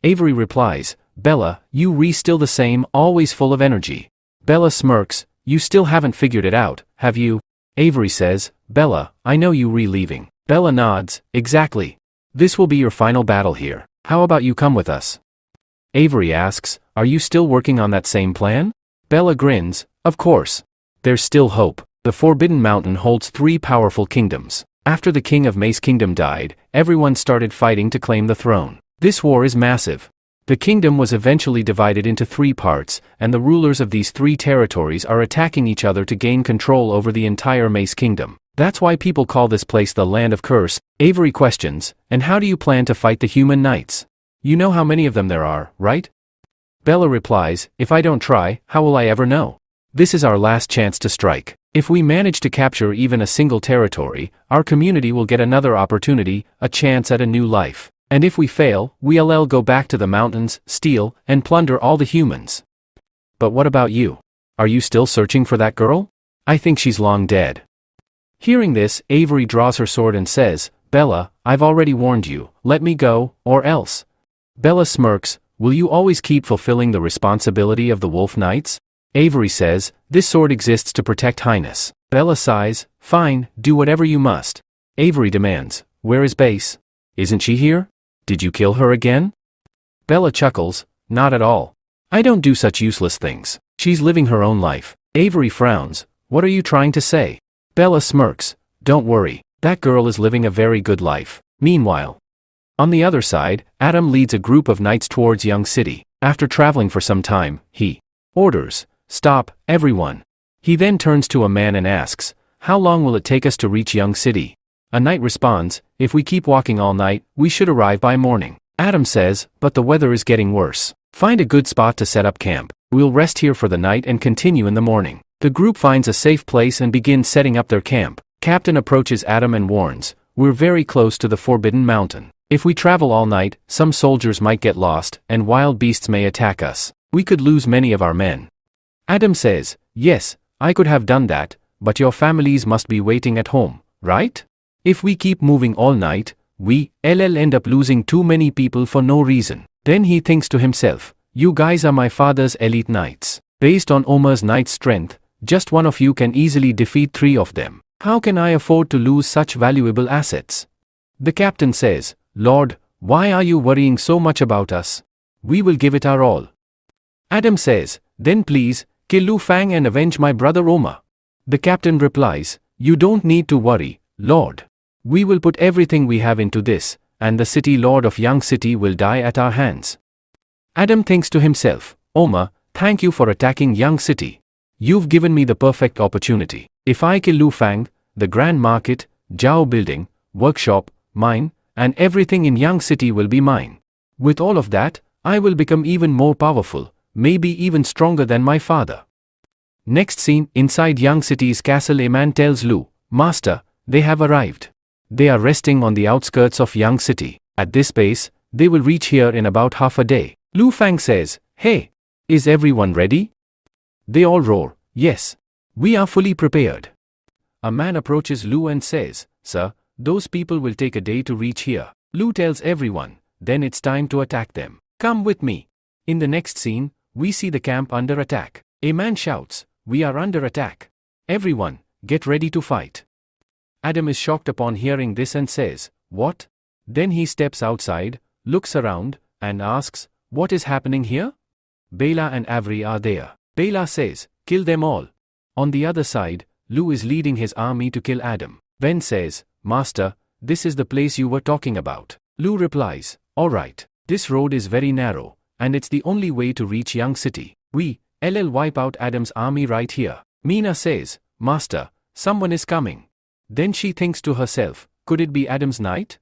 Avery replies, Bella, you still the same, always full of energy. Bella smirks, you still haven't figured it out, have you? Avery says, Bella, I know you leaving. Bella nods, exactly. This will be your final battle here. How about you come with us? Avery asks, are you still working on that same plan? Bella grins, of course. There's still hope. The Forbidden Mountain holds 3 powerful kingdoms. After the king of Mace Kingdom died, everyone started fighting to claim the throne. This war is massive. The kingdom was eventually divided into 3 parts, and the rulers of these 3 territories are attacking each other to gain control over the entire Mace Kingdom. That's why people call this place the Land of Curse. Avery questions, and how do you plan to fight the human knights? You know how many of them there are, right? Bella replies, if I don't try, how will I ever know? This is our last chance to strike. If we manage to capture even a single territory, our community will get another opportunity, a chance at a new life. And if we fail, we'll go back to the mountains, steal, and plunder all the humans. But what about you? Are you still searching for that girl? I think she's long dead. Hearing this, Avery draws her sword and says, Bella, I've already warned you, let me go, or else. Bella smirks, will you always keep fulfilling the responsibility of the Wolf Knights? Avery says, this sword exists to protect Highness. Bella sighs, fine, do whatever you must. Avery demands, where is Base? Isn't she here? Did you kill her again? Bella chuckles, not at all. I don't do such useless things. She's living her own life. Avery frowns, what are you trying to say? Bella smirks, don't worry, that girl is living a very good life. Meanwhile, on the other side, Adam leads a group of knights towards Young City. After traveling for some time, he orders, stop, everyone. He then turns to a man and asks, how long will it take us to reach Young City? A knight responds, if we keep walking all night, we should arrive by morning. Adam says, but the weather is getting worse. Find a good spot to set up camp. We'll rest here for the night and continue in the morning. The group finds a safe place and begins setting up their camp. Captain approaches Adam and warns, we're very close to the Forbidden Mountain. If we travel all night, some soldiers might get lost, and wild beasts may attack us. We could lose many of our men. Adam says, yes, I could have done that, but your families must be waiting at home, right? If we keep moving all night, we'll end up losing too many people for no reason. Then he thinks to himself, you guys are my father's elite knights. Based on Omar's knight strength, just one of you can easily defeat 3 of them. How can I afford to lose such valuable assets? The captain says, Lord, why are you worrying so much about us? We will give it our all. Adam says, then please, kill Lu Fang and avenge my brother Omar. The captain replies, you don't need to worry, Lord. We will put everything we have into this, and the city lord of Young City will die at our hands. Adam thinks to himself, Omar, thank you for attacking Young City. You've given me the perfect opportunity. If I kill Lu Fang, the Grand Market, Zhao Building, Workshop, mine, and everything in Young City will be mine. With all of that, I will become even more powerful, maybe even stronger than my father. Next scene, inside Young City's castle. A man tells Lu, Master, they have arrived. They are resting on the outskirts of Young City. At this pace, they will reach here in about half a day. Lu Fang says, hey, is everyone ready? They all roar, yes. We are fully prepared. A man approaches Lu and says, Sir, those people will take a day to reach here. Lu tells everyone, then it's time to attack them. Come with me. In the next scene, we see the camp under attack. A man shouts, we are under attack. Everyone, get ready to fight. Adam is shocked upon hearing this and says, what? Then he steps outside, looks around, and asks, what is happening here? Bela and Avery are there. Bela says, kill them all. On the other side, Lu is leading his army to kill Adam. Ben says, Master, this is the place you were talking about. Lu replies, alright, this road is very narrow, and it's the only way to reach Young City. We'll wipe out Adam's army right here. Mina says, Master, someone is coming. Then she thinks to herself, could it be Adam's knight?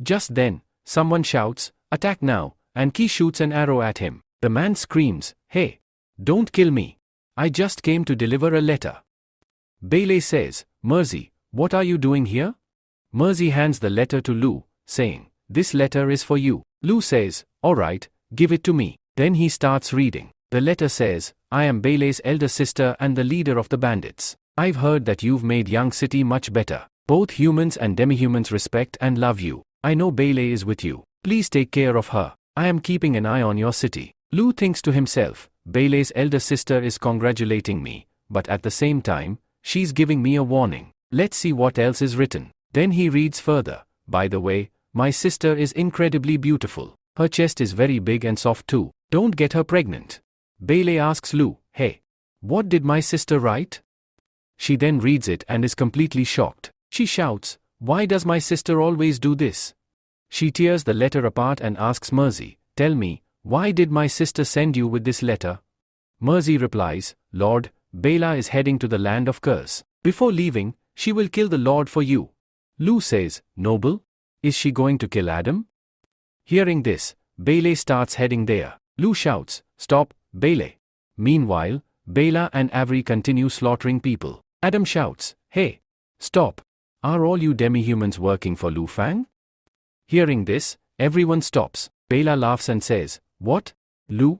Just then, someone shouts, attack now, and Ki shoots an arrow at him. The man screams, hey, don't kill me. I just came to deliver a letter. Bailey says, Mercy, what are you doing here? Mercy hands the letter to Lu, saying, this letter is for you. Lu says, alright, give it to me. Then he starts reading. The letter says, I am Bailey's elder sister and the leader of the bandits. I've heard that you've made Young City much better. Both humans and demi-humans respect and love you. I know Bailey is with you. Please take care of her. I am keeping an eye on your city. Lu thinks to himself, Bailey's elder sister is congratulating me, but at the same time, she's giving me a warning. Let's see what else is written. Then he reads further. By the way, my sister is incredibly beautiful. Her chest is very big and soft too. Don't get her pregnant. Bailey asks Lu, hey, what did my sister write? She then reads it and is completely shocked. She shouts, why does my sister always do this? She tears the letter apart and asks Mercy, tell me, why did my sister send you with this letter? Mercy replies, Lord, Bela is heading to the land of curse. Before leaving, she will kill the Lord for you. Lu says, Noble? Is she going to kill Adam? Hearing this, Bailey starts heading there. Lu shouts, stop, Bailey. Meanwhile, Bela and Avery continue slaughtering people. Adam shouts, hey, stop. Are all you demi-humans working for Lu Fang? Hearing this, everyone stops. Bela laughs and says, what? Lu?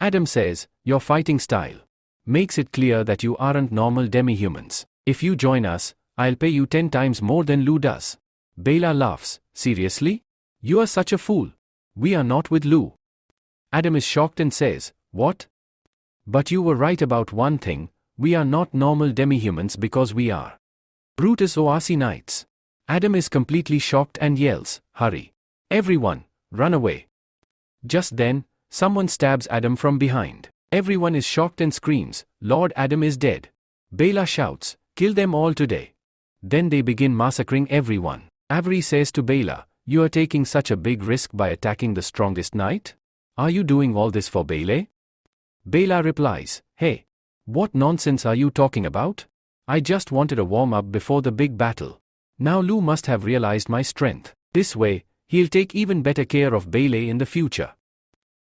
Adam says, your fighting style makes it clear that you aren't normal demi-humans. If you join us, I'll pay you 10 times more than Lu does. Bela laughs. Seriously? You are such a fool. We are not with Lou. Adam is shocked and says, what? But you were right about one thing, we are not normal demi-humans because we are Brutus Oasi Knights. Adam is completely shocked and yells, hurry. Everyone, run away. Just then, someone stabs Adam from behind. Everyone is shocked and screams, Lord Adam is dead. Bela shouts, kill them all today. Then they begin massacring everyone. Avery says to Bela, you are taking such a big risk by attacking the strongest knight? Are you doing all this for Bele? Bela replies, hey, what nonsense are you talking about? I just wanted a warm-up before the big battle. Now Lou must have realized my strength. This way, he'll take even better care of Bele in the future.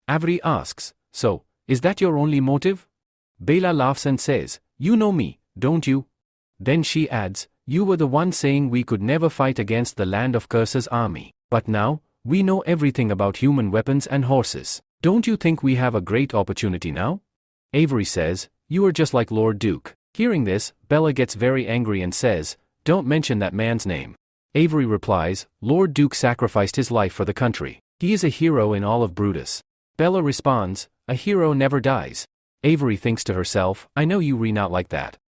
Avery asks, so, is that your only motive? Bela laughs and says, you know me, don't you? Then she adds, you were the one saying we could never fight against the Land of Curses army. But now, we know everything about human weapons and horses. Don't you think we have a great opportunity now? Avery says, you are just like Lord Duke. Hearing this, Bella gets very angry and says, don't mention that man's name. Avery replies, Lord Duke sacrificed his life for the country. He is a hero in all of Brutus. Bella responds, a hero never dies. Avery thinks to herself, I know you not like that.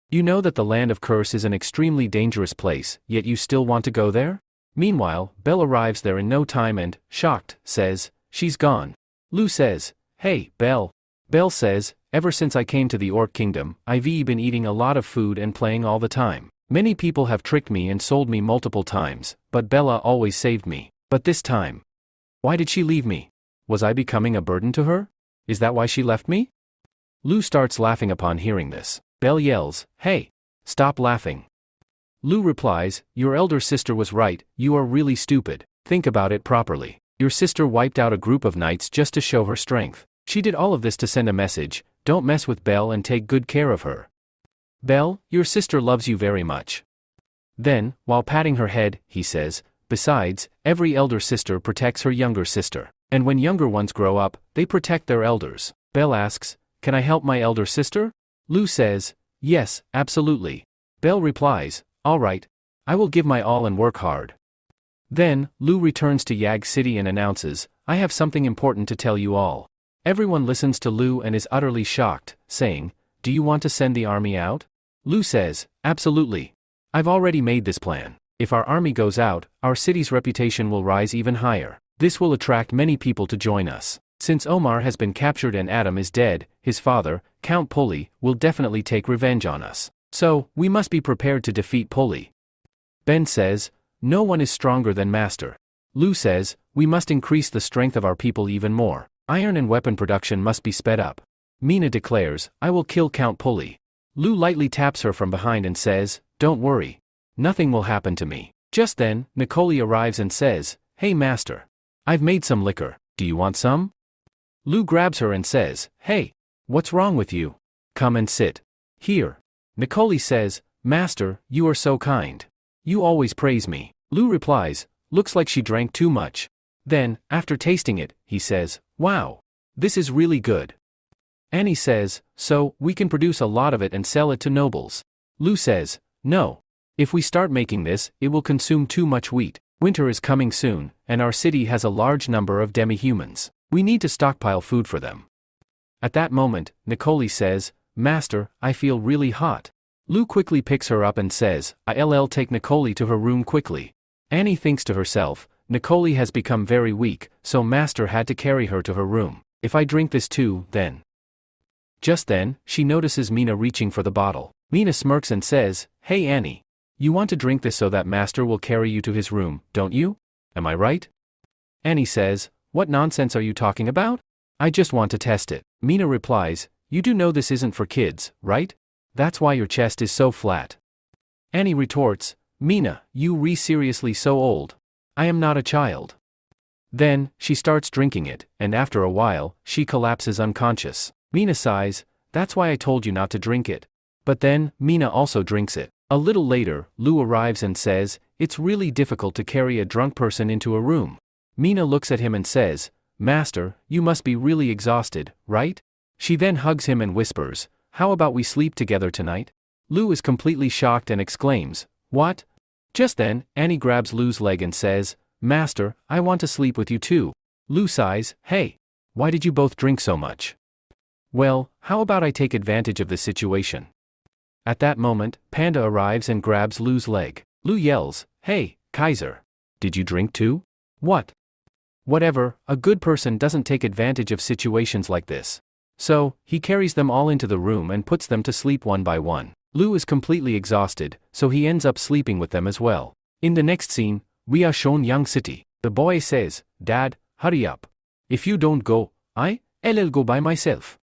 You know that the Land of Curse is an extremely dangerous place, yet you still want to go there? Meanwhile, Belle arrives there in no time and, shocked, says, she's gone. Lou says, hey, Belle. Belle says, ever since I came to the Orc Kingdom, I've been eating a lot of food and playing all the time. Many people have tricked me and sold me multiple times, but Bella always saved me. But this time, why did she leave me? Was I becoming a burden to her? Is that why she left me? Lou starts laughing upon hearing this. Belle yells, hey, stop laughing. Lou replies, your elder sister was right, you are really stupid. Think about it properly. Your sister wiped out a group of knights just to show her strength. She did all of this to send a message, don't mess with Belle and take good care of her. Belle, your sister loves you very much. Then, while patting her head, he says, besides, every elder sister protects her younger sister. And when younger ones grow up, they protect their elders. Belle asks, can I help my elder sister? Lou says, yes, absolutely. Belle replies, all right, I will give my all and work hard. Then, Lou returns to Yag City and announces, I have something important to tell you all. Everyone listens to Lou and is utterly shocked, saying, do you want to send the army out? Lou says, absolutely. I've already made this plan. If our army goes out, our city's reputation will rise even higher. This will attract many people to join us. Since Omar has been captured and Adam is dead, his father, Count Pully, will definitely take revenge on us. So, we must be prepared to defeat Pully. Ben says, no one is stronger than Master. Lou says, we must increase the strength of our people even more. Iron and weapon production must be sped up. Mina declares, I will kill Count Pully. Lou lightly taps her from behind and says, don't worry. Nothing will happen to me. Just then, Nicole arrives and says, hey Master. I've made some liquor. Do you want some? Lou grabs her and says, hey, what's wrong with you? Come and sit. Here. Nicole says, Master, you are so kind. You always praise me. Lou replies, looks like she drank too much. Then, after tasting it, he says, wow, this is really good. Annie says, so, we can produce a lot of it and sell it to nobles. Lou says, no. If we start making this, it will consume too much wheat. Winter is coming soon, and our city has a large number of demi-humans. We need to stockpile food for them. At that moment, Nicole says, Master, I feel really hot. Lou quickly picks her up and says, I'll take Nicole to her room quickly. Annie thinks to herself, Nicole has become very weak, so Master had to carry her to her room. If I drink this too, then. Just then, she notices Mina reaching for the bottle. Mina smirks and says, hey Annie. You want to drink this so that Master will carry you to his room, don't you? Am I right? Annie says, what nonsense are you talking about? I just want to test it. Mina replies, you do know this isn't for kids, right? That's why your chest is so flat. Annie retorts, Mina, you seriously so old. I am not a child. Then, she starts drinking it, and after a while, she collapses unconscious. Mina sighs, that's why I told you not to drink it. But then, Mina also drinks it. A little later, Lou arrives and says, it's really difficult to carry a drunk person into a room. Mina looks at him and says, Master, you must be really exhausted, right? She then hugs him and whispers, how about we sleep together tonight? Lou is completely shocked and exclaims, what? Just then, Annie grabs Lou's leg and says, "Master, I want to sleep with you too." Lou sighs, "Hey, why did you both drink so much?" "Well, how about I take advantage of this situation?" At that moment, Panda arrives and grabs Lou's leg. Lou yells, "Hey, Kaiser. Did you drink too?" "What?" "Whatever, a good person doesn't take advantage of situations like this." So, he carries them all into the room and puts them to sleep one by one. Lou is completely exhausted, so he ends up sleeping with them as well. In the next scene, we are shown young City. The boy says, "Dad, hurry up. If you don't go, I'll go by myself."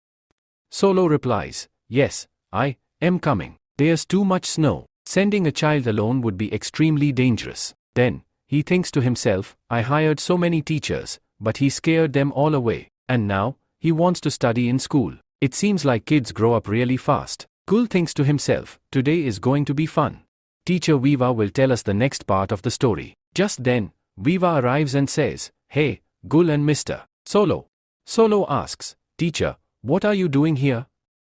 Solo replies, "Yes, I am coming. There's too much snow. Sending a child alone would be extremely dangerous." Then, he thinks to himself, "I hired so many teachers, but he scared them all away. And now, he wants to study in school. It seems like kids grow up really fast." Gul thinks to himself, "Today is going to be fun." Teacher Viva will tell us the next part of the story. Just then, Viva arrives and says, "Hey, Gul and Mr. Solo." Solo asks, "Teacher, what are you doing here?"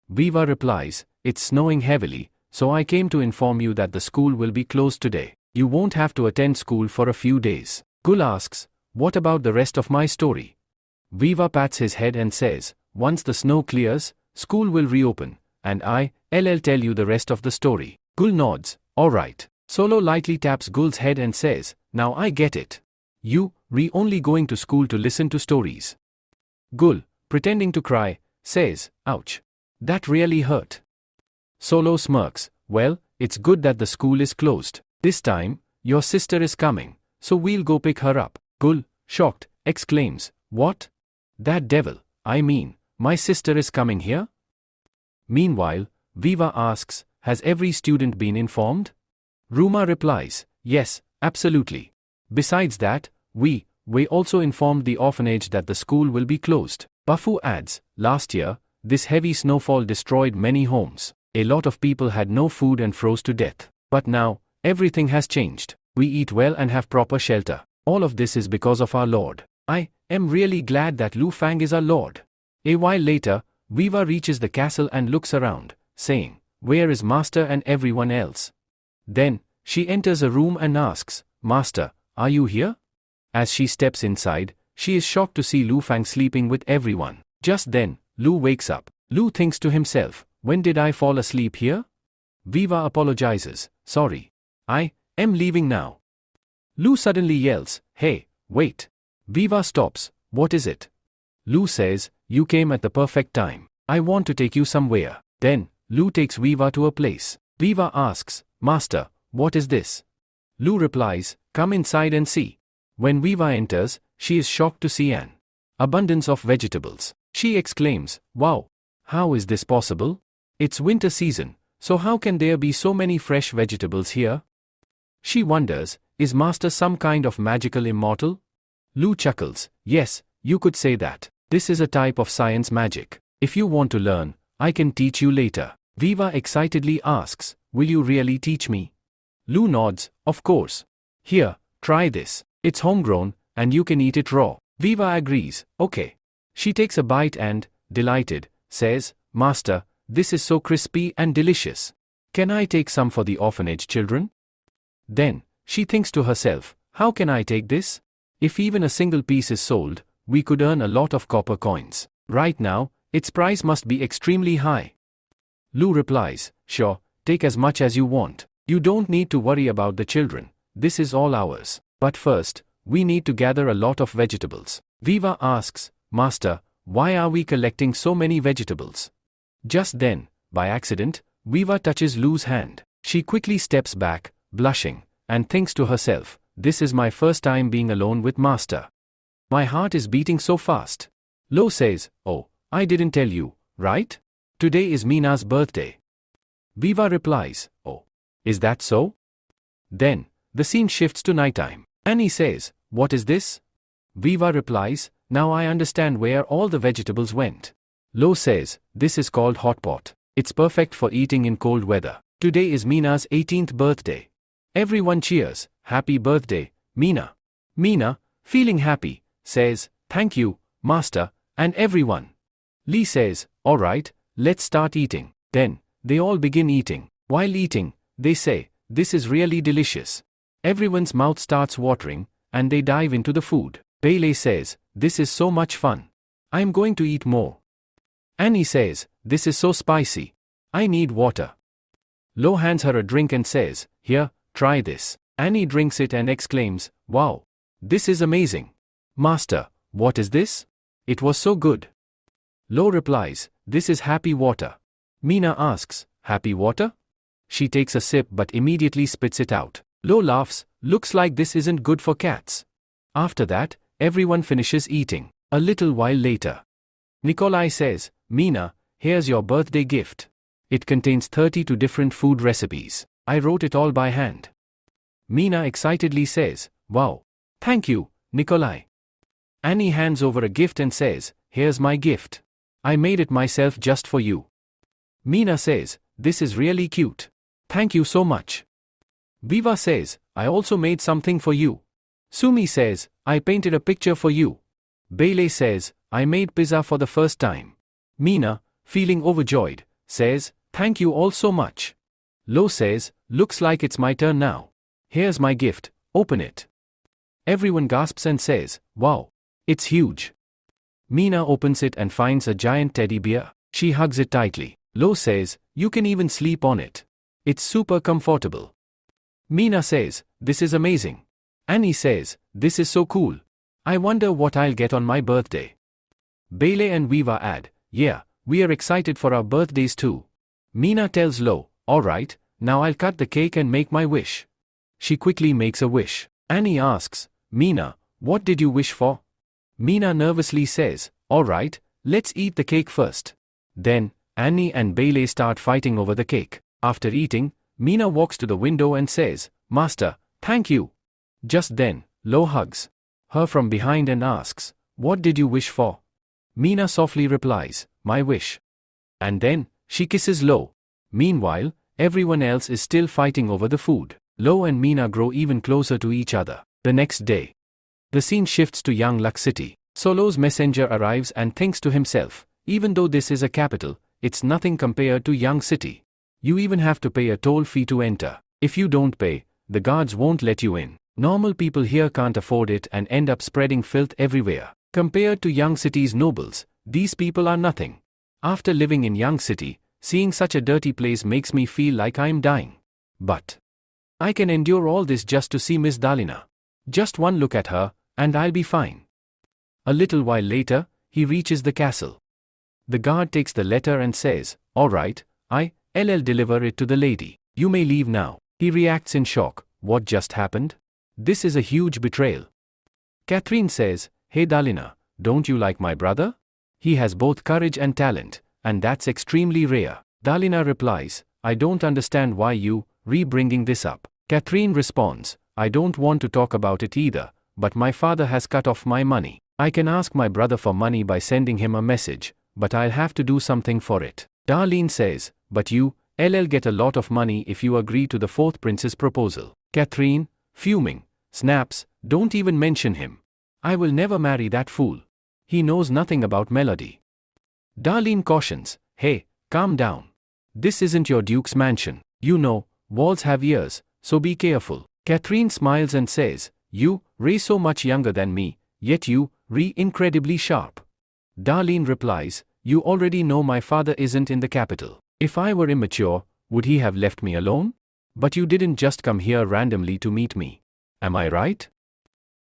Viva replies, "It's snowing heavily, so I came to inform you that the school will be closed today. You won't have to attend school for a few days." Gul asks, "What about the rest of my story?" Viva pats his head and says, "Once the snow clears, school will reopen, and I'll tell you the rest of the story." Gul nods, "Alright." Solo lightly taps Gul's head and says, "Now I get it. You're only going to school to listen to stories." Gul, pretending to cry, says, "Ouch. That really hurt." Solo smirks, "Well, it's good that the school is closed. This time, your sister is coming, so we'll go pick her up." Gul, shocked, exclaims, "What? That devil, my sister is coming here?" Meanwhile, Viva asks, "Has every student been informed?" Ruma replies, "Yes, absolutely. Besides that, we also informed the orphanage that the school will be closed." Bafu adds, "Last year, this heavy snowfall destroyed many homes. A lot of people had no food and froze to death. But now, everything has changed. We eat well and have proper shelter. All of this is because of our Lord. I am really glad that Lu Fang is our Lord." A while later, Viva reaches the castle and looks around, saying, "Where is Master and everyone else?" Then, she enters a room and asks, "Master, are you here?" As she steps inside, she is shocked to see Lu Fang sleeping with everyone. Just then, Lu wakes up. Lu thinks to himself, "When did I fall asleep here?" Viva apologizes, "Sorry. I am leaving now." Lu suddenly yells, "Hey, wait." Viva stops, "What is it?" Lu says, "You came at the perfect time. I want to take you somewhere." Then, Lu takes Viva to a place. Viva asks, "Master, what is this?" Lu replies, "Come inside and see." When Viva enters, she is shocked to see an abundance of vegetables. She exclaims, "Wow, how is this possible? It's winter season, so how can there be so many fresh vegetables here?" She wonders, is Master some kind of magical immortal? Lu chuckles, "Yes, you could say that. This is a type of science magic. If you want to learn, I can teach you later." Viva excitedly asks, "Will you really teach me?" Lu nods, "Of course. Here, try this. It's homegrown, and you can eat it raw." Viva agrees, "Okay." She takes a bite and, delighted, says, "Master, this is so crispy and delicious. Can I take some for the orphanage children?" Then, she thinks to herself, "How can I take this? If even a single piece is sold, we could earn a lot of copper coins. Right now, its price must be extremely high." Lu replies, "Sure, take as much as you want. You don't need to worry about the children. This is all ours. But first, we need to gather a lot of vegetables." Viva asks, "Master, why are we collecting so many vegetables?" Just then, by accident, Viva touches Lu's hand. She quickly steps back, blushing, and thinks to herself, "This is my first time being alone with Master. My heart is beating so fast." Lo says, "Oh, I didn't tell you, right? Today is Mina's birthday." Viva replies, "Oh, is that so?" Then, the scene shifts to nighttime. Annie says, "What is this?" Viva replies, "Now I understand where all the vegetables went." Lo says, "This is called hot pot. It's perfect for eating in cold weather. Today is Mina's 18th birthday." Everyone cheers, "Happy birthday, Mina." Mina, feeling happy, says, "Thank you, Master, and everyone." Lee says, "Alright, let's start eating." Then, they all begin eating. While eating, they say, "This is really delicious." Everyone's mouth starts watering, and they dive into the food. Bailey says, "This is so much fun. I'm going to eat more." Annie says, "This is so spicy. I need water." Lo hands her a drink and says, "Here, try this." Annie drinks it and exclaims, "Wow! This is amazing. Master, what is this? It was so good." Lo replies, "This is happy water." Mina asks, "Happy water?" She takes a sip but immediately spits it out. Lo laughs, "Looks like this isn't good for cats." After that, everyone finishes eating. A little while later, Nikolai says, "Mina, here's your birthday gift. It contains 32 different food recipes. I wrote it all by hand." Mina excitedly says, "Wow. Thank you, Nikolai." Annie hands over a gift and says, "Here's my gift. I made it myself just for you." Mina says, "This is really cute. Thank you so much." Viva says, "I also made something for you." Sumi says, "I painted a picture for you." Bailey says, "I made pizza for the first time." Mina, feeling overjoyed, says, "Thank you all so much." Lo says, "Looks like it's my turn now. Here's my gift, open it." Everyone gasps and says, "Wow. It's huge." Mina opens it and finds a giant teddy bear. She hugs it tightly. Lo says, "You can even sleep on it. It's super comfortable." Mina says, "This is amazing." Annie says, "This is so cool. I wonder what I'll get on my birthday." Bailey and Viva add, "Yeah, we are excited for our birthdays too." Mina tells Lo, "Alright, now I'll cut the cake and make my wish." She quickly makes a wish. Annie asks, "Mina, what did you wish for?" Mina nervously says, "Alright, let's eat the cake first." Then, Annie and Bailey start fighting over the cake. After eating, Mina walks to the window and says, "Master, thank you." Just then, Lo hugs her from behind and asks, "What did you wish for?" Mina softly replies, "My wish." And then, she kisses Lo. Meanwhile, everyone else is still fighting over the food. Lo and Mina grow even closer to each other. The next day, the scene shifts to young Luck City. Solo's messenger arrives and thinks to himself, even though this is a capital, it's nothing compared to Young City. You even have to pay a toll fee to enter. If you don't pay, the guards won't let you in. Normal people here can't afford it and end up spreading filth everywhere. Compared to Young City's nobles, these people are nothing. After living in Young City, seeing such a dirty place makes me feel like I'm dying. But I can endure all this just to see Miss Dalina. Just one look at her, and I'll be fine. A little while later, he reaches the castle. The guard takes the letter and says, "Alright, I'll deliver it to the lady. You may leave now." He reacts in shock. What just happened? This is a huge betrayal. Catherine says, "Hey Dalina, don't you like my brother? He has both courage and talent, and that's extremely rare." Dalina replies, "I don't understand why you bringing this up." Catherine responds, "I don't want to talk about it either, but my father has cut off my money. I can ask my brother for money by sending him a message, but I'll have to do something for it." Darlene says, "But you'll get a lot of money if you agree to the fourth prince's proposal." Catherine, fuming, snaps, "Don't even mention him. I will never marry that fool. He knows nothing about melody." Darlene cautions, "Hey, calm down. This isn't your duke's mansion. You know, walls have ears, so be careful." Catherine smiles and says, "You, so much younger than me, yet you, incredibly sharp." Darlene replies, "You already know my father isn't in the capital. If I were immature, would he have left me alone? But you didn't just come here randomly to meet me. Am I right?"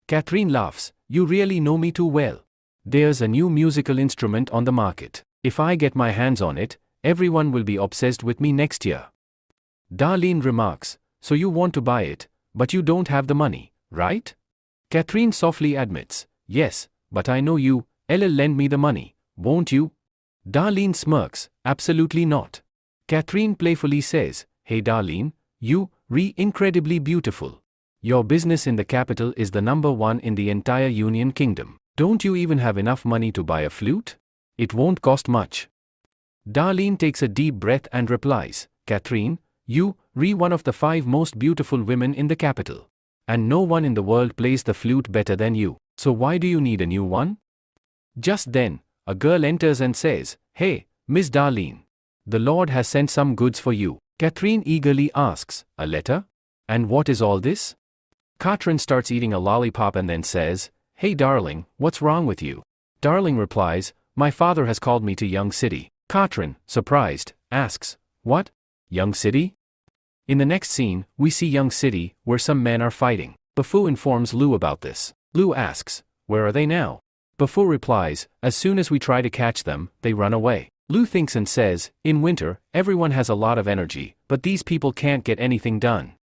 Catherine laughs, "You really know me too well. There's a new musical instrument on the market. If I get my hands on it, everyone will be obsessed with me next year." Darlene remarks, "So you want to buy it, but you don't have the money, right?" Catherine softly admits, "Yes, but I know you'll lend me the money, won't you?" Darlene smirks, "Absolutely not." Catherine playfully says, "Hey Darlene, you, incredibly beautiful. Your business in the capital is the number one in the entire Union Kingdom. Don't you even have enough money to buy a flute? It won't cost much." Darlene takes a deep breath and replies, "Catherine, you, one of the 5 most beautiful women in the capital. And no one in the world plays the flute better than you, so why do you need a new one?" Just then, a girl enters and says, "Hey, Miss Darlene. The Lord has sent some goods for you." Catherine eagerly asks, "A letter? And what is all this?" Katrin starts eating a lollipop and then says, "Hey darling, what's wrong with you?" Darling replies, "My father has called me to Young City." Katrin, surprised, asks, "What? Young City?" In the next scene, we see Young City, where some men are fighting. Bafu informs Lu about this. Lu asks, "Where are they now?" Bafu replies, "As soon as we try to catch them, they run away." Lu thinks and says, "In winter, everyone has a lot of energy, but these people can't get anything done.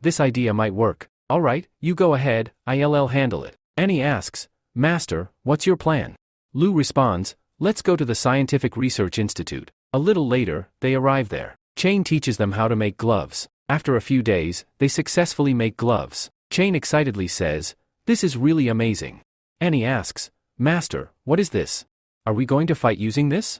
This idea might work. Alright, you go ahead, I'll handle it." Annie asks, "Master, what's your plan?" Lu responds, "Let's go to the Scientific Research Institute." A little later, they arrive there. Chain teaches them how to make gloves. After a few days, they successfully make gloves. Chain excitedly says, "This is really amazing." Annie asks, "Master, what is this? Are we going to fight using this?"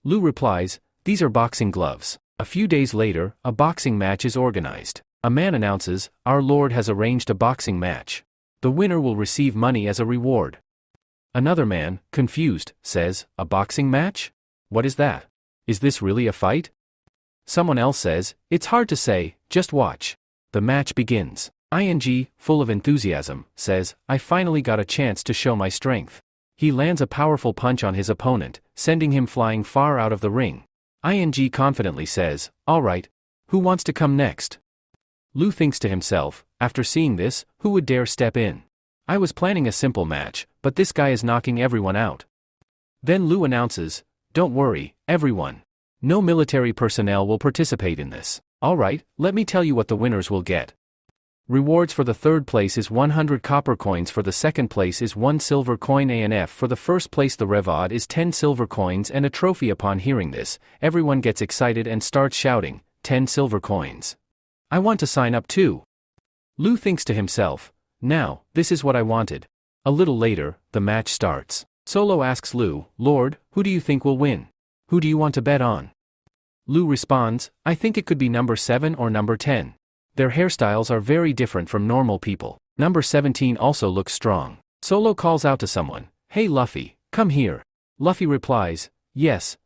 Lu replies, "These are boxing gloves." A few days later, a boxing match is organized. A man announces, "Our Lord has arranged a boxing match. The winner will receive money as a reward." Another man, confused, says, "A boxing match? What is that? Is this really a fight?" Someone else says, "It's hard to say, just watch." The match begins. ING, full of enthusiasm, says, "I finally got a chance to show my strength." He lands a powerful punch on his opponent, sending him flying far out of the ring. ING confidently says, "Alright, who wants to come next?" Lu thinks to himself, after seeing this, who would dare step in? I was planning a simple match, but this guy is knocking everyone out. Then Lu announces, "Don't worry, everyone. No military personnel will participate in this. Alright, let me tell you what the winners will get. Rewards for the third place is 100 copper coins, for the second place is 1 silver coin ANF, for the first place the reward is 10 silver coins and a trophy." Upon hearing this, everyone gets excited and starts shouting, 10 silver coins. I want to sign up too. Lu thinks to himself, now, this is what I wanted. A little later, the match starts. Solo asks Lu, "Lord, who do you think will win? Who do you want to bet on?" Lu responds, "I think it could be number 7 or number 10. Their hairstyles are very different from normal people. Number 17 also looks strong." Solo calls out to someone, "Hey Luffy, come here." Luffy replies, "Yes,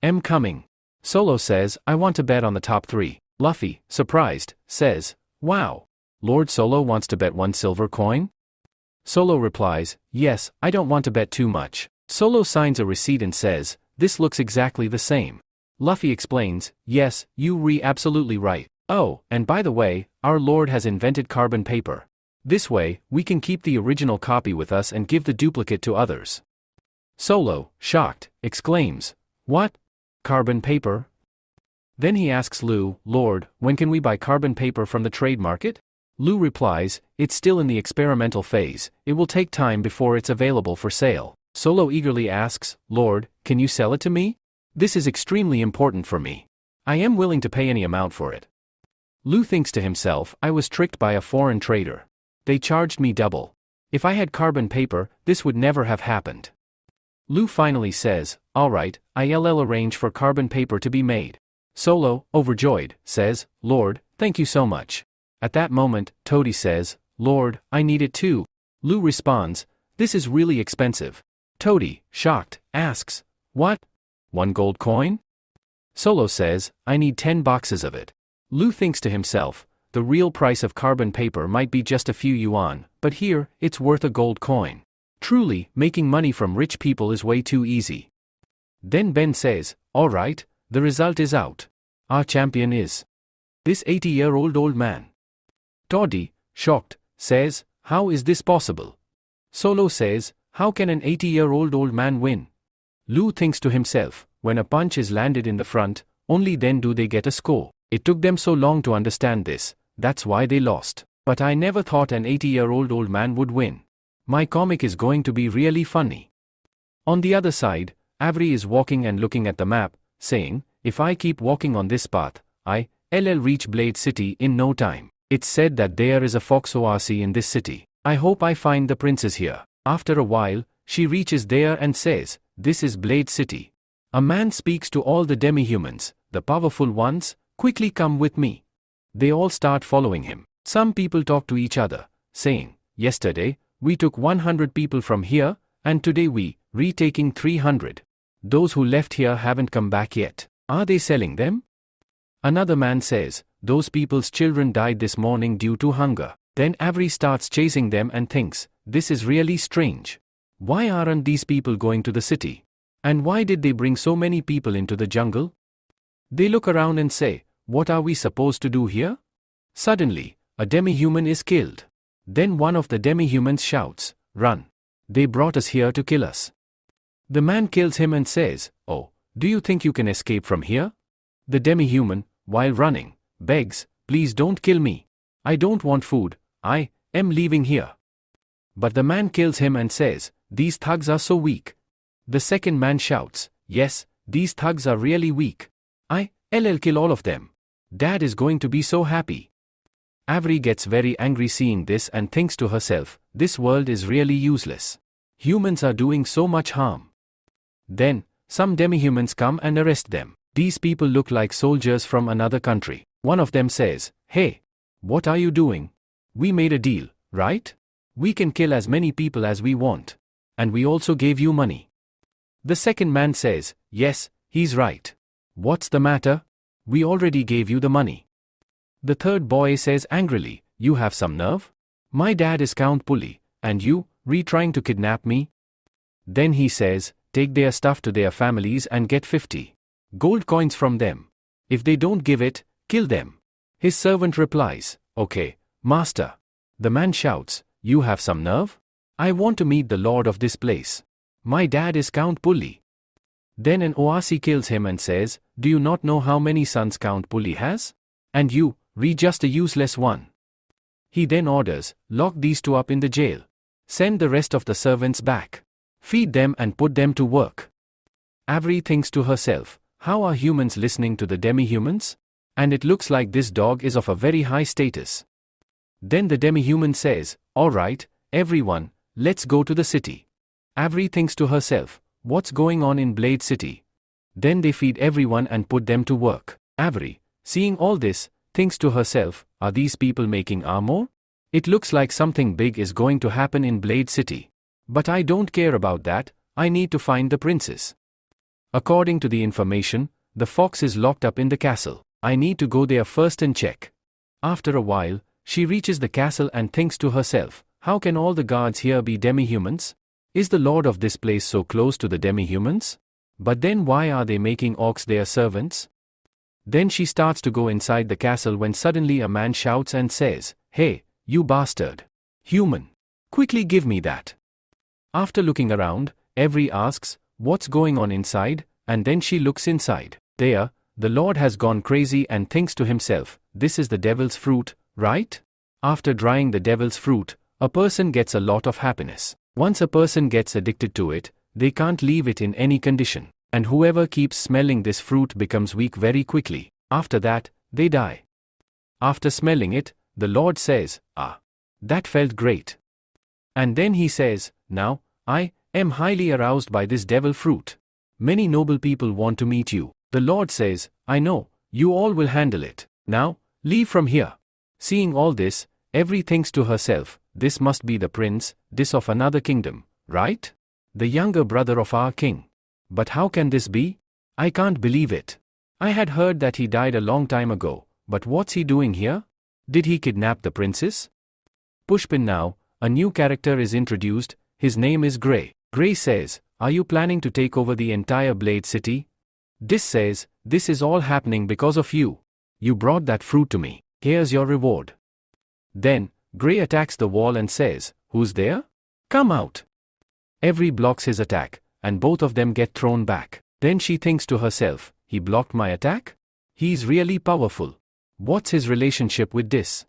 I'm coming." Solo says, "I want to bet on the top 3. Luffy, surprised, says, "Wow. Lord Solo wants to bet 1 silver coin?" Solo replies, "Yes, I don't want to bet too much." Solo signs a receipt and says, "This looks exactly the same." Luffy explains, "Yes, you're absolutely right. Oh, and by the way, our Lord has invented carbon paper. This way, we can keep the original copy with us and give the duplicate to others." Solo, shocked, exclaims, "What? Carbon paper?" Then he asks Lu, "Lord, when can we buy carbon paper from the trade market?" Lu replies, "It's still in the experimental phase, it will take time before it's available for sale." Solo eagerly asks, "Lord, can you sell it to me? This is extremely important for me. I am willing to pay any amount for it." Lu thinks to himself, "I was tricked by a foreign trader. They charged me double. If I had carbon paper, this would never have happened." Lu finally says, "Alright, I'll arrange for carbon paper to be made." Solo, overjoyed, says, "Lord, thank you so much." At that moment, Toady says, "Lord, I need it too." Lu responds, "This is really expensive." Toady, shocked, asks, "What? 1 gold coin?" Solo says, "I need 10 boxes of it." Lu thinks to himself, the real price of carbon paper might be just a few yuan, but here, it's worth a gold coin. Truly, making money from rich people is way too easy. Then Ben says, "Alright, the result is out. Our champion is this 80-year-old old man." Toddy, shocked, says, "How is this possible?" Solo says, "How can an 80-year-old old man win?" Lu thinks to himself, when a punch is landed in the front, only then do they get a score. It took them so long to understand this, that's why they lost. But I never thought an 80-year-old old man would win. My comic is going to be really funny. On the other side, Avery is walking and looking at the map, saying, "If I keep walking on this path, I'll reach Blade City in no time. It's said that there is a fox oasis in this city. I hope I find the princess here." After a while, she reaches there and says, "This is Blade City. A man speaks to all the demi-humans, the powerful ones, quickly come with me." They all start following him. Some people talk to each other, saying, "Yesterday, we took 100 people from here, and today we, retaking 300. Those who left here haven't come back yet. Are they selling them?" Another man says, "Those people's children died this morning due to hunger. Then Avery starts chasing them and thinks, this is really strange. Why aren't these people going to the city? And why did they bring so many people into the jungle? They look around and say, what are we supposed to do here? Suddenly, a demi-human is killed. Then one of the demi-humans shouts, run. They brought us here to kill us. The man kills him and says, oh, do you think you can escape from here? The demi-human, while running, begs, please don't kill me. I don't want food, I am leaving here. But the man kills him and says, these thugs are so weak. The second man shouts, yes, these thugs are really weak. I'll kill all of them. Dad is going to be so happy. Avery gets very angry seeing this and thinks to herself, this world is really useless. Humans are doing so much harm. Then, some demi-humans come and arrest them. These people look like soldiers from another country. One of them says, hey, what are you doing? We made a deal, right? We can kill as many people as we want. And we also gave you money. The second man says, yes, he's right. What's the matter? We already gave you the money. The third boy says angrily, you have some nerve? My dad is Count Pulley, and you, trying to kidnap me? Then he says, take their stuff to their families and get 50 gold coins from them. If they don't give it, kill them. His servant replies, okay, master. The man shouts, you have some nerve? I want to meet the lord of this place. My dad is Count Pulley. Then an Oasi kills him and says, do you not know how many sons Count Pulley has? And you, just a useless one. He then orders, lock these two up in the jail. Send the rest of the servants back. Feed them and put them to work. Avery thinks to herself, how are humans listening to the demi-humans? And it looks like this dog is of a very high status. Then the demi-human says, all right, everyone, let's go to the city. Avery thinks to herself, what's going on in Blade City? Then they feed everyone and put them to work. Avery, seeing all this, thinks to herself, are these people making armor? It looks like something big is going to happen in Blade City. But I don't care about that, I need to find the princess. According to the information, the fox is locked up in the castle. I need to go there first and check. After a while, she reaches the castle and thinks to herself, how can all the guards here be demi-humans? Is the lord of this place so close to the demi-humans? But then why are they making orcs their servants? Then she starts to go inside the castle when suddenly a man shouts and says, hey, you bastard. Human. Quickly give me that. After looking around, Avery asks, what's going on inside? And then she looks inside. There, the lord has gone crazy and thinks to himself, this is the devil's fruit, right? After drying the devil's fruit, a person gets a lot of happiness. Once a person gets addicted to it, they can't leave it in any condition. And whoever keeps smelling this fruit becomes weak very quickly. After that, they die. After smelling it, the Lord says, that felt great. And then he says, now, I am highly aroused by this devil fruit. Many noble people want to meet you. The Lord says, I know, you all will handle it. Now, leave from here. Seeing all this, Avery thinks to herself, this must be the prince, this of another kingdom, right? The younger brother of our king. But how can this be? I can't believe it. I had heard that he died a long time ago, but what's he doing here? Did he kidnap the princess? Pushpin now, a new character is introduced, his name is Grey. Grey says, are you planning to take over the entire Blade City? Dis says, this is all happening because of you. You brought that fruit to me, here's your reward. Then, Grey attacks the wall and says, who's there? Come out. Avery blocks his attack, and both of them get thrown back. Then she thinks to herself, he blocked my attack? He's really powerful. What's his relationship with this?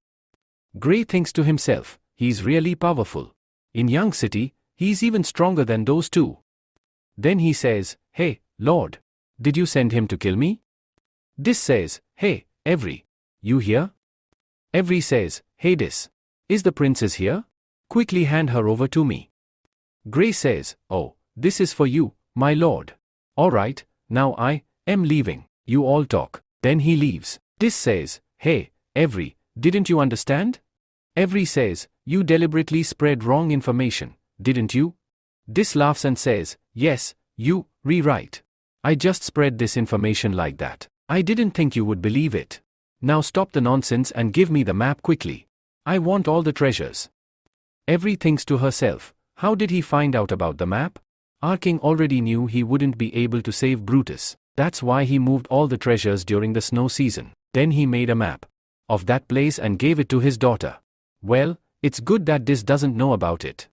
Grey thinks to himself, he's really powerful. In Young City, he's even stronger than those two. Then he says, hey, Lord. Did you send him to kill me? Dis says, hey, Avery. You here? Avery says, hey Dis. Is the princess here? Quickly hand her over to me. Grey says, oh, this is for you, my lord. Alright, now I am leaving. You all talk. Then he leaves. Dis says, hey, Avery, didn't you understand? Avery says, you deliberately spread wrong information, didn't you? Dis laughs and says, yes, you, rewrite. I just spread this information like that. I didn't think you would believe it. Now stop the nonsense and give me the map quickly. I want all the treasures. Every thinks to herself, how did he find out about the map? Our king already knew he wouldn't be able to save Brutus. That's why he moved all the treasures during the snow season. Then he made a map of that place and gave it to his daughter. Well, it's good that Dis doesn't know about it.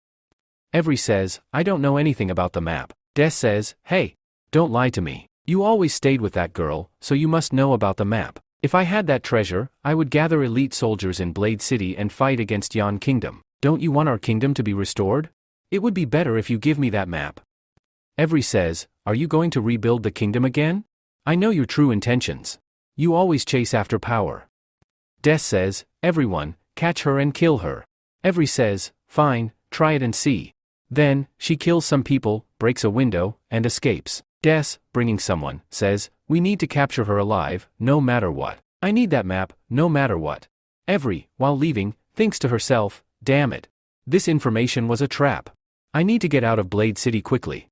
Every says, I don't know anything about the map. Des says, hey, don't lie to me. You always stayed with that girl, so you must know about the map. If I had that treasure, I would gather elite soldiers in Blade City and fight against Yon Kingdom. Don't you want our kingdom to be restored? It would be better if you give me that map. Every says, are you going to rebuild the kingdom again? I know your true intentions. You always chase after power. Des says, everyone, catch her and kill her. Every says, fine, try it and see. Then, she kills some people, breaks a window, and escapes. Des, bringing someone, says, we need to capture her alive, no matter what. I need that map, no matter what. Every, while leaving, thinks to herself, damn it. This information was a trap. I need to get out of Blade City quickly.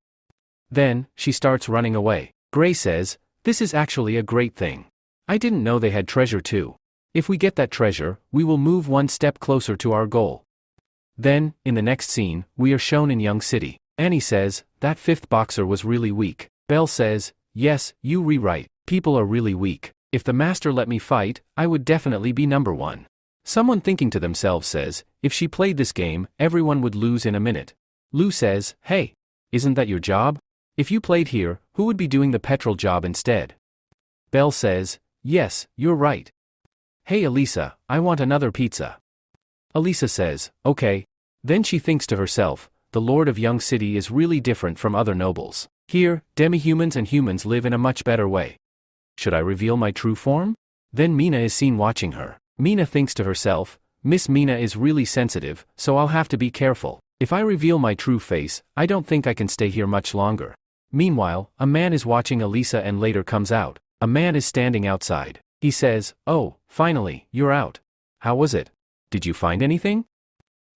Then, she starts running away. Gray says, this is actually a great thing. I didn't know they had treasure too. If we get that treasure, we will move one step closer to our goal. Then, in the next scene, we are shown in Young City. Annie says, that fifth boxer was really weak. Belle says, yes, you rewrite. People are really weak. If the master let me fight, I would definitely be number one. Someone thinking to themselves says, if she played this game, everyone would lose in a minute. Lou says, hey, isn't that your job? If you played here, who would be doing the petrol job instead? Belle says, yes, you're right. Hey Elisa, I want another pizza. Elisa says, okay. Then she thinks to herself, the Lord of Young City is really different from other nobles. Here, demi-humans and humans live in a much better way. Should I reveal my true form? Then Mina is seen watching her. Mina thinks to herself, Miss Mina is really sensitive, so I'll have to be careful. If I reveal my true face, I don't think I can stay here much longer. Meanwhile, a man is watching Elisa and later comes out. A man is standing outside. He says, oh, finally, you're out. How was it? Did you find anything?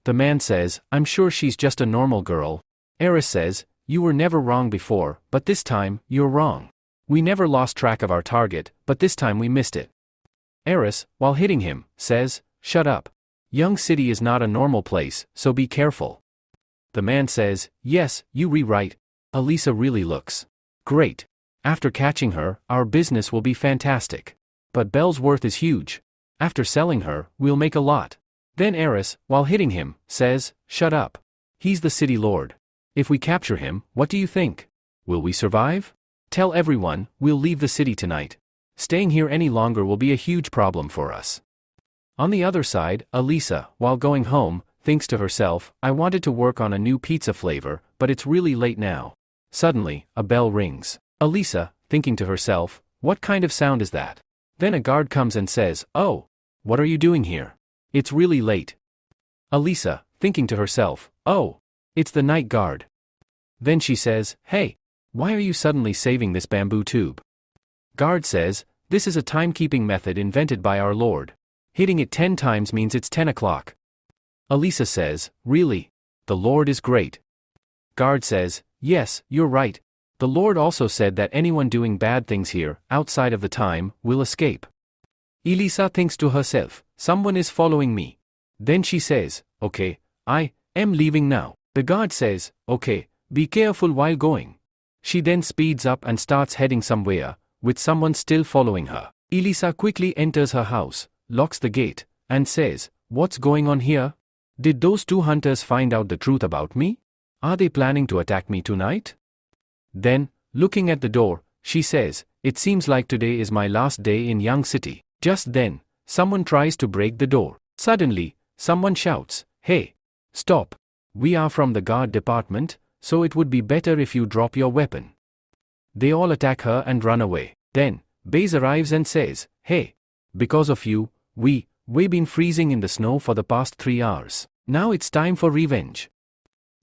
The man says, I'm sure she's just a normal girl. Eris says, you were never wrong before, but this time, you're wrong. We never lost track of our target, but this time we missed it. Eris, while hitting him, says, shut up. Young City is not a normal place, so be careful. The man says, yes, you rewrite. Elisa really looks great. After catching her, our business will be fantastic. But Belle's worth is huge. After selling her, we'll make a lot. Then Eris, while hitting him, says, shut up. He's the city lord. If we capture him, what do you think? Will we survive? Tell everyone, we'll leave the city tonight. Staying here any longer will be a huge problem for us. On the other side, Elisa, while going home, thinks to herself, I wanted to work on a new pizza flavor, but it's really late now. Suddenly, a bell rings. Elisa, thinking to herself, what kind of sound is that? Then a guard comes and says, oh, what are you doing here? It's really late. Elisa, thinking to herself, oh, it's the night guard. Then she says, hey, why are you suddenly saving this bamboo tube? Guard says, this is a timekeeping method invented by our Lord. Hitting it 10 times means it's 10 o'clock. Elisa says, really? The Lord is great. Guard says, yes, you're right. The Lord also said that anyone doing bad things here, outside of the time, will escape. Elisa thinks to herself, someone is following me. Then she says, okay, I am leaving now. The guard says, okay, be careful while going. She then speeds up and starts heading somewhere, with someone still following her. Elisa quickly enters her house, locks the gate, and says, what's going on here? Did those two hunters find out the truth about me? Are they planning to attack me tonight? Then, looking at the door, she says, it seems like today is my last day in Young City. Just then, someone tries to break the door. Suddenly, someone shouts, hey, stop. We are from the guard department, so it would be better if you drop your weapon. They all attack her and run away. Then, Baze arrives and says, hey, because of you, we've been freezing in the snow for the past 3 hours. Now it's time for revenge.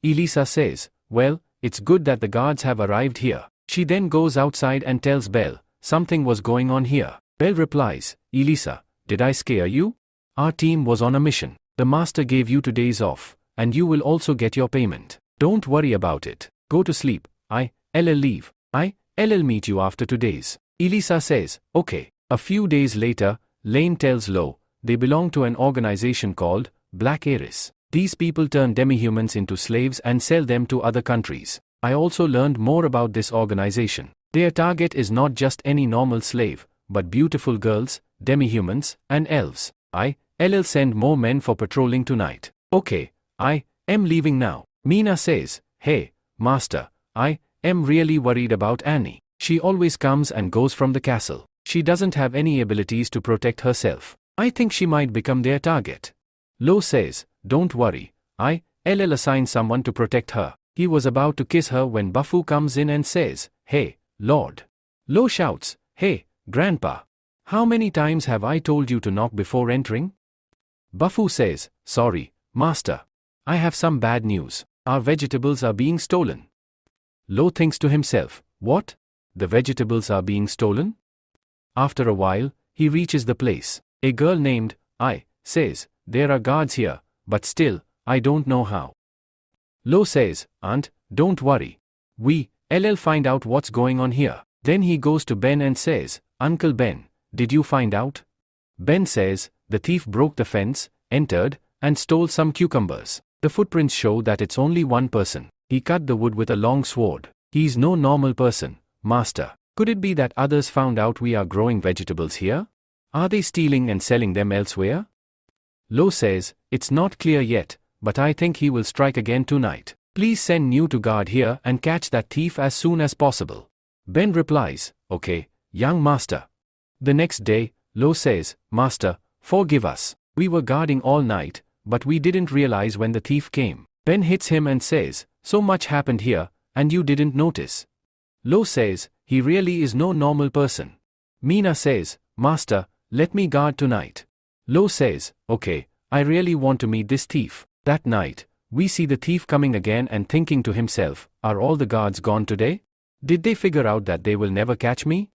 Elisa says, well, it's good that the guards have arrived here. She then goes outside and tells Belle, something was going on here. Belle replies, Elisa, did I scare you? Our team was on a mission. The master gave you 2 days off, and you will also get your payment. Don't worry about it. Go to sleep. I'll leave. I'll meet you after 2 days. Elisa says, okay. A few days later, Lane tells Lo, they belong to an organization called Black Heiress. These people turn demi-humans into slaves and sell them to other countries. I also learned more about this organization. Their target is not just any normal slave, but beautiful girls, demi-humans, and elves. I'll send more men for patrolling tonight. Okay, I am leaving now. Mina says, hey, master, I am really worried about Annie. She always comes and goes from the castle. She doesn't have any abilities to protect herself. I think she might become their target. Lo says, don't worry, I'll assign someone to protect her. He was about to kiss her when Buffu comes in and says, hey, Lord. Lo shouts, hey, Grandpa. How many times have I told you to knock before entering? Buffu says, sorry, master. I have some bad news. Our vegetables are being stolen. Lo thinks to himself, what? The vegetables are being stolen? After a while, he reaches the place. A girl named I says, there are guards here, but still, I don't know how. Lo says, Aunt, don't worry. I'll find out what's going on here. Then he goes to Ben and says, Uncle Ben, did you find out? Ben says, the thief broke the fence, entered, and stole some cucumbers. The footprints show that it's only one person. He cut the wood with a long sword. He's no normal person, master. Could it be that others found out we are growing vegetables here? Are they stealing and selling them elsewhere? Lo says, it's not clear yet, but I think he will strike again tonight. Please send New to guard here and catch that thief as soon as possible. Ben replies, okay, young master. The next day, Lo says, Master, forgive us. We were guarding all night, but we didn't realize when the thief came. Ben hits him and says, so much happened here, and you didn't notice. Lo says, he really is no normal person. Mina says, Master, let me guard tonight. Lo says, okay, I really want to meet this thief. That night, we see the thief coming again and thinking to himself, are all the guards gone today? Did they figure out that they will never catch me?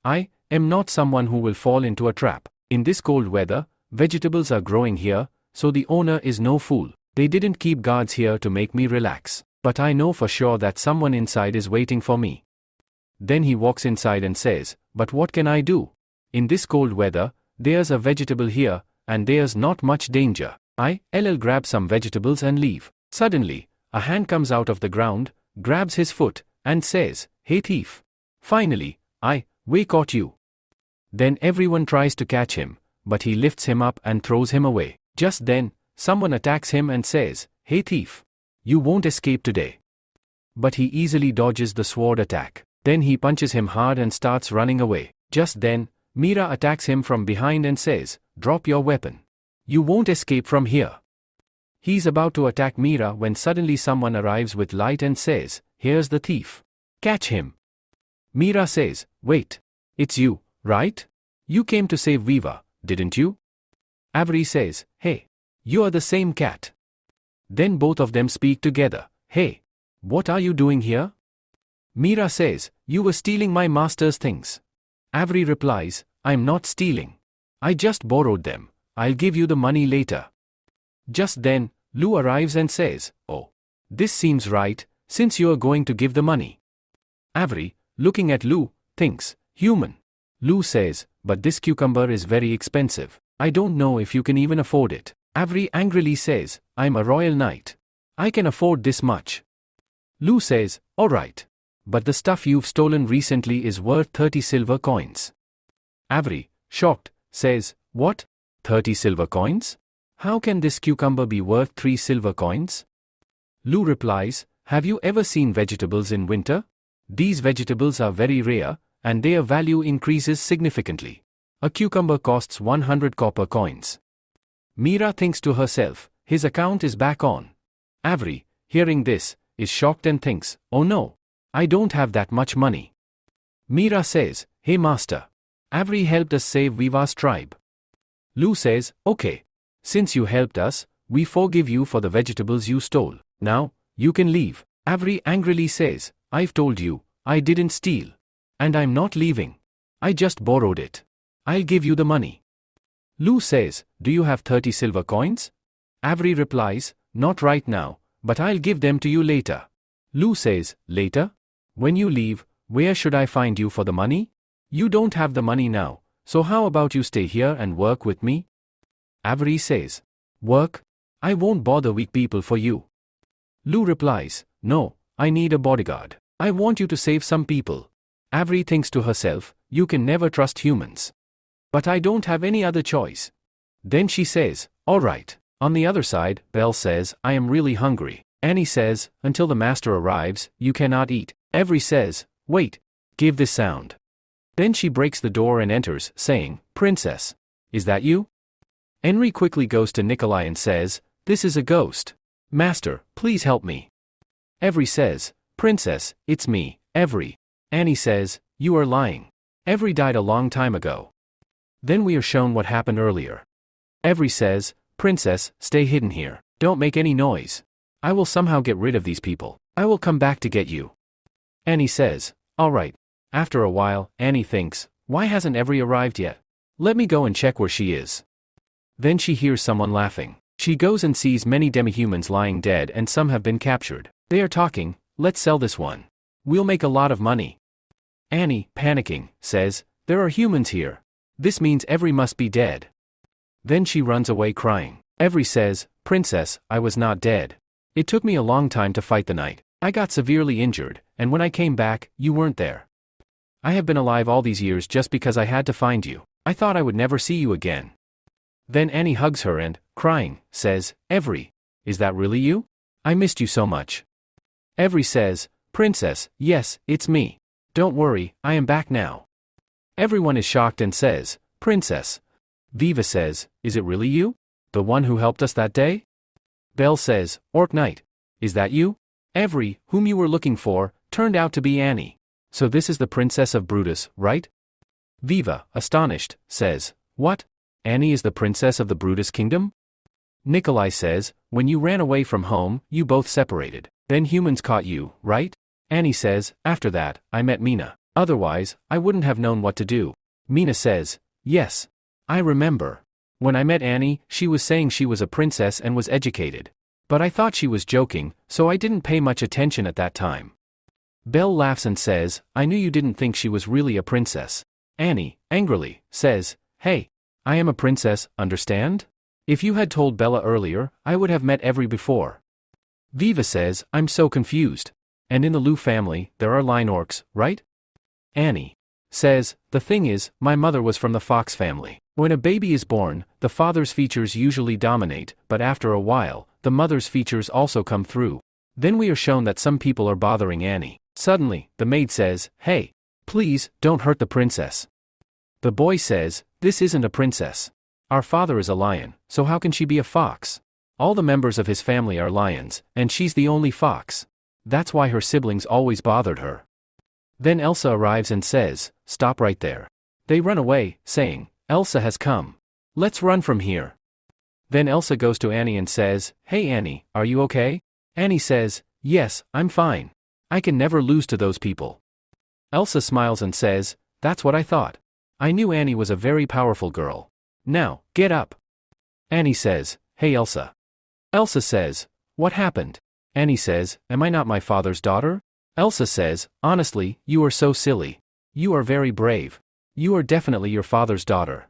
I am not someone who will fall into a trap. In this cold weather, vegetables are growing here, so the owner is no fool. They didn't keep guards here to make me relax. But I know for sure that someone inside is waiting for me. Then he walks inside and says, but what can I do? In this cold weather, there's a vegetable here, and there's not much danger. I'll grab some vegetables and leave. Suddenly, a hand comes out of the ground, grabs his foot, and says, hey thief. Finally, we caught you. Then everyone tries to catch him, but he lifts him up and throws him away. Just then, someone attacks him and says, hey thief. You won't escape today. But he easily dodges the sword attack. Then he punches him hard and starts running away. Just then, Mira attacks him from behind and says, drop your weapon. You won't escape from here. He's about to attack Mira when suddenly someone arrives with light and says, here's the thief. Catch him. Mira says, wait. It's you, right? You came to save Viva, didn't you? Avery says, hey. You are the same cat. Then both of them speak together. Hey. What are you doing here? Mira says, you were stealing my master's things. Avery replies, I'm not stealing. I just borrowed them. I'll give you the money later. Just then, Lou arrives and says, oh. This seems right, since you are going to give the money. Avery, looking at Lou, thinks, human. Lou says, but this cucumber is very expensive. I don't know if you can even afford it. Avery angrily says, I'm a royal knight. I can afford this much. Lou says, alright. But the stuff you've stolen recently is worth 30 silver coins. Avery, shocked, says, what? 30 silver coins? How can this cucumber be worth 3 silver coins? Lou replies, have you ever seen vegetables in winter? These vegetables are very rare, and their value increases significantly. A cucumber costs 100 copper coins. Mira thinks to herself, his account is back on. Avery, hearing this, is shocked and thinks, oh no, I don't have that much money. Mira says, hey master. Avery helped us save Viva's tribe. Lou says, okay. Since you helped us, we forgive you for the vegetables you stole. Now, you can leave. Avery angrily says, I've told you, I didn't steal. And I'm not leaving. I just borrowed it. I'll give you the money. Lou says, do you have 30 silver coins? Avery replies, not right now, but I'll give them to you later. Lou says, later? When you leave, where should I find you for the money? You don't have the money now, so how about you stay here and work with me? Avery says, work? I won't bother weak people for you. Lou replies, no, I need a bodyguard. I want you to save some people. Avery thinks to herself, you can never trust humans. But I don't have any other choice. Then she says, all right. On the other side, Belle says, I am really hungry. Annie says, until the master arrives, you cannot eat. Avery says, wait, give this sound. Then she breaks the door and enters, saying, Princess, is that you? Henry quickly goes to Nikolai and says, this is a ghost. Master, please help me. Avery says, Princess, it's me, Avery. Annie says, you are lying. Avery died a long time ago. Then we are shown what happened earlier. Avery says, Princess, stay hidden here. Don't make any noise. I will somehow get rid of these people. I will come back to get you. Annie says, all right. After a while, Annie thinks, why hasn't Avery arrived yet? Let me go and check where she is. Then she hears someone laughing. She goes and sees many demi-humans lying dead and some have been captured. They are talking, let's sell this one. We'll make a lot of money. Annie, panicking, says, there are humans here. This means Avery must be dead. Then she runs away crying. Avery says, Princess, I was not dead. It took me a long time to fight the night. I got severely injured, and when I came back, you weren't there. I have been alive all these years just because I had to find you. I thought I would never see you again. Then Annie hugs her and, crying, says, Avery, is that really you? I missed you so much. Avery says, Princess, yes, it's me. Don't worry, I am back now. Everyone is shocked and says, Princess. Viva says, is it really you? The one who helped us that day? Belle says, Orc Knight. Is that you? Avery, whom you were looking for, turned out to be Annie. So this is the princess of Brutus, right? Viva, astonished, says, what? Annie is the princess of the Brutus kingdom? Nikolai says, when you ran away from home, you both separated. Then humans caught you, right? Annie says, after that, I met Mina. Otherwise, I wouldn't have known what to do. Mina says, yes. I remember. When I met Annie, she was saying she was a princess and was educated. But I thought she was joking, so I didn't pay much attention at that time. Belle laughs and says, I knew you didn't think she was really a princess. Annie, angrily, says, hey, I am a princess, understand? If you had told Bella earlier, I would have met Avery before. Viva says, I'm so confused. And in the Lou family, there are line orcs, right? Annie says, the thing is, my mother was from the Fox family. When a baby is born, the father's features usually dominate, but after a while, the mother's features also come through. Then we are shown that some people are bothering Annie. Suddenly, the maid says, hey, please, don't hurt the princess. The boy says, this isn't a princess. Our father is a lion, so how can she be a fox? All the members of his family are lions, and she's the only fox. That's why her siblings always bothered her. Then Elsa arrives and says, stop right there. They run away, saying, Elsa has come. Let's run from here. Then Elsa goes to Annie and says, hey Annie, are you okay? Annie says, yes, I'm fine. I can never lose to those people. Elsa smiles and says, that's what I thought. I knew Annie was a very powerful girl. Now, get up. Annie says, hey Elsa. Elsa says, what happened? Annie says, am I not my father's daughter? Elsa says, honestly, you are so silly. You are very brave. You are definitely your father's daughter.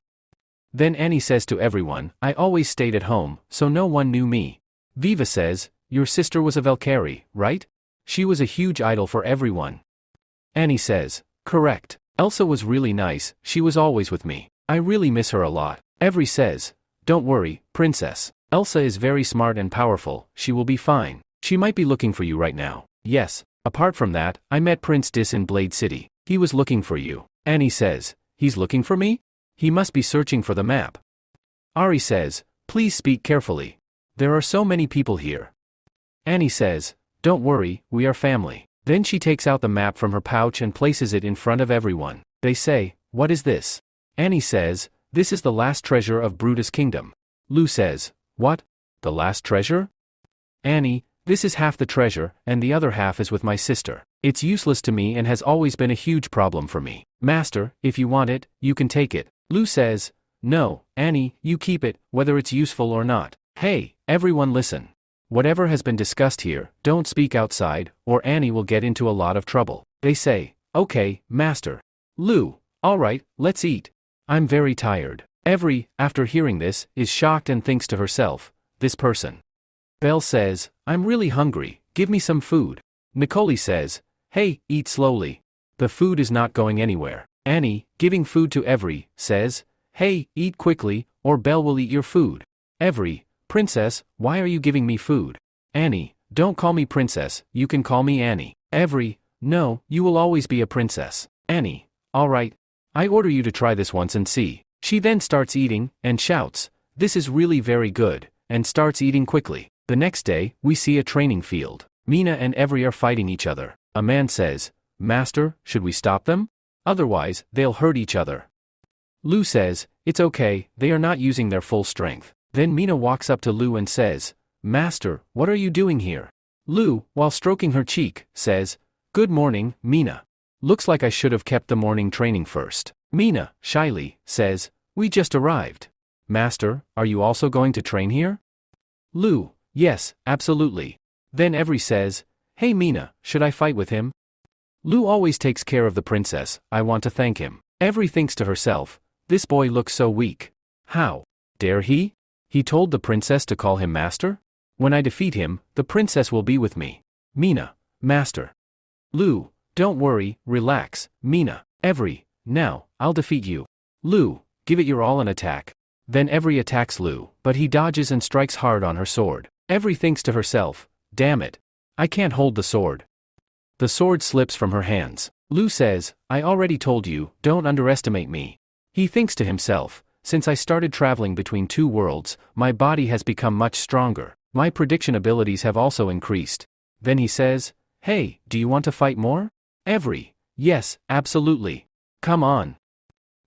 Then Annie says to everyone, I always stayed at home, so no one knew me. Viva says, your sister was a Valkyrie, right? She was a huge idol for everyone. Annie says, correct. Elsa was really nice, she was always with me. I really miss her a lot. Avery says, don't worry, princess. Elsa is very smart and powerful, she will be fine. She might be looking for you right now. Yes. Apart from that, I met Prince Dis in Blade City. He was looking for you. Annie says, he's looking for me? He must be searching for the map. Ari says, please speak carefully. There are so many people here. Annie says, don't worry, we are family. Then she takes out the map from her pouch and places it in front of everyone. They say, what is this? Annie says, this is the last treasure of Brutus' kingdom. Lou says, what? The last treasure? Annie, this is half the treasure, and the other half is with my sister. It's useless to me and has always been a huge problem for me. Master, if you want it, you can take it. Lou says, no, Annie, you keep it, whether it's useful or not. Hey, everyone listen. Whatever has been discussed here, don't speak outside, or Annie will get into a lot of trouble. They say, okay, Master. Lou, all right, let's eat. I'm very tired. Every, after hearing this, is shocked and thinks to herself, this person. Belle says, I'm really hungry, give me some food. Nicole says, hey, eat slowly. The food is not going anywhere. Annie, giving food to Every, says, hey, eat quickly, or Belle will eat your food. Every, princess, why are you giving me food? Annie, don't call me princess, you can call me Annie. Every, no, you will always be a princess. Annie, alright. I order you to try this once and see. She then starts eating, and shouts, this is really very good, and starts eating quickly. The next day, we see a training field. Mina and Every are fighting each other. A man says, Master, should we stop them? Otherwise, they'll hurt each other. Lou says, it's okay, they are not using their full strength. Then Mina walks up to Lou and says, Master, what are you doing here? Lou, while stroking her cheek, says, good morning, Mina. Looks like I should have kept the morning training first. Mina, shyly, says, we just arrived. Master, are you also going to train here? Lou, yes, absolutely. Then Every says, hey Mina, should I fight with him? Lou always takes care of the princess, I want to thank him. Every thinks to herself, this boy looks so weak. How dare he? He told the princess to call him master? When I defeat him, the princess will be with me. Mina, master. Lou, don't worry, relax, Mina. Every, now, I'll defeat you. Lou, give it your all and attack. Then Every attacks Lou, but he dodges and strikes hard on her sword. Every thinks to herself, damn it. I can't hold the sword. The sword slips from her hands. Lou says, I already told you, don't underestimate me. He thinks to himself, since I started traveling between two worlds, my body has become much stronger. My prediction abilities have also increased. Then he says, hey, do you want to fight more? Every, yes, absolutely. Come on.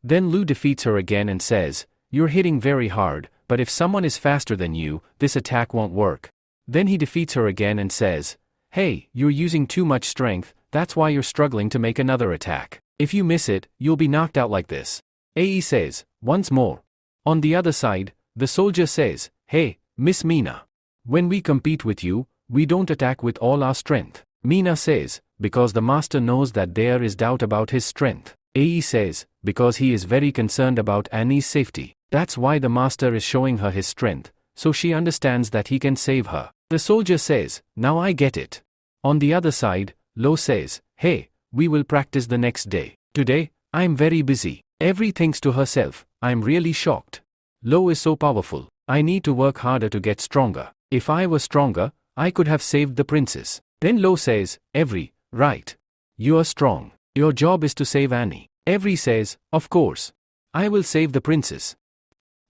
Then Lou defeats her again and says, you're hitting very hard, but if someone is faster than you, this attack won't work. Then he defeats her again and says, hey, you're using too much strength, that's why you're struggling to make another attack. If you miss it, you'll be knocked out like this. Ae says, once more. On the other side, the soldier says, hey, Miss Mina. When we compete with you, we don't attack with all our strength. Mina says, because the master knows that there is doubt about his strength. Ae says, because he is very concerned about Annie's safety. That's why the master is showing her his strength, so she understands that he can save her. The soldier says, now I get it. On the other side, Lo says, hey, we will practice the next day. Today, I'm very busy. Every thinks to herself, I'm really shocked. Lo is so powerful. I need to work harder to get stronger. If I were stronger, I could have saved the princess. Then Lo says, Every, right. You are strong. Your job is to save Annie. Every says, of course. I will save the princess.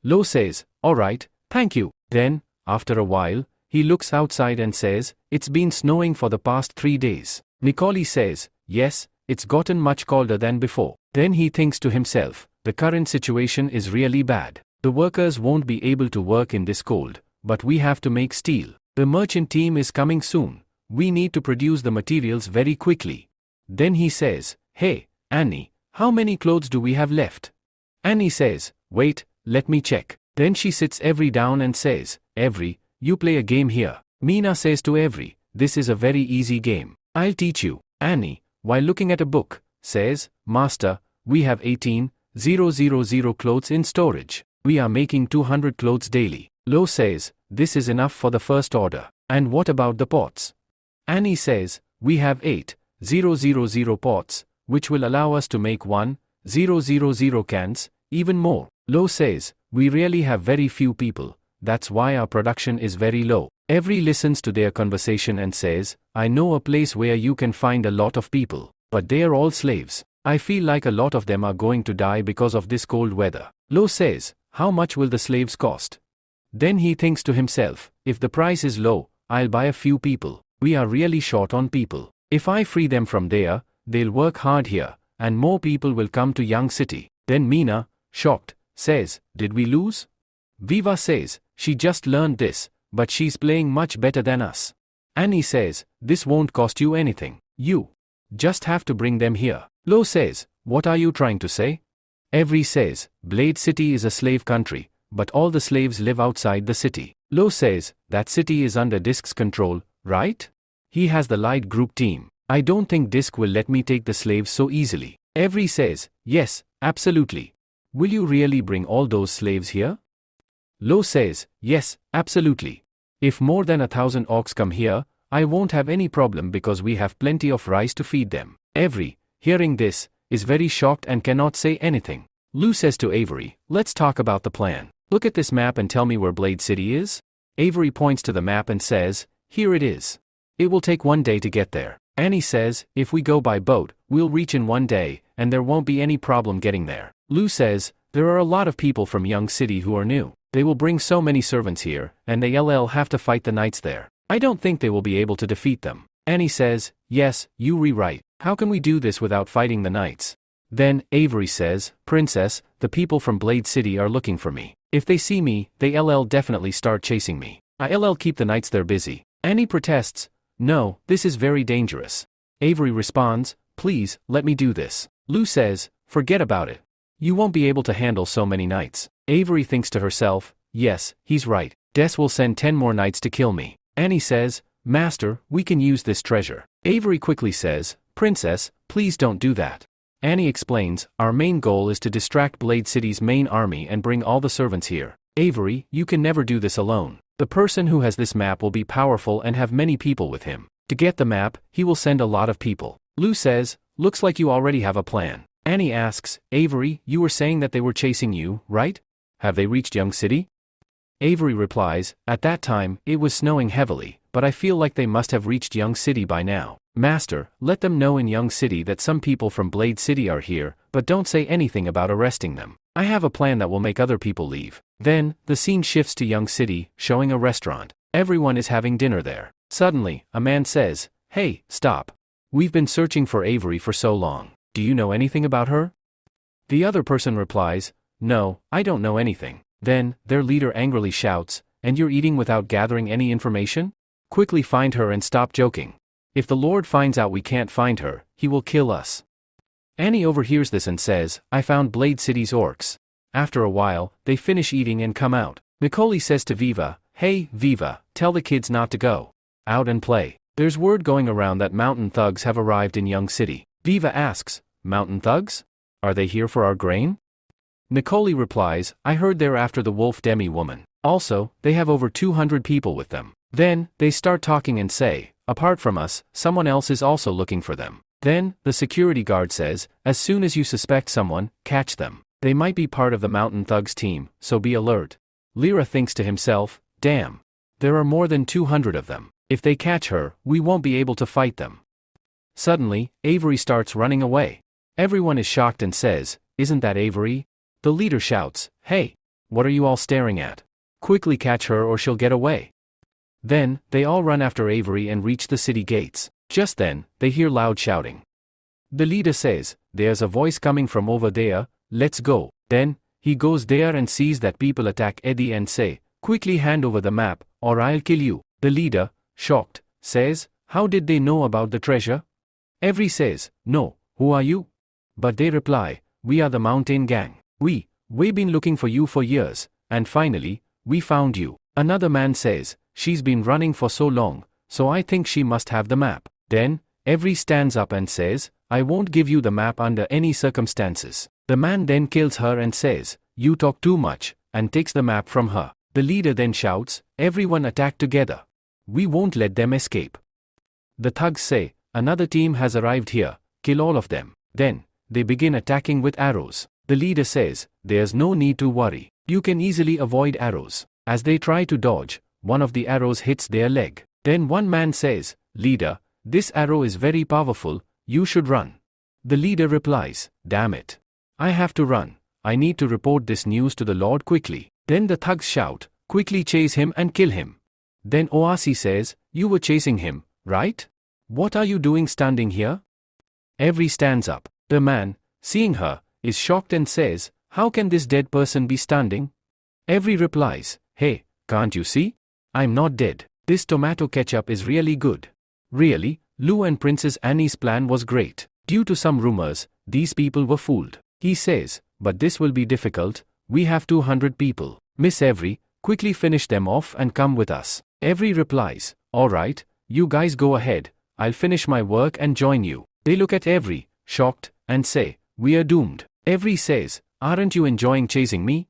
Lo says, alright, thank you. Then, after a while, he looks outside and says, it's been snowing for the past 3 days. Nicole says, yes, it's gotten much colder than before. Then he thinks to himself, the current situation is really bad. The workers won't be able to work in this cold, but we have to make steel. The merchant team is coming soon. We need to produce the materials very quickly. Then he says, hey, Annie, how many clothes do we have left? Annie says, wait, let me check. Then she sits Every down and says, Every, you play a game here. Mina says to Every, this is a very easy game. I'll teach you. Annie, while looking at a book, says, Master, we have 18,000 clothes in storage. We are making 200 clothes daily. Lo says, this is enough for the first order. And what about the pots? Annie says, we have 8,000 pots, which will allow us to make 1,000 cans, even more. Lo says, we really have very few people, that's why our production is very low. Every listens to their conversation and says, I know a place where you can find a lot of people, but they are all slaves. I feel like a lot of them are going to die because of this cold weather. Lo says, how much will the slaves cost? Then he thinks to himself, if the price is low, I'll buy a few people. We are really short on people. If I free them from there, they'll work hard here, and more people will come to Young City. Then Mina, shocked, says, did we lose? Viva says, she just learned this, but she's playing much better than us. Annie says, this won't cost you anything. You just have to bring them here. Lo says, what are you trying to say? Every says, Blade City is a slave country, but all the slaves live outside the city. Lo says, that city is under Disk's control, right? He has the light group team. I don't think Disk will let me take the slaves so easily. Every says, yes, absolutely. will you really bring all those slaves here? Lo says, yes, absolutely. If more than 1,000 orcs come here, I won't have any problem because we have plenty of rice to feed them. Avery, hearing this, is very shocked and cannot say anything. Lou says to Avery, let's talk about the plan. Look at this map and tell me where Blade City is. Avery points to the map and says, here it is. It will take 1 day to get there. Annie says, if we go by boat, we'll reach in 1 day, and there won't be any problem getting there. Lou says, there are a lot of people from Young City who are new. They will bring so many servants here, and they'll have to fight the knights there. I don't think they will be able to defeat them. Annie says, yes, you rewrite. How can we do this without fighting the knights? Then, Avery says, Princess, the people from Blade City are looking for me. If they see me, they'll definitely start chasing me. I'll keep the knights there busy. Annie protests, no, this is very dangerous. Avery responds, please, let me do this. Lou says, forget about it. You won't be able to handle so many knights. Avery thinks to herself, yes, he's right. Des will send 10 more knights to kill me. Annie says, Master, we can use this treasure. Avery quickly says, Princess, please don't do that. Annie explains, our main goal is to distract Blade City's main army and bring all the servants here. Avery, you can never do this alone. The person who has this map will be powerful and have many people with him. To get the map, he will send a lot of people. Lou says, looks like you already have a plan. Annie asks, Avery, you were saying that they were chasing you, right? Have they reached Young City? Avery replies, at that time, it was snowing heavily, but I feel like they must have reached Young City by now. Master, let them know in Young City that some people from Blade City are here, but don't say anything about arresting them. I have a plan that will make other people leave. Then, the scene shifts to Young City, showing a restaurant. Everyone is having dinner there. Suddenly, a man says, hey, stop. We've been searching for Avery for so long. Do you know anything about her? The other person replies, no, I don't know anything. Then, their leader angrily shouts, and you're eating without gathering any information? Quickly find her and stop joking. If the Lord finds out we can't find her, he will kill us. Annie overhears this and says, I found Blade City's orcs. After a while, they finish eating and come out. Nicole says to Viva, hey, Viva, tell the kids not to go out and play. There's word going around that mountain thugs have arrived in Young City. Viva asks, mountain thugs? Are they here for our grain? Nicole replies, I heard they're after the wolf demi woman. Also, they have over 200 people with them. Then, they start talking and say, apart from us, someone else is also looking for them. Then, the security guard says, as soon as you suspect someone, catch them. They might be part of the mountain thugs team, so be alert. Lyra thinks to himself, damn. There are more than 200 of them. If they catch her, we won't be able to fight them. Suddenly, Avery starts running away. Everyone is shocked and says, isn't that Avery? The leader shouts, hey, what are you all staring at? Quickly catch her or she'll get away. Then, they all run after Avery and reach the city gates. Just then, they hear loud shouting. The leader says, there's a voice coming from over there, let's go. Then, he goes there and sees that people attack Eddie and say, quickly hand over the map, or I'll kill you. The leader, shocked, says, how did they know about the treasure? Avery says, no, who are you? But they reply, we are the mountain gang. We've been looking for you for years, and finally, we found you. Another man says, she's been running for so long, so I think she must have the map. Then, Avery stands up and says, I won't give you the map under any circumstances. The man then kills her and says, you talk too much, and takes the map from her. The leader then shouts, everyone attack together. We won't let them escape. The thugs say, another team has arrived here, kill all of them. Then, they begin attacking with arrows. The leader says, there's no need to worry. You can easily avoid arrows. As they try to dodge, one of the arrows hits their leg. Then one man says, leader, this arrow is very powerful, you should run. The leader replies, damn it. I have to run. I need to report this news to the Lord quickly. Then the thugs shout, quickly chase him and kill him. Then Oasi says, you were chasing him, right? What are you doing standing here? Avery stands up. The man, seeing her, is shocked and says, how can this dead person be standing? Avery replies, hey, can't you see? I'm not dead. This tomato ketchup is really good. Really, Lou and Princess Annie's plan was great. Due to some rumors, these people were fooled. He says, but this will be difficult, we have 200 people. Miss Avery, quickly finish them off and come with us. Avery replies, alright, you guys go ahead, I'll finish my work and join you. They look at Avery, shocked, and say, we are doomed. Avery says, Aren't you enjoying chasing me?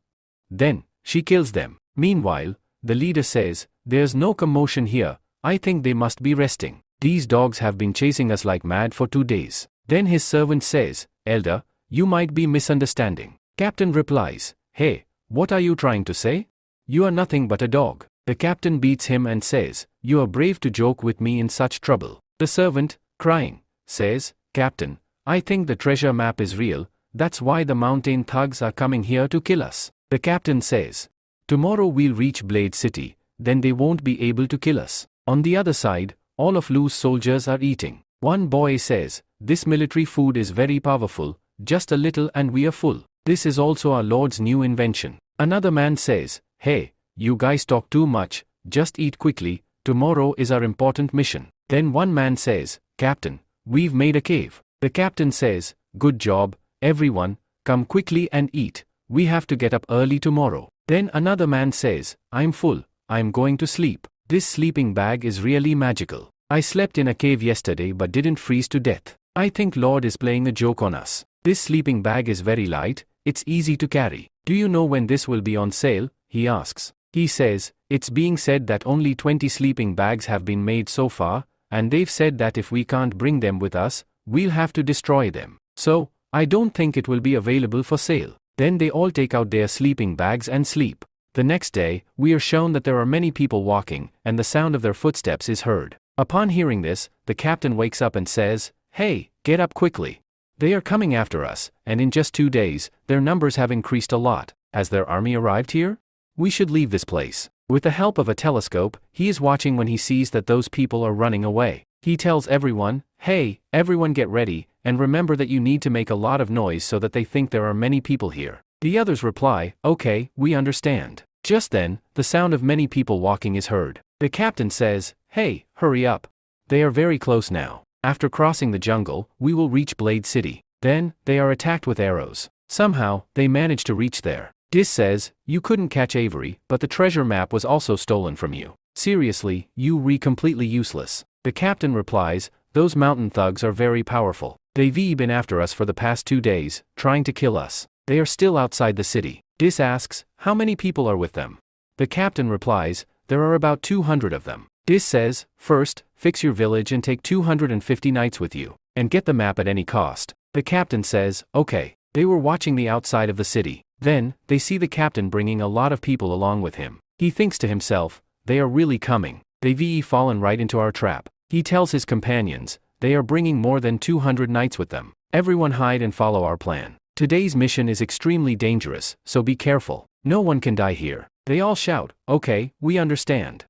Then, she kills them. Meanwhile, the leader says, there's no commotion here, I think they must be resting. These dogs have been chasing us like mad for 2 days. Then his servant says, Elder, you might be misunderstanding. Captain replies, hey, what are you trying to say? You are nothing but a dog. The captain beats him and says, you are brave to joke with me in such trouble. The servant, crying, says, Captain, I think the treasure map is real, that's why the mountain thugs are coming here to kill us. The captain says, tomorrow we'll reach Blade City, then they won't be able to kill us. On the other side, all of Lu's soldiers are eating. One boy says, this military food is very powerful, just a little and we are full. This is also our Lord's new invention. Another man says, hey, you guys talk too much, just eat quickly, tomorrow is our important mission. Then one man says, Captain, we've made a cave. The captain says, good job, everyone, come quickly and eat, we have to get up early tomorrow. Then another man says, I'm full, I'm going to sleep. This sleeping bag is really magical. I slept in a cave yesterday but didn't freeze to death. I think Lord is playing a joke on us. This sleeping bag is very light, it's easy to carry. Do you know when this will be on sale? He asks. He says, it's being said that only 20 sleeping bags have been made so far, and they've said that if we can't bring them with us, we'll have to destroy them. So, I don't think it will be available for sale. Then they all take out their sleeping bags and sleep. The next day, we are shown that there are many people walking, and the sound of their footsteps is heard. Upon hearing this, the captain wakes up and says, hey, get up quickly. They are coming after us, and in just 2 days, their numbers have increased a lot. Has their army arrived here? We should leave this place. With the help of a telescope, he is watching when he sees that those people are running away. He tells everyone, hey, everyone get ready, and remember that you need to make a lot of noise so that they think there are many people here. The others reply, okay, we understand. Just then, the sound of many people walking is heard. The captain says, hey, hurry up. They are very close now. After crossing the jungle, we will reach Blade City. Then, they are attacked with arrows. Somehow, they manage to reach there. Dis says, you couldn't catch Avery, but the treasure map was also stolen from you. Seriously, you re completely useless. The captain replies, those mountain thugs are very powerful. They've been after us for the past 2 days, trying to kill us. They are still outside the city. Dis asks, how many people are with them? The captain replies, there are about 200 of them. Dis says, first, fix your village and take 250 knights with you, and get the map at any cost. The captain says, okay. They were watching the outside of the city. Then, they see the captain bringing a lot of people along with him. He thinks to himself, they are really coming. They've fallen right into our trap. He tells his companions, they are bringing more than 200 knights with them. Everyone hide and follow our plan. Today's mission is extremely dangerous, so be careful. No one can die here. They all shout, okay, we understand.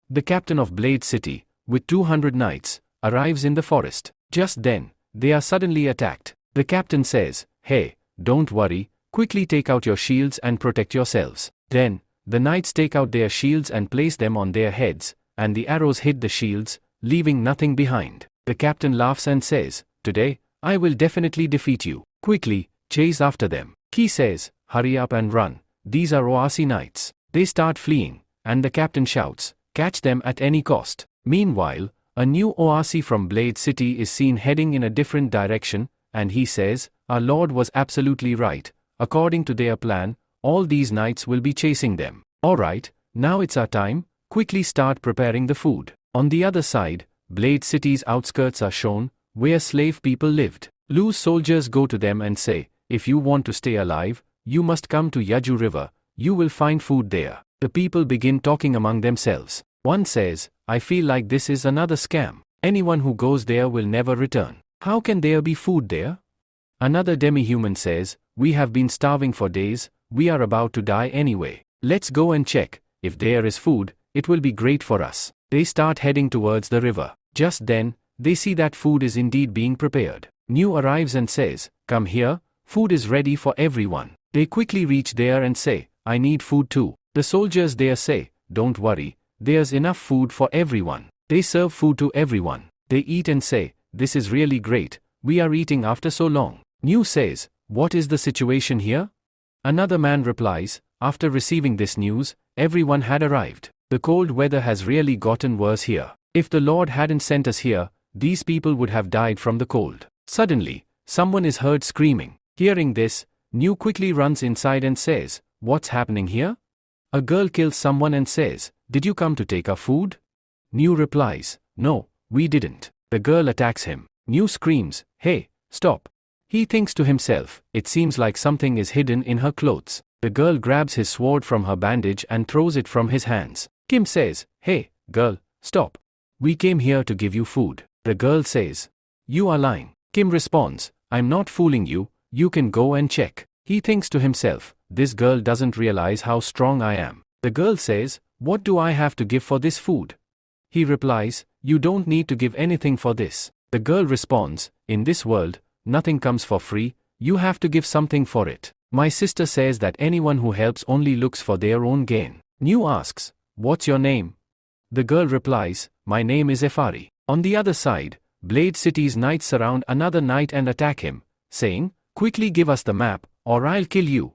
The captain of Blade City, with 200 knights, arrives in the forest. Just then, they are suddenly attacked. The captain says, hey, don't worry, quickly take out your shields and protect yourselves. Then, the knights take out their shields and place them on their heads, and the arrows hit the shields, leaving nothing behind. The captain laughs and says, today, I will definitely defeat you. Quickly, chase after them. He says, hurry up and run, these are Oasi knights. They start fleeing, and the captain shouts, catch them at any cost. Meanwhile, a new Oasi from Blade City is seen heading in a different direction, and he says, our Lord was absolutely right. According to their plan, all these knights will be chasing them. Alright, now it's our time, quickly start preparing the food. On the other side, Blade City's outskirts are shown, where slave people lived. Lu's soldiers go to them and say, if you want to stay alive, you must come to Yaju River, you will find food there. The people begin talking among themselves. One says, I feel like this is another scam. Anyone who goes there will never return. How can there be food there? Another demi-human says, we have been starving for days, we are about to die anyway. Let's go and check. If there is food, it will be great for us. They start heading towards the river. Just then, they see that food is indeed being prepared. New arrives and says, come here, food is ready for everyone. They quickly reach there and say, I need food too. The soldiers there say, don't worry, there's enough food for everyone. They serve food to everyone. They eat and say, this is really great, we are eating after so long. New says, what is the situation here? Another man replies, after receiving this news, everyone had arrived. The cold weather has really gotten worse here. If the Lord hadn't sent us here, these people would have died from the cold. Suddenly, someone is heard screaming. Hearing this, New quickly runs inside and says, "What's happening here?" A girl kills someone and says, "Did you come to take our food?" New replies, "No, we didn't." The girl attacks him. New screams, "Hey, stop." He thinks to himself, it seems like something is hidden in her clothes. The girl grabs his sword from her bandage and throws it from his hands. Kim says, "Hey, girl, stop. We came here to give you food." The girl says, "You are lying." Kim responds, "I'm not fooling you, you can go and check." He thinks to himself, this girl doesn't realize how strong I am. The girl says, "What do I have to give for this food?" He replies, "You don't need to give anything for this." The girl responds, "In this world, nothing comes for free, you have to give something for it. My sister says that anyone who helps only looks for their own gain." New asks, "What's your name?" The girl replies, "My name is Efari." On the other side, Blade City's knights surround another knight and attack him, saying, "Quickly give us the map, or I'll kill you."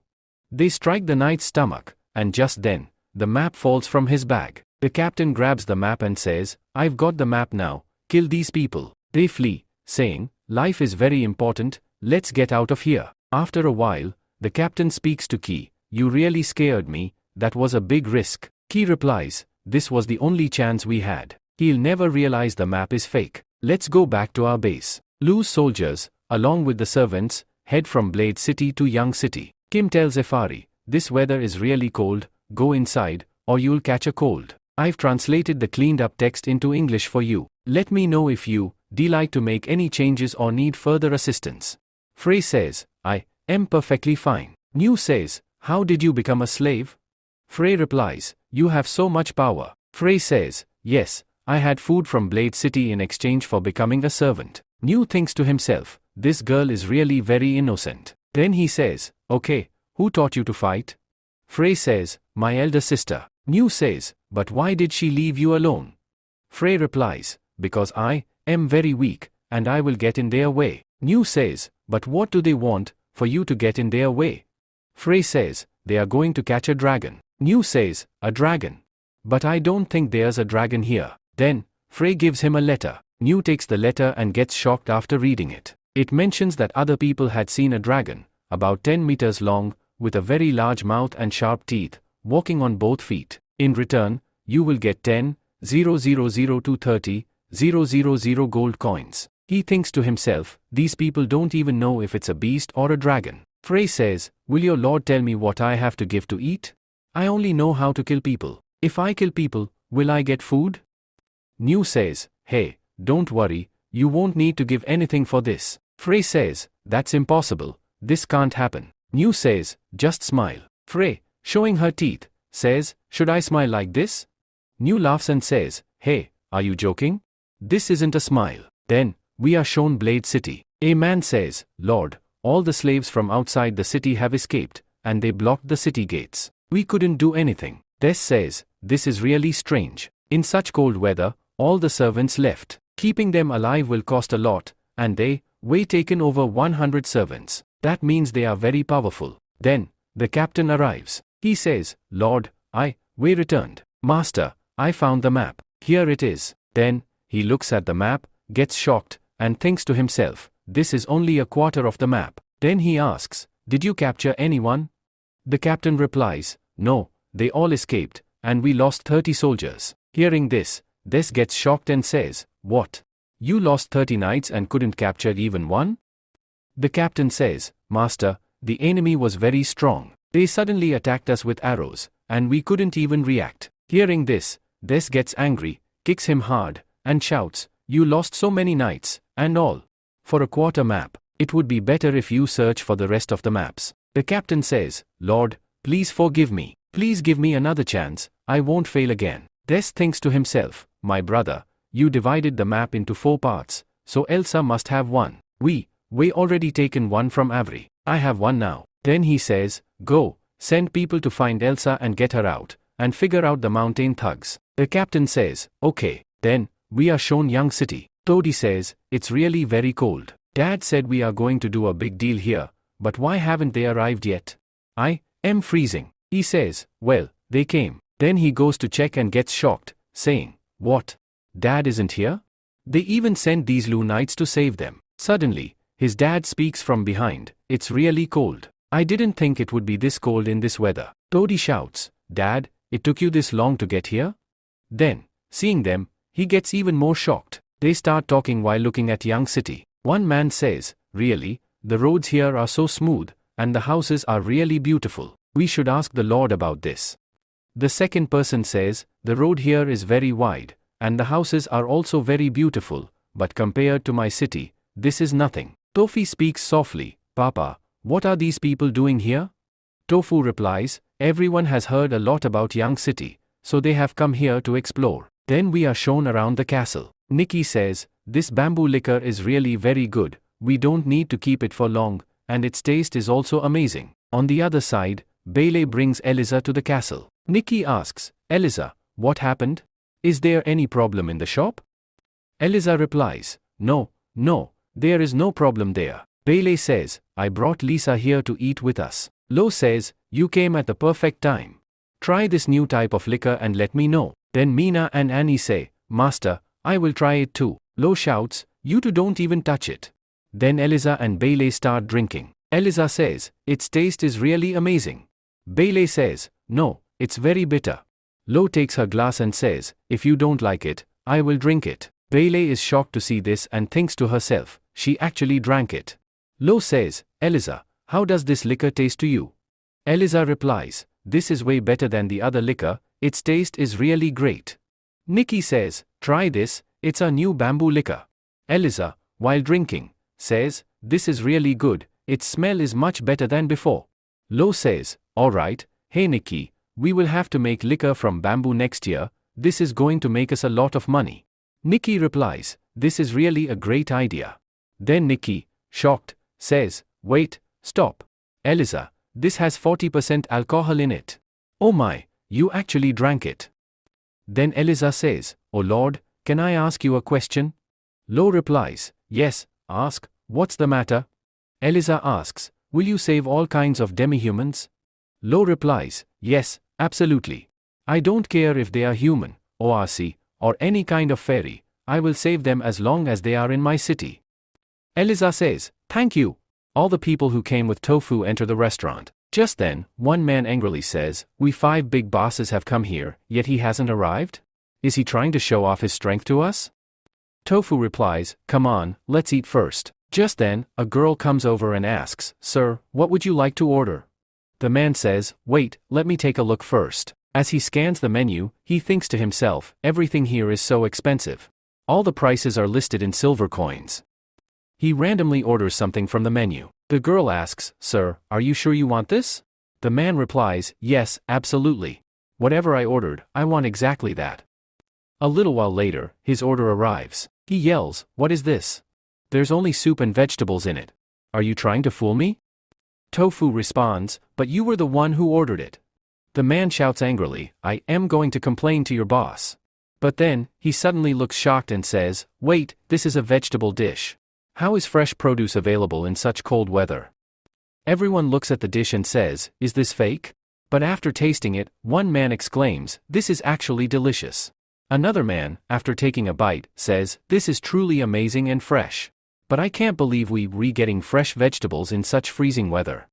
They strike the knight's stomach, and just then, the map falls from his bag. The captain grabs the map and says, "I've got the map now, kill these people." They flee, saying, "Life is very important, let's get out of here." After a while, the captain speaks to Ki, "You really scared me, that was a big risk." Ki replies, "This was the only chance we had. He'll never realize the map is fake. Let's go back to our base." Lu's soldiers, along with the servants, head from Blade City to Young City. Kim tells Efari, "This weather is really cold, go inside, or you'll catch a cold. I've translated the cleaned up text into English for you. Let me know if you like to make any changes or need further assistance." Frey says, "I am perfectly fine." New says, "How did you become a slave?" Frey replies, "You have so much power." Frey says, "Yes, I had food from Blade City in exchange for becoming a servant." New thinks to himself, this girl is really very innocent. Then he says, "Okay, who taught you to fight?" Frey says, "My elder sister." New says, "But why did she leave you alone?" Frey replies, "Because I am very weak, and I will get in their way." New says, "But what do they want, for you to get in their way?" Frey says, "They are going to catch a dragon." New says, "A dragon? But I don't think there's a dragon here." Then, Frey gives him a letter. New takes the letter and gets shocked after reading it. It mentions that other people had seen a dragon, about 10 meters long, with a very large mouth and sharp teeth, walking on both feet. In return, you will get 10,000 to 30,000 gold coins. He thinks to himself, these people don't even know if it's a beast or a dragon. Frey says, "Will your lord tell me what I have to give to eat? I only know how to kill people. If I kill people, will I get food?" New says, "Hey, don't worry, you won't need to give anything for this." Frey says, "That's impossible, this can't happen." New says, "Just smile." Frey, showing her teeth, says, "Should I smile like this?" New laughs and says, "Hey, are you joking? This isn't a smile." Then, we are shown Blade City. A man says, "Lord, all the slaves from outside the city have escaped, and they blocked the city gates. We couldn't do anything." Des says, "This is really strange. In such cold weather, all the servants left. Keeping them alive will cost a lot, and they taken over 100 servants. That means they are very powerful." Then, the captain arrives. He says, "Lord, we returned. Master, I found the map. Here it is." Then, he looks at the map, gets shocked, and thinks to himself, this is only a quarter of the map. Then he asks, "Did you capture anyone?" The captain replies, "No, they all escaped, and we lost 30 soldiers." Hearing this, Des gets shocked and says, "What? You lost 30 knights and couldn't capture even one?" The captain says, "Master, the enemy was very strong. They suddenly attacked us with arrows, and we couldn't even react." Hearing this, Des gets angry, kicks him hard, and shouts, "You lost so many knights, and all for a quarter map. It would be better if you search for the rest of the maps." The captain says, "Lord, please forgive me. Please give me another chance, I won't fail again." Des thinks to himself, "My brother, you divided the map into 4 parts, so Elsa must have one. We already taken one from Avery. I have one now." Then he says, "Go, send people to find Elsa and get her out, and figure out the mountain thugs." The captain says, "Okay." Then, we are shown Young City. Toddy says, "It's really very cold. Dad said we are going to do a big deal here, but why haven't they arrived yet? I am freezing." He says, "Well, they came." Then he goes to check and gets shocked, saying, "What? Dad isn't here? They even sent these Lu Knights to save them." Suddenly, his dad speaks from behind, "It's really cold. I didn't think it would be this cold in this weather. Toadie shouts, Dad, it took you this long to get here? Then, seeing them, he gets even more shocked. They start talking while looking at Young City. One man says, really, the roads here are so smooth, and the houses are really beautiful. We should ask the Lord about this. The second person says, the road here is very wide, and the houses are also very beautiful, but compared to my city, this is nothing. Tofi speaks softly, Papa, what are these people doing here? Tofu replies, everyone has heard a lot about Young City, so they have come here to explore. Then we are shown around the castle. Nikki says, this bamboo liquor is really very good, we don't need to keep it for long, and its taste is also amazing. On the other side, Bailey brings Eliza to the castle. Nikki asks, Eliza, what happened? Is there any problem in the shop? Eliza replies, no, there is no problem there. Bailey says, I brought Lisa here to eat with us. Lo says, you came at the perfect time. Try this new type of liquor and let me know. Then Mina and Annie say, Master, I will try it too. Lo shouts, you two don't even touch it. Then Eliza and Bailey start drinking. Eliza says, its taste is really amazing. Bailey says, no, it's very bitter. Lo takes her glass and says, if you don't like it, I will drink it. Bailey is shocked to see this and thinks to herself, she actually drank it. Lo says, Eliza, how does this liquor taste to you? Eliza replies, this is way better than the other liquor, its taste is really great. Nikki says, try this, it's a new bamboo liquor. Eliza, while drinking, says, this is really good, its smell is much better than before. Lo says, alright, hey Nikki, we will have to make liquor from bamboo next year, this is going to make us a lot of money. Nikki replies, this is really a great idea. Then Nikki, shocked, says, wait, stop. Eliza, this has 40% alcohol in it. Oh my, you actually drank it. Then Eliza says, oh Lord, can I ask you a question? Lo replies, yes, ask, what's the matter? Eliza asks, will you save all kinds of demi-humans? Lo replies, yes, absolutely. I don't care if they are human, ORC, or any kind of fairy, I will save them as long as they are in my city. Eliza says, thank you. All the people who came with Tofu enter the restaurant. Just then, one man angrily says, we 5 big bosses have come here, yet he hasn't arrived? Is he trying to show off his strength to us? Tofu replies, come on, let's eat first. Just then, a girl comes over and asks, sir, what would you like to order? The man says, wait, let me take a look first. As he scans the menu, he thinks to himself, everything here is so expensive. All the prices are listed in silver coins. He randomly orders something from the menu. The girl asks, sir, are you sure you want this? The man replies, yes, absolutely. Whatever I ordered, I want exactly that. A little while later, his order arrives. He yells, what is this? There's only soup and vegetables in it. Are you trying to fool me? Tofu responds, but you were the one who ordered it. The man shouts angrily, I am going to complain to your boss. But then, he suddenly looks shocked and says, wait, this is a vegetable dish. How is fresh produce available in such cold weather? Everyone looks at the dish and says, is this fake? But after tasting it, one man exclaims, this is actually delicious. Another man, after taking a bite, says, this is truly amazing and fresh. But I can't believe we're getting fresh vegetables in such freezing weather.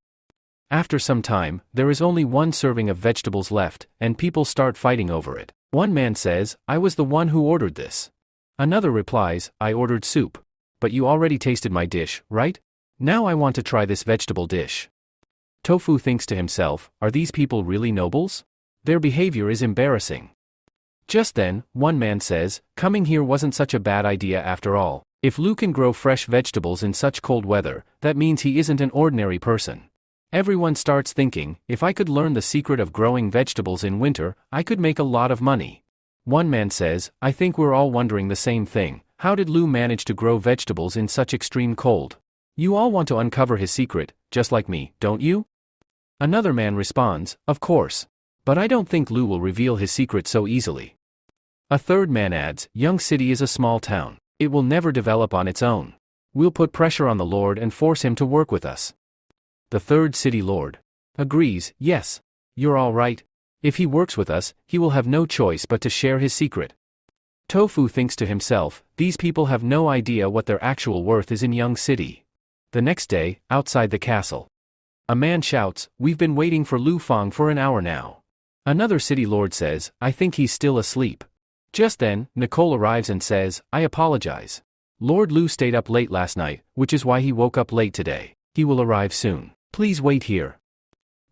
After some time, there is only one serving of vegetables left, and people start fighting over it. One man says, I was the one who ordered this. Another replies, I ordered soup. But you already tasted my dish, right? Now I want to try this vegetable dish. Tofu thinks to himself, are these people really nobles? Their behavior is embarrassing. Just then, one man says, coming here wasn't such a bad idea after all. If Lu can grow fresh vegetables in such cold weather, that means he isn't an ordinary person. Everyone starts thinking, if I could learn the secret of growing vegetables in winter, I could make a lot of money. One man says, I think we're all wondering the same thing. How did Lu manage to grow vegetables in such extreme cold? You all want to uncover his secret, just like me, don't you? Another man responds, of course. But I don't think Lu will reveal his secret so easily. A third man adds, Young City is a small town. It will never develop on its own. We'll put pressure on the Lord and force him to work with us. The third city lord agrees, yes, you're all right. If he works with us, he will have no choice but to share his secret. Tofu thinks to himself, these people have no idea what their actual worth is in Young City. The next day, outside the castle. A man shouts, "We've been waiting for Lu Fang for an hour now." Another city lord says, "I think he's still asleep." Just then, Nicole arrives and says, "I apologize. Lord Lu stayed up late last night, which is why he woke up late today. He will arrive soon. Please wait here."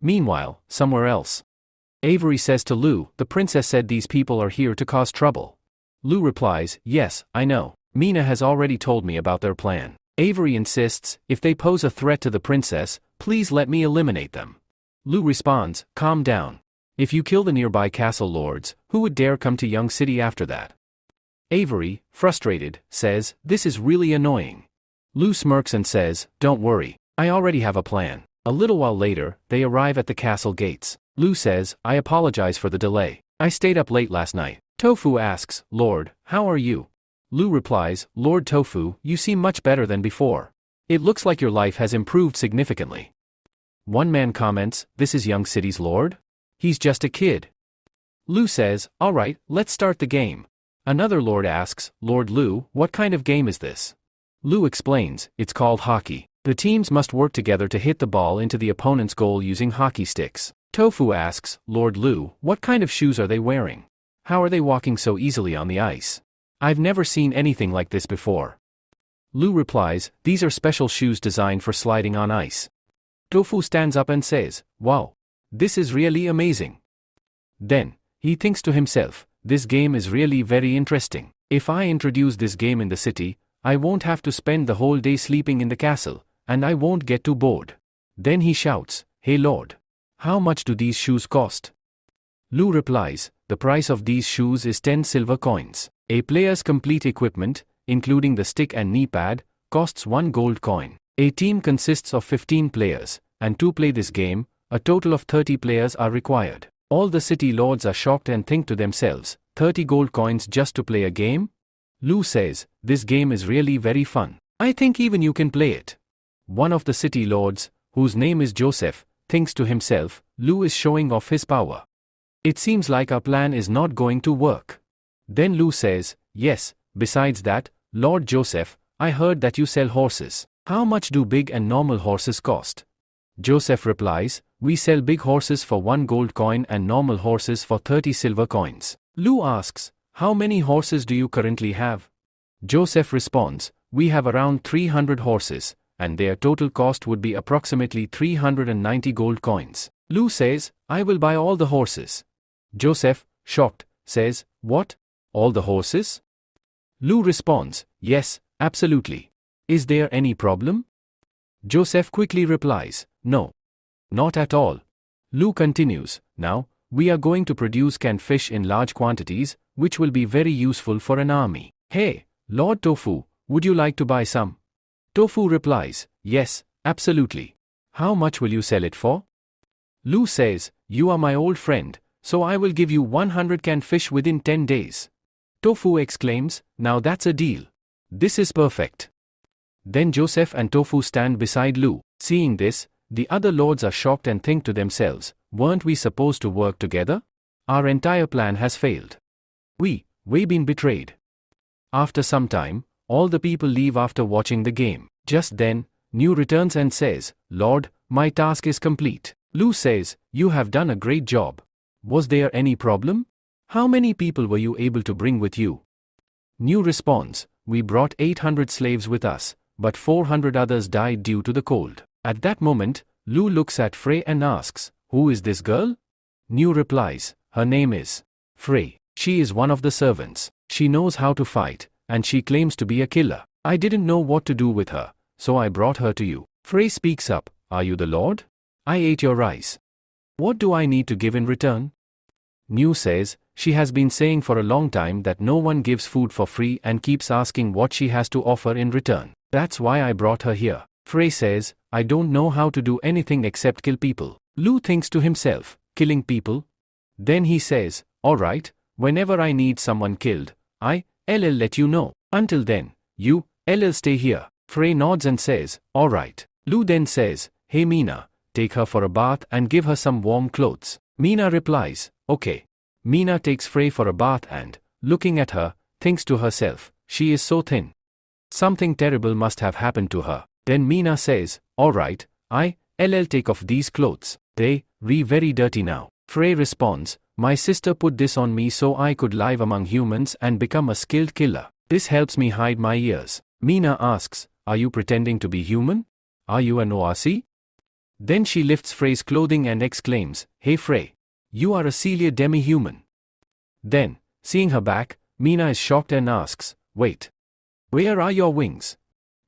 Meanwhile, somewhere else, Avery says to Lu, "The princess said these people are here to cause trouble." Lu replies, "Yes, I know. Mina has already told me about their plan." Avery insists, "If they pose a threat to the princess, please let me eliminate them." Lu responds, "Calm down. If you kill the nearby castle lords, who would dare come to Young City after that?" Avery, frustrated, says, "This is really annoying." Lu smirks and says, "Don't worry, I already have a plan." A little while later, they arrive at the castle gates. Lu says, "I apologize for the delay. I stayed up late last night." Tofu asks, "Lord, how are you?" Lu replies, "Lord Tofu, you seem much better than before. It looks like your life has improved significantly." One man comments, "This is Young City's lord? He's just a kid." Lu says, "Alright, let's start the game." Another lord asks, "Lord Lu, what kind of game is this?" Lu explains, "It's called hockey. The teams must work together to hit the ball into the opponent's goal using hockey sticks." Tofu asks, "Lord Lu, what kind of shoes are they wearing? How are they walking so easily on the ice? I've never seen anything like this before." Lu replies, "These are special shoes designed for sliding on ice." Tofu stands up and says, "Wow. This is really amazing." Then, he thinks to himself, "This game is really very interesting. If I introduce this game in the city, I won't have to spend the whole day sleeping in the castle, and I won't get too bored." Then he shouts, "Hey Lord, how much do these shoes cost?" Lu replies, "The price of these shoes is 10 silver coins. A player's complete equipment, including the stick and knee pad, costs 1 gold coin. A team consists of 15 players, and to play this game, a total of 30 players are required." All the city lords are shocked and think to themselves, 30 gold coins just to play a game? Lu says, "This game is really very fun. I think even you can play it." One of the city lords, whose name is Joseph, thinks to himself, "Lu is showing off his power. It seems like our plan is not going to work." Then Lu says, "Yes, besides that, Lord Joseph, I heard that you sell horses. How much do big and normal horses cost?" Joseph replies, "We sell big horses for 1 gold coin and normal horses for 30 silver coins." Lu asks, "How many horses do you currently have?" Joseph responds, "We have around 300 horses, and their total cost would be approximately 390 gold coins." Lu says, "I will buy all the horses." Joseph, shocked, says, "What? All the horses?" Lu responds, "Yes, absolutely. Is there any problem?" Joseph quickly replies, "No. Not at all." Lu continues, "Now, we are going to produce canned fish in large quantities, which will be very useful for an army. Hey, Lord Tofu, would you like to buy some?" Tofu replies, "Yes, absolutely. How much will you sell it for?" Lu says, "You are my old friend, so I will give you 100 canned fish within 10 days. Tofu exclaims, "Now that's a deal. This is perfect." Then Joseph and Tofu stand beside Lu. Seeing this, the other lords are shocked and think to themselves, "Weren't we supposed to work together? Our entire plan has failed. We've been betrayed." After some time, all the people leave after watching the game. Just then, New returns and says, "Lord, my task is complete." Lu says, "You have done a great job. Was there any problem? How many people were you able to bring with you?" New responds, "We brought 800 slaves with us, but 400 others died due to the cold." At that moment, Lu looks at Frey and asks, "Who is this girl?" New replies, "Her name is Frey. She is one of the servants. She knows how to fight, and she claims to be a killer. I didn't know what to do with her, so I brought her to you." Frey speaks up, "Are you the Lord? I ate your rice. What do I need to give in return?" New says, "She has been saying for a long time that no one gives food for free and keeps asking what she has to offer in return. That's why I brought her here." Frey says, "I don't know how to do anything except kill people." Lu thinks to himself, "Killing people?" Then he says, "Alright, whenever I need someone killed, I'll let you know. Until then, I'll stay here." Frey nods and says, "Alright." Lu then says, "Hey Mina, take her for a bath and give her some warm clothes." Mina replies, "Okay." Mina takes Frey for a bath and, looking at her, thinks to herself, "She is so thin. Something terrible must have happened to her." Then Mina says, "Alright, LL take off these clothes. They very dirty now. Frey responds, my sister put this on me so I could live among humans and become a skilled killer. This helps me hide my ears. Mina asks, are you pretending to be human? Are you an ORC? Then she lifts Frey's clothing and exclaims, hey Frey, you are a Celia demi-human. Then, seeing her back, Mina is shocked and asks, wait, where are your wings?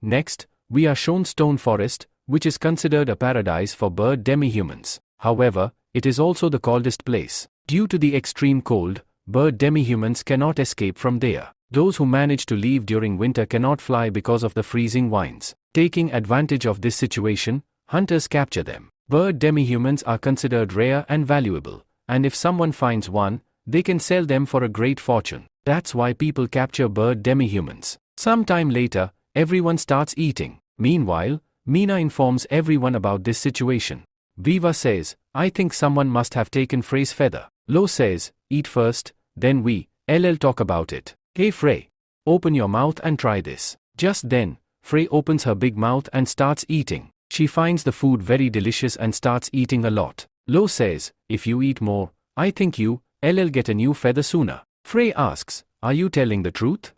Next, we are shown Stone Forest, which is considered a paradise for bird demi-humans. However, it is also the coldest place. Due to the extreme cold, bird demi-humans cannot escape from there. Those who manage to leave during winter cannot fly because of the freezing winds. Taking advantage of this situation, hunters capture them. Bird demi-humans are considered rare and valuable, and if someone finds one, they can sell them for a great fortune. That's why people capture bird demi-humans. Sometime later, everyone starts eating. Meanwhile, Mina informs everyone about this situation. Viva says, I think someone must have taken Frey's feather. Lo says, eat first, then we, LL talk about it. Hey Frey, open your mouth and try this. Just then, Frey opens her big mouth and starts eating. She finds the food very delicious and starts eating a lot. Lo says, if you eat more, I think you, LL get a new feather sooner. Frey asks, are you telling the truth?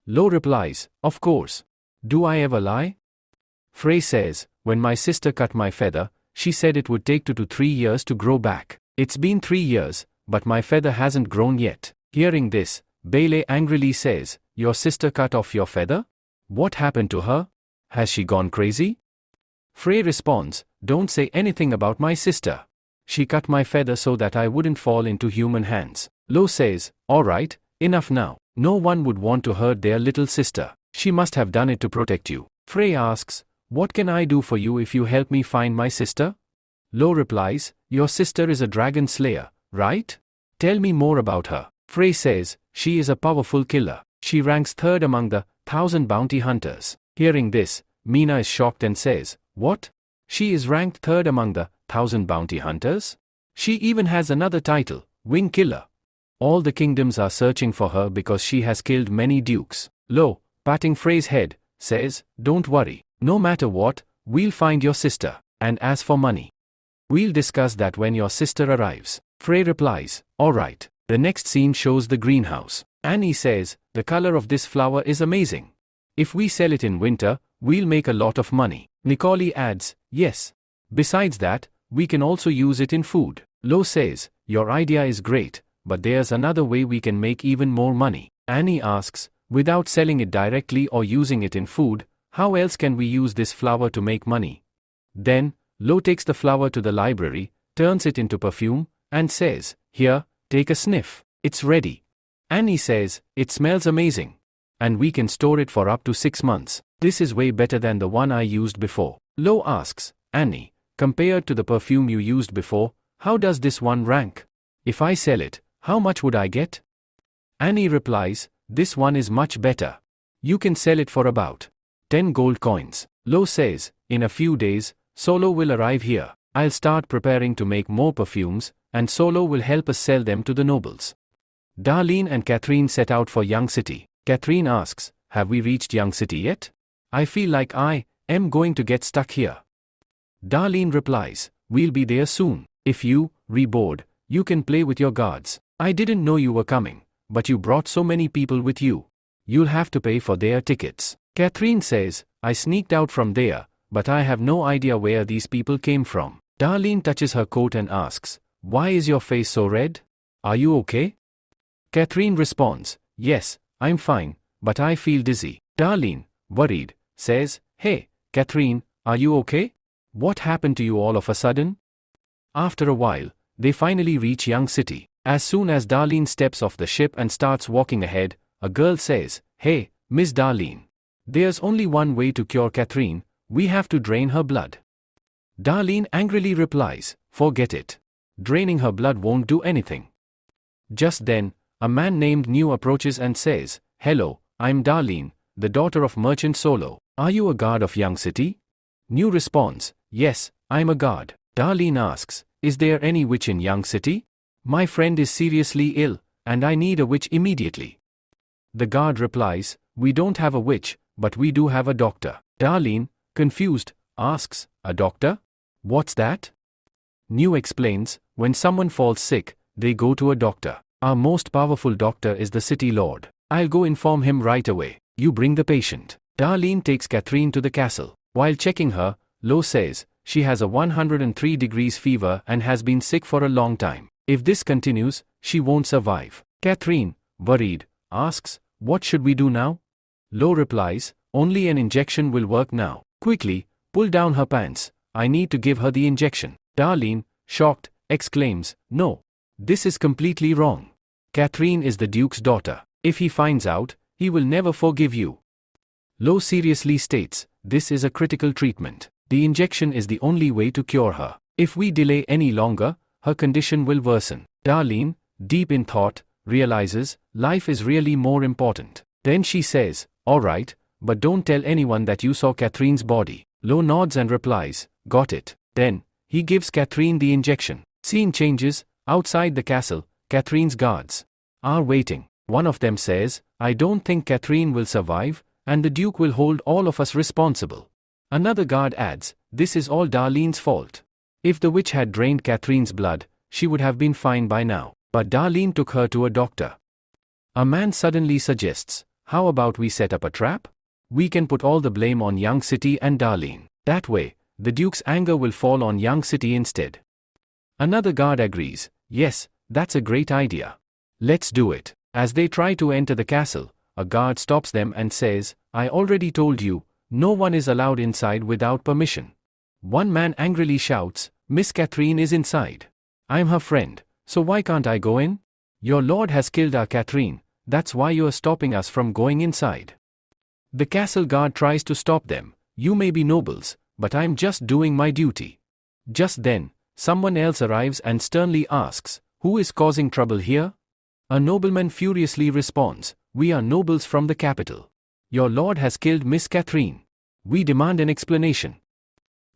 Lo replies, of course. Do I ever lie? Frey says, when my sister cut my feather, she said it would take 2 to 3 years to grow back. It's been 3 years, but my feather hasn't grown yet. Hearing this, Bailey angrily says, your sister cut off your feather? What happened to her? Has she gone crazy? Frey responds, don't say anything about my sister. She cut my feather so that I wouldn't fall into human hands. Lo says, alright, enough now. No one would want to hurt their little sister. She must have done it to protect you. Frey asks, what can I do for you if you help me find my sister? Lo replies, your sister is a dragon slayer, right? Tell me more about her. Frey says, she is a powerful killer. She ranks 3rd among the 1,000 bounty hunters. Hearing this, Mina is shocked and says, what? She is ranked 3rd among the 1,000 bounty hunters? She even has another title, Wing Killer. All the kingdoms are searching for her because she has killed many dukes. Lo, patting Frey's head, says, don't worry. No matter what, we'll find your sister. And as for money, we'll discuss that when your sister arrives. Frey replies, alright. The next scene shows the greenhouse. Annie says, the color of this flower is amazing. If we sell it in winter, we'll make a lot of money. Nicole adds, yes. Besides that, we can also use it in food. Lo says, your idea is great, but there's another way we can make even more money. Annie asks, without selling it directly or using it in food, how else can we use this flower to make money? Then, Lo takes the flower to the library, turns it into perfume, and says, here, take a sniff. It's ready. Annie says, it smells amazing. And we can store it for up to 6 months. This is way better than the one I used before. Lo asks, Annie, compared to the perfume you used before, how does this one rank? If I sell it, how much would I get? Annie replies, this one is much better. You can sell it for about 10 gold coins. Lo says, in a few days, Solo will arrive here. I'll start preparing to make more perfumes, and Solo will help us sell them to the nobles. Darlene and Catherine set out for Young City. Catherine asks, have we reached Young City yet? I feel like I am going to get stuck here. Darlene replies, we'll be there soon. If you bored, you can play with your guards. I didn't know you were coming, but you brought so many people with you. You'll have to pay for their tickets. Catherine says, I sneaked out from there, but I have no idea where these people came from. Darlene touches her coat and asks, why is your face so red? Are you okay? Catherine responds, yes, I'm fine, but I feel dizzy. Darlene, worried, says, hey, Catherine, are you okay? What happened to you all of a sudden? After a while, they finally reach Young City. As soon as Darlene steps off the ship and starts walking ahead, a girl says, hey, Miss Darlene. There's only one way to cure Catherine, we have to drain her blood. Darlene angrily replies, forget it. Draining her blood won't do anything. Just then, a man named New approaches and says, hello, I'm Darlene, the daughter of Merchant Solo. Are you a guard of Young City? New responds, yes, I'm a guard. Darlene asks, is there any witch in Young City? My friend is seriously ill, and I need a witch immediately. The guard replies, we don't have a witch, but we do have a doctor. Darlene, confused, asks, a doctor? What's that? New explains, when someone falls sick, they go to a doctor. Our most powerful doctor is the city lord. I'll go inform him right away. You bring the patient. Darlene takes Catherine to the castle. While checking her, Lo says, she has a 103 degrees fever and has been sick for a long time. If this continues, she won't survive. Catherine, worried, asks, what should we do now? Lo replies, only an injection will work now. Quickly, pull down her pants. I need to give her the injection. Darlene, shocked, exclaims, no. This is completely wrong. Catherine is the Duke's daughter. If he finds out, he will never forgive you. Lo seriously states, this is a critical treatment. The injection is the only way to cure her. If we delay any longer, her condition will worsen. Darlene, deep in thought, realizes, life is really more important. Then she says, alright, but don't tell anyone that you saw Catherine's body. Lo nods and replies, got it. Then, he gives Catherine the injection. Scene changes, outside the castle, Catherine's guards are waiting. One of them says, I don't think Catherine will survive, and the Duke will hold all of us responsible. Another guard adds, this is all Darlene's fault. If the witch had drained Catherine's blood, she would have been fine by now. But Darlene took her to a doctor. A man suddenly suggests, how about we set up a trap? We can put all the blame on Young City and Darlene. That way, the Duke's anger will fall on Young City instead. Another guard agrees, yes, that's a great idea. Let's do it. As they try to enter the castle, a guard stops them and says, I already told you, no one is allowed inside without permission. One man angrily shouts, Miss Catherine is inside. I'm her friend, so why can't I go in? Your lord has killed our Catherine, that's why you are stopping us from going inside. The castle guard tries to stop them, you may be nobles, but I'm just doing my duty. Just then, someone else arrives and sternly asks, who is causing trouble here? A nobleman furiously responds, we are nobles from the capital. Your lord has killed Miss Catherine. We demand an explanation.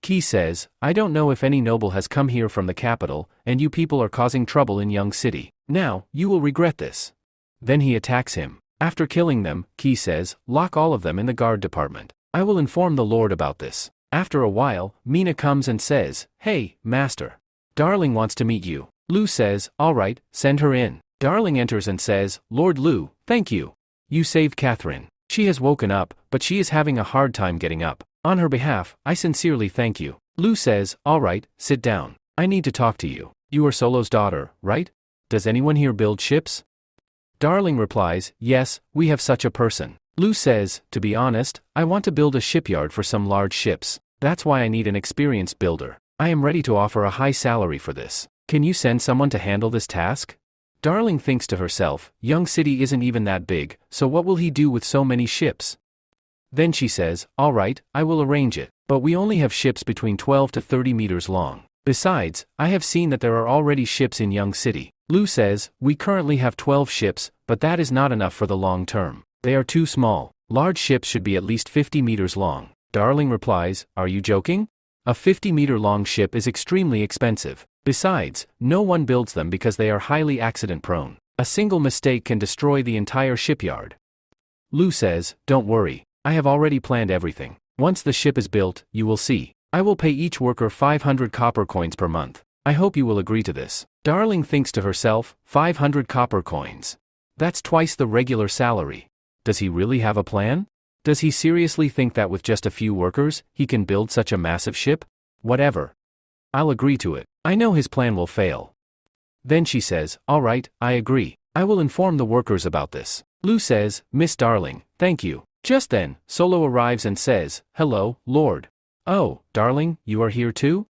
Key says, I don't know if any noble has come here from the capital, and you people are causing trouble in Young City. Now, you will regret this. Then he attacks him. After killing them, Key says, lock all of them in the guard department. I will inform the lord about this. After a while, Mina comes and says, hey, master. Darling wants to meet you. Lu says, alright, send her in. Darling enters and says, Lord Lu, thank you. You saved Catherine. She has woken up, but she is having a hard time getting up. On her behalf, I sincerely thank you. Lu says, alright, sit down. I need to talk to you. You are Solo's daughter, right? Does anyone here build ships? Darling replies, yes, we have such a person. Lu says, to be honest, I want to build a shipyard for some large ships. That's why I need an experienced builder. I am ready to offer a high salary for this. Can you send someone to handle this task? Darling thinks to herself, Young City isn't even that big, so what will he do with so many ships? Then she says, alright, I will arrange it, but we only have ships between 12 to 30 meters long. Besides, I have seen that there are already ships in Young City. Lu says, we currently have 12 ships, but that is not enough for the long term. They are too small. Large ships should be at least 50 meters long. Darling replies, are you joking? A 50-meter long ship is extremely expensive. Besides, no one builds them because they are highly accident-prone. A single mistake can destroy the entire shipyard. Lu says, don't worry. I have already planned everything. Once the ship is built, you will see. I will pay each worker 500 copper coins per month. I hope you will agree to this. Darling thinks to herself, 500 copper coins. That's twice the regular salary. Does he really have a plan? Does he seriously think that with just a few workers, he can build such a massive ship? Whatever. I'll agree to it. I know his plan will fail. Then she says, alright, I agree. I will inform the workers about this. Lu says, Miss Darling, thank you. Just then, Solo arrives and says, hello, Lord. Oh, Darling, you are here too?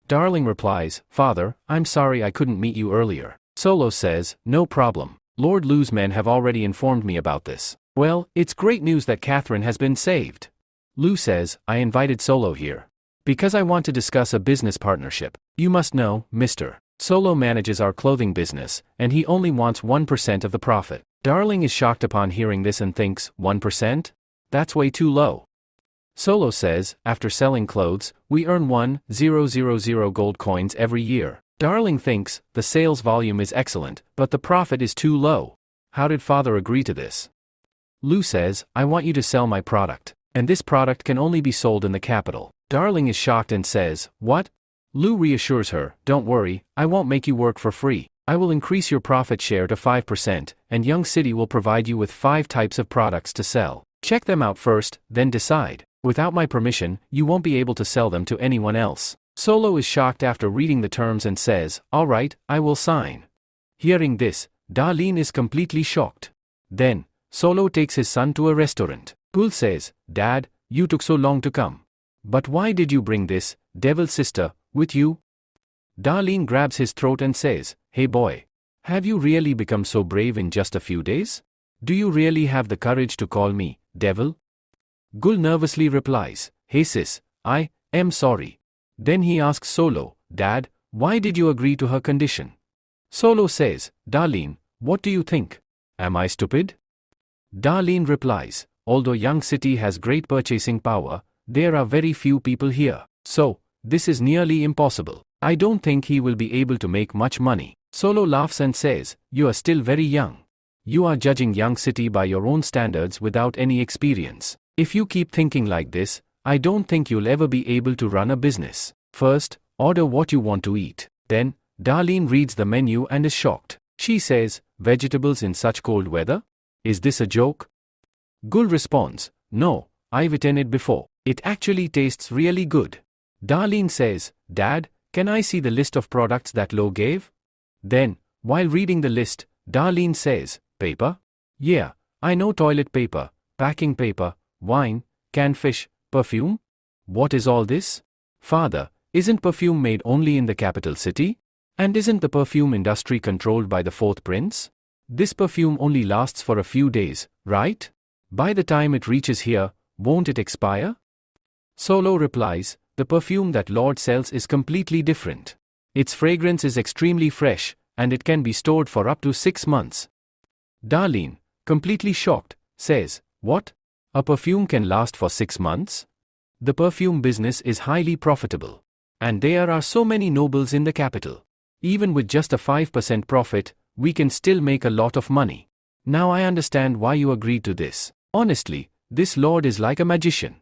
Darling replies, Father, I'm sorry I couldn't meet you earlier. Solo says, no problem. Lord Lu's men have already informed me about this. Well, it's great news that Catherine has been saved. Lu says, I invited Solo here because I want to discuss a business partnership. You must know, Mr. Solo manages our clothing business, and he only wants 1% of the profit. Darling is shocked upon hearing this and thinks, 1%? That's way too low. Solo says, after selling clothes, we earn 1,000 gold coins every year. Darling thinks, the sales volume is excellent, but the profit is too low. How did father agree to this? Lu says, I want you to sell my product, and this product can only be sold in the capital. Darling is shocked and says, what? Lou reassures her, don't worry, I won't make you work for free. I will increase your profit share to 5%, and Young City will provide you with 5 types of products to sell. Check them out first, then decide. Without my permission, you won't be able to sell them to anyone else. Solo is shocked after reading the terms and says, all right, I will sign. Hearing this, Darlene is completely shocked. Then, Solo takes his son to a restaurant. Gul says, Dad, you took so long to come. But why did you bring this, devil's sister, with you? Darlene grabs his throat and says, hey boy. Have you really become so brave in just a few days? Do you really have the courage to call me, devil? Gul nervously replies, hey sis, I am sorry. Then he asks Solo, Dad, why did you agree to her condition? Solo says, Darlene, what do you think? Am I stupid? Darlene replies, although Young City has great purchasing power, there are very few people here. So, this is nearly impossible. I don't think he will be able to make much money. Solo laughs and says, you are still very young. You are judging Young City by your own standards without any experience. If you keep thinking like this, I don't think you'll ever be able to run a business. First, order what you want to eat. Then, Darlene reads the menu and is shocked. She says, vegetables in such cold weather? Is this a joke? Gul responds, no, I've eaten it before. It actually tastes really good. Darlene says, Dad, can I see the list of products that Lo gave? Then, while reading the list, Darlene says, paper? Yeah, I know toilet paper, packing paper, wine, canned fish, perfume? What is all this? Father, isn't perfume made only in the capital city? And isn't the perfume industry controlled by the fourth prince? This perfume only lasts for a few days, right? By the time it reaches here, won't it expire? Solo replies, the perfume that Lord sells is completely different. Its fragrance is extremely fresh, and it can be stored for up to 6 months. Darlene, completely shocked, says, what? A perfume can last for 6 months? The perfume business is highly profitable. And there are so many nobles in the capital. Even with just a 5% profit, we can still make a lot of money. Now I understand why you agreed to this. Honestly, this lord is like a magician.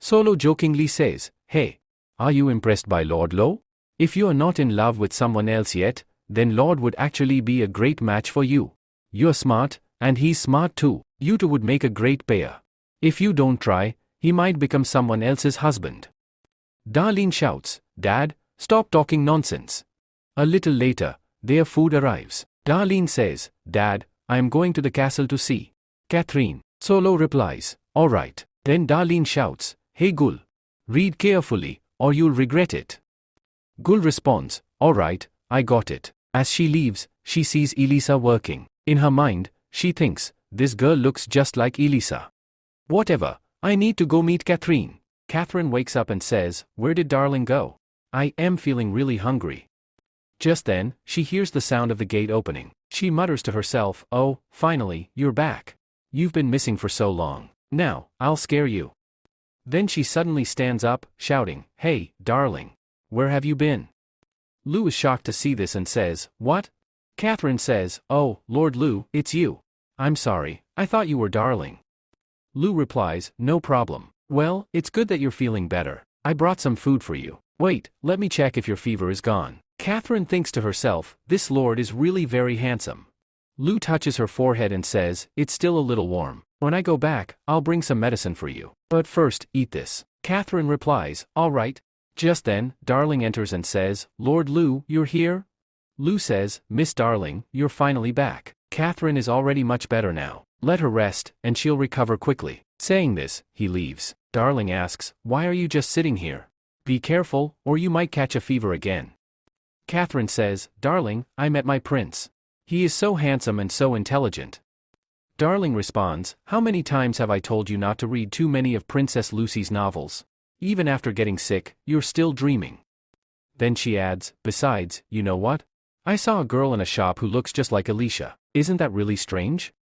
Solo jokingly says, hey, are you impressed by Lord Lo? If you are not in love with someone else yet, then Lord would actually be a great match for you. You're smart, and he's smart too. You two would make a great pair. If you don't try, he might become someone else's husband. Darlene shouts, Dad, stop talking nonsense. A little later, their food arrives. Darlene says, Dad, I am going to the castle to see Catherine. Solo replies, all right. Then Darlene shouts, hey Gul, read carefully, or you'll regret it. Gul responds, all right, I got it. As she leaves, she sees Elisa working. In her mind, she thinks, this girl looks just like Elisa. Whatever, I need to go meet Catherine. Catherine wakes up and says, where did darling go? I am feeling really hungry. Just then, she hears the sound of the gate opening. She mutters to herself, oh, finally, you're back. You've been missing for so long. Now, I'll scare you. Then she suddenly stands up, shouting, hey, darling. Where have you been? Lou is shocked to see this and says, what? Catherine says, oh, Lord Lou, it's you. I'm sorry, I thought you were darling. Lou replies, no problem. Well, it's good that you're feeling better. I brought some food for you. Wait, let me check if your fever is gone. Catherine thinks to herself, this lord is really very handsome. Lou touches her forehead and says, it's still a little warm. When I go back, I'll bring some medicine for you. But first, eat this. Catherine replies, all right. Just then, Darling enters and says, Lord Lou, you're here? Lou says, Miss Darling, you're finally back. Catherine is already much better now. Let her rest, and she'll recover quickly. Saying this, he leaves. Darling asks, why are you just sitting here? Be careful, or you might catch a fever again. Catherine says, Darling, I met my prince. He is so handsome and so intelligent. Darling responds, how many times have I told you not to read too many of Princess Lucy's novels? Even after getting sick, you're still dreaming. Then she adds, besides, you know what? I saw a girl in a shop who looks just like Alicia. Isn't that really strange?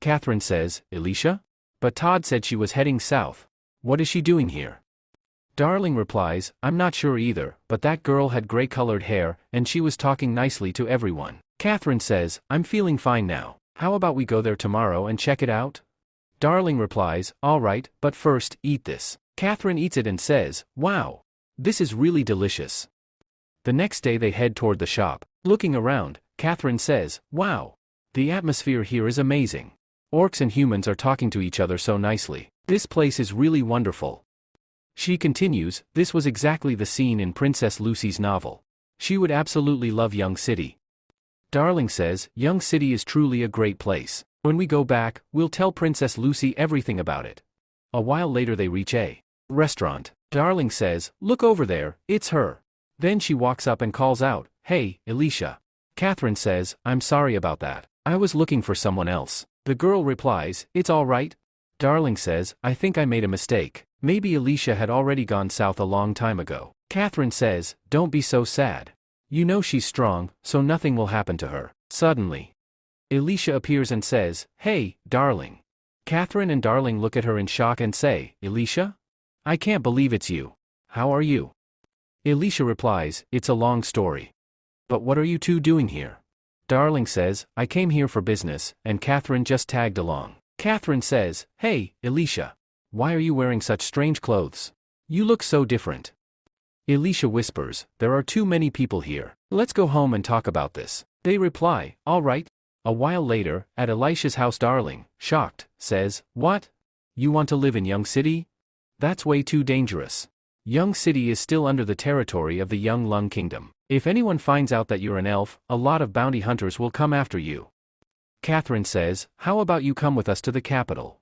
Catherine says, Alicia? But Todd said she was heading south. What is she doing here? Darling replies, I'm not sure either, but that girl had gray-colored hair, and she was talking nicely to everyone. Catherine says, I'm feeling fine now. How about we go there tomorrow and check it out? Darling replies, all right, but first, eat this. Catherine eats it and says, wow, this is really delicious. The next day they head toward the shop. Looking around, Catherine says, "Wow! The atmosphere here is amazing. Orcs and humans are talking to each other so nicely. This place is really wonderful." She continues, "This was exactly the scene in Princess Lucy's novel. She would absolutely love Young City." Darling says, "Young City is truly a great place. When we go back, we'll tell Princess Lucy everything about it." A while later they reach a restaurant. Darling says, "Look over there, it's her." Then she walks up and calls out, "Hey, Alicia." Catherine says, "I'm sorry about that. I was looking for someone else." The girl replies, "It's all right." Darling says, "I think I made a mistake. Maybe Alicia had already gone south a long time ago." Catherine says, "Don't be so sad. You know she's strong, so nothing will happen to her." Suddenly, Alicia appears and says, "Hey, Darling." Catherine and Darling look at her in shock and say, "Alicia? I can't believe it's you. How are you?" Alicia replies, "It's a long story. But what are you two doing here?" Darling says, "I came here for business, and Catherine just tagged along." Catherine says, "Hey, Alicia. Why are you wearing such strange clothes? You look so different." Alicia whispers, "There are too many people here. Let's go home and talk about this." They reply, "All right." A while later, at Alicia's house, Darling, shocked, says, "What? You want to live in Young City? That's way too dangerous. Young City is still under the territory of the Young Lung Kingdom. If anyone finds out that you're an elf, a lot of bounty hunters will come after you." Catherine says, "How about you come with us to the capital?"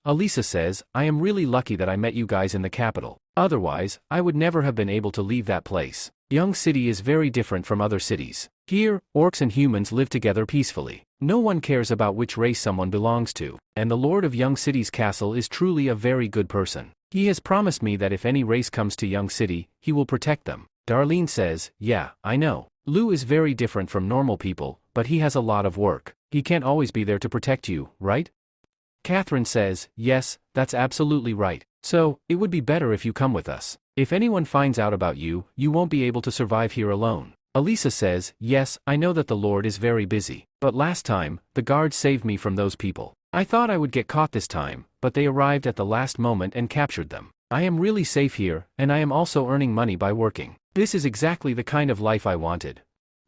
Alicia says, "I am really lucky that I met you guys in the capital. Otherwise, I would never have been able to leave that place. Young City is very different from other cities. Here, orcs and humans live together peacefully. No one cares about which race someone belongs to, and the Lord of Young City's castle is truly a very good person. He has promised me that if any race comes to Young City, he will protect them." Darlene says, "Yeah, I know. Lou is very different from normal people, but he has a lot of work. He can't always be there to protect you, right?" Catherine says, "Yes, that's absolutely right. So, it would be better if you come with us. If anyone finds out about you, you won't be able to survive here alone." Alicia says, "Yes, I know that the Lord is very busy, but last time, the guards saved me from those people. I thought I would get caught this time, but they arrived at the last moment and captured them. I am really safe here, and I am also earning money by working. This is exactly the kind of life I wanted."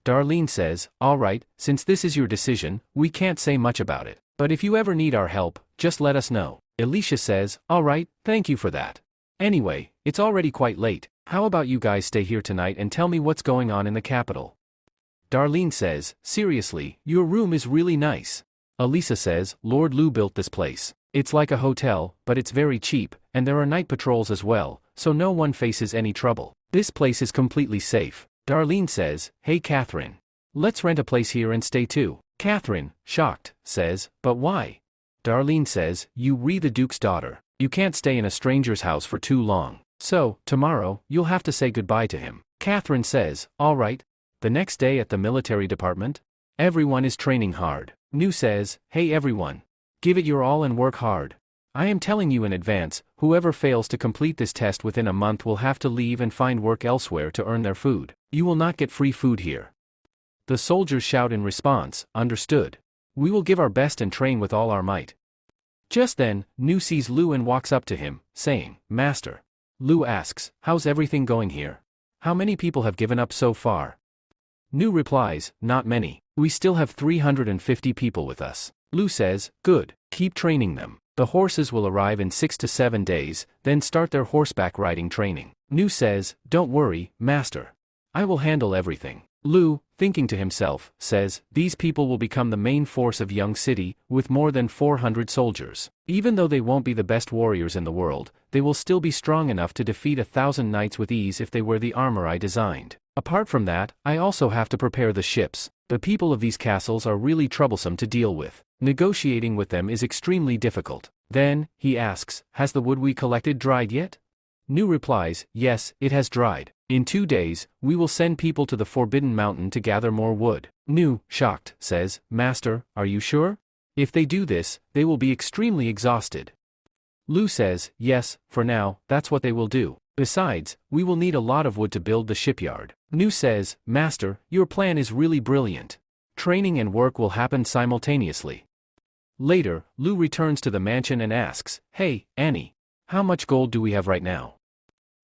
Darlene says, "All right, since this is your decision, we can't say much about it. But if you ever need our help, just let us know." Alicia says, "All right, thank you for that. Anyway, it's already quite late. How about you guys stay here tonight and tell me what's going on in the capital?" Darlene says, "Seriously, your room is really nice." Alicia says, "Lord Lou built this place. It's like a hotel, but it's very cheap, and there are night patrols as well, so no one faces any trouble. This place is completely safe." Darlene says, "Hey Catherine. Let's rent a place here and stay too." Catherine, shocked, says, "But why?" Darlene says, "You re the Duke's daughter. You can't stay in a stranger's house for too long. So, tomorrow, you'll have to say goodbye to him." Catherine says, "All right." The next day at the military department, everyone is training hard. New says, "Hey everyone. Give it your all and work hard. I am telling you in advance, whoever fails to complete this test within a month will have to leave and find work elsewhere to earn their food. You will not get free food here." The soldiers shout in response, "Understood. We will give our best and train with all our might." Just then, New sees Lou and walks up to him, saying, "Master." Lou asks, "How's everything going here? How many people have given up so far?" New replies, "Not many. We still have 350 people with us." Lou says, "Good. Keep training them. The horses will arrive in 6 to 7 days, then start their horseback riding training." New says, "Don't worry, Master. I will handle everything." Lou, thinking to himself, says, "These people will become the main force of Young City, with more than 400 soldiers. Even though they won't be the best warriors in the world, they will still be strong enough to defeat 1,000 knights with ease if they wear the armor I designed. Apart from that, I also have to prepare the ships. The people of these castles are really troublesome to deal with. Negotiating with them is extremely difficult." Then, he asks, "Has the wood we collected dried yet?" New replies, "Yes, it has dried. In 2 days, we will send people to the Forbidden Mountain to gather more wood." New, shocked, says, "Master, are you sure? If they do this, they will be extremely exhausted." Lou says, "Yes, for now, that's what they will do. Besides, we will need a lot of wood to build the shipyard." New says, "Master, your plan is really brilliant. Training and work will happen simultaneously." Later, Lou returns to the mansion and asks, "Hey, Annie. How much gold do we have right now?"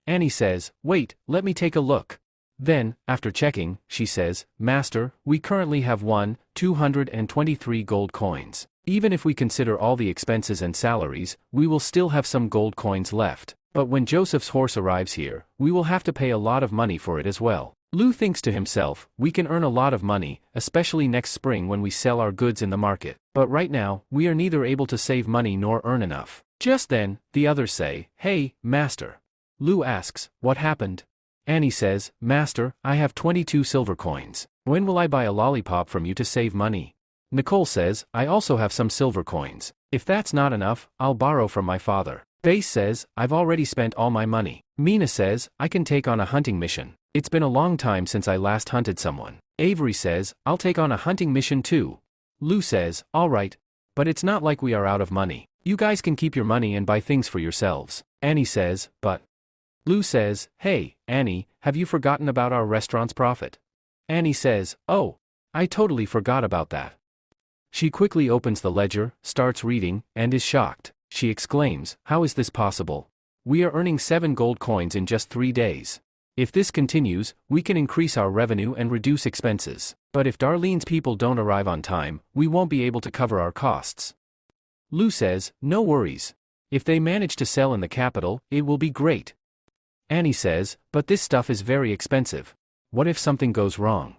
Annie says, "Wait, let me take a look." Then, after checking, she says, "Master, we currently have 223 gold coins. Even if we consider all the expenses and salaries, we will still have some gold coins left. But when Joseph's horse arrives here, we will have to pay a lot of money for it as well." Lou thinks to himself, we can earn a lot of money, especially next spring when we sell our goods in the market. But right now, we are neither able to save money nor earn enough. Just then, the others say, "Hey, Master." Lou asks, "What happened?" Annie says, "Master, I have 22 silver coins. When will I buy a lollipop from you to save money?" Nicole says, "I also have some silver coins. If that's not enough, I'll borrow from my father." Base says, "I've already spent all my money." Mina says, "I can take on a hunting mission. It's been a long time since I last hunted someone." Avery says, "I'll take on a hunting mission too." Lou says, "All right. But it's not like we are out of money. You guys can keep your money and buy things for yourselves." Annie says, "But..." Lou says, "Hey, Annie, have you forgotten about our restaurant's profit?" Annie says, "Oh, I totally forgot about that." She quickly opens the ledger, starts reading, and is shocked. She exclaims, "How is this possible? We are earning 7 gold coins in just 3 days. If this continues, we can increase our revenue and reduce expenses. But if Darlene's people don't arrive on time, we won't be able to cover our costs." Lou says, "No worries. If they manage to sell in the capital, it will be great." Annie says, "But this stuff is very expensive. What if something goes wrong?"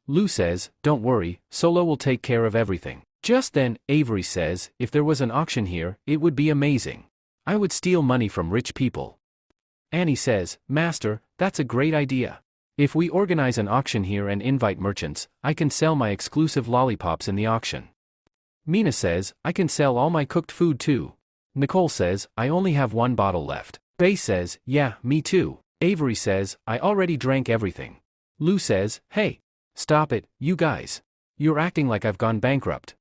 Lou says, "Don't worry, Solo will take care of everything." Just then, Avery says, "If there was an auction here, it would be amazing. I would steal money from rich people." Annie says, "Master, that's a great idea. If we organize an auction here and invite merchants, I can sell my exclusive lollipops in the auction." Mina says, "I can sell all my cooked food too." Nicole says, "I only have 1 bottle left." Base says, "Yeah, me too." Avery says, "I already drank everything." Lou says, "Hey, stop it, you guys. You're acting like I've gone bankrupt."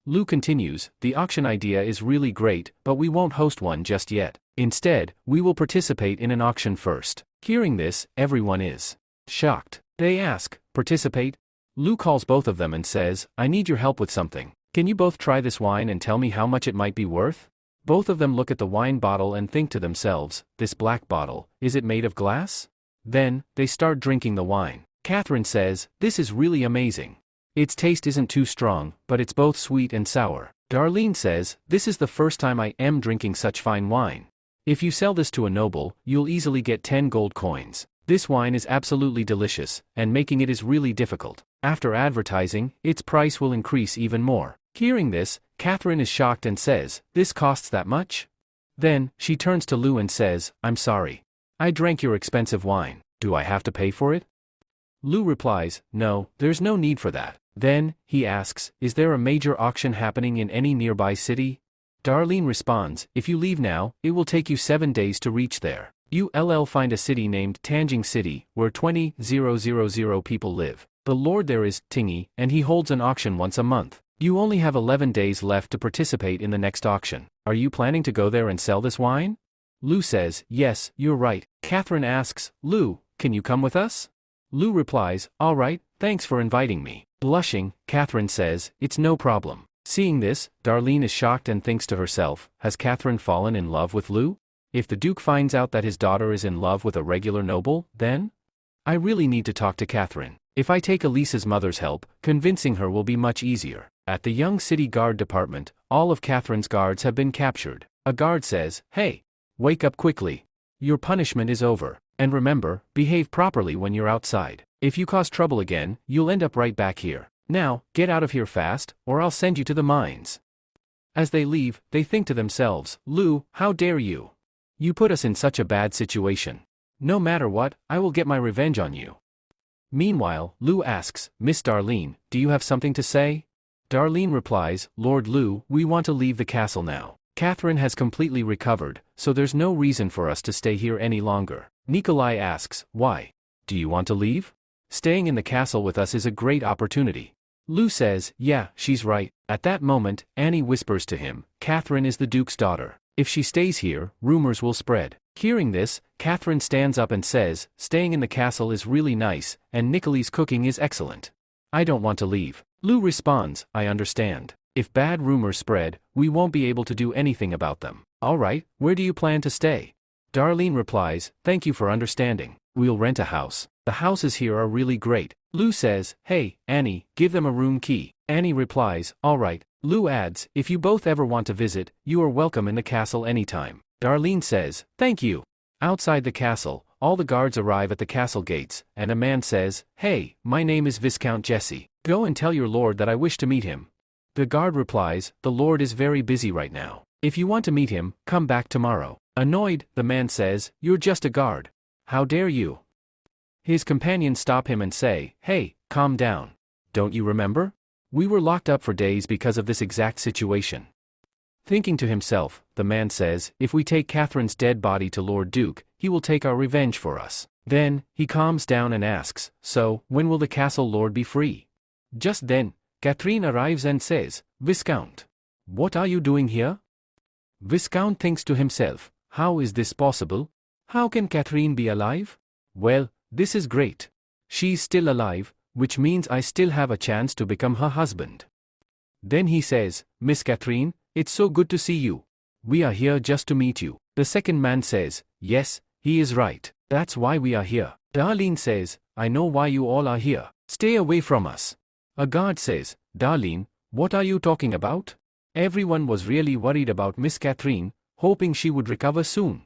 Lou continues, "The auction idea is really great, but we won't host one just yet. Instead, we will participate in an auction first." Hearing this, everyone is shocked. They ask, "Participate?" Lou calls both of them and says, "I need your help with something. Can you both try this wine and tell me how much it might be worth?" Both of them look at the wine bottle and think to themselves, "This black bottle, is it made of glass?" Then, they start drinking the wine. Catherine says, "This is really amazing. Its taste isn't too strong, but it's both sweet and sour." Darlene says, "This is the first time I am drinking such fine wine. If you sell this to a noble, you'll easily get 10 gold coins. This wine is absolutely delicious, and making it is really difficult. After advertising, its price will increase even more." Hearing this, Catherine is shocked and says, "This costs that much?" Then, she turns to Lou and says, "I'm sorry. I drank your expensive wine. Do I have to pay for it?" Lou replies, "No, there's no need for that." Then, he asks, "Is there a major auction happening in any nearby city?" Darlene responds, "If you leave now, it will take you 7 days to reach there. You'll find a city named Tanjing City, where 20,000 people live. The lord there is Tingy, and he holds an auction once a month. You only have 11 days left to participate in the next auction. Are you planning to go there and sell this wine?" Lou says, "Yes, you're right." Catherine asks, "Lou, can you come with us?" Lou replies, "All right, thanks for inviting me." Blushing, Catherine says, "It's no problem." Seeing this, Darlene is shocked and thinks to herself, has Catherine fallen in love with Lou? If the Duke finds out that his daughter is in love with a regular noble, then? I really need to talk to Catherine. If I take Elisa's mother's help, convincing her will be much easier. At the Young City Guard Department, all of Catherine's guards have been captured. A guard says, "Hey, wake up quickly. Your punishment is over. And remember, behave properly when you're outside. If you cause trouble again, you'll end up right back here. Now, get out of here fast, or I'll send you to the mines." As they leave, they think to themselves, "Lou, how dare you? You put us in such a bad situation. No matter what, I will get my revenge on you." Meanwhile, Lou asks, "Miss Darlene, do you have something to say?" Darlene replies, "Lord Lou, we want to leave the castle now. Catherine has completely recovered, so there's no reason for us to stay here any longer." Nikolai asks, "Why? Do you want to leave? Staying in the castle with us is a great opportunity." Lou says, "Yeah, she's right." At that moment, Annie whispers to him, "Catherine is the Duke's daughter. If she stays here, rumors will spread." Hearing this, Catherine stands up and says, "Staying in the castle is really nice, and Nikolai's cooking is excellent. I don't want to leave." Lou responds, "I understand. If bad rumors spread, we won't be able to do anything about them. All right, where do you plan to stay?" Darlene replies, "Thank you for understanding. We'll rent a house." The houses here are really great. Lou says, hey, Annie, give them a room key. Annie replies, alright. Lou adds, if you both ever want to visit, you are welcome in the castle anytime. Darlene says, thank you. Outside the castle, all the guards arrive at the castle gates, and a man says, hey, my name is Viscount Jesse. Go and tell your lord that I wish to meet him. The guard replies, the lord is very busy right now. If you want to meet him, come back tomorrow. Annoyed, the man says, you're just a guard. How dare you? His companions stop him and say, hey, calm down. Don't you remember? We were locked up for days because of this exact situation. Thinking to himself, the man says, if we take Catherine's dead body to Lord Duke, he will take our revenge for us. Then, he calms down and asks, so, when will the castle lord be free? Just then, Catherine arrives and says, Viscount. What are you doing here? Viscount thinks to himself, how is this possible? How can Catherine be alive? Well, this is great. She's still alive, which means I still have a chance to become her husband. Then he says, Miss Catherine, it's so good to see you. We are here just to meet you. The second man says, yes, he is right. That's why we are here. Darlene says, I know why you all are here. Stay away from us. A guard says, Darlene, what are you talking about? Everyone was really worried about Miss Catherine, hoping she would recover soon.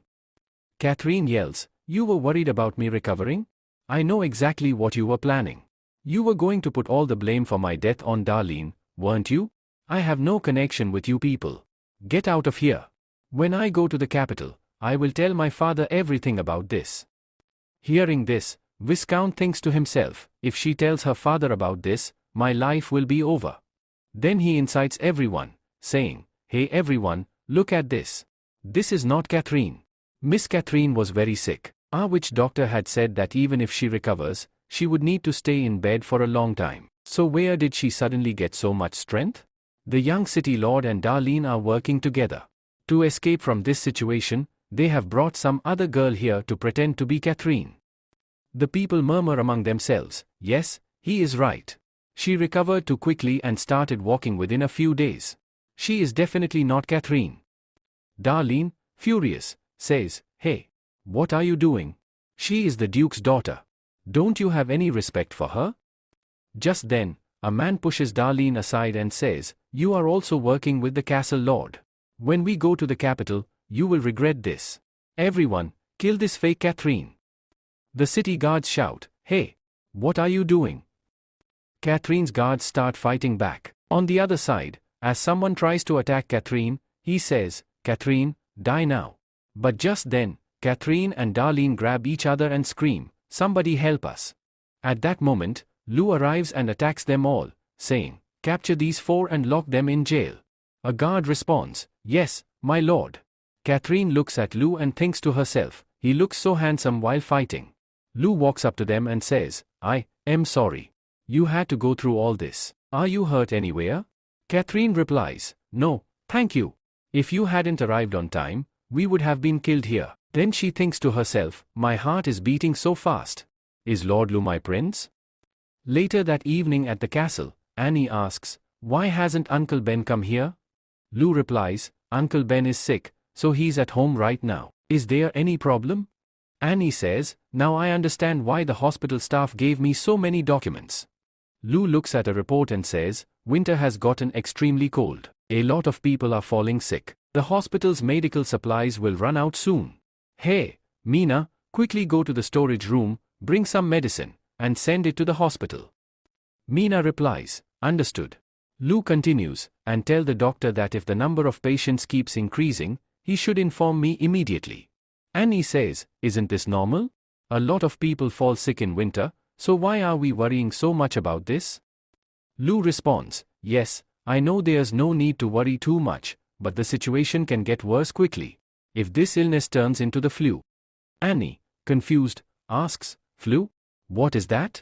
Catherine yells, you were worried about me recovering? I know exactly what you were planning. You were going to put all the blame for my death on Darlene, weren't you? I have no connection with you people. Get out of here. When I go to the capital, I will tell my father everything about this. Hearing this, Viscount thinks to himself, if she tells her father about this, my life will be over. Then he incites everyone, saying, hey everyone, look at this. This is not Catherine. Miss Catherine was very sick. Our witch doctor had said that even if she recovers, she would need to stay in bed for a long time. So where did she suddenly get so much strength? The young city lord and Darlene are working together. To escape from this situation, they have brought some other girl here to pretend to be Catherine. The people murmur among themselves, yes, he is right. She recovered too quickly and started walking within a few days. She is definitely not Catherine. Darlene, furious, says, hey, what are you doing? She is the Duke's daughter. Don't you have any respect for her? Just then, a man pushes Darlene aside and says, you are also working with the castle lord. When we go to the capital, you will regret this. Everyone, kill this fake Catherine. The city guards shout, hey, what are you doing? Catherine's guards start fighting back. On the other side, as someone tries to attack Catherine, he says, Catherine, die now. But just then, Catherine and Darlene grab each other and scream, somebody help us. At that moment, Lou arrives and attacks them all, saying, capture these four and lock them in jail. A guard responds, yes, my lord. Catherine looks at Lou and thinks to herself, he looks so handsome while fighting. Lou walks up to them and says, I am sorry. You had to go through all this. Are you hurt anywhere? Catherine replies, no, thank you. If you hadn't arrived on time, we would have been killed here. Then she thinks to herself, my heart is beating so fast. Is Lord Lou my prince? Later that evening at the castle, Annie asks, why hasn't Uncle Ben come here? Lou replies, Uncle Ben is sick, so he's at home right now. Is there any problem? Annie says, now I understand why the hospital staff gave me so many documents. Lou looks at a report and says, winter has gotten extremely cold. A lot of people are falling sick. The hospital's medical supplies will run out soon. Hey, Mina, quickly go to the storage room, bring some medicine, and send it to the hospital. Mina replies, understood. Lou continues, and tell the doctor that if the number of patients keeps increasing, he should inform me immediately. Annie says, isn't this normal? A lot of people fall sick in winter, so why are we worrying so much about this? Lou responds, yes, I know there's no need to worry too much, but the situation can get worse quickly. If this illness turns into the flu. Annie, confused, asks, flu? What is that?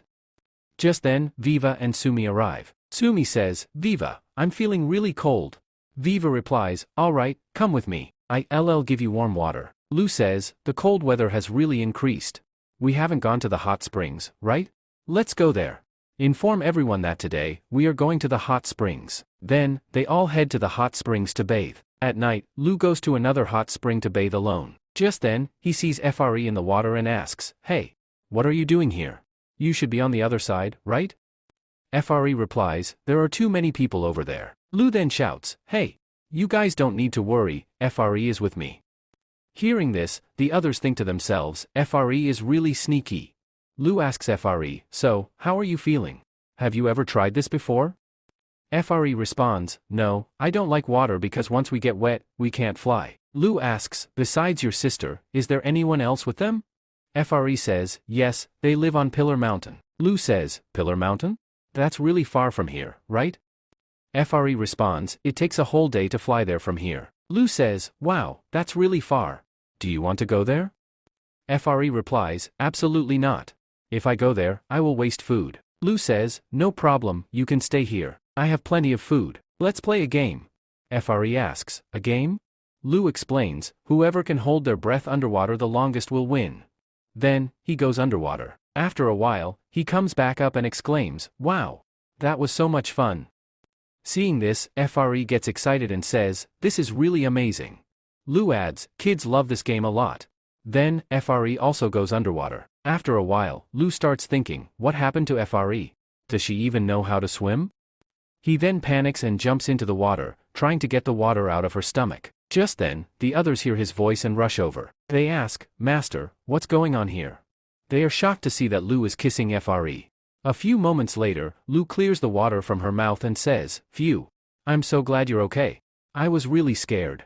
Just then, Viva and Sumi arrive. Sumi says, Viva, I'm feeling really cold. Viva replies, alright, come with me. I'll give you warm water. Lou says, the cold weather has really increased. We haven't gone to the hot springs, right? Let's go there. Inform everyone that today, we are going to the hot springs. Then, they all head to the hot springs to bathe. At night, Lou goes to another hot spring to bathe alone. Just then, he sees Fre in the water and asks, hey, what are you doing here? You should be on the other side, right? FRE replies, there are too many people over there. Lu then shouts, hey, you guys don't need to worry, FRE is with me. Hearing this, the others think to themselves, FRE is really sneaky. Lu asks FRE, so, how are you feeling? Have you ever tried this before? FRE responds, no, I don't like water because once we get wet, we can't fly. Lu asks, besides your sister, is there anyone else with them? FRE says, yes, they live on Pillar Mountain. Lu says, Pillar Mountain? That's really far from here, right? FRE responds, it takes a whole day to fly there from here. Lu says, wow, that's really far. Do you want to go there? FRE replies, absolutely not. If I go there, I will waste food. Lu says, no problem, you can stay here. I have plenty of food. Let's play a game. FRE asks, a game? Lu explains, whoever can hold their breath underwater the longest will win. Then, he goes underwater. After a while, he comes back up and exclaims, wow, that was so much fun. Seeing this, FRE gets excited and says, this is really amazing. Lu adds, kids love this game a lot. Then, FRE also goes underwater. After a while, Lu starts thinking, what happened to FRE? Does she even know how to swim? He then panics and jumps into the water, trying to get the water out of her stomach. Just then, the others hear his voice and rush over. They ask, Master, what's going on here? They are shocked to see that Lu is kissing FRE. A few moments later, Lu clears the water from her mouth and says, phew. I'm so glad you're okay. I was really scared.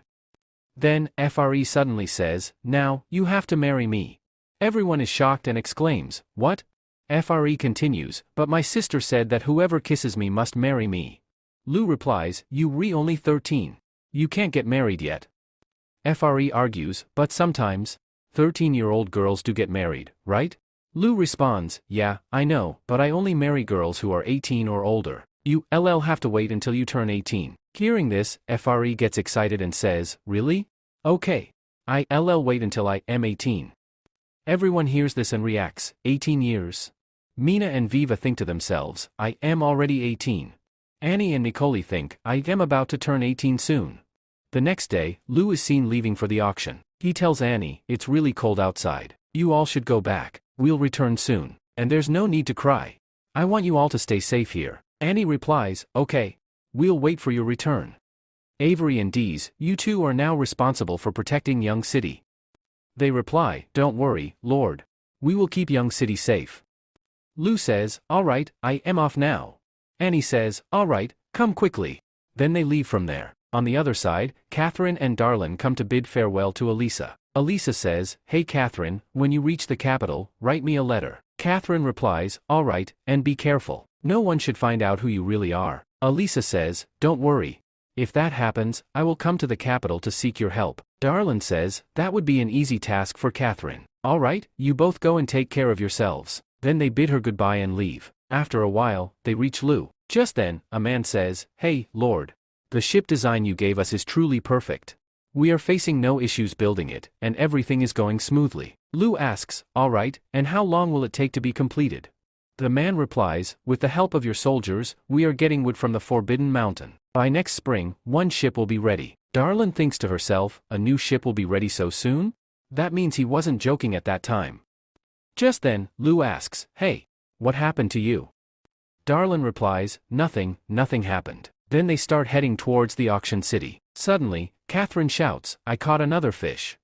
Then, FRE suddenly says, now, you have to marry me. Everyone is shocked and exclaims, what? FRE continues, but my sister said that whoever kisses me must marry me. Lu replies, you only 13. You can't get married yet. FRE argues, but sometimes, 13-year-old girls do get married, right? Lu responds, yeah, I know, but I only marry girls who are 18 or older. You'll have to wait until you turn 18. Hearing this, FRE gets excited and says, really? Okay. I'll wait until I am 18. Everyone hears this and reacts, 18 years. Mina and Viva think to themselves, I am already 18. Annie and Nicole think, I am about to turn 18 soon. The next day, Lu is seen leaving for the auction. He tells Annie, it's really cold outside. You all should go back. We'll return soon. And there's no need to cry. I want you all to stay safe here. Annie replies, okay. We'll wait for your return. Avery and Dees, you two are now responsible for protecting Young City. They reply, don't worry, Lord. We will keep Young City safe. Lu says, alright, I am off now. Annie says, alright, come quickly. Then they leave from there. On the other side, Catherine and Darlin come to bid farewell to Elisa. Elisa says, hey Catherine, when you reach the capital, write me a letter. Catherine replies, alright, and be careful. No one should find out who you really are. Elisa says, don't worry. If that happens, I will come to the capital to seek your help. Darlin says, that would be an easy task for Catherine. Alright, you both go and take care of yourselves. Then they bid her goodbye and leave. After a while, they reach Lu. Just then, a man says, hey, Lord. The ship design you gave us is truly perfect. We are facing no issues building it, and everything is going smoothly. Lu asks, alright, and how long will it take to be completed? The man replies, with the help of your soldiers, we are getting wood from the Forbidden Mountain. By next spring, one ship will be ready. Darlin thinks to herself, a new ship will be ready so soon? That means he wasn't joking at that time. Just then, Lu asks, hey, what happened to you? Darlin replies, nothing happened. Then they start heading towards the auction city. Suddenly, Catherine shouts, I caught another fish.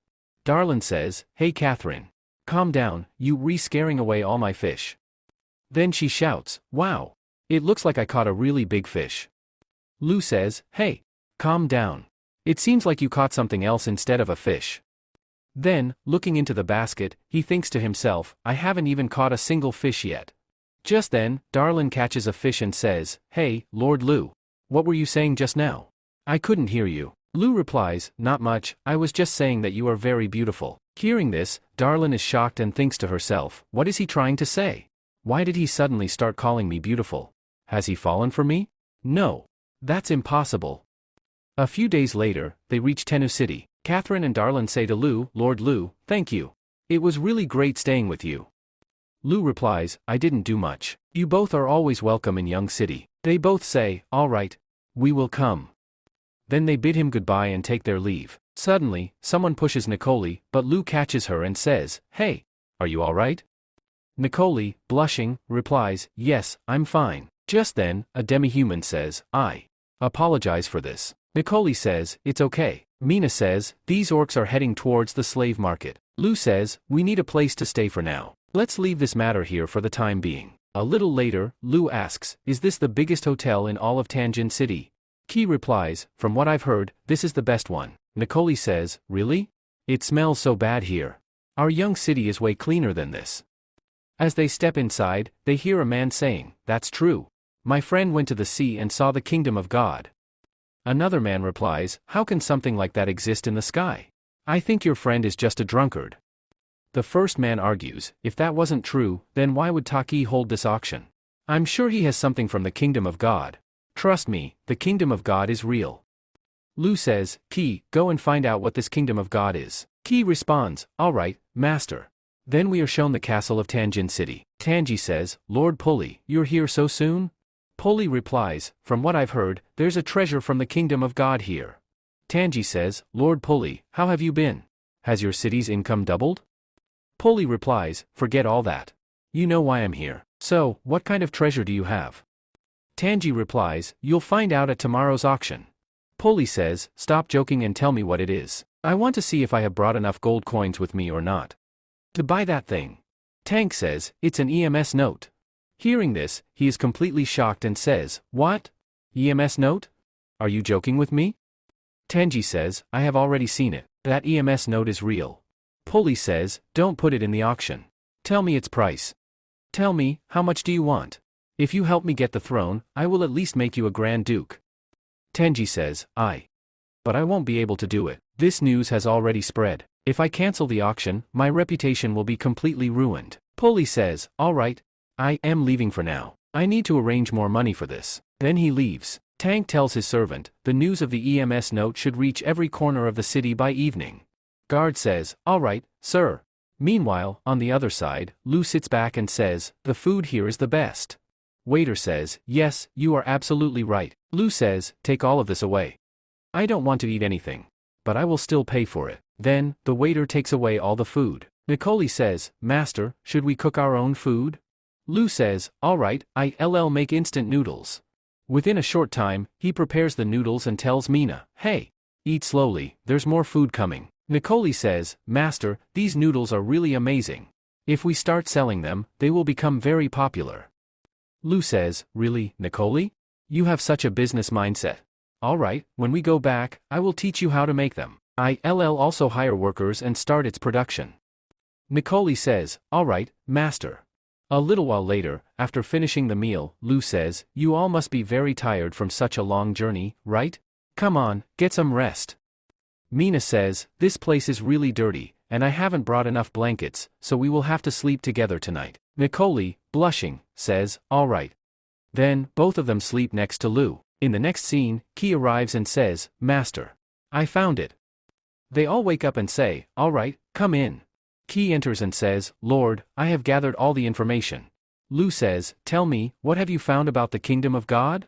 Darlin says, hey Catherine. Calm down, you scaring away all my fish. Then she shouts, wow. It looks like I caught a really big fish. Lu says, hey. Calm down. It seems like you caught something else instead of a fish. Then, looking into the basket, he thinks to himself, I haven't even caught a single fish yet. Just then, Darlin catches a fish and says, hey, Lord Lu. What were you saying just now? I couldn't hear you. Lu replies, not much, I was just saying that you are very beautiful. Hearing this, Darlin is shocked and thinks to herself, what is he trying to say? Why did he suddenly start calling me beautiful? Has he fallen for me? No. That's impossible. A few days later, they reach Tennu City. Catherine and Darlin say to Lu, Lord Lu, thank you. It was really great staying with you. Lu replies, I didn't do much. You both are always welcome in Young City. They both say, alright. We will come. Then they bid him goodbye and take their leave. Suddenly, someone pushes Nicole, but Lu catches her and says, hey, are you alright? Nicole, blushing, replies, yes, I'm fine. Just then, a demi-human says, I apologize for this. Nicole says, it's okay. Mina says, these orcs are heading towards the slave market. Lou says, we need a place to stay for now. Let's leave this matter here for the time being. A little later, Lou asks, is this the biggest hotel in all of Tangent City? Key replies, from what I've heard, this is the best one. Nicole says, really? It smells so bad here. Our young city is way cleaner than this. As they step inside, they hear a man saying, that's true. My friend went to the sea and saw the kingdom of God. Another man replies, how can something like that exist in the sky? I think your friend is just a drunkard. The first man argues, if that wasn't true, then why would Taki hold this auction? I'm sure he has something from the kingdom of God. Trust me, the kingdom of God is real. Lou says, Key, go and find out what this kingdom of God is. Key responds, all right, master. Then we are shown the castle of Tangent City. Tangi says, Lord Pulley, you're here so soon? Pulley replies, from what I've heard, there's a treasure from the kingdom of God here. Tangi says, Lord Pulley, how have you been? Has your city's income doubled? Pulley replies, forget all that. You know why I'm here. So, what kind of treasure do you have? Tangi replies, you'll find out at tomorrow's auction. Pulley says, stop joking and tell me what it is. I want to see if I have brought enough gold coins with me or not. To buy that thing. Tank says, it's an EMS note. Hearing this, he is completely shocked and says, what? EMS note? Are you joking with me? Tangi says, I have already seen it. That EMS note is real. Pulley says, don't put it in the auction. Tell me its price. Tell me, how much do you want? If you help me get the throne, I will at least make you a Grand Duke. Tangi says, but I won't be able to do it. This news has already spread. If I cancel the auction, my reputation will be completely ruined. Pulley says, all right. I am leaving for now. I need to arrange more money for this. Then he leaves. Tank tells his servant, the news of the EMS note should reach every corner of the city by evening. Guard says, all right, sir. Meanwhile, on the other side, Lou sits back and says, the food here is the best. Waiter says, yes, you are absolutely right. Lou says, take all of this away. I don't want to eat anything. But I will still pay for it. Then, the waiter takes away all the food. Nicole says, Master, should we cook our own food? Lou says, all right, I'll make instant noodles. Within a short time, he prepares the noodles and tells Mina, hey, eat slowly, there's more food coming. Nicole says, Master, these noodles are really amazing. If we start selling them, they will become very popular. Lou says, really, Nicole? You have such a business mindset. All right, when we go back, I will teach you how to make them. I'll also hire workers and start its production. Nicole says, all right, Master. A little while later, after finishing the meal, Lou says, you all must be very tired from such a long journey, right? Come on, get some rest. Mina says, this place is really dirty, and I haven't brought enough blankets, so we will have to sleep together tonight. Nicole, blushing, says, all right. Then, both of them sleep next to Lou. In the next scene, Key arrives and says, Master. I found it. They all wake up and say, all right, come in. Key enters and says, Lord, I have gathered all the information. Lou says, tell me, what have you found about the kingdom of God?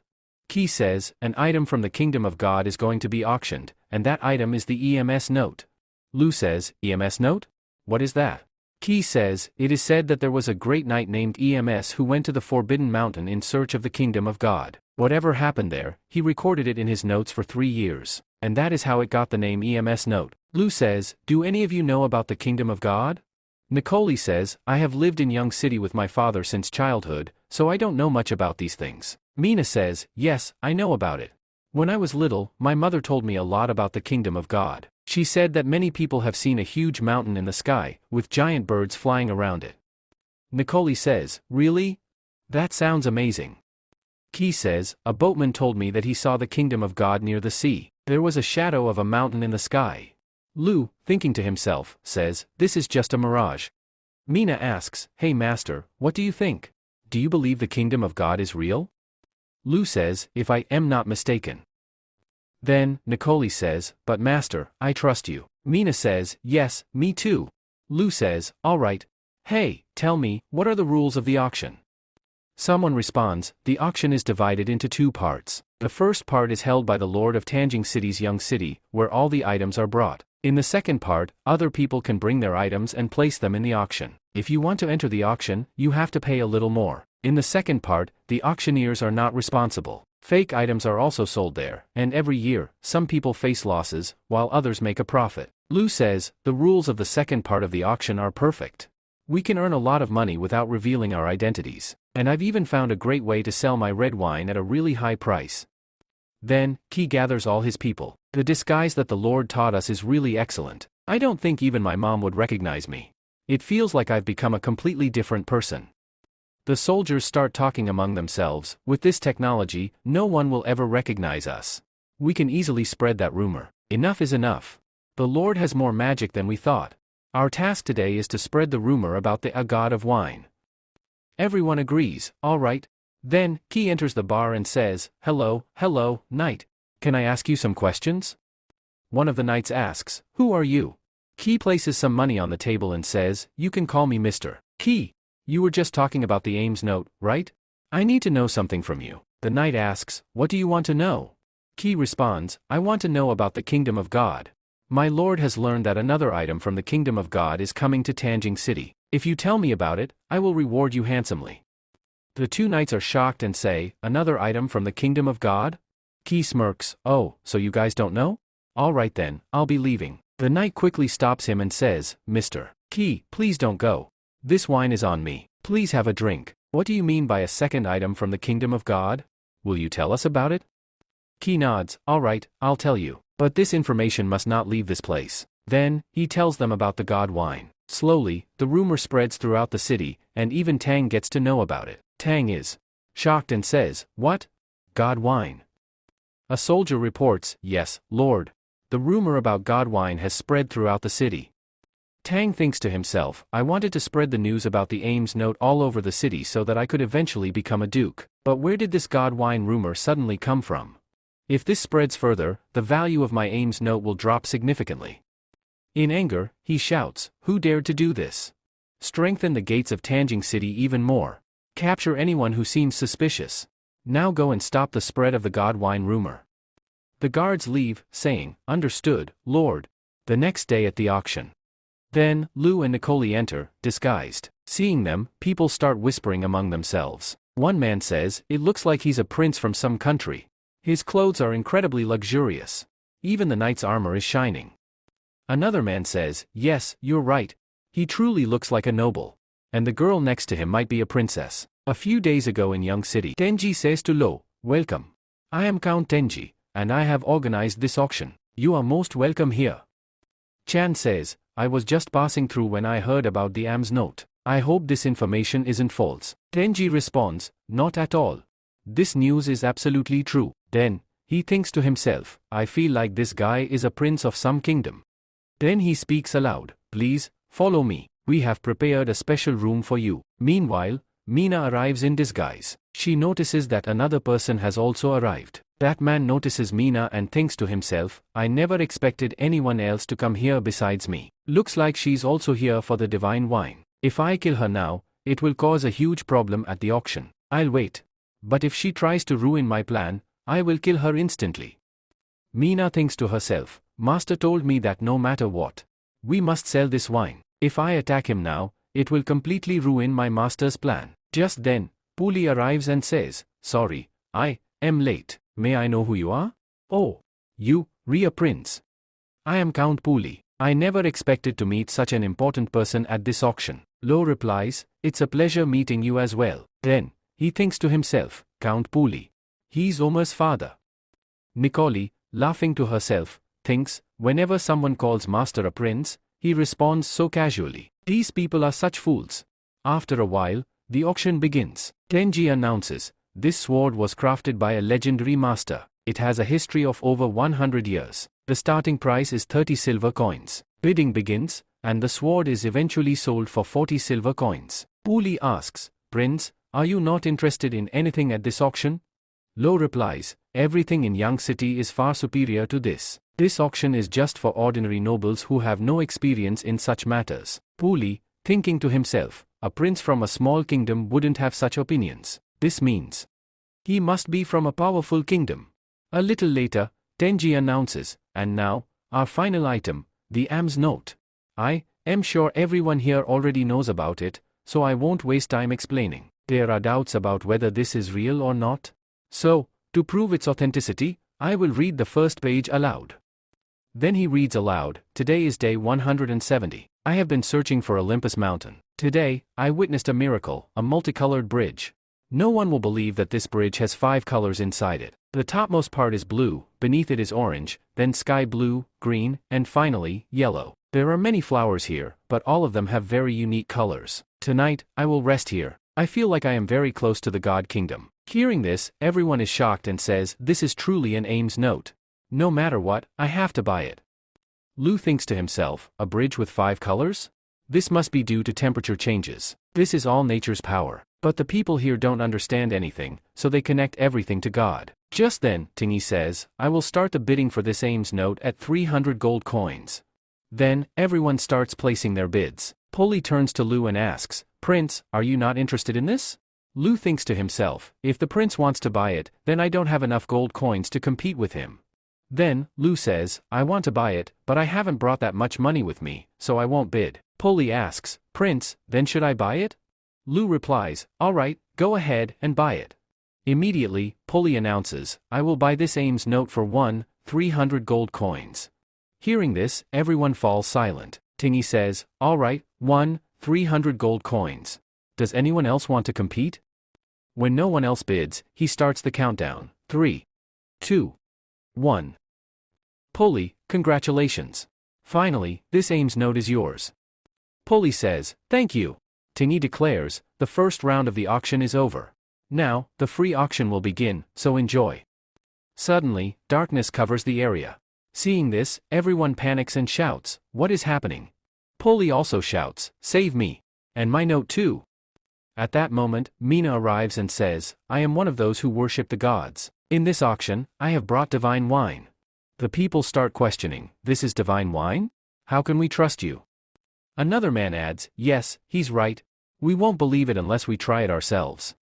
Key says, an item from the kingdom of God is going to be auctioned, and that item is the EMS note. Lou says, EMS note? What is that? Key says, it is said that there was a great knight named EMS who went to the Forbidden Mountain in search of the kingdom of God. Whatever happened there, he recorded it in his notes for 3 years, and that is how it got the name EMS note. Lou says, do any of you know about the kingdom of God? Nicole says, I have lived in Young City with my father since childhood, so I don't know much about these things. Mina says, yes, I know about it. When I was little, my mother told me a lot about the kingdom of God. She said that many people have seen a huge mountain in the sky, with giant birds flying around it. Nicole says, really? That sounds amazing. Key says, a boatman told me that he saw the kingdom of God near the sea. There was a shadow of a mountain in the sky. Lou, thinking to himself, says, this is just a mirage. Mina asks, hey master, what do you think? Do you believe the kingdom of God is real? Lou says, if I am not mistaken. Then, Nicole says, but master, I trust you. Mina says, yes, me too. Lou says, all right. Hey, tell me, what are the rules of the auction? Someone responds, the auction is divided into 2 parts. The first part is held by the Lord of Tanging City's Young City, where all the items are brought. In the second part, other people can bring their items and place them in the auction. If you want to enter the auction, you have to pay a little more. In the second part, the auctioneers are not responsible. Fake items are also sold there, and every year, some people face losses, while others make a profit. Lou says, the rules of the second part of the auction are perfect. We can earn a lot of money without revealing our identities, and I've even found a great way to sell my red wine at a really high price. Then, Key gathers all his people. The disguise that the Lord taught us is really excellent. I don't think even my mom would recognize me. It feels like I've become a completely different person. The soldiers start talking among themselves. With this technology, no one will ever recognize us. We can easily spread that rumor. Enough is enough. The Lord has more magic than we thought. Our task today is to spread the rumor about the god of wine. Everyone agrees. All right. Then, Key enters the bar and says, hello, knight. Can I ask you some questions? One of the knights asks, who are you? Key places some money on the table and says, you can call me Mr. Key. You were just talking about the Ames note, right? I need to know something from you. The knight asks, what do you want to know? Key responds, I want to know about the kingdom of God. My lord has learned that another item from the kingdom of God is coming to Tanjing City. If you tell me about it, I will reward you handsomely. The two knights are shocked and say, another item from the kingdom of God? Key smirks, oh, so you guys don't know? All right then, I'll be leaving. The knight quickly stops him and says, Mr. Key, please don't go. This wine is on me. Please have a drink. What do you mean by a second item from the kingdom of God? Will you tell us about it? Key nods, all right, I'll tell you. But this information must not leave this place. Then, he tells them about the god wine. Slowly, the rumor spreads throughout the city, and even Tang gets to know about it. Tang is shocked and says, what? God wine? A soldier reports, yes, Lord. The rumor about god wine has spread throughout the city. Tang thinks to himself, I wanted to spread the news about the Ames note all over the city so that I could eventually become a duke. But where did this god wine rumor suddenly come from? If this spreads further, the value of my Ames note will drop significantly. In anger, he shouts, who dared to do this? Strengthen the gates of Tanjing City even more. Capture anyone who seems suspicious. Now go and stop the spread of the god wine rumor. The guards leave, saying, understood, Lord. The next day at the auction. Then, Lou and Nicole enter, disguised. Seeing them, people start whispering among themselves. One man says, it looks like he's a prince from some country. His clothes are incredibly luxurious. Even the knight's armor is shining. Another man says, yes, you're right. He truly looks like a noble. And the girl next to him might be a princess. A few days ago in Young City, Tenji says to Lo, welcome. I am Count Tenji, and I have organized this auction. You are most welcome here. Chan says, I was just passing through when I heard about the Ames note. I hope this information isn't false. Tenji responds, not at all. This news is absolutely true. Then, he thinks to himself, I feel like this guy is a prince of some kingdom. Then he speaks aloud, please, follow me. We have prepared a special room for you. Meanwhile, Mina arrives in disguise. She notices that another person has also arrived. That man notices Mina and thinks to himself, I never expected anyone else to come here besides me. Looks like she's also here for the divine wine. If I kill her now, it will cause a huge problem at the auction. I'll wait. But if she tries to ruin my plan, I will kill her instantly. Mina thinks to herself, Master told me that no matter what, we must sell this wine. If I attack him now, it will completely ruin my master's plan. Just then, Puli arrives and says, sorry, I am late. May I know who you are? Oh, you, Ria Prince. I am Count Puli. I never expected to meet such an important person at this auction. Lo replies, it's a pleasure meeting you as well. Then, he thinks to himself, Count Puli. He's Omar's father. Nicole, laughing to herself, thinks, whenever someone calls Master a prince, he responds so casually. These people are such fools. After a while, the auction begins. Tenji announces, this sword was crafted by a legendary master. It has a history of over 100 years. The starting price is 30 silver coins. Bidding begins, and the sword is eventually sold for 40 silver coins. Puli asks, Prince, are you not interested in anything at this auction? Lo replies, everything in Young City is far superior to this. This auction is just for ordinary nobles who have no experience in such matters. Puli, thinking to himself, a prince from a small kingdom wouldn't have such opinions. This means he must be from a powerful kingdom. A little later, Tenji announces, and now, our final item, the Ames note. I I'm sure everyone here already knows about it, so I won't waste time explaining. There are doubts about whether this is real or not. So, to prove its authenticity, I will read the first page aloud. Then he reads aloud, "Today is day 170. I have been searching for Olympus Mountain. Today, I witnessed a miracle, a multicolored bridge. No one will believe that this bridge has 5 colors inside it. The topmost part is blue, beneath it is orange, then sky blue, green, and finally, yellow. There are many flowers here, but all of them have very unique colors. Tonight, I will rest here. I feel like I am very close to the God Kingdom." Hearing this, everyone is shocked and says, "This is truly an Ames note. No matter what, I have to buy it." Lou thinks to himself, a bridge with 5 colors? This must be due to temperature changes. This is all nature's power. But the people here don't understand anything, so they connect everything to God. Just then, Tingy says, "I will start the bidding for this Ames note at 300 gold coins." Then, everyone starts placing their bids. Polly turns to Lou and asks, "Prince, are you not interested in this?" Lou thinks to himself, if the prince wants to buy it, then I don't have enough gold coins to compete with him. Then, Lou says, "I want to buy it, but I haven't brought that much money with me, so I won't bid." Polly asks, "Prince, then should I buy it?" Lou replies, "All right, go ahead and buy it." Immediately, Polly announces, "I will buy this Ames note for 300 gold coins." Hearing this, everyone falls silent. Tingy says, "All right, 300 gold coins. Does anyone else want to compete?" When no one else bids, he starts the countdown. 3, 2, 1. Polly, congratulations. Finally, this Ames note is yours. Polly says, "Thank you." Tingy declares, "The first round of the auction is over. Now, the free auction will begin, so enjoy." Suddenly, darkness covers the area. Seeing this, everyone panics and shouts, "What is happening?" Polly also shouts, "Save me! And my note too!" At that moment, Mina arrives and says, "I am one of those who worship the gods. In this auction, I have brought divine wine." The people start questioning, "This is divine wine? How can we trust you?" Another man adds, "Yes, he's right. We won't believe it unless we try it ourselves."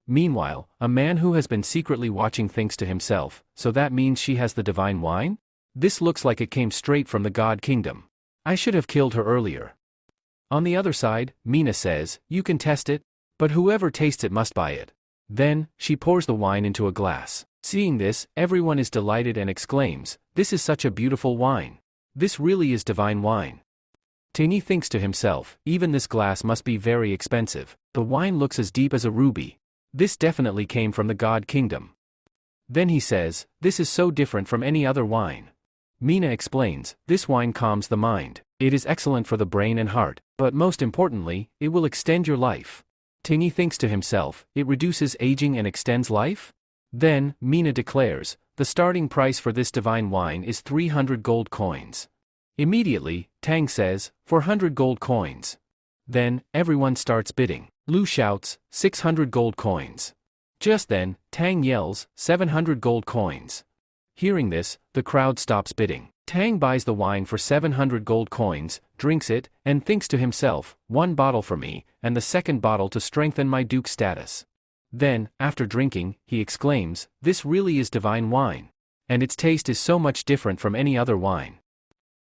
Meanwhile, a man who has been secretly watching thinks to himself, "So that means she has the divine wine? This looks like it came straight from the God Kingdom. I should have killed her earlier." On the other side, Mina says, "You can test it, but whoever tastes it must buy it." Then, she pours the wine into a glass. Seeing this, everyone is delighted and exclaims, "This is such a beautiful wine. This really is divine wine." Tingy thinks to himself, "Even this glass must be very expensive. The wine looks as deep as a ruby. This definitely came from the God Kingdom." Then he says, "This is so different from any other wine." Mina explains, "This wine calms the mind. It is excellent for the brain and heart, but most importantly, it will extend your life." Tingy thinks to himself, "It reduces aging and extends life?" Then, Mina declares, "The starting price for this divine wine is 300 gold coins." Immediately, Tang says, "400 gold coins." Then, everyone starts bidding. Lou shouts, 600 gold coins. Just then, Tang yells, 700 gold coins. Hearing this, the crowd stops bidding. Tang buys the wine for 700 gold coins, drinks it, and thinks to himself, "1 bottle for me, and the second bottle to strengthen my duke status." Then, after drinking, he exclaims, "This really is divine wine. And its taste is so much different from any other wine."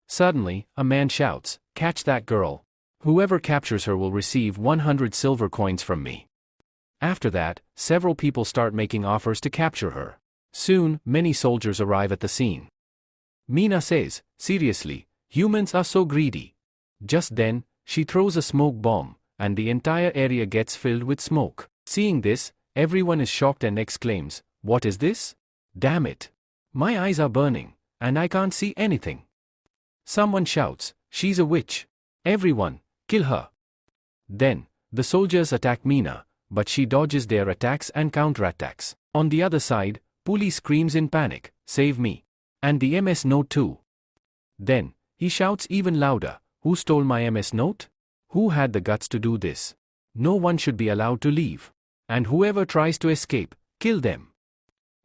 Suddenly, a man shouts, "Catch that girl. Whoever captures her will receive 100 silver coins from me." After that, several people start making offers to capture her. Soon, many soldiers arrive at the scene. Mina says, "Seriously, humans are so greedy." Just then, she throws a smoke bomb, and the entire area gets filled with smoke. Seeing this, everyone is shocked and exclaims, "What is this? Damn it! My eyes are burning, and I can't see anything." Someone shouts, "She's a witch. Everyone, kill her." Then, the soldiers attack Mina, but she dodges their attacks and counterattacks. On the other side, Puli screams in panic, "Save me! And the MS note too." Then, he shouts even louder, "Who stole my MS note? Who had the guts to do this? No one should be allowed to leave. And whoever tries to escape, kill them."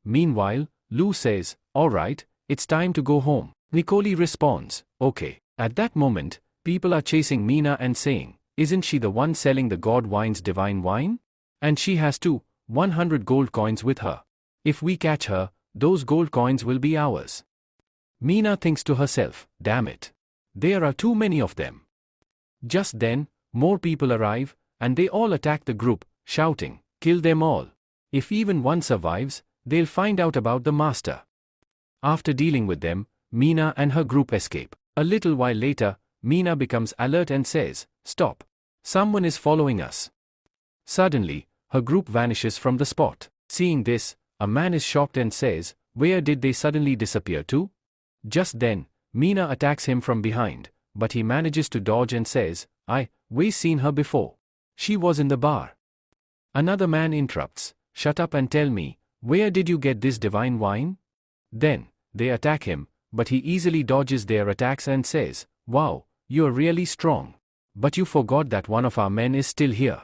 Meanwhile, Lou says, "All right, it's time to go home." Nicole responds, "Okay." At that moment, people are chasing Mina and saying, "Isn't she the one selling the god wine's divine wine? And she has 100 gold coins with her. If we catch her, those gold coins will be ours." Mina thinks to herself, "Damn it. There are too many of them." Just then, more people arrive, and they all attack the group, shouting, "Kill them all. If even one survives, they'll find out about the master." After dealing with them, Meena and her group escape. A little while later, Meena becomes alert and says, "Stop. Someone is following us." Suddenly, her group vanishes from the spot. Seeing this, a man is shocked and says, "Where did they suddenly disappear to?" Just then, Meena attacks him from behind, but he manages to dodge and says, "We've seen her before. She was in the bar." Another man interrupts, "Shut up and tell me, where did you get this divine wine?" Then, they attack him, but he easily dodges their attacks and says, "Wow, you're really strong. But you forgot that one of our men is still here."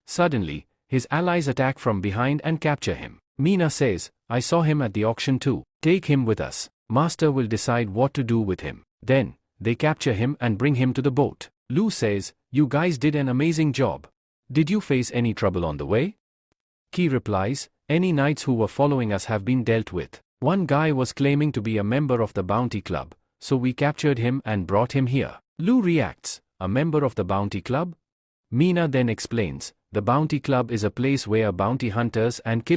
Suddenly, his allies attack from behind and capture him. Meena says, "I saw him at the auction too. Take him with us. Master will decide what to do with him." Then, they capture him and bring him to the boat. Lu says, "You guys did an amazing job. Did you face any trouble on the way?" Ki replies, "Any knights who were following us have been dealt with. One guy was claiming to be a member of the Bounty Club, so we captured him and brought him here." Lu reacts, "A member of the Bounty Club?" Meena then explains, "The Bounty Club is a place where bounty hunters and killers